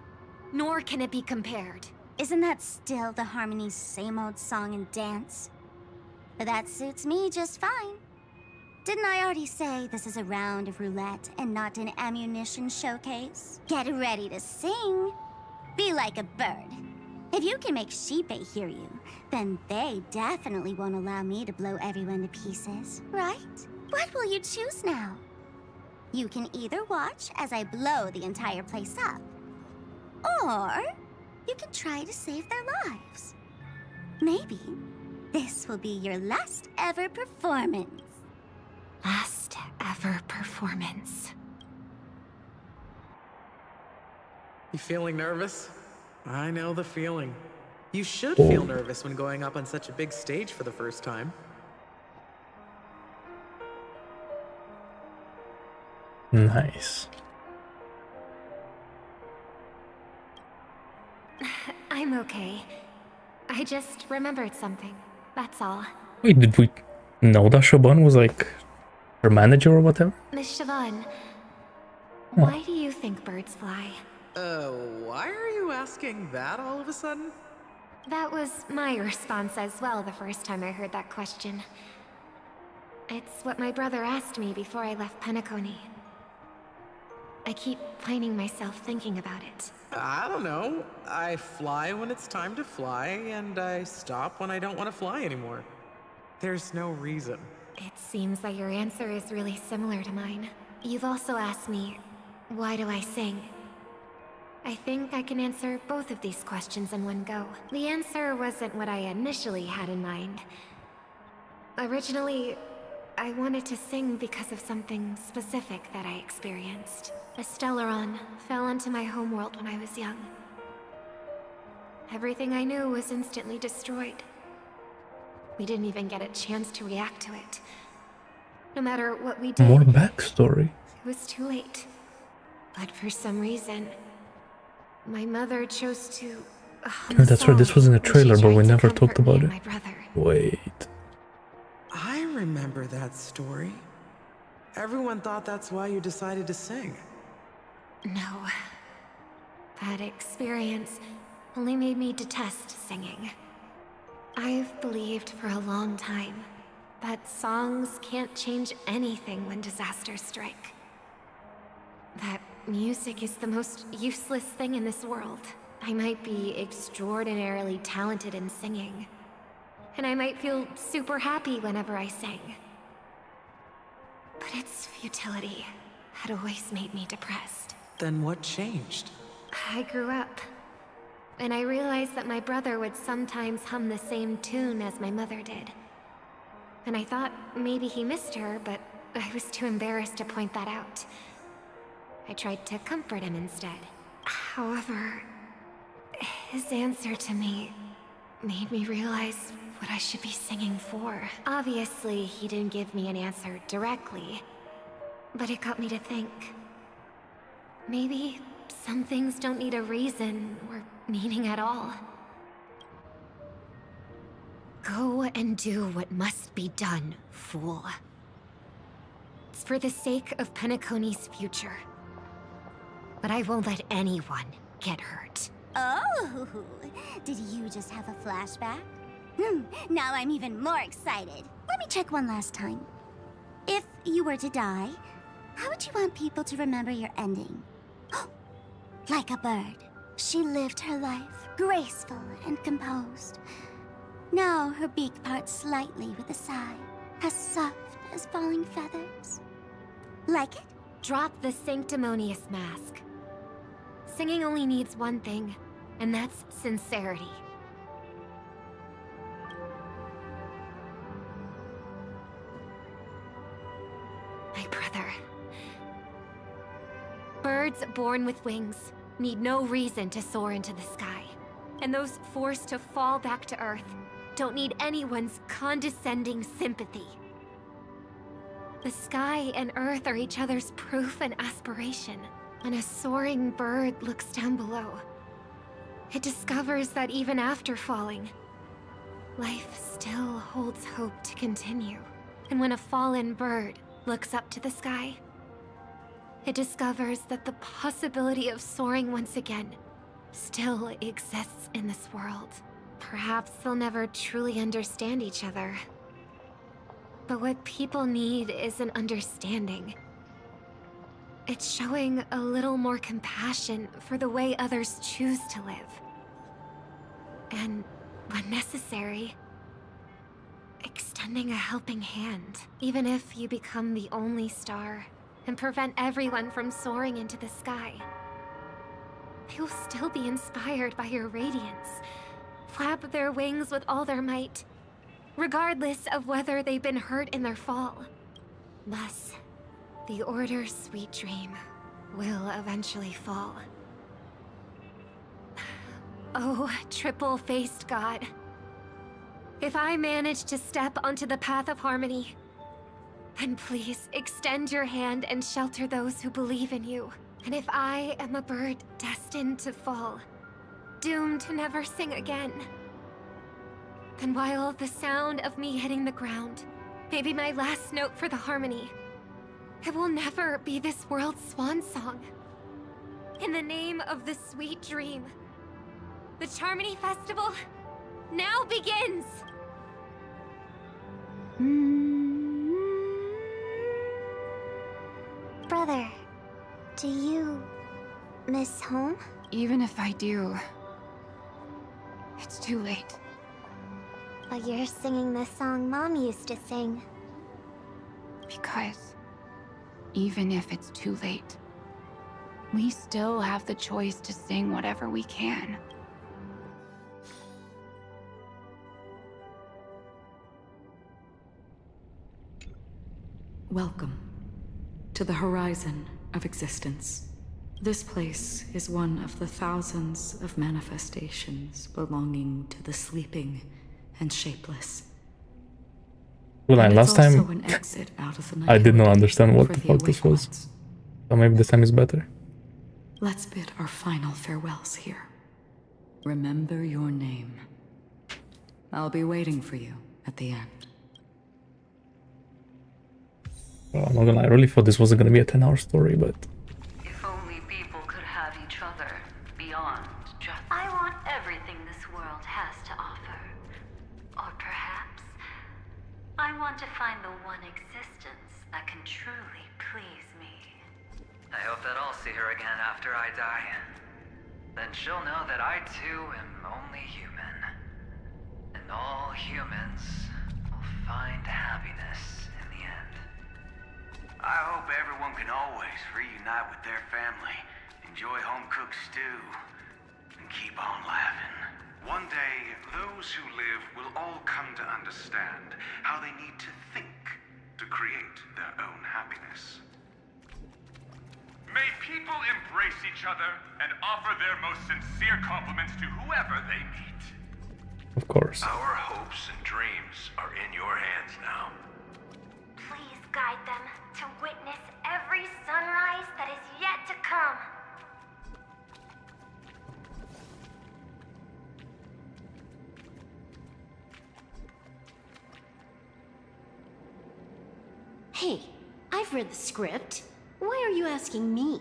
nor can it be compared. Isn't that still the Harmony's same old song and dance? But that suits me just fine. Didn't I already say this is a round of roulette and not an ammunition showcase? Get ready to sing. Be like a bird. If you can make Sheepei hear you, then they definitely won't allow me to blow everyone to pieces, right? What will you choose now? You can either watch as I blow the entire place up, or you can try to save their lives. Maybe this will be your last ever performance. Last ever performance. You feeling nervous? I know the feeling. You should feel nervous when going up on such a big stage for the first time. Nice. I'm okay. I just remembered something. That's all. Wait, did we know that Shaban was like her manager or whatever? Miss Siobhan, why do you think birds fly? Why are you asking that all of a sudden? That was my response as well the first time I heard that question. It's what my brother asked me before I left Penacony. I keep finding myself thinking about it. I don't know. I fly when it's time to fly, and I stop when I don't want to fly anymore. There's no reason. It seems that your answer is really similar to mine. You've also asked me, why do I sing? I think I can answer both of these questions in one go. The answer wasn't what I initially had in mind. Originally, I wanted to sing because of something specific that I experienced. A Stellaron fell onto my homeworld when I was young. Everything I knew was instantly destroyed. We didn't even get a chance to react to it. No matter what we did, More backstory. it was too late. But for some reason, my mother chose to Yeah, that's right, this was in the trailer, but we never talked about it. Wait. I remember that story. Everyone thought that's why you decided to sing. No. That experience only made me detest singing. I've believed for a long time that songs can't change anything when disasters strike. That music is the most useless thing in this world. I might be extraordinarily talented in singing, and I might feel super happy whenever I sang. But its futility had always made me depressed. Then what changed? I grew up. and I realized that my brother would sometimes hum the same tune as my mother did. And I thought maybe he missed her, but I was too embarrassed to point that out. I tried to comfort him instead. However, his answer to me made me realize what I should be singing for. Obviously, he didn't give me an answer directly, but it got me to think. Maybe some things don't need a reason or meaning at all. Go and do what must be done, fool. It's for the sake of Penacony's future. But I won't let anyone get hurt. Oh, did you just have a flashback? Now I'm even more excited. Let me check one last time. If you were to die, how would you want people to remember your ending? Like a bird, she lived her life, graceful and composed. Now her beak parts slightly with a sigh, as soft as falling feathers. Like it? Drop the sanctimonious mask. Singing only needs one thing, and that's sincerity. My brother. Birds born with wings need no reason to soar into the sky. And those forced to fall back to Earth don't need anyone's condescending sympathy. The sky and Earth are each other's proof and aspiration. When a soaring bird looks down below, it discovers that even after falling, life still holds hope to continue. And when a fallen bird looks up to the sky, it discovers that the possibility of soaring once again still exists in this world. Perhaps they'll never truly understand each other. But what people need is an understanding. It's showing a little more compassion for the way others choose to live. And, when necessary, extending a helping hand. Even if you become the only star and prevent everyone from soaring into the sky, they will still be inspired by your radiance, flap their wings with all their might, regardless of whether they've been hurt in their fall. Thus, the Order's sweet dream will eventually fall. Oh, triple-faced god. If I manage to step onto the path of harmony, then please extend your hand and shelter those who believe in you. And if I am a bird destined to fall, doomed to never sing again, then while the sound of me hitting the ground may be my last note for the harmony, it will never be this world's swan song. In the name of the sweet dream, the Charmony Festival now begins! Brother, do you miss home? Even if I do, it's too late. But you're singing the song Mom used to sing. Because even if it's too late, we still have the choice to sing whatever we can. Welcome to the horizon of existence. This place is one of the thousands of manifestations belonging to the sleeping and shapeless. Well, And last it's also time an exit out of the I did not understand what for the the fuck this awake was. ones. So maybe this time is better. Let's bid our final farewells here. Remember your name. I'll be waiting for you at the end. Well, I'm not gonna lie, I really thought this wasn't gonna be a 10-hour story, but If only people could have each other beyond just... I want everything this world has to offer. Or perhaps, I want to find the one existence that can truly please me. I hope that I'll see her again after I die. Then she'll know that I too am only human. And all humans will find happiness in the end. I hope everyone can always reunite with their family, enjoy home-cooked stew, and keep on laughing. One day, those who live will all come to understand how they need to think to create their own happiness. May people embrace each other and offer their most sincere compliments to whoever they meet. Of course. Our hopes and dreams are in your hands now. Please guide them to witness every sunrise that is yet to come. Hey, I've read the script. Why are you asking me?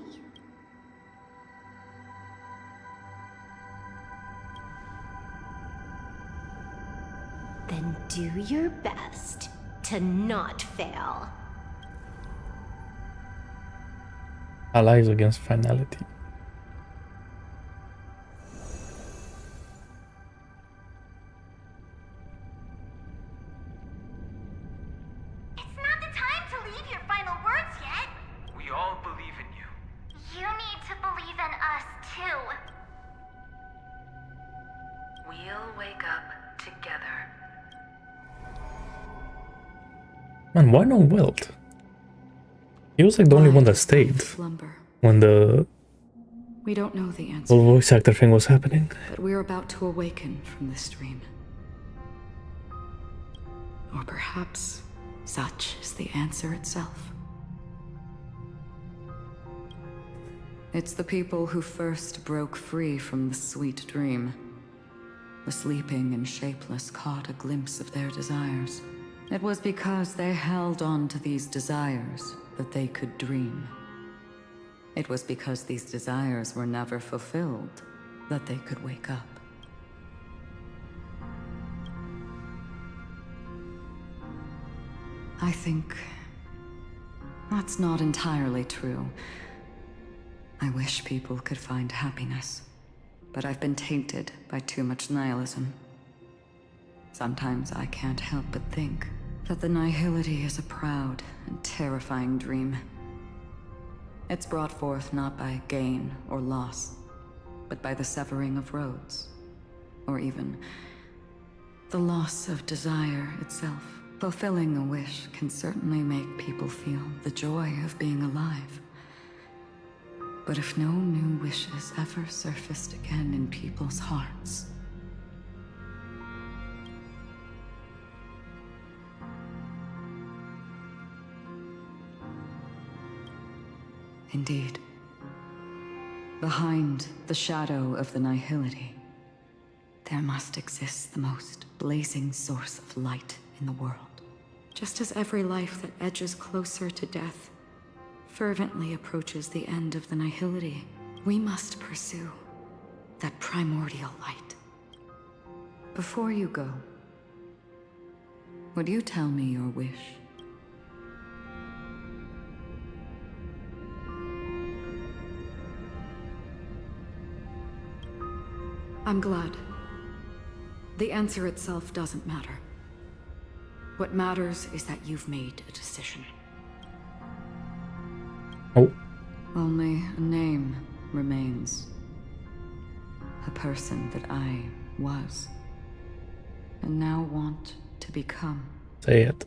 Then do your best to not fail. Allies against finality. It's not the time to leave your final words yet. We all believe in you. You need to believe in us too. We'll wake up together. Man, why no Welt? He was like the only one that stayed when the We don't know the answer, whole voice actor thing was happening. but we're about to awaken from this dream. Or perhaps such is the answer itself. It's the people who first broke free from the sweet dream. The sleeping and shapeless caught a glimpse of their desires. It was because they held on to these desires that they could dream. It was because these desires were never fulfilled that they could wake up. I think that's not entirely true. I wish people could find happiness, but I've been tainted by too much nihilism. Sometimes I can't help but think that the nihility is a proud and terrifying dream. It's brought forth not by gain or loss, but by the severing of roads, or even the loss of desire itself. Fulfilling a wish can certainly make people feel the joy of being alive. But if no new wishes ever surfaced again in people's hearts, indeed, behind the shadow of the nihility, there must exist the most blazing source of light in the world. Just as every life that edges closer to death fervently approaches the end of the nihility, we must pursue that primordial light. Before you go, would you tell me your wish? I'm glad. The answer itself doesn't matter. What matters is that you've made a decision. Oh. Only a name remains. A person that I was, and now want to become. Say it.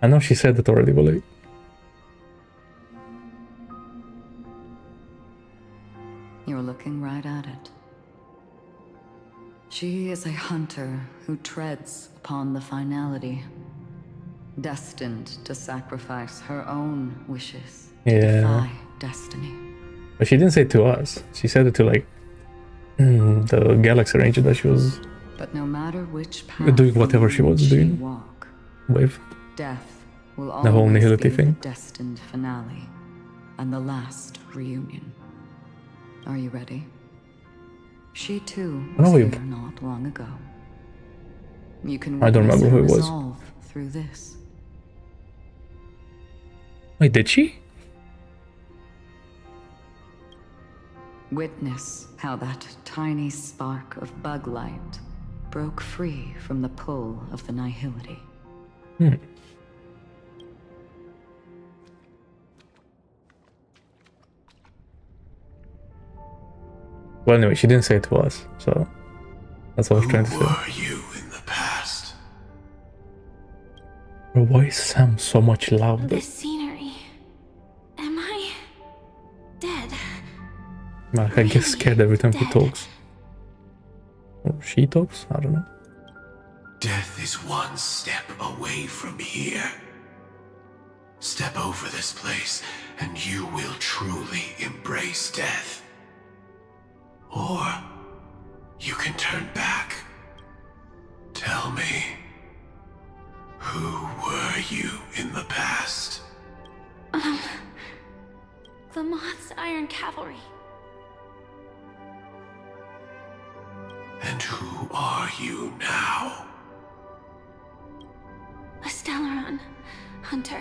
I know she said it already, but like... You're looking right at it. She is a hunter who treads upon the finality, destined to sacrifice her own wishes to defy destiny. But she didn't say it to us. She said it to like the Galaxy Ranger that she was But no matter which path doing whatever she was doing walk, with death will the whole always nihility be thing. the destined finale and the last reunion. Are you ready? She too I know was we- here not long ago. You can I don't witness remember her who it was. resolve through this. Wait, did she? Witness how that tiny spark of bug light broke free from the pull of the nihility. Well, anyway, she didn't say it to us, so that's what I was trying to say. Who were you in the past? Bro, why is Sam so much louder? The scenery. Am I dead? Like, I get scared every time he talks. Or she talks? I don't know. Death is one step away from here. Step over this place, and you will truly embrace death. Or you can turn back. Tell me, who were you in the past? The Moth's Iron Cavalry. And who are you now? A Stellaron hunter.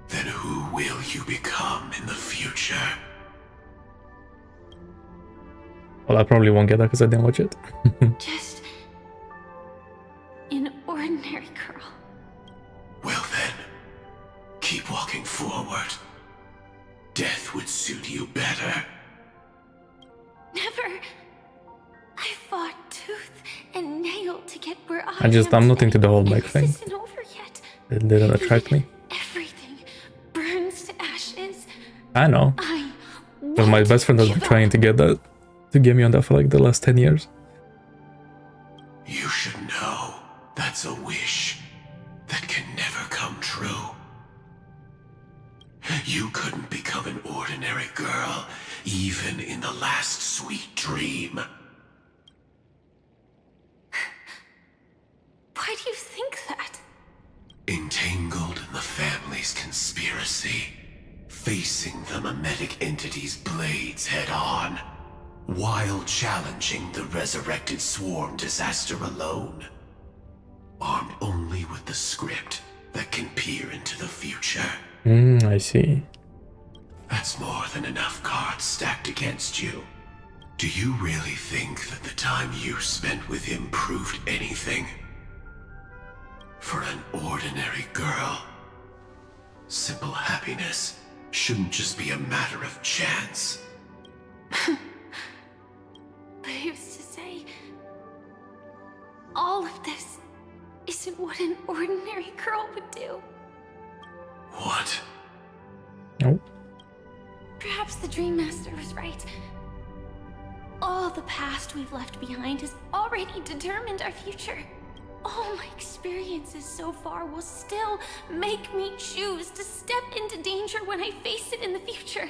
Then who will you become in the future? Well, I probably won't get that because I didn't watch it. Just an ordinary girl. Well then, keep walking forward. Death would suit you better. Never. I fought tooth and nail to get where I'm not into the whole Meg thing. This isn't over yet. It didn't attract me. Everything burns to ashes. I know. But my best friend has been trying to get me on that for like the last 10 years. You should know that's a wish that can never come true. You couldn't become an ordinary girl, even in the last sweet dream. Why do you think that? Entangled in the family's conspiracy, facing the mimetic entity's blades head-on, while challenging the resurrected swarm disaster alone. Armed only with the script that can peer into the future. I see. That's more than enough cards stacked against you. Do you really think that the time you spent with him proved anything? For an ordinary girl, simple happiness shouldn't just be a matter of chance. But who's to say all of this isn't what an ordinary girl would do? What? Nope. Perhaps the Dream Master was right. All the past we've left behind has already determined our future. All my experiences so far will still make me choose to step into danger when I face it in the future.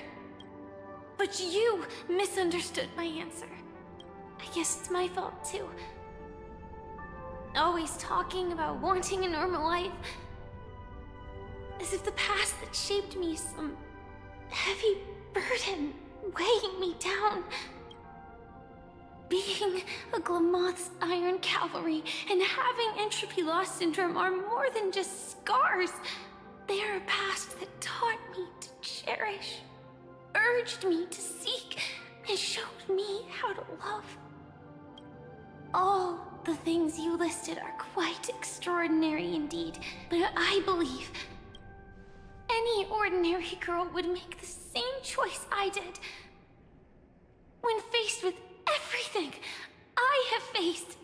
But you misunderstood my answer. I guess it's my fault too. Always talking about wanting a normal life. As if the past that shaped me is some heavy burden weighing me down. Being a Glamoth's Iron Cavalry and having entropy loss syndrome are more than just scars. They are a past that taught me to cherish, urged me to seek, and showed me how to love. All the things you listed are quite extraordinary indeed, but I believe any ordinary girl would make the same choice I did. When faced with everything I have faced.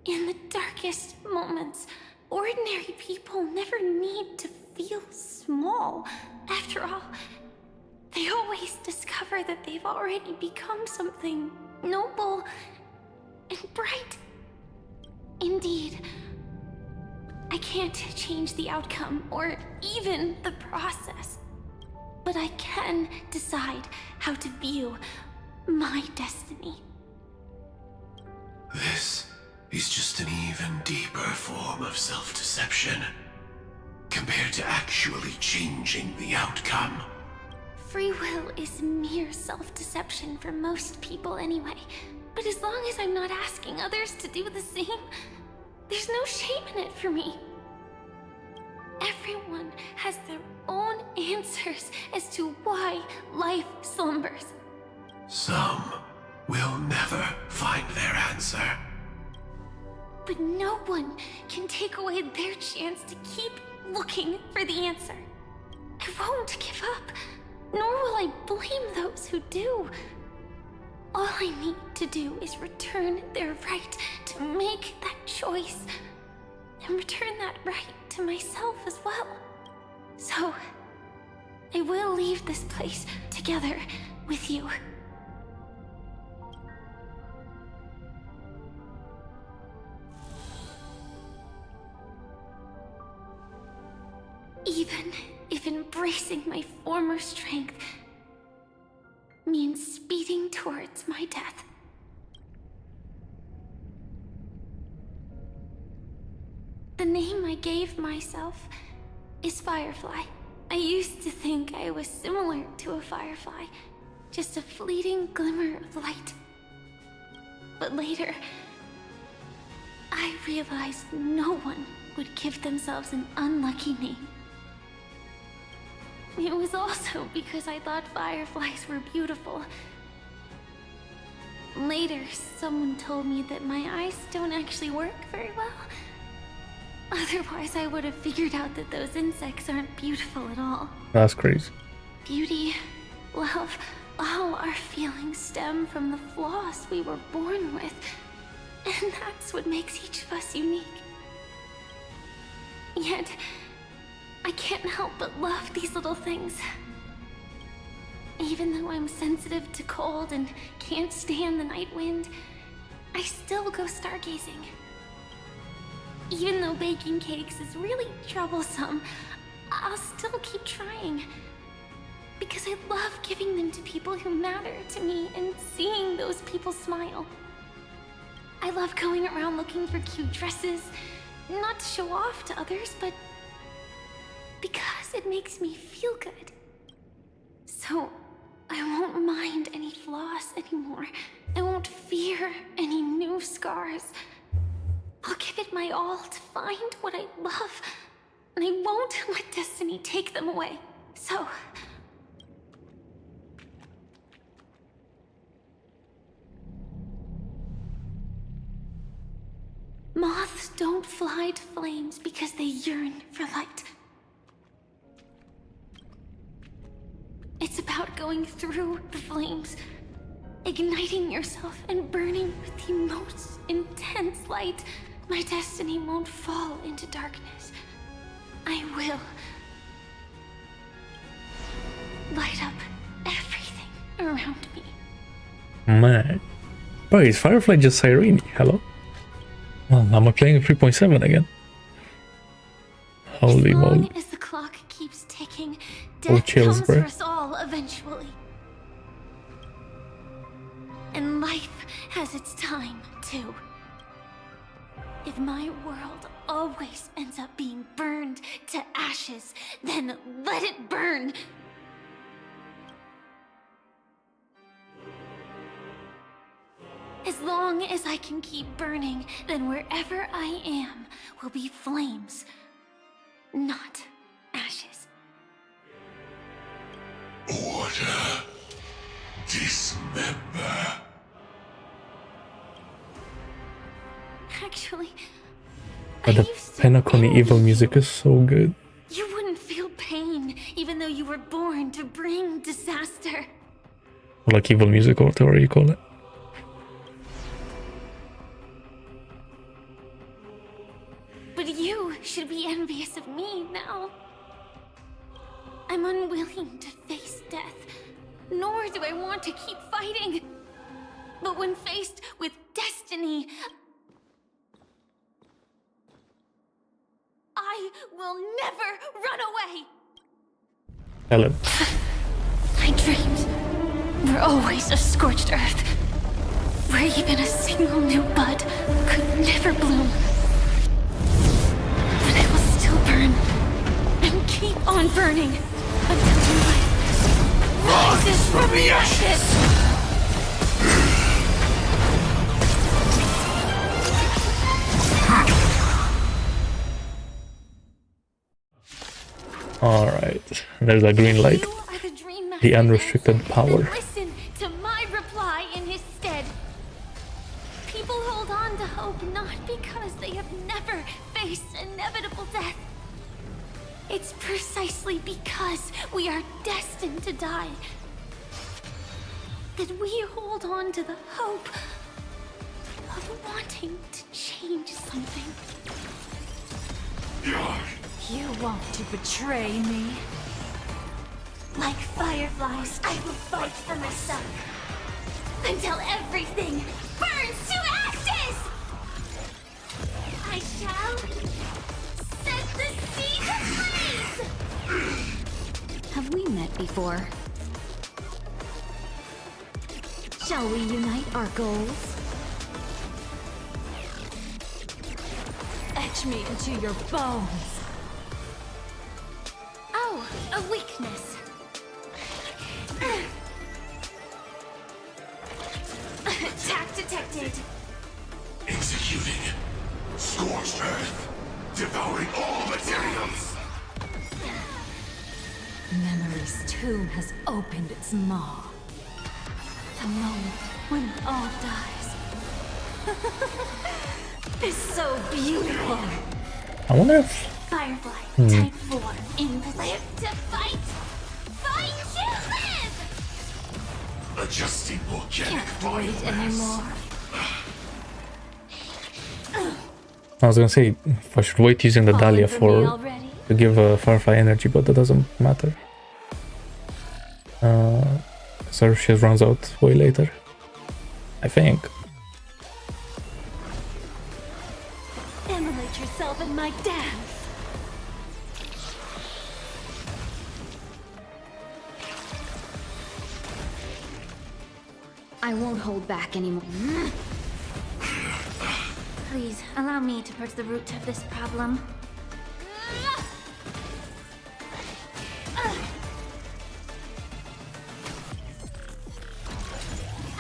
In the darkest moments, ordinary people never need to feel small. After all, they always discover that they've already become something noble and bright. Indeed, I can't change the outcome or even the process, but I can decide how to view my destiny. This is just an even deeper form of self-deception, compared to actually changing the outcome. Free will is mere self-deception for most people anyway, but as long as I'm not asking others to do the same, there's no shame in it for me. Everyone has their own answers as to why life slumbers. Some will never find their answer. But no one can take away their chance to keep looking for the answer. I won't give up, nor will I blame those who do. All I need to do is return their right to make that choice. And return that right to myself as well. So, I will leave this place together with you. Even if embracing my former strength means speeding towards my death. The name I gave myself is Firefly. I used to think I was similar to a firefly, just a fleeting glimmer of light. But later, I realized no one would give themselves an unlucky name. It was also because I thought fireflies were beautiful. Later, someone told me that my eyes don't actually work very well. Otherwise, I would have figured out that those insects aren't beautiful at all. That's crazy. Beauty, love, all our feelings stem from the flaws we were born with. And that's what makes each of us unique. Yet, I can't help but love these little things. Even though I'm sensitive to cold and can't stand the night wind, I still go stargazing. Even though baking cakes is really troublesome, I'll still keep trying. Because I love giving them to people who matter to me and seeing those people smile. I love going around looking for cute dresses, not to show off to others, but because it makes me feel good. So, I won't mind any flaws anymore. I won't fear any new scars. I'll give it my all to find what I love, and I won't let destiny take them away. So... Moths don't fly to flames because they yearn for light. It's about going through the flames, igniting yourself and burning with the most intense light. My destiny won't fall into darkness. I will light up everything around me. Man. Bro, is Firefly just Irene? Hello? Well, I'm playing 3.7 again. Holy moly. As long as the clock keeps ticking, death chills, comes bro. for us all eventually. And life has its time, too. If my world always ends up being burned to ashes, then let it burn! As long as I can keep burning, then wherever I am will be flames, not ashes. Order. Dismember. Actually, But the Penacony evil music is so good. you wouldn't feel pain even though you were born to bring disaster. Or like evil music or whatever you call it. But you should be envious of me now. I'm unwilling to face death, nor do I want to keep fighting. But when faced with destiny, I will never run away. Tell him. My dreams were always a scorched earth, where even a single new bud could never bloom. But I will still burn, and keep on burning, until life rises from the ashes! Alright, there's a green light. The unrestricted power. Listen to my reply in his stead. People hold on to hope not because they have never faced inevitable death. It's precisely because we are destined to die that we hold on to the hope of wanting to change something. You want to betray me? Like fireflies, I will fight for myself. Until everything burns to ashes! I shall set the seas ablaze! Have we met before? Shall we unite our goals? Etch me into your bones. Oh, a weakness. Attack detected. Executing. Scorched earth. Devouring all materials. Memory's tomb has opened its maw. The moment when it all dies. It's so beautiful. I wonder if... Firefly, type 4, in live to fight! Fight to live! Adjusting organic Can't wait anymore. I was gonna say if I should wait using the Dahlia to give Firefly energy, but that doesn't matter. So she runs out way later, I think. Immolate yourself in my dance. I won't hold back anymore. Please, allow me to push the root of this problem.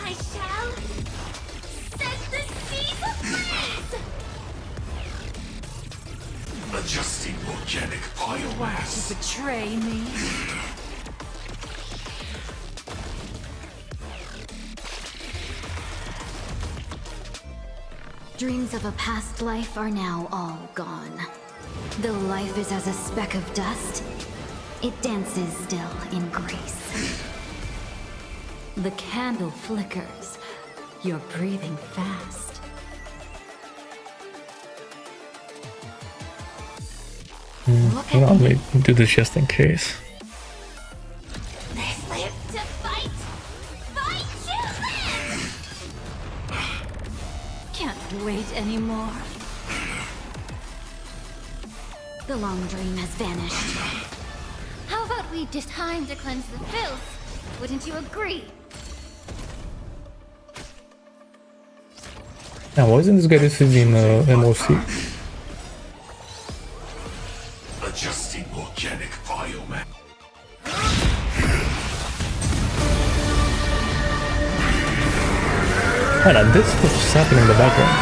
I shall set the seas ablaze! Adjusting organic biomass. Want to betray me? Dreams of a past life are now all gone. Though life is as a speck of dust, it dances still in grace. The candle flickers. You're breathing fast. You know, I'll do this just in case. Live to fight! Fight to live! Can't wait anymore. The long dream has vanished. How about we just time to cleanse the filth? Wouldn't you agree? Now, why isn't this guy listed in MOC? Adjusting organic biomass. Man, this was just happening in the background.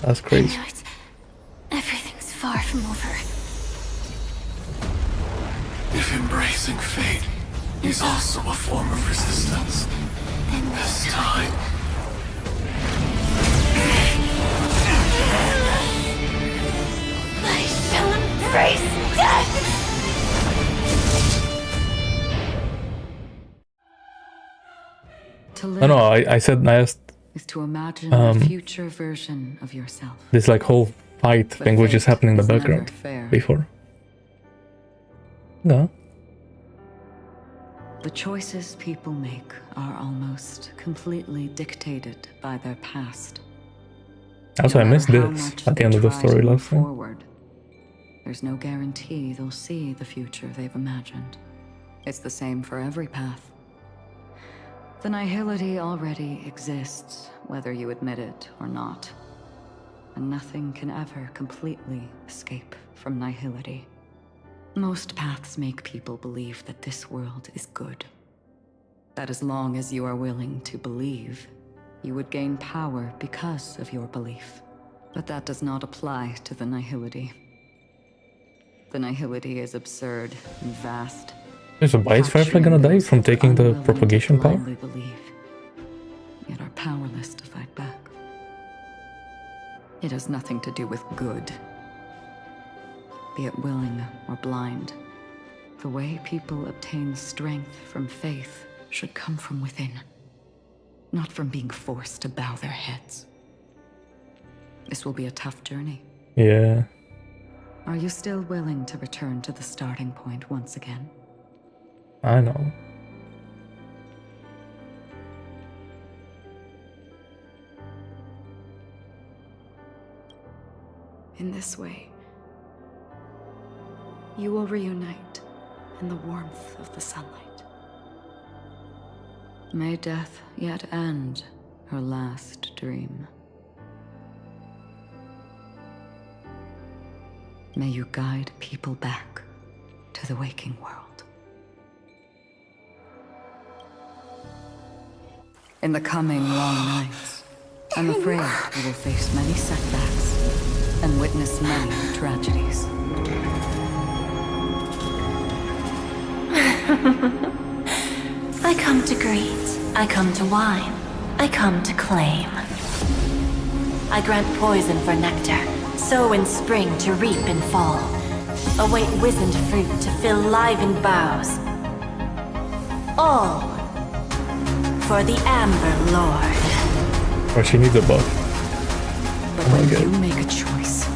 That's crazy. Everything's far from over. If embracing fate is also a form of resistance, this time... I shall embrace death! No, I asked is to imagine a future version of yourself. this like whole fight thing was just happening in the background before. No. The choices people make are almost completely dictated by their past. Also, I missed this at the end of the story last time. Forward, there's no guarantee they'll see the future they've imagined. It's the same for every path. The nihility already exists, whether you admit it or not. And nothing can ever completely escape from nihility. Most paths make people believe that this world is good. That as long as you are willing to believe, you would gain power because of your belief. But that does not apply to the nihility. The nihility is absurd and vast. So why is Firefly gonna die from taking the propagation power? Believe, yet are powerless to fight back. It has nothing to do with good. Be it willing or blind, The way people obtain strength from faith should come from within, not from being forced to bow their heads. This will be a tough journey. Yeah. Are you still willing to return to the starting point once again? I know. In this way, you will reunite in the warmth of the sunlight. May death yet end her last dream. May you guide people back to the waking world. In the coming long nights, I'm afraid you will face many setbacks and witness many tragedies. I come to greet, I come to wine, I come to claim. I grant poison for nectar, sow in spring to reap in fall. Await wizened fruit to fill livened boughs. All for the Amber Lord. Oh, she needs a buff. But when you make a choice,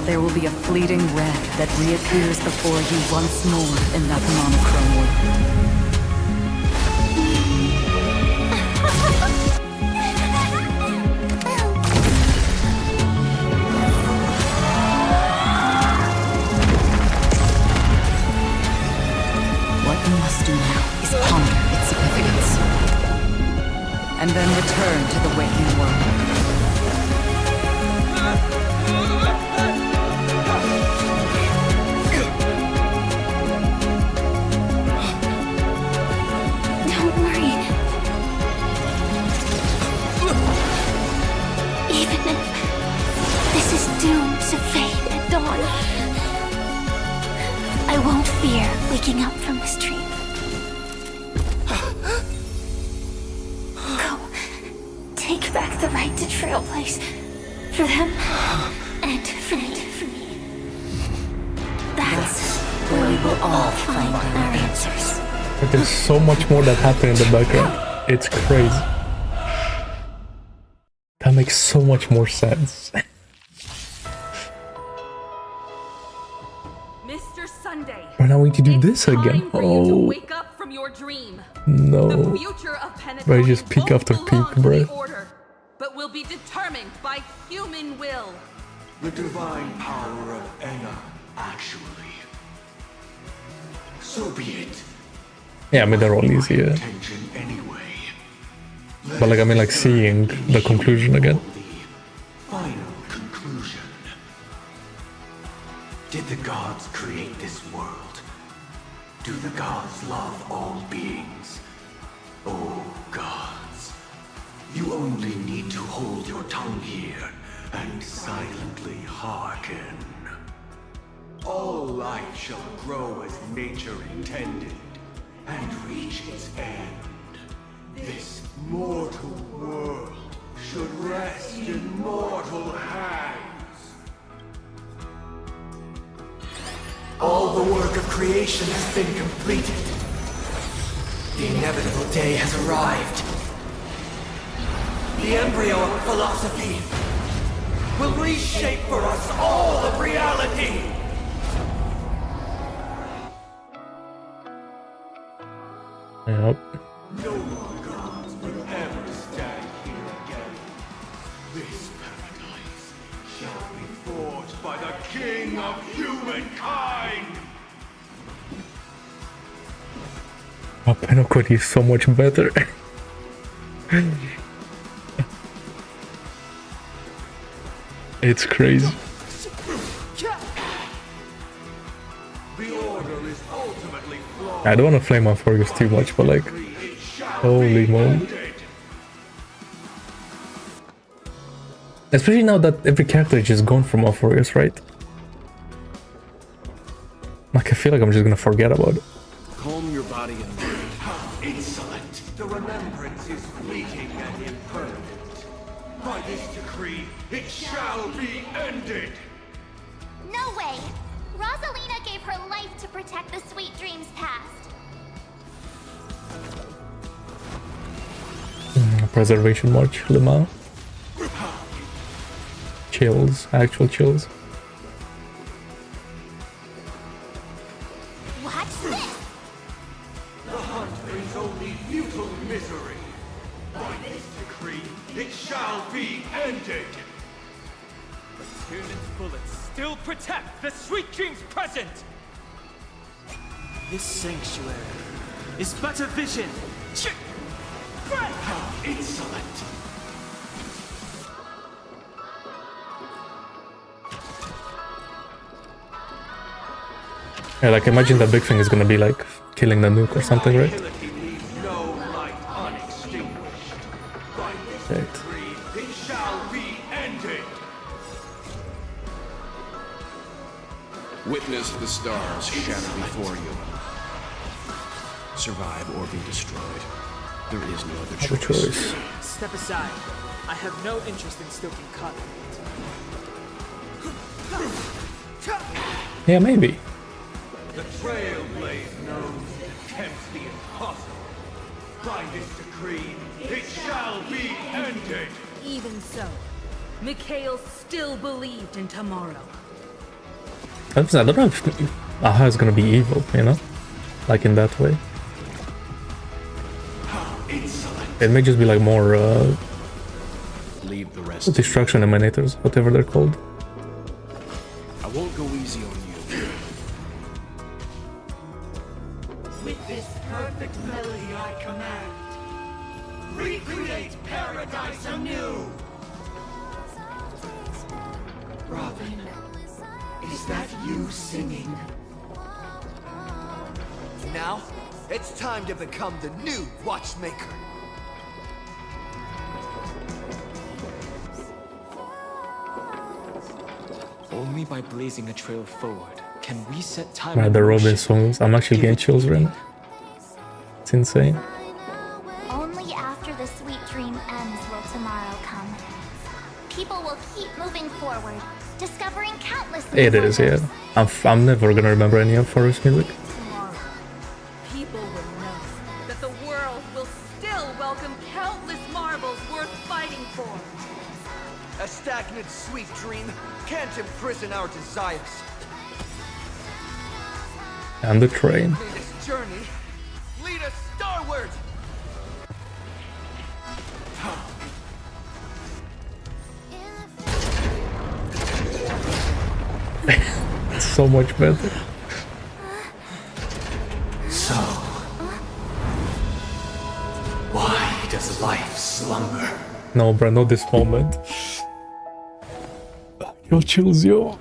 there will be a fleeting red that reappears before you once more in that monochrome world. What you must do now is ponder its significance, and then return to the waking world. Don't worry. Even if this is doomed to fade at dawn, I won't fear waking up from this dream. Go. Take back the right to trailblaze. For them, and for me. That's where we will all find our answers. But there's so much more that happened in the background. It's crazy. That makes so much more sense. Mr. Sunday. We're now going to do this again. Oh. Wake up from your dream. No. The future of But I just peek after peek, bro. order, but will be determined by human will. The divine power of Enna, actually. So be it. Yeah, I mean, they're all easy, yeah. Attention anyway. But like, I mean, like, seeing the conclusion again. Final conclusion. Did the gods create this world? Do the gods love all beings? Oh, gods. You only need to hold your tongue here and silently hearken. All life shall grow as nature intended and reach its end. This mortal world should rest in mortal hands. All the work of creation has been completed. The inevitable day has arrived. The embryo of philosophy will reshape for us all of reality. Yep. No more gods will ever stand here again. This paradise shall be forged by the king of humankind. Oh, Penocony is so much better. It's crazy. I don't want to flame on Fergus too much, but like, holy moly. Especially now that every character is just gone from Fergus, right? Like, I feel like I'm just gonna forget about it. Calm your body and mind. How insolent! The remembrance is fleeting and impermanent. By this decree, it shall be ended! No way! Rosalina gave her life to protect the Sweet Dreams past. Preservation March, Le Mans. Chills, actual chills. Watch this! The hunt brings only futile misery. By this decree, it shall be ended. But Tiernan's bullets still protect the Sweet Dreams present! This sanctuary is but a vision. How insolent! Yeah, like imagine that big thing is gonna be like killing the nuke or something, right? No light unextinguished. By this Right. decree, it shall be ended. Witness the stars shatter before you. Survive or be destroyed. There is no other choice. Step aside. I have no interest in stoking conflict. Yeah, maybe. The Trailblaze knows it attempts the impossible. By this decree, it shall be ended. Even so, Mikhail still believed in tomorrow. I don't know if Aha is gonna be evil, you know? Like in that way. It may just be like more Leave the rest. destruction emanators, whatever they're called. I won't go easy on you. With this perfect melody I command, recreate paradise anew. Robin, is that you singing? Now, it's time to become the new watchmaker. Only by blazing a trail forward can we set time. Man, the Robin songs, I'm actually getting chills right now. It's insane. Only after the Sweet Dream ends will tomorrow come. People will keep moving forward, discovering countless new It is, yeah. I'm never gonna remember any of Forest music. Tomorrow, people will know that the world will still welcome countless marvels worth fighting for. A stagnant sweet dream can't imprison our desires. And the train. May this journey lead us starward. It's so much better. So, why does life slumber? No, bro, not this moment. Yo, chills, yo.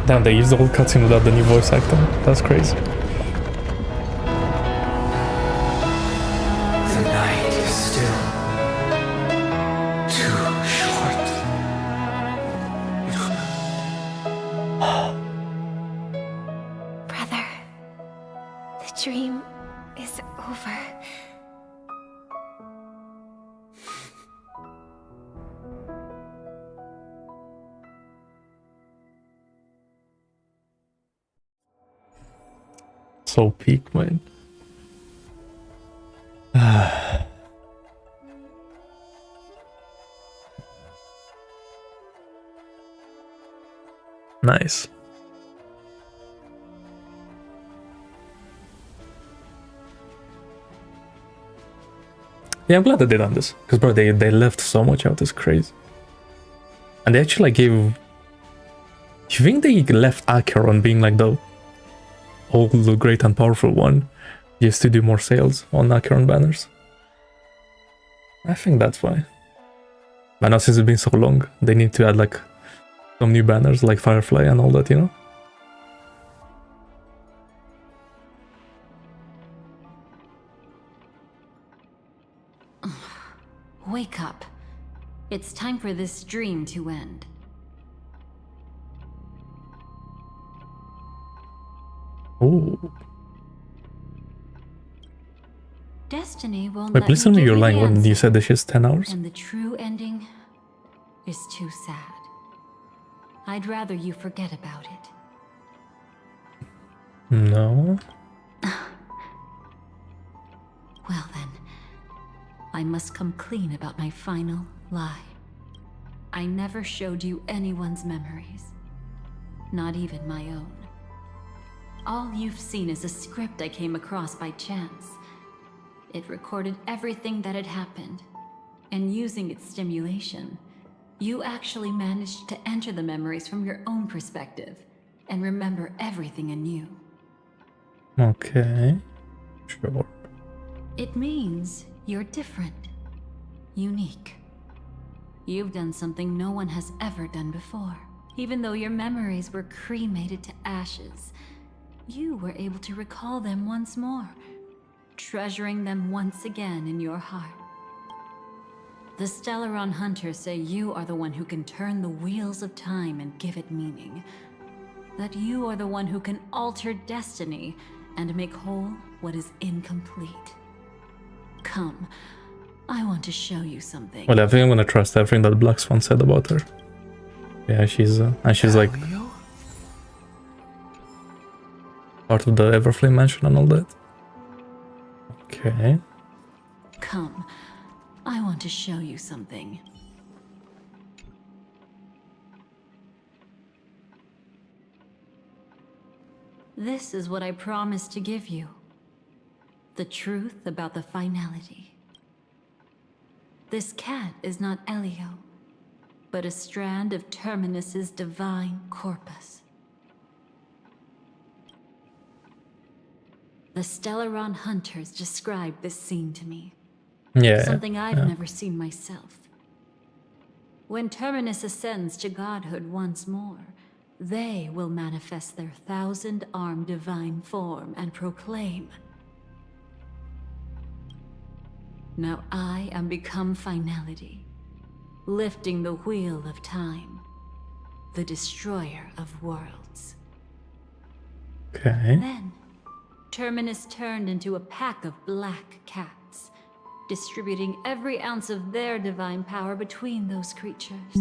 Damn, they used the old cutscene without the new voice acting. That's crazy. The night is still too short. Brother, the dream is over. So peak, man. Nice. Yeah, I'm glad that they done this. Because, bro, they left so much out. It's crazy. And they actually like, gave... You think they left Acheron being like the old, great and powerful one just to do more sales on Acheron banners? I think that's why. But now since it's been so long, they need to add like some new banners like Firefly and all that, you know? Wake up. It's time for this dream to end. Oh. Destiny won't Wait, let please me tell me give you're you the lying when you answer. said this is 10 hours. And the true ending is too sad. I'd rather you forget about it. No. Well then, I must come clean about my final lie. I never showed you anyone's memories. Not even my own. All you've seen is a script I came across by chance. It recorded everything that had happened. And using its stimulation, you actually managed to enter the memories from your own perspective and remember everything anew. Okay. Sure. It means you're different. Unique. You've done something no one has ever done before. Even though your memories were cremated to ashes, you were able to recall them once more, treasuring them once again in your heart. The Stellaron Hunters say you are the one who can turn the wheels of time and give it meaning. That you are the one who can alter destiny and make whole what is incomplete. Come, I want to show you something. Well, I think I'm gonna trust everything that Black Swan said about her. Yeah, she's like part of the Everflame mansion and all that. Okay. Come, I want to show you something. This is what I promised to give you. The truth about the finality. This cat is not Elio, but a strand of Terminus's divine corpus. The Stellaron Hunters described this scene to me. Yeah. Something I've never seen myself. When Terminus ascends to godhood once more, they will manifest their 1,000-armed divine form and proclaim, "Now I am become finality, lifting the wheel of time, the destroyer of worlds." Okay. Then, Terminus turned into a pack of black cats, distributing every ounce of their divine power between those creatures.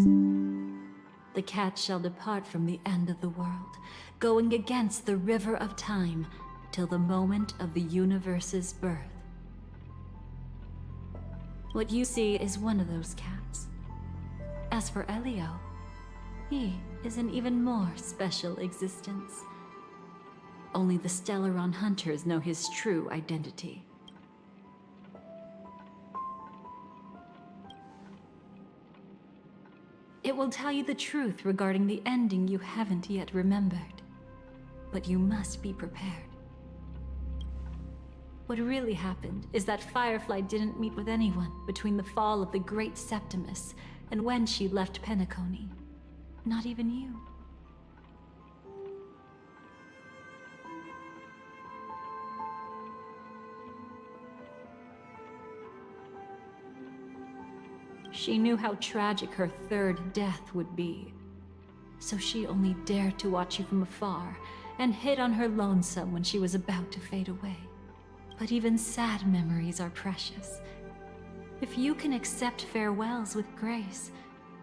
The cats shall depart from the end of the world, going against the river of time till the moment of the universe's birth. What you see is one of those cats. As for Elio, he is an even more special existence. Only the Stellaron Hunters know his true identity. It will tell you the truth regarding the ending you haven't yet remembered. But you must be prepared. What really happened is that Firefly didn't meet with anyone between the fall of the Great Septimus and when she left Penacony. Not even you. She knew how tragic her third death would be. So she only dared to watch you from afar and hid on her lonesome when she was about to fade away. But even sad memories are precious. If you can accept farewells with grace,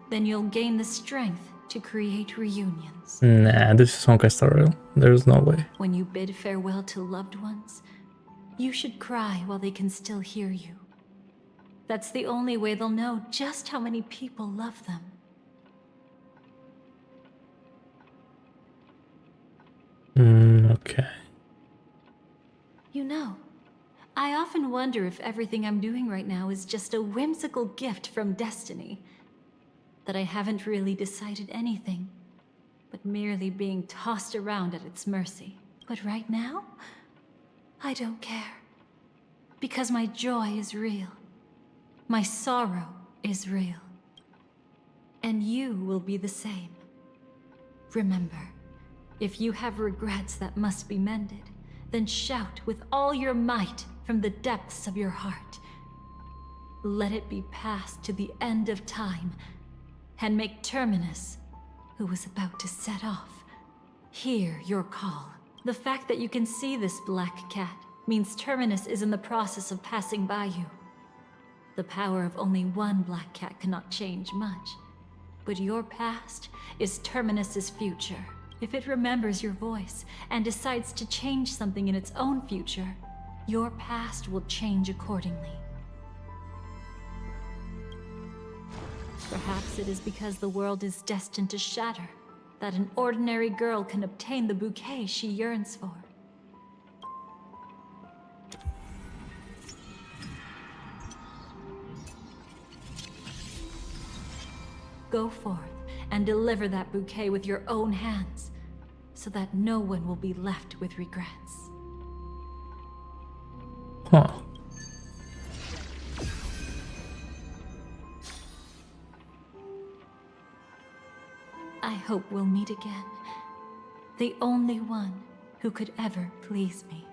then you'll gain the strength to create reunions. Nah, this is Honkai Star Rail. There's no way. When you bid farewell to loved ones, you should cry while they can still hear you. That's the only way they'll know just how many people love them. Okay. You know, I often wonder if everything I'm doing right now is just a whimsical gift from destiny. That I haven't really decided anything, but merely being tossed around at its mercy. But right now, I don't care. Because my joy is real. My sorrow is real. And you will be the same. Remember, if you have regrets that must be mended, then shout with all your might from the depths of your heart. Let it be passed to the end of time, and make Terminus, who was about to set off, hear your call. The fact that you can see this black cat means Terminus is in the process of passing by you. The power of only one black cat cannot change much, but your past is Terminus's future. If it remembers your voice and decides to change something in its own future, your past will change accordingly. Perhaps it is because the world is destined to shatter that an ordinary girl can obtain the bouquet she yearns for. Go forth and deliver that bouquet with your own hands, so that no one will be left with regrets. Huh. I hope we'll meet again. The only one who could ever please me.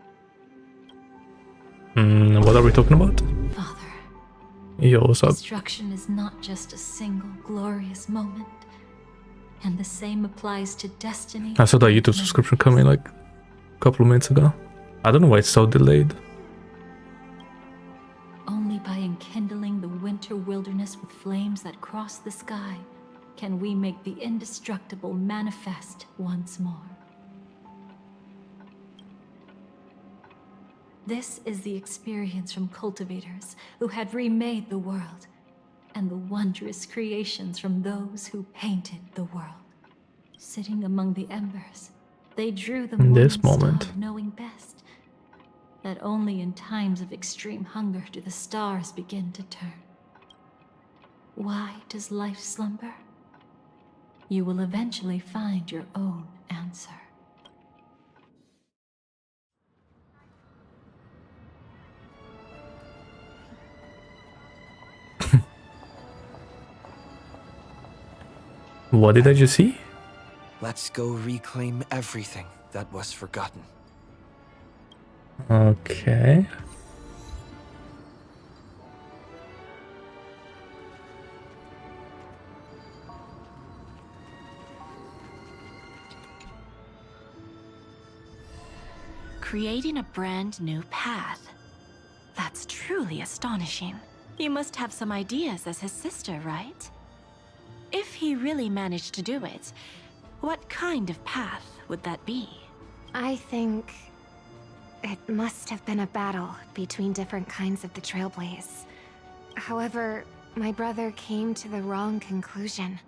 What are we talking about? Father. Yo, what's up? Destruction is not just a single glorious moment. And the same applies to destiny. I saw that YouTube subscription coming like a couple of minutes ago. I don't know why it's so delayed. Only by enkindling the winter wilderness with flames that cross the sky can we make the indestructible manifest once more. This is the experience from cultivators who had remade the world, and the wondrous creations from those who painted the world. Sitting among the embers, they drew the In this morning moment. star, knowing best that only in times of extreme hunger do the stars begin to turn. Why does life slumber? You will eventually find your own answer. What did I just see? Let's go reclaim everything that was forgotten. Okay. Creating a brand new path. That's truly astonishing. You must have some ideas as his sister, right? If he really managed to do it, what kind of path would that be? I think it must have been a battle between different kinds of the Trailblaze. However, my brother came to the wrong conclusion.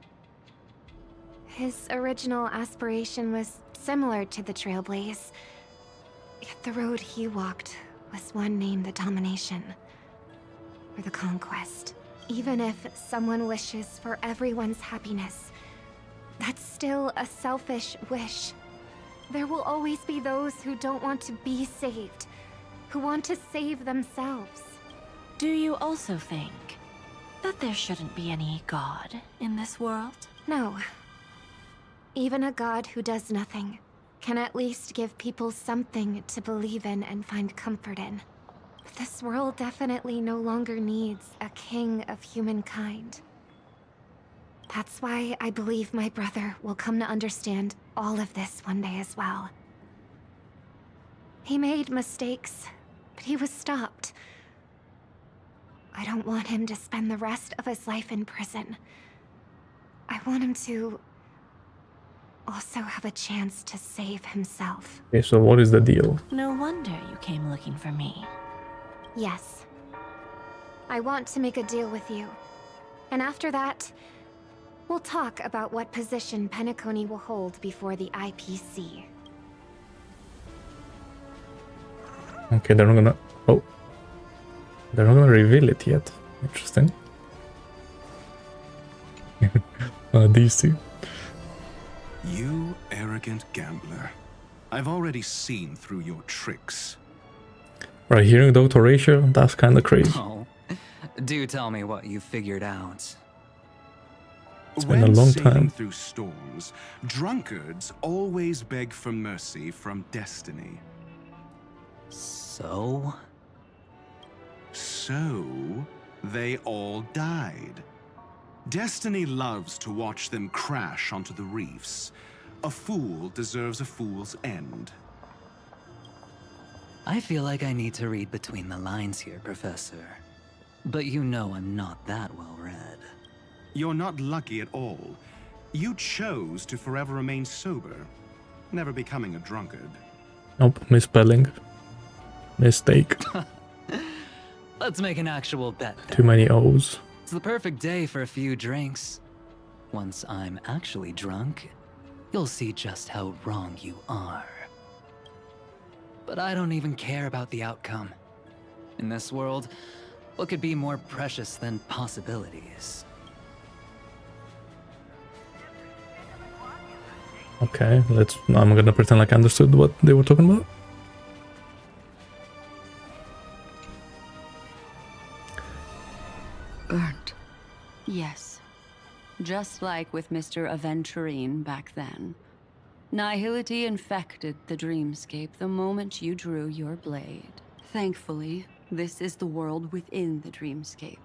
His original aspiration was similar to the Trailblaze, yet the road he walked was one named the Domination, or the Conquest. Even if someone wishes for everyone's happiness, that's still a selfish wish. There will always be those who don't want to be saved, who want to save themselves. Do you also think that there shouldn't be any god in this world? No. Even a god who does nothing can at least give people something to believe in and find comfort in. This world definitely no longer needs a king of humankind. That's why I believe my brother will come to understand all of this one day as well. He made mistakes, but he was stopped. I don't want him to spend the rest of his life in prison. I want him to also have a chance to save himself. Okay, so what is the deal? No wonder you came looking for me. Yes. I want to make a deal with you. And after that, we'll talk about what position Penacony will hold before the IPC. Okay, they're not gonna... Oh. They're not gonna reveal it yet. Interesting. These two. You arrogant gambler. I've already seen through your tricks. Right, hearing Dr. Ratio, that's kinda crazy. Oh, do tell me what you figured out. It's been a long sailing time. through storms, drunkards always beg for mercy from destiny. So? So, they all died. Destiny loves to watch them crash onto the reefs. A fool deserves a fool's end. I feel like I need to read between the lines here, Professor. But you know I'm not that well read. You're not lucky at all. You chose to forever remain sober, never becoming a drunkard. Nope, misspelling. Mistake. Let's make an actual bet then. Too many O's. It's the perfect day for a few drinks. Once I'm actually drunk, you'll see just how wrong you are. But I don't even care about the outcome. In this world, what could be more precious than possibilities? Okay, I'm gonna pretend like I understood what they were talking about. Burnt. Yes. Just like with Mr. Aventurine back then. Nihility infected the dreamscape the moment you drew your blade. Thankfully, this is the world within the dreamscape.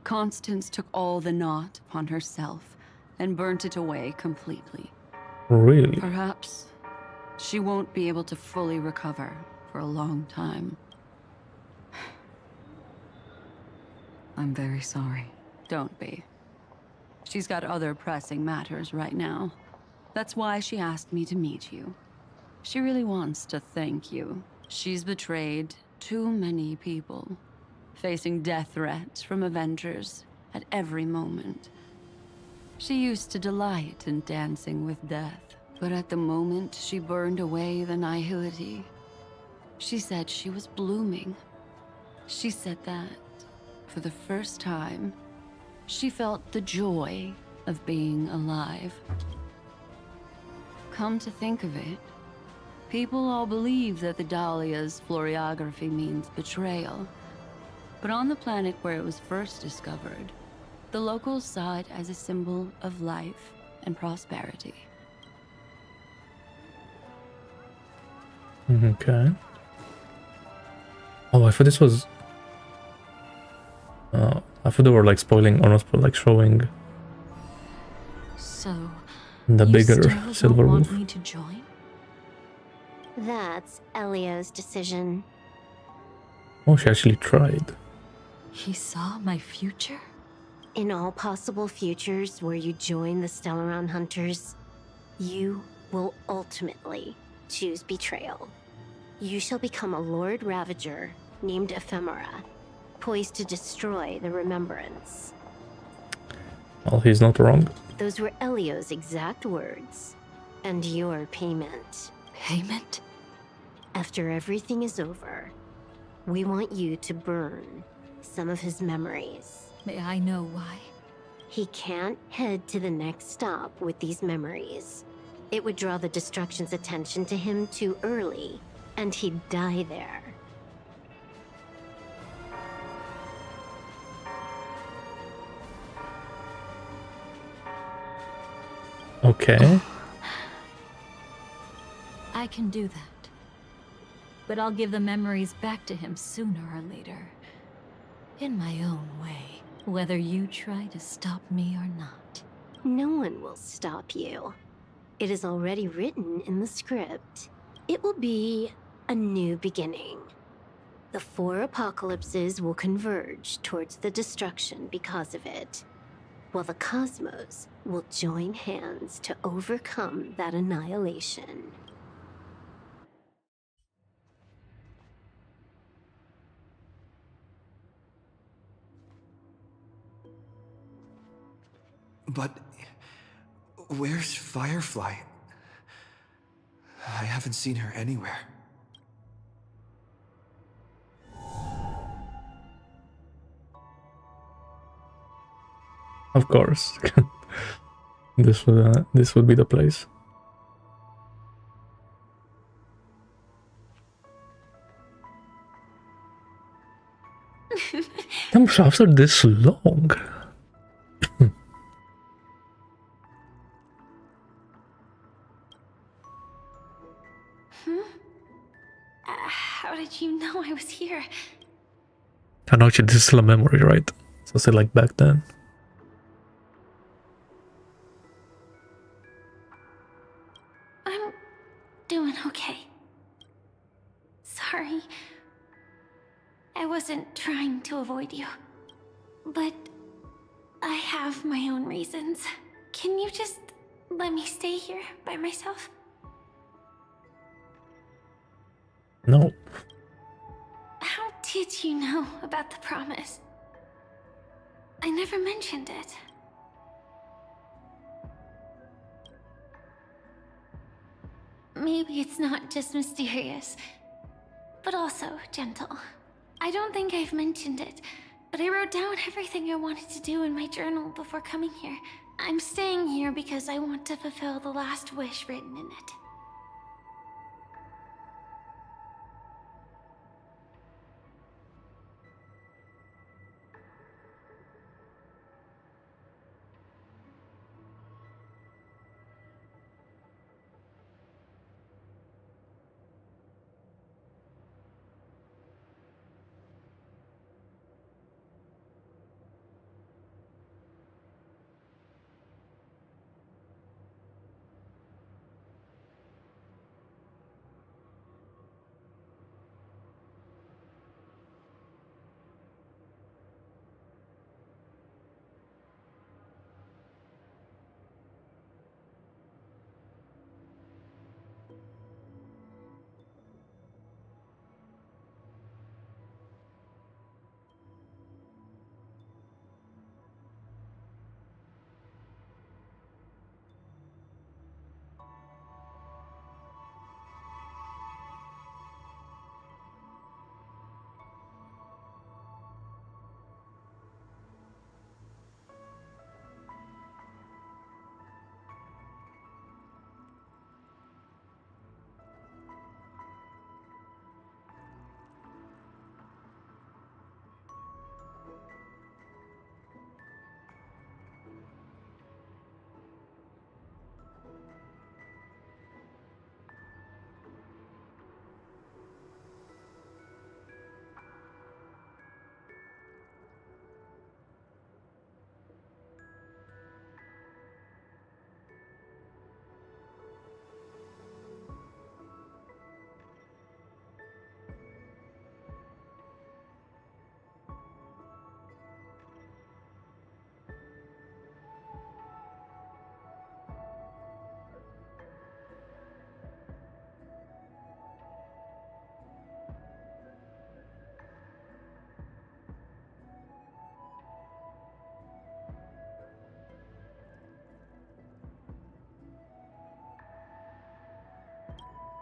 Constance took all the knot upon herself and burnt it away completely. Really? Perhaps she won't be able to fully recover for a long time. I'm very sorry. Don't be. She's got other pressing matters right now. That's why she asked me to meet you. She really wants to thank you. She's betrayed too many people, facing death threats from Avengers at every moment. She used to delight in dancing with death, but at the moment she burned away the nihility, she said she was blooming. She said that, for the first time, she felt the joy of being alive. Come to think of it, people all believe that the Dahlia's floriography means betrayal. But on the planet where it was first discovered, the locals saw it as a symbol of life and prosperity. Okay. Oh, I thought this was... I thought they were like spoiling, or not spoiling, like showing So, the bigger you still silver don't want wolf. me to join? That's Elio's decision. Oh, she actually tried. He saw my future? In all possible futures where you join the Stellaron Hunters, you will ultimately choose betrayal. You shall become a Lord Ravager named Ephemera, poised to destroy the Remembrance. Well, he's not wrong. Those were Elio's exact words, and your payment. Payment? After everything is over, we want you to burn some of his memories. May I know why? He can't head to the next stop with these memories. It would draw the Destruction's attention to him too early, and he'd die there. Okay. I can do that. But I'll give the memories back to him sooner or later. In my own way, whether you try to stop me or not. No one will stop you. It is already written in the script. It will be a new beginning. The 4 apocalypses will converge towards the destruction because of it, while the cosmos will join hands to overcome that annihilation. But where's Firefly? I haven't seen her anywhere. Of course. This would be the place. Damn, after this long. How did you know I was here? I know this is still a memory, right? So still like back then. I'm doing okay. sorry. I wasn't trying to avoid you. But I have my own reasons. Can you just let me stay here by myself? No. How did you know about the promise? I never mentioned it. Maybe it's not just mysterious, but also gentle. I don't think I've mentioned it, but I wrote down everything I wanted to do in my journal before coming here. I'm staying here because I want to fulfill the last wish written in it.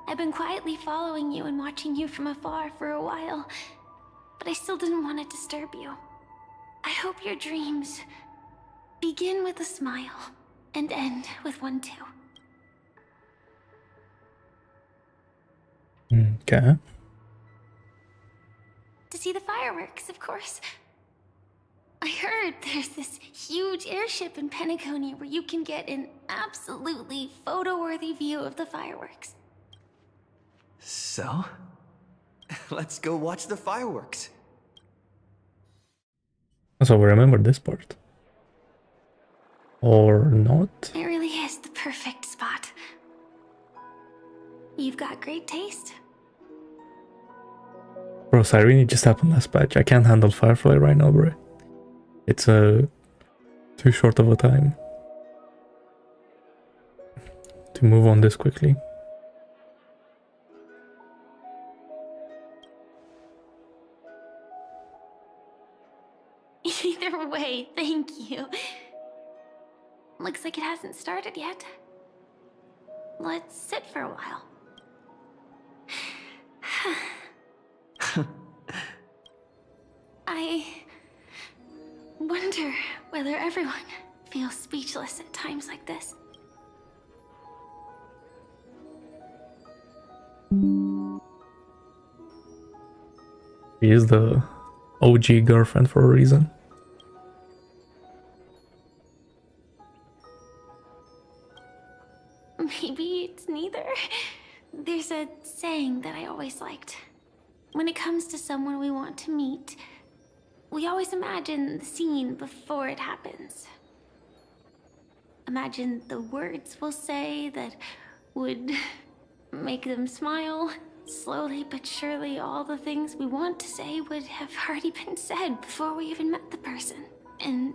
I've been quietly following you and watching you from afar for a while, but I still didn't want to disturb you. I hope your dreams begin with a smile and end with one too. Okay. To see the fireworks, of course. I heard there's this huge airship in Penacony where you can get an absolutely photo-worthy view of the fireworks. So? Let's go watch the fireworks. So we remember this part. Or not? It really is the perfect spot. You've got great taste. Bro, Cyrene just happened last patch. I can't handle Firefly right now, bro. It's too short of a time to move on this quickly. Either way, thank you. Looks like it hasn't started yet. Let's sit for a while. I wonder whether everyone feels speechless at times like this. She is the OG girlfriend for a reason. Maybe it's neither. There's a saying that I always liked. When it comes to someone we want to meet, we always imagine the scene before it happens. Imagine the words we'll say that would make them smile, Slowly but surely, all the things we want to say would have already been said before we even met the person. And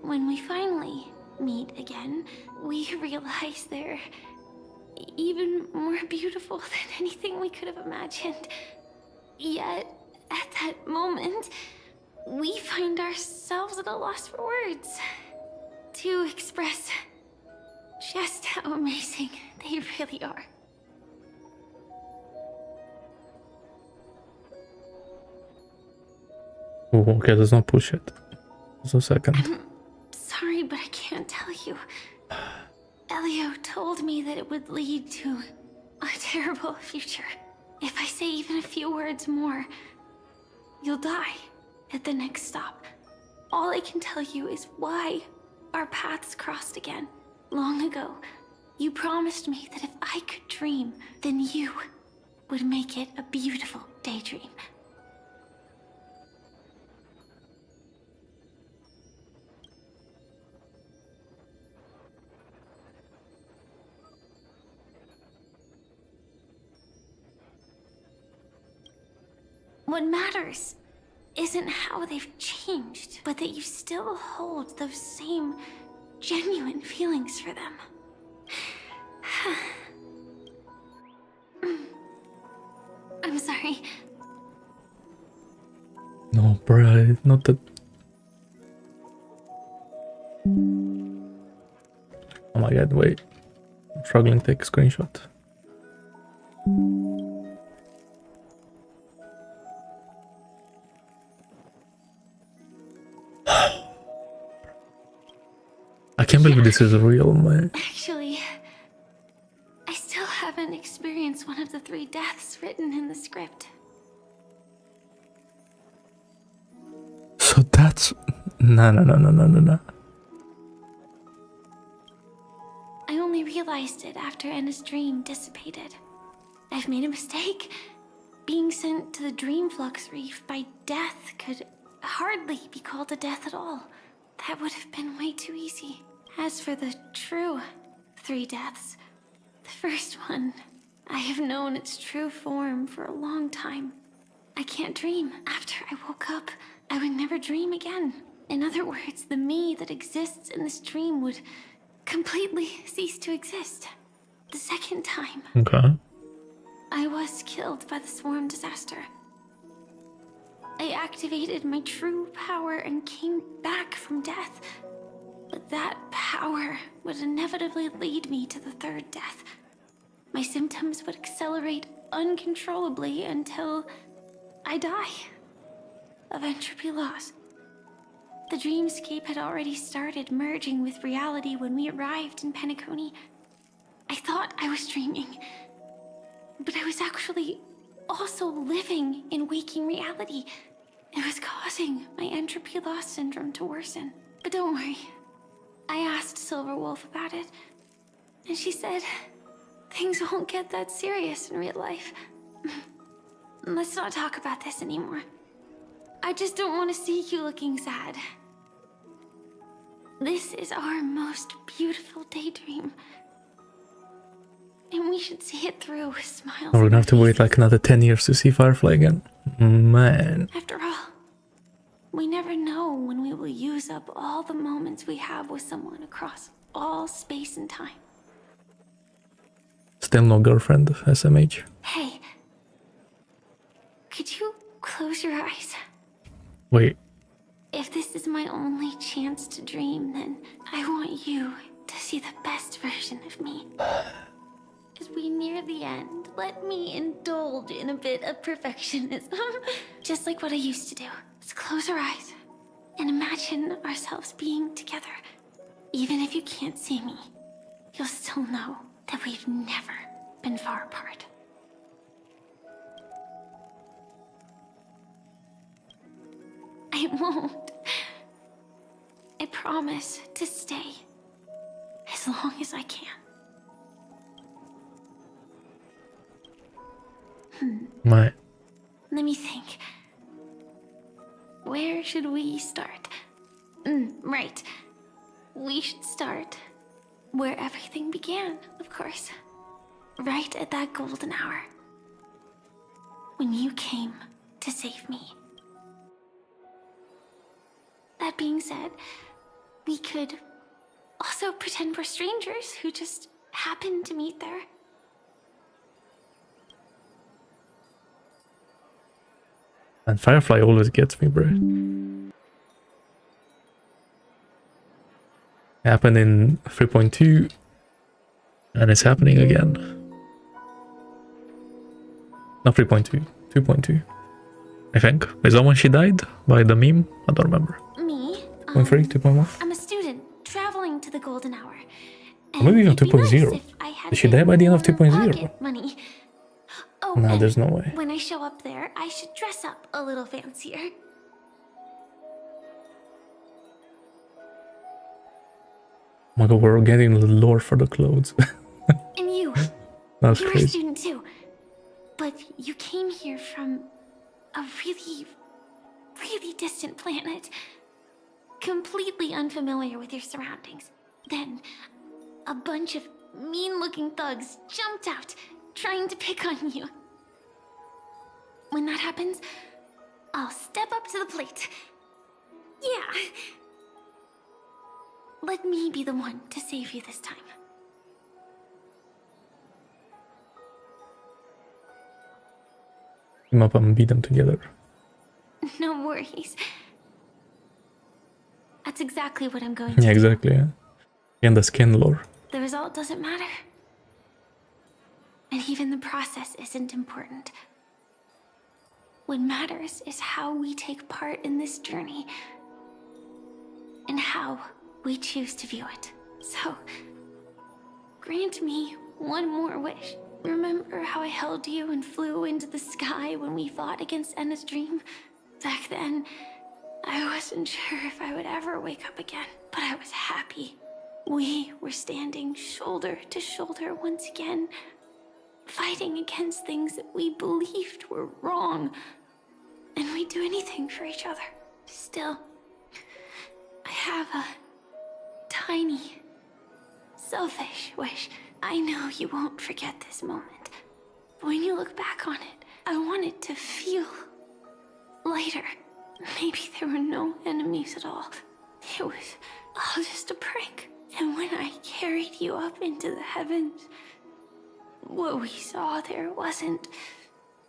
when we finally meet again, we realize they're even more beautiful than anything we could have imagined. Yet, at that moment, we find ourselves at a loss for words to express just how amazing they really are. Oh, okay, let's not push it. Just a second. I'm sorry, but I can't tell you. Elio told me that it would lead to a terrible future. If I say even a few words more, you'll die at the next stop. All I can tell you is why our paths crossed again. Long ago, you promised me that if I could dream, then you would make it a beautiful daydream. What matters isn't how they've changed, but that you still hold those same genuine feelings for them. I'm sorry. No, bruh, not that. Oh my god, wait. I'm struggling to take a screenshot. I can't believe this is real, man. Actually, I still haven't experienced one of the 3 deaths written in the script. So that's... No. I only realized it after Anna's dream dissipated. I've made a mistake. Being sent to the Dream Flux Reef by death could hardly be called a death at all. That would have been way too easy. As for the true 3 deaths, the first one, I have known its true form for a long time. I can't dream. After I woke up, I would never dream again. In other words, the me that exists in this dream would completely cease to exist. The second time, Okay. I was killed by the swarm disaster. I activated my true power and came back from death. But that power would inevitably lead me to the 3rd death. My symptoms would accelerate uncontrollably until I die of entropy loss. The dreamscape had already started merging with reality when we arrived in Penacony. I thought I was dreaming, but I was actually also living in waking reality. It was causing my entropy loss syndrome to worsen. But don't worry. I asked Silver Wolf about it, and she said things won't get that serious in real life. Let's not talk about this anymore. I just don't want to see you looking sad. This is our most beautiful daydream, and we should see it through with smiles. We're gonna have to wait like another 10 years to see Firefly again. Man. After all, we never know when we will use up all the moments we have with someone across all space and time. Still no girlfriend, SMH. Hey, could you close your eyes? Wait. If this is my only chance to dream, then I want you to see the best version of me. As we near the end, let me indulge in a bit of perfectionism. Just like what I used to do. Let's close our eyes and imagine ourselves being together. Even if you can't see me, you'll still know that we've never been far apart. I won't. I promise to stay as long as I can. Right. Let me think. Where should we start? Right. We should start where everything began, of course. Right at that golden hour. when you came to save me. That being said, we could also pretend we're strangers who just happened to meet there. And Firefly always gets me, bro. Happened in 3.2, and it's happening again. Not 3.2, 2.2. I think. Is that when she died? By the meme? I don't remember. Me? 2.3, 2.1? I'm a student traveling to the Golden Hour. Or maybe even it'd be nice 2.0. if I had Did she a bit die by the end of more 2.0? pocket money. Oh, No, and there's no way. when I show up there, I should dress up a little fancier. Oh my god, we're getting the lore for the clothes. And you, That's you're a crazy. student too. But you came here from a really, really distant planet. Completely unfamiliar with your surroundings. Then, a bunch of mean-looking thugs jumped out, trying to pick on you. When that happens, I'll step up to the plate. Yeah. Let me be the one to save you this time. Team up and beat them together. No worries. That's exactly what I'm going to Yeah, do. exactly. Yeah. And the skin lore. The result doesn't matter. And even the process isn't important. What matters is how we take part in this journey. And how we choose to view it. So, grant me one more wish. Remember how I held you and flew into the sky when we fought against Enna's dream? Back then, I wasn't sure if I would ever wake up again, but I was happy. We were standing shoulder to shoulder once again, fighting against things that we believed were wrong. And we'd do anything for each other. Still, I have a tiny, selfish wish. I know you won't forget this moment. But when you look back on it, I want it to feel lighter. Maybe there were no enemies at all. It was all just a prank. And when I carried you up into the heavens, what we saw there wasn't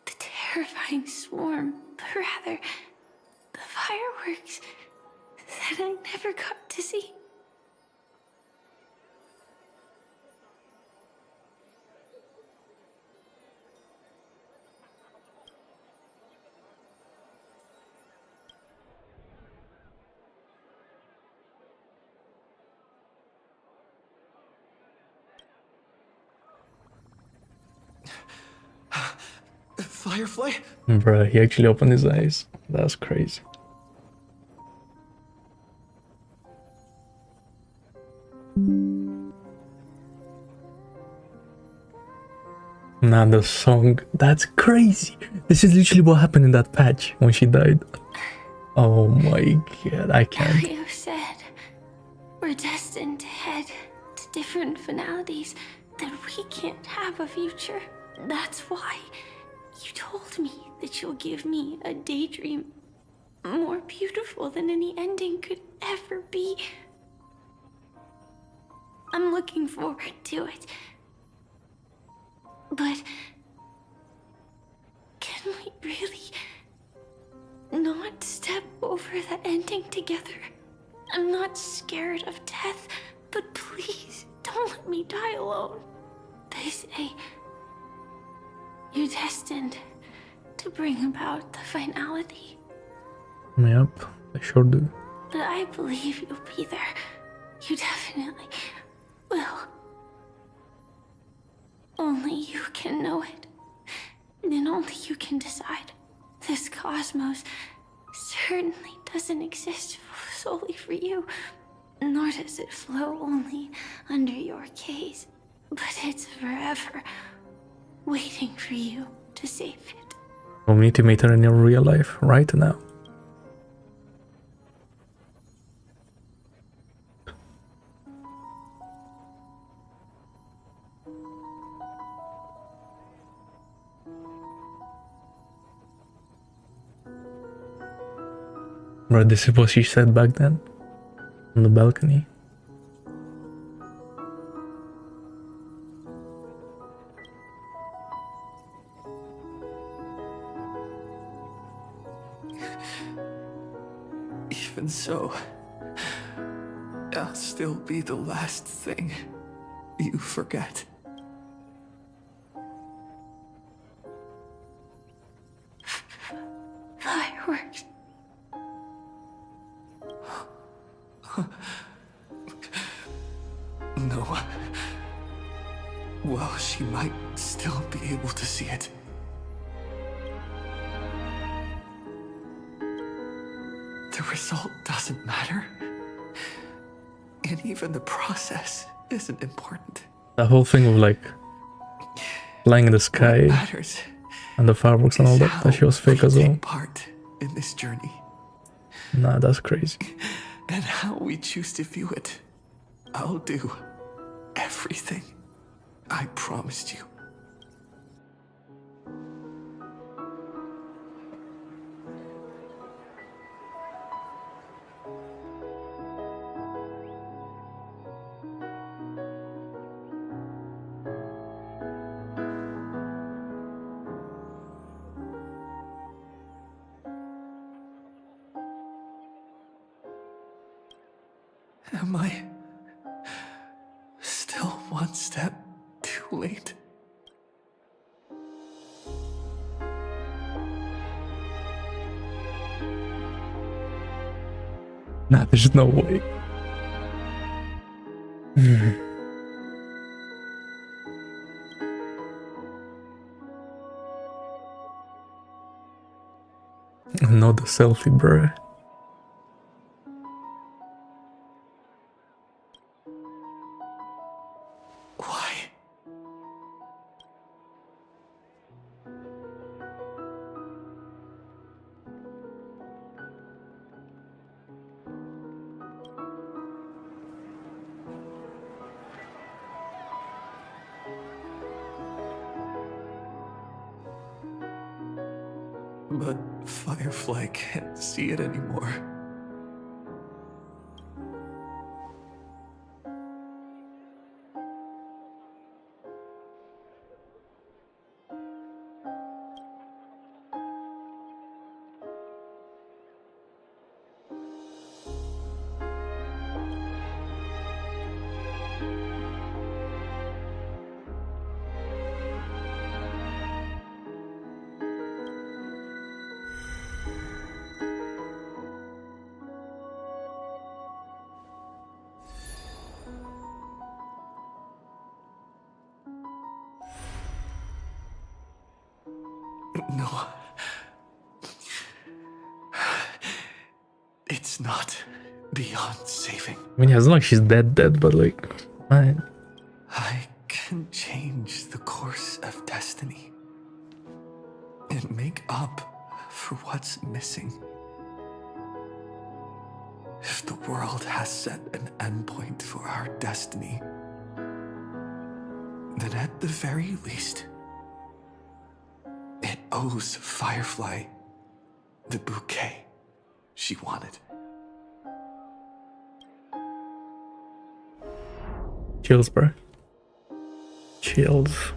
the terrifying swarm, but rather the fireworks that I never got to see. Firefly? Bruh, he actually opened his eyes. That's crazy. Nah, the song. That's crazy. This is literally what happened in that patch when she died. Oh my god, I can't. You said we're destined to head to different finalities, that we can't have a future. That's why you told me that you'll give me a daydream more beautiful than any ending could ever be. I'm looking forward to it. But can we really not step over the ending together? I'm not scared of death, but please don't let me die alone. They say you're destined to bring about the finality. Yep, I sure do. But I believe you'll be there. You definitely will. Only you can know it. And only you can decide. This cosmos certainly doesn't exist solely for you. Nor does it flow only under your gaze. But it's forever waiting for you to save it. We need to meet her in your real life right now. Bro, this is what she said back then on the balcony. Even so, I'll still be the last thing you forget. Fireworks. No. Well, she might still be able to see it. The result doesn't matter. And even the process isn't important. That whole thing of like flying in the sky and the fireworks and all that shit was fake as well. Part in this journey. Nah, that's crazy. And how we choose to view it. I'll do everything I promised you. Am I still one step too late? Nah, there's no way. Not the selfie, bro. But Firefly can't see it anymore. No. It's not beyond saving. I mean, it's not like she's dead, but like, man. I can change the course of destiny and make up for what's missing. If the world has set an endpoint for our destiny, then at the very least, it owes Firefly the bouquet she wanted. Chills, bro. Chills.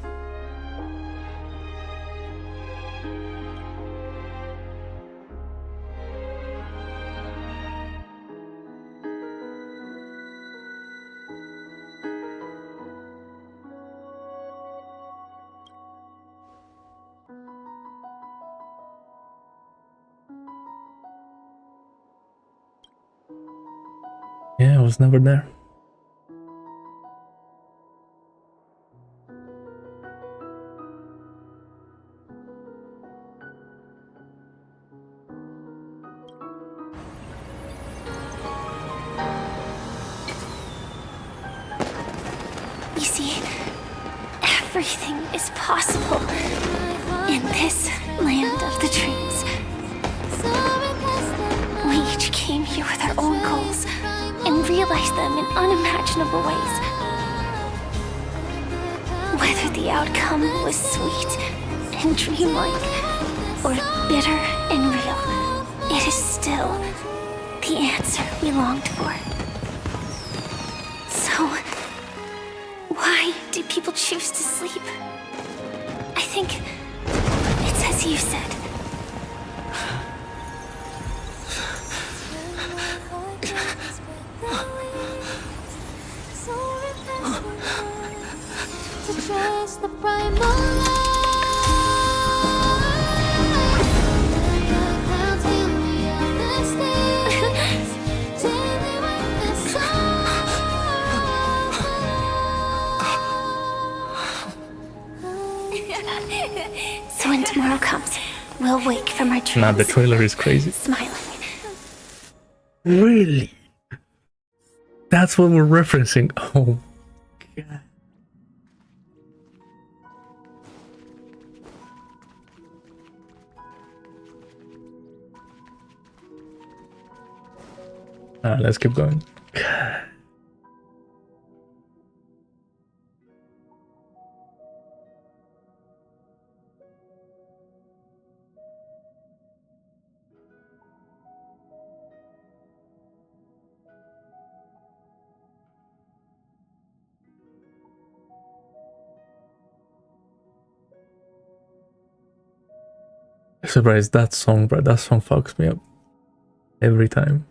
Yeah, I was never there. You see, everything is possible in this land of the dreams. We each came here with our own goals and realized them in unimaginable ways. Whether the outcome was sweet and dreamlike or bitter and real, it is still the answer we longed for. So, why do people choose to sleep? I think it's as you said. So when tomorrow comes, we'll wake from our dreams. Nah, the trailer is crazy. Smiling. Really? That's what we're referencing. Oh, God. Let's keep going. Surprised that song, bro. That song fucks me up every time.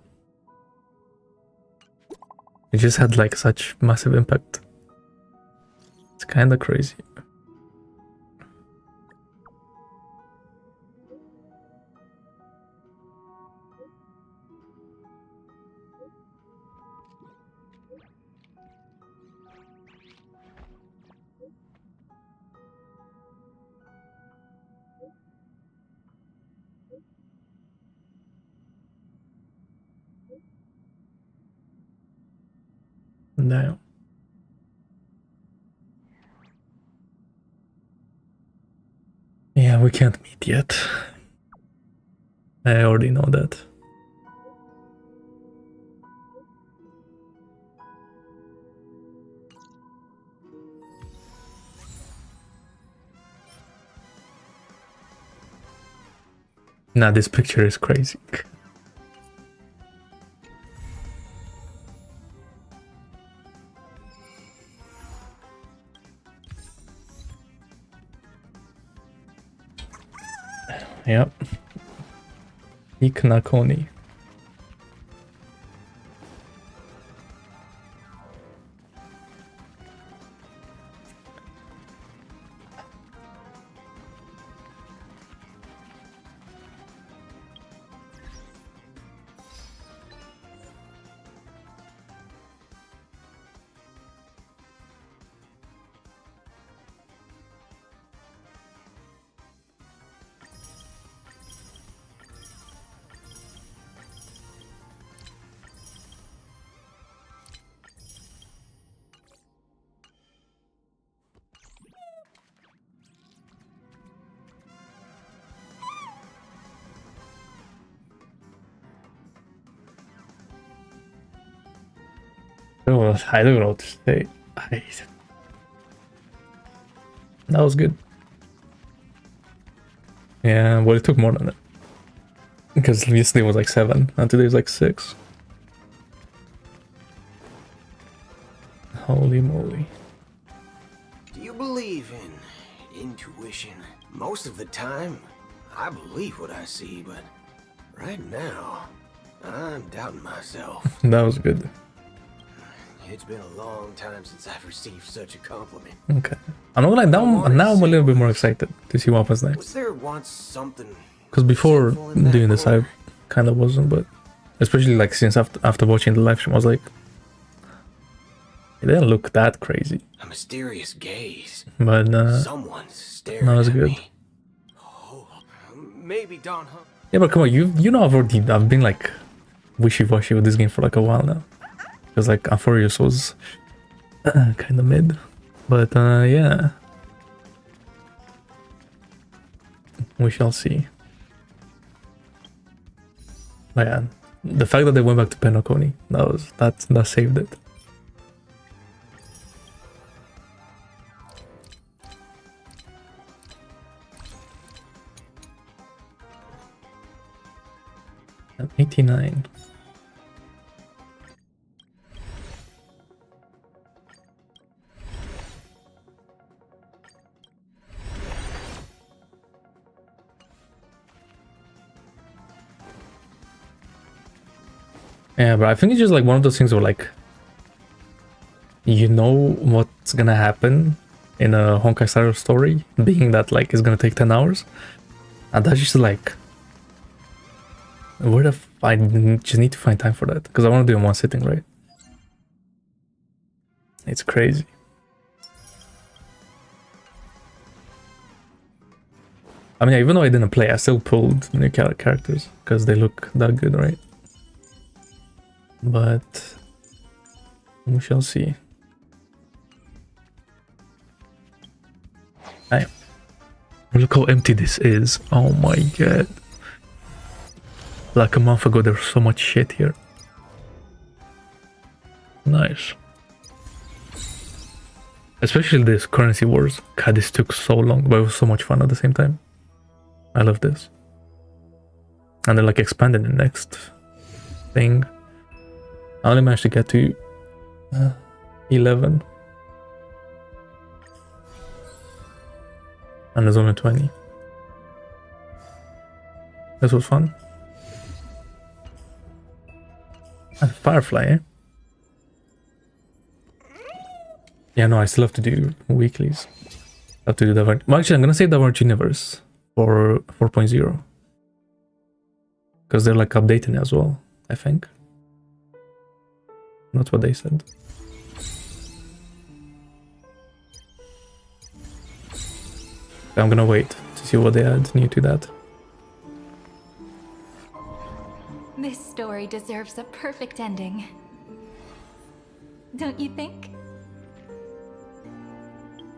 It just had like such massive impact. It's kind of crazy. Damn. Yeah, we can't meet yet. I already know that. Nah, this picture is crazy. Yep. Peaknacony. Oh, I don't know what to say. That was good. Yeah, well, it took more than that. Because yesterday was like 7, and today is like 6. Holy moly. Do you believe in intuition? Most of the time, I believe what I see, but right now, I'm doubting myself. That was good. It's been a long time since I've received such a compliment. Okay. I'm not gonna lie, now I'm a little bit more excited to see what happens next. Was there once something? Because before doing this, I kind of wasn't, but especially like since after watching the live stream, I was like, it didn't look that crazy. A mysterious gaze. But someone's staring that was at good. me. Oh, maybe Don Hunt. Yeah, but come on, you know I've been like wishy-washy with this game for like a while now. Because like Amphorius was kind of mid, but yeah, we shall see. But yeah, the fact that they went back to Penacony, that saved it. And 89. Yeah, but I think it's just like one of those things where like you know what's gonna happen in a Honkai Star story, being that like it's gonna take 10 hours. And that's just like, where the f I just need to find time for that, because I want to do it in one sitting, right? It's crazy. I mean, even though I didn't play, I still pulled new characters because they look that good, right? But we shall see. Look how empty this is. Oh my god. Like a month ago, there was so much shit here. Nice. Especially this currency wars. God, this took so long, but it was so much fun at the same time. I love this. And then like expanded the next thing. I only managed to get to 11. And there's only 20. This was fun. And Firefly, eh? Yeah, no, I still have to do weeklies. I have to do that. Well, actually, I'm gonna save the Divergent Universe for 4.0. Because they're like updating as well, I think. That's what they said. I'm gonna wait to see what they add new to that. This story deserves a perfect ending. Don't you think?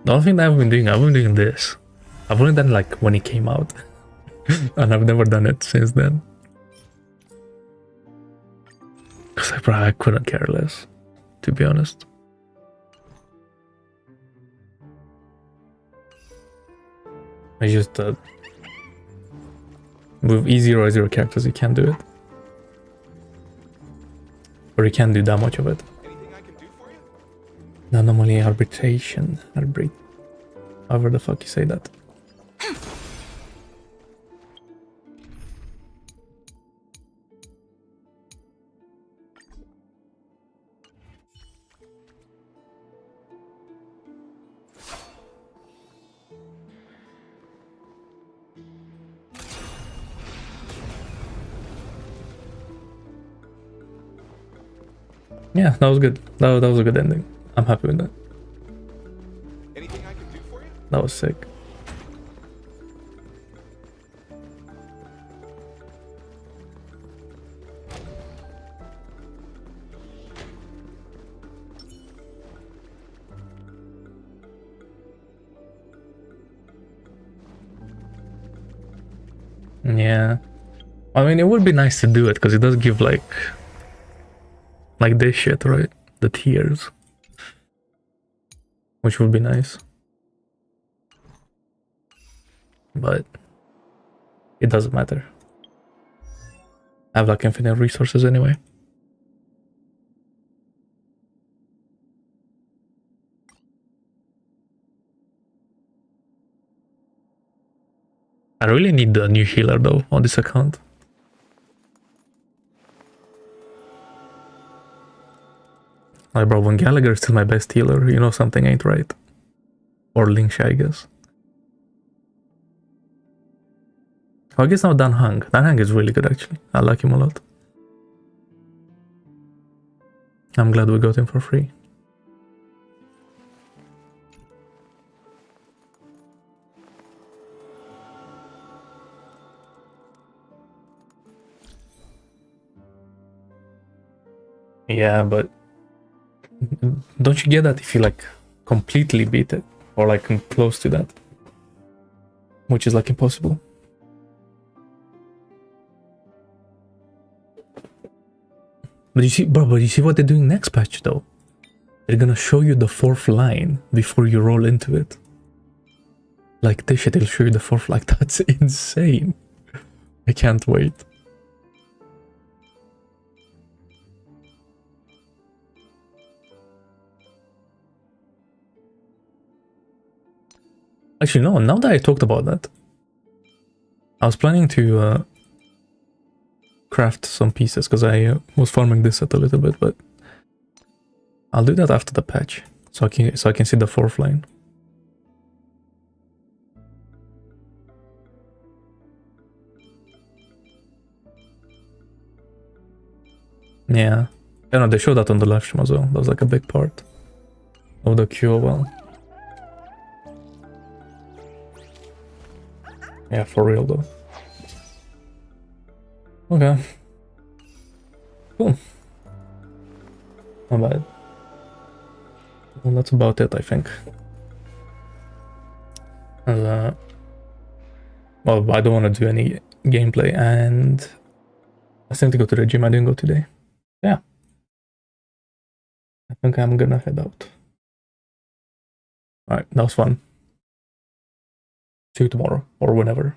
The only thing that I've been doing this. I've only done like when it came out. And I've never done it since then. Because I couldn't care less, to be honest. I just with E0 characters you can't do it. Or you can't do that much of it. The anomaly arbitration. However the fuck you say that. Yeah, that was good. That was a good ending. I'm happy with that. Anything I can do for you? That was sick. Yeah. I mean, it would be nice to do it because it does give like this shit, right? The tiers. Which would be nice. But it doesn't matter. I have like infinite resources anyway. I really need the new healer though on this account. Like, bro, when Gallagher is still my best healer, you know something ain't right. Or Lingsha, I guess. Oh, I guess now Dan Hang. Dan Hang is really good actually. I like him a lot. I'm glad we got him for free. Yeah, but don't you get that if you like completely beat it or like close to that, which is like impossible. But you see, bro, but you see what they're doing next patch though? They're gonna show you the fourth line before you roll into it. Like this shit, they'll show you the fourth, like that's insane. I can't wait. Actually, no, now that I talked about that, I was planning to craft some pieces because I was farming this set a little bit, but I'll do that after the patch, so I can see the 4th line. Yeah, I know they showed that on the live stream as well. That was like a big part of the QOL. Yeah, for real though. Okay. Cool. Not bad. Well, that's about it, I think. And, well, I don't want to do any gameplay, and I still have to go to the gym. I didn't go today. Yeah. I think I'm gonna head out. Alright, that was fun. See you tomorrow, or whenever.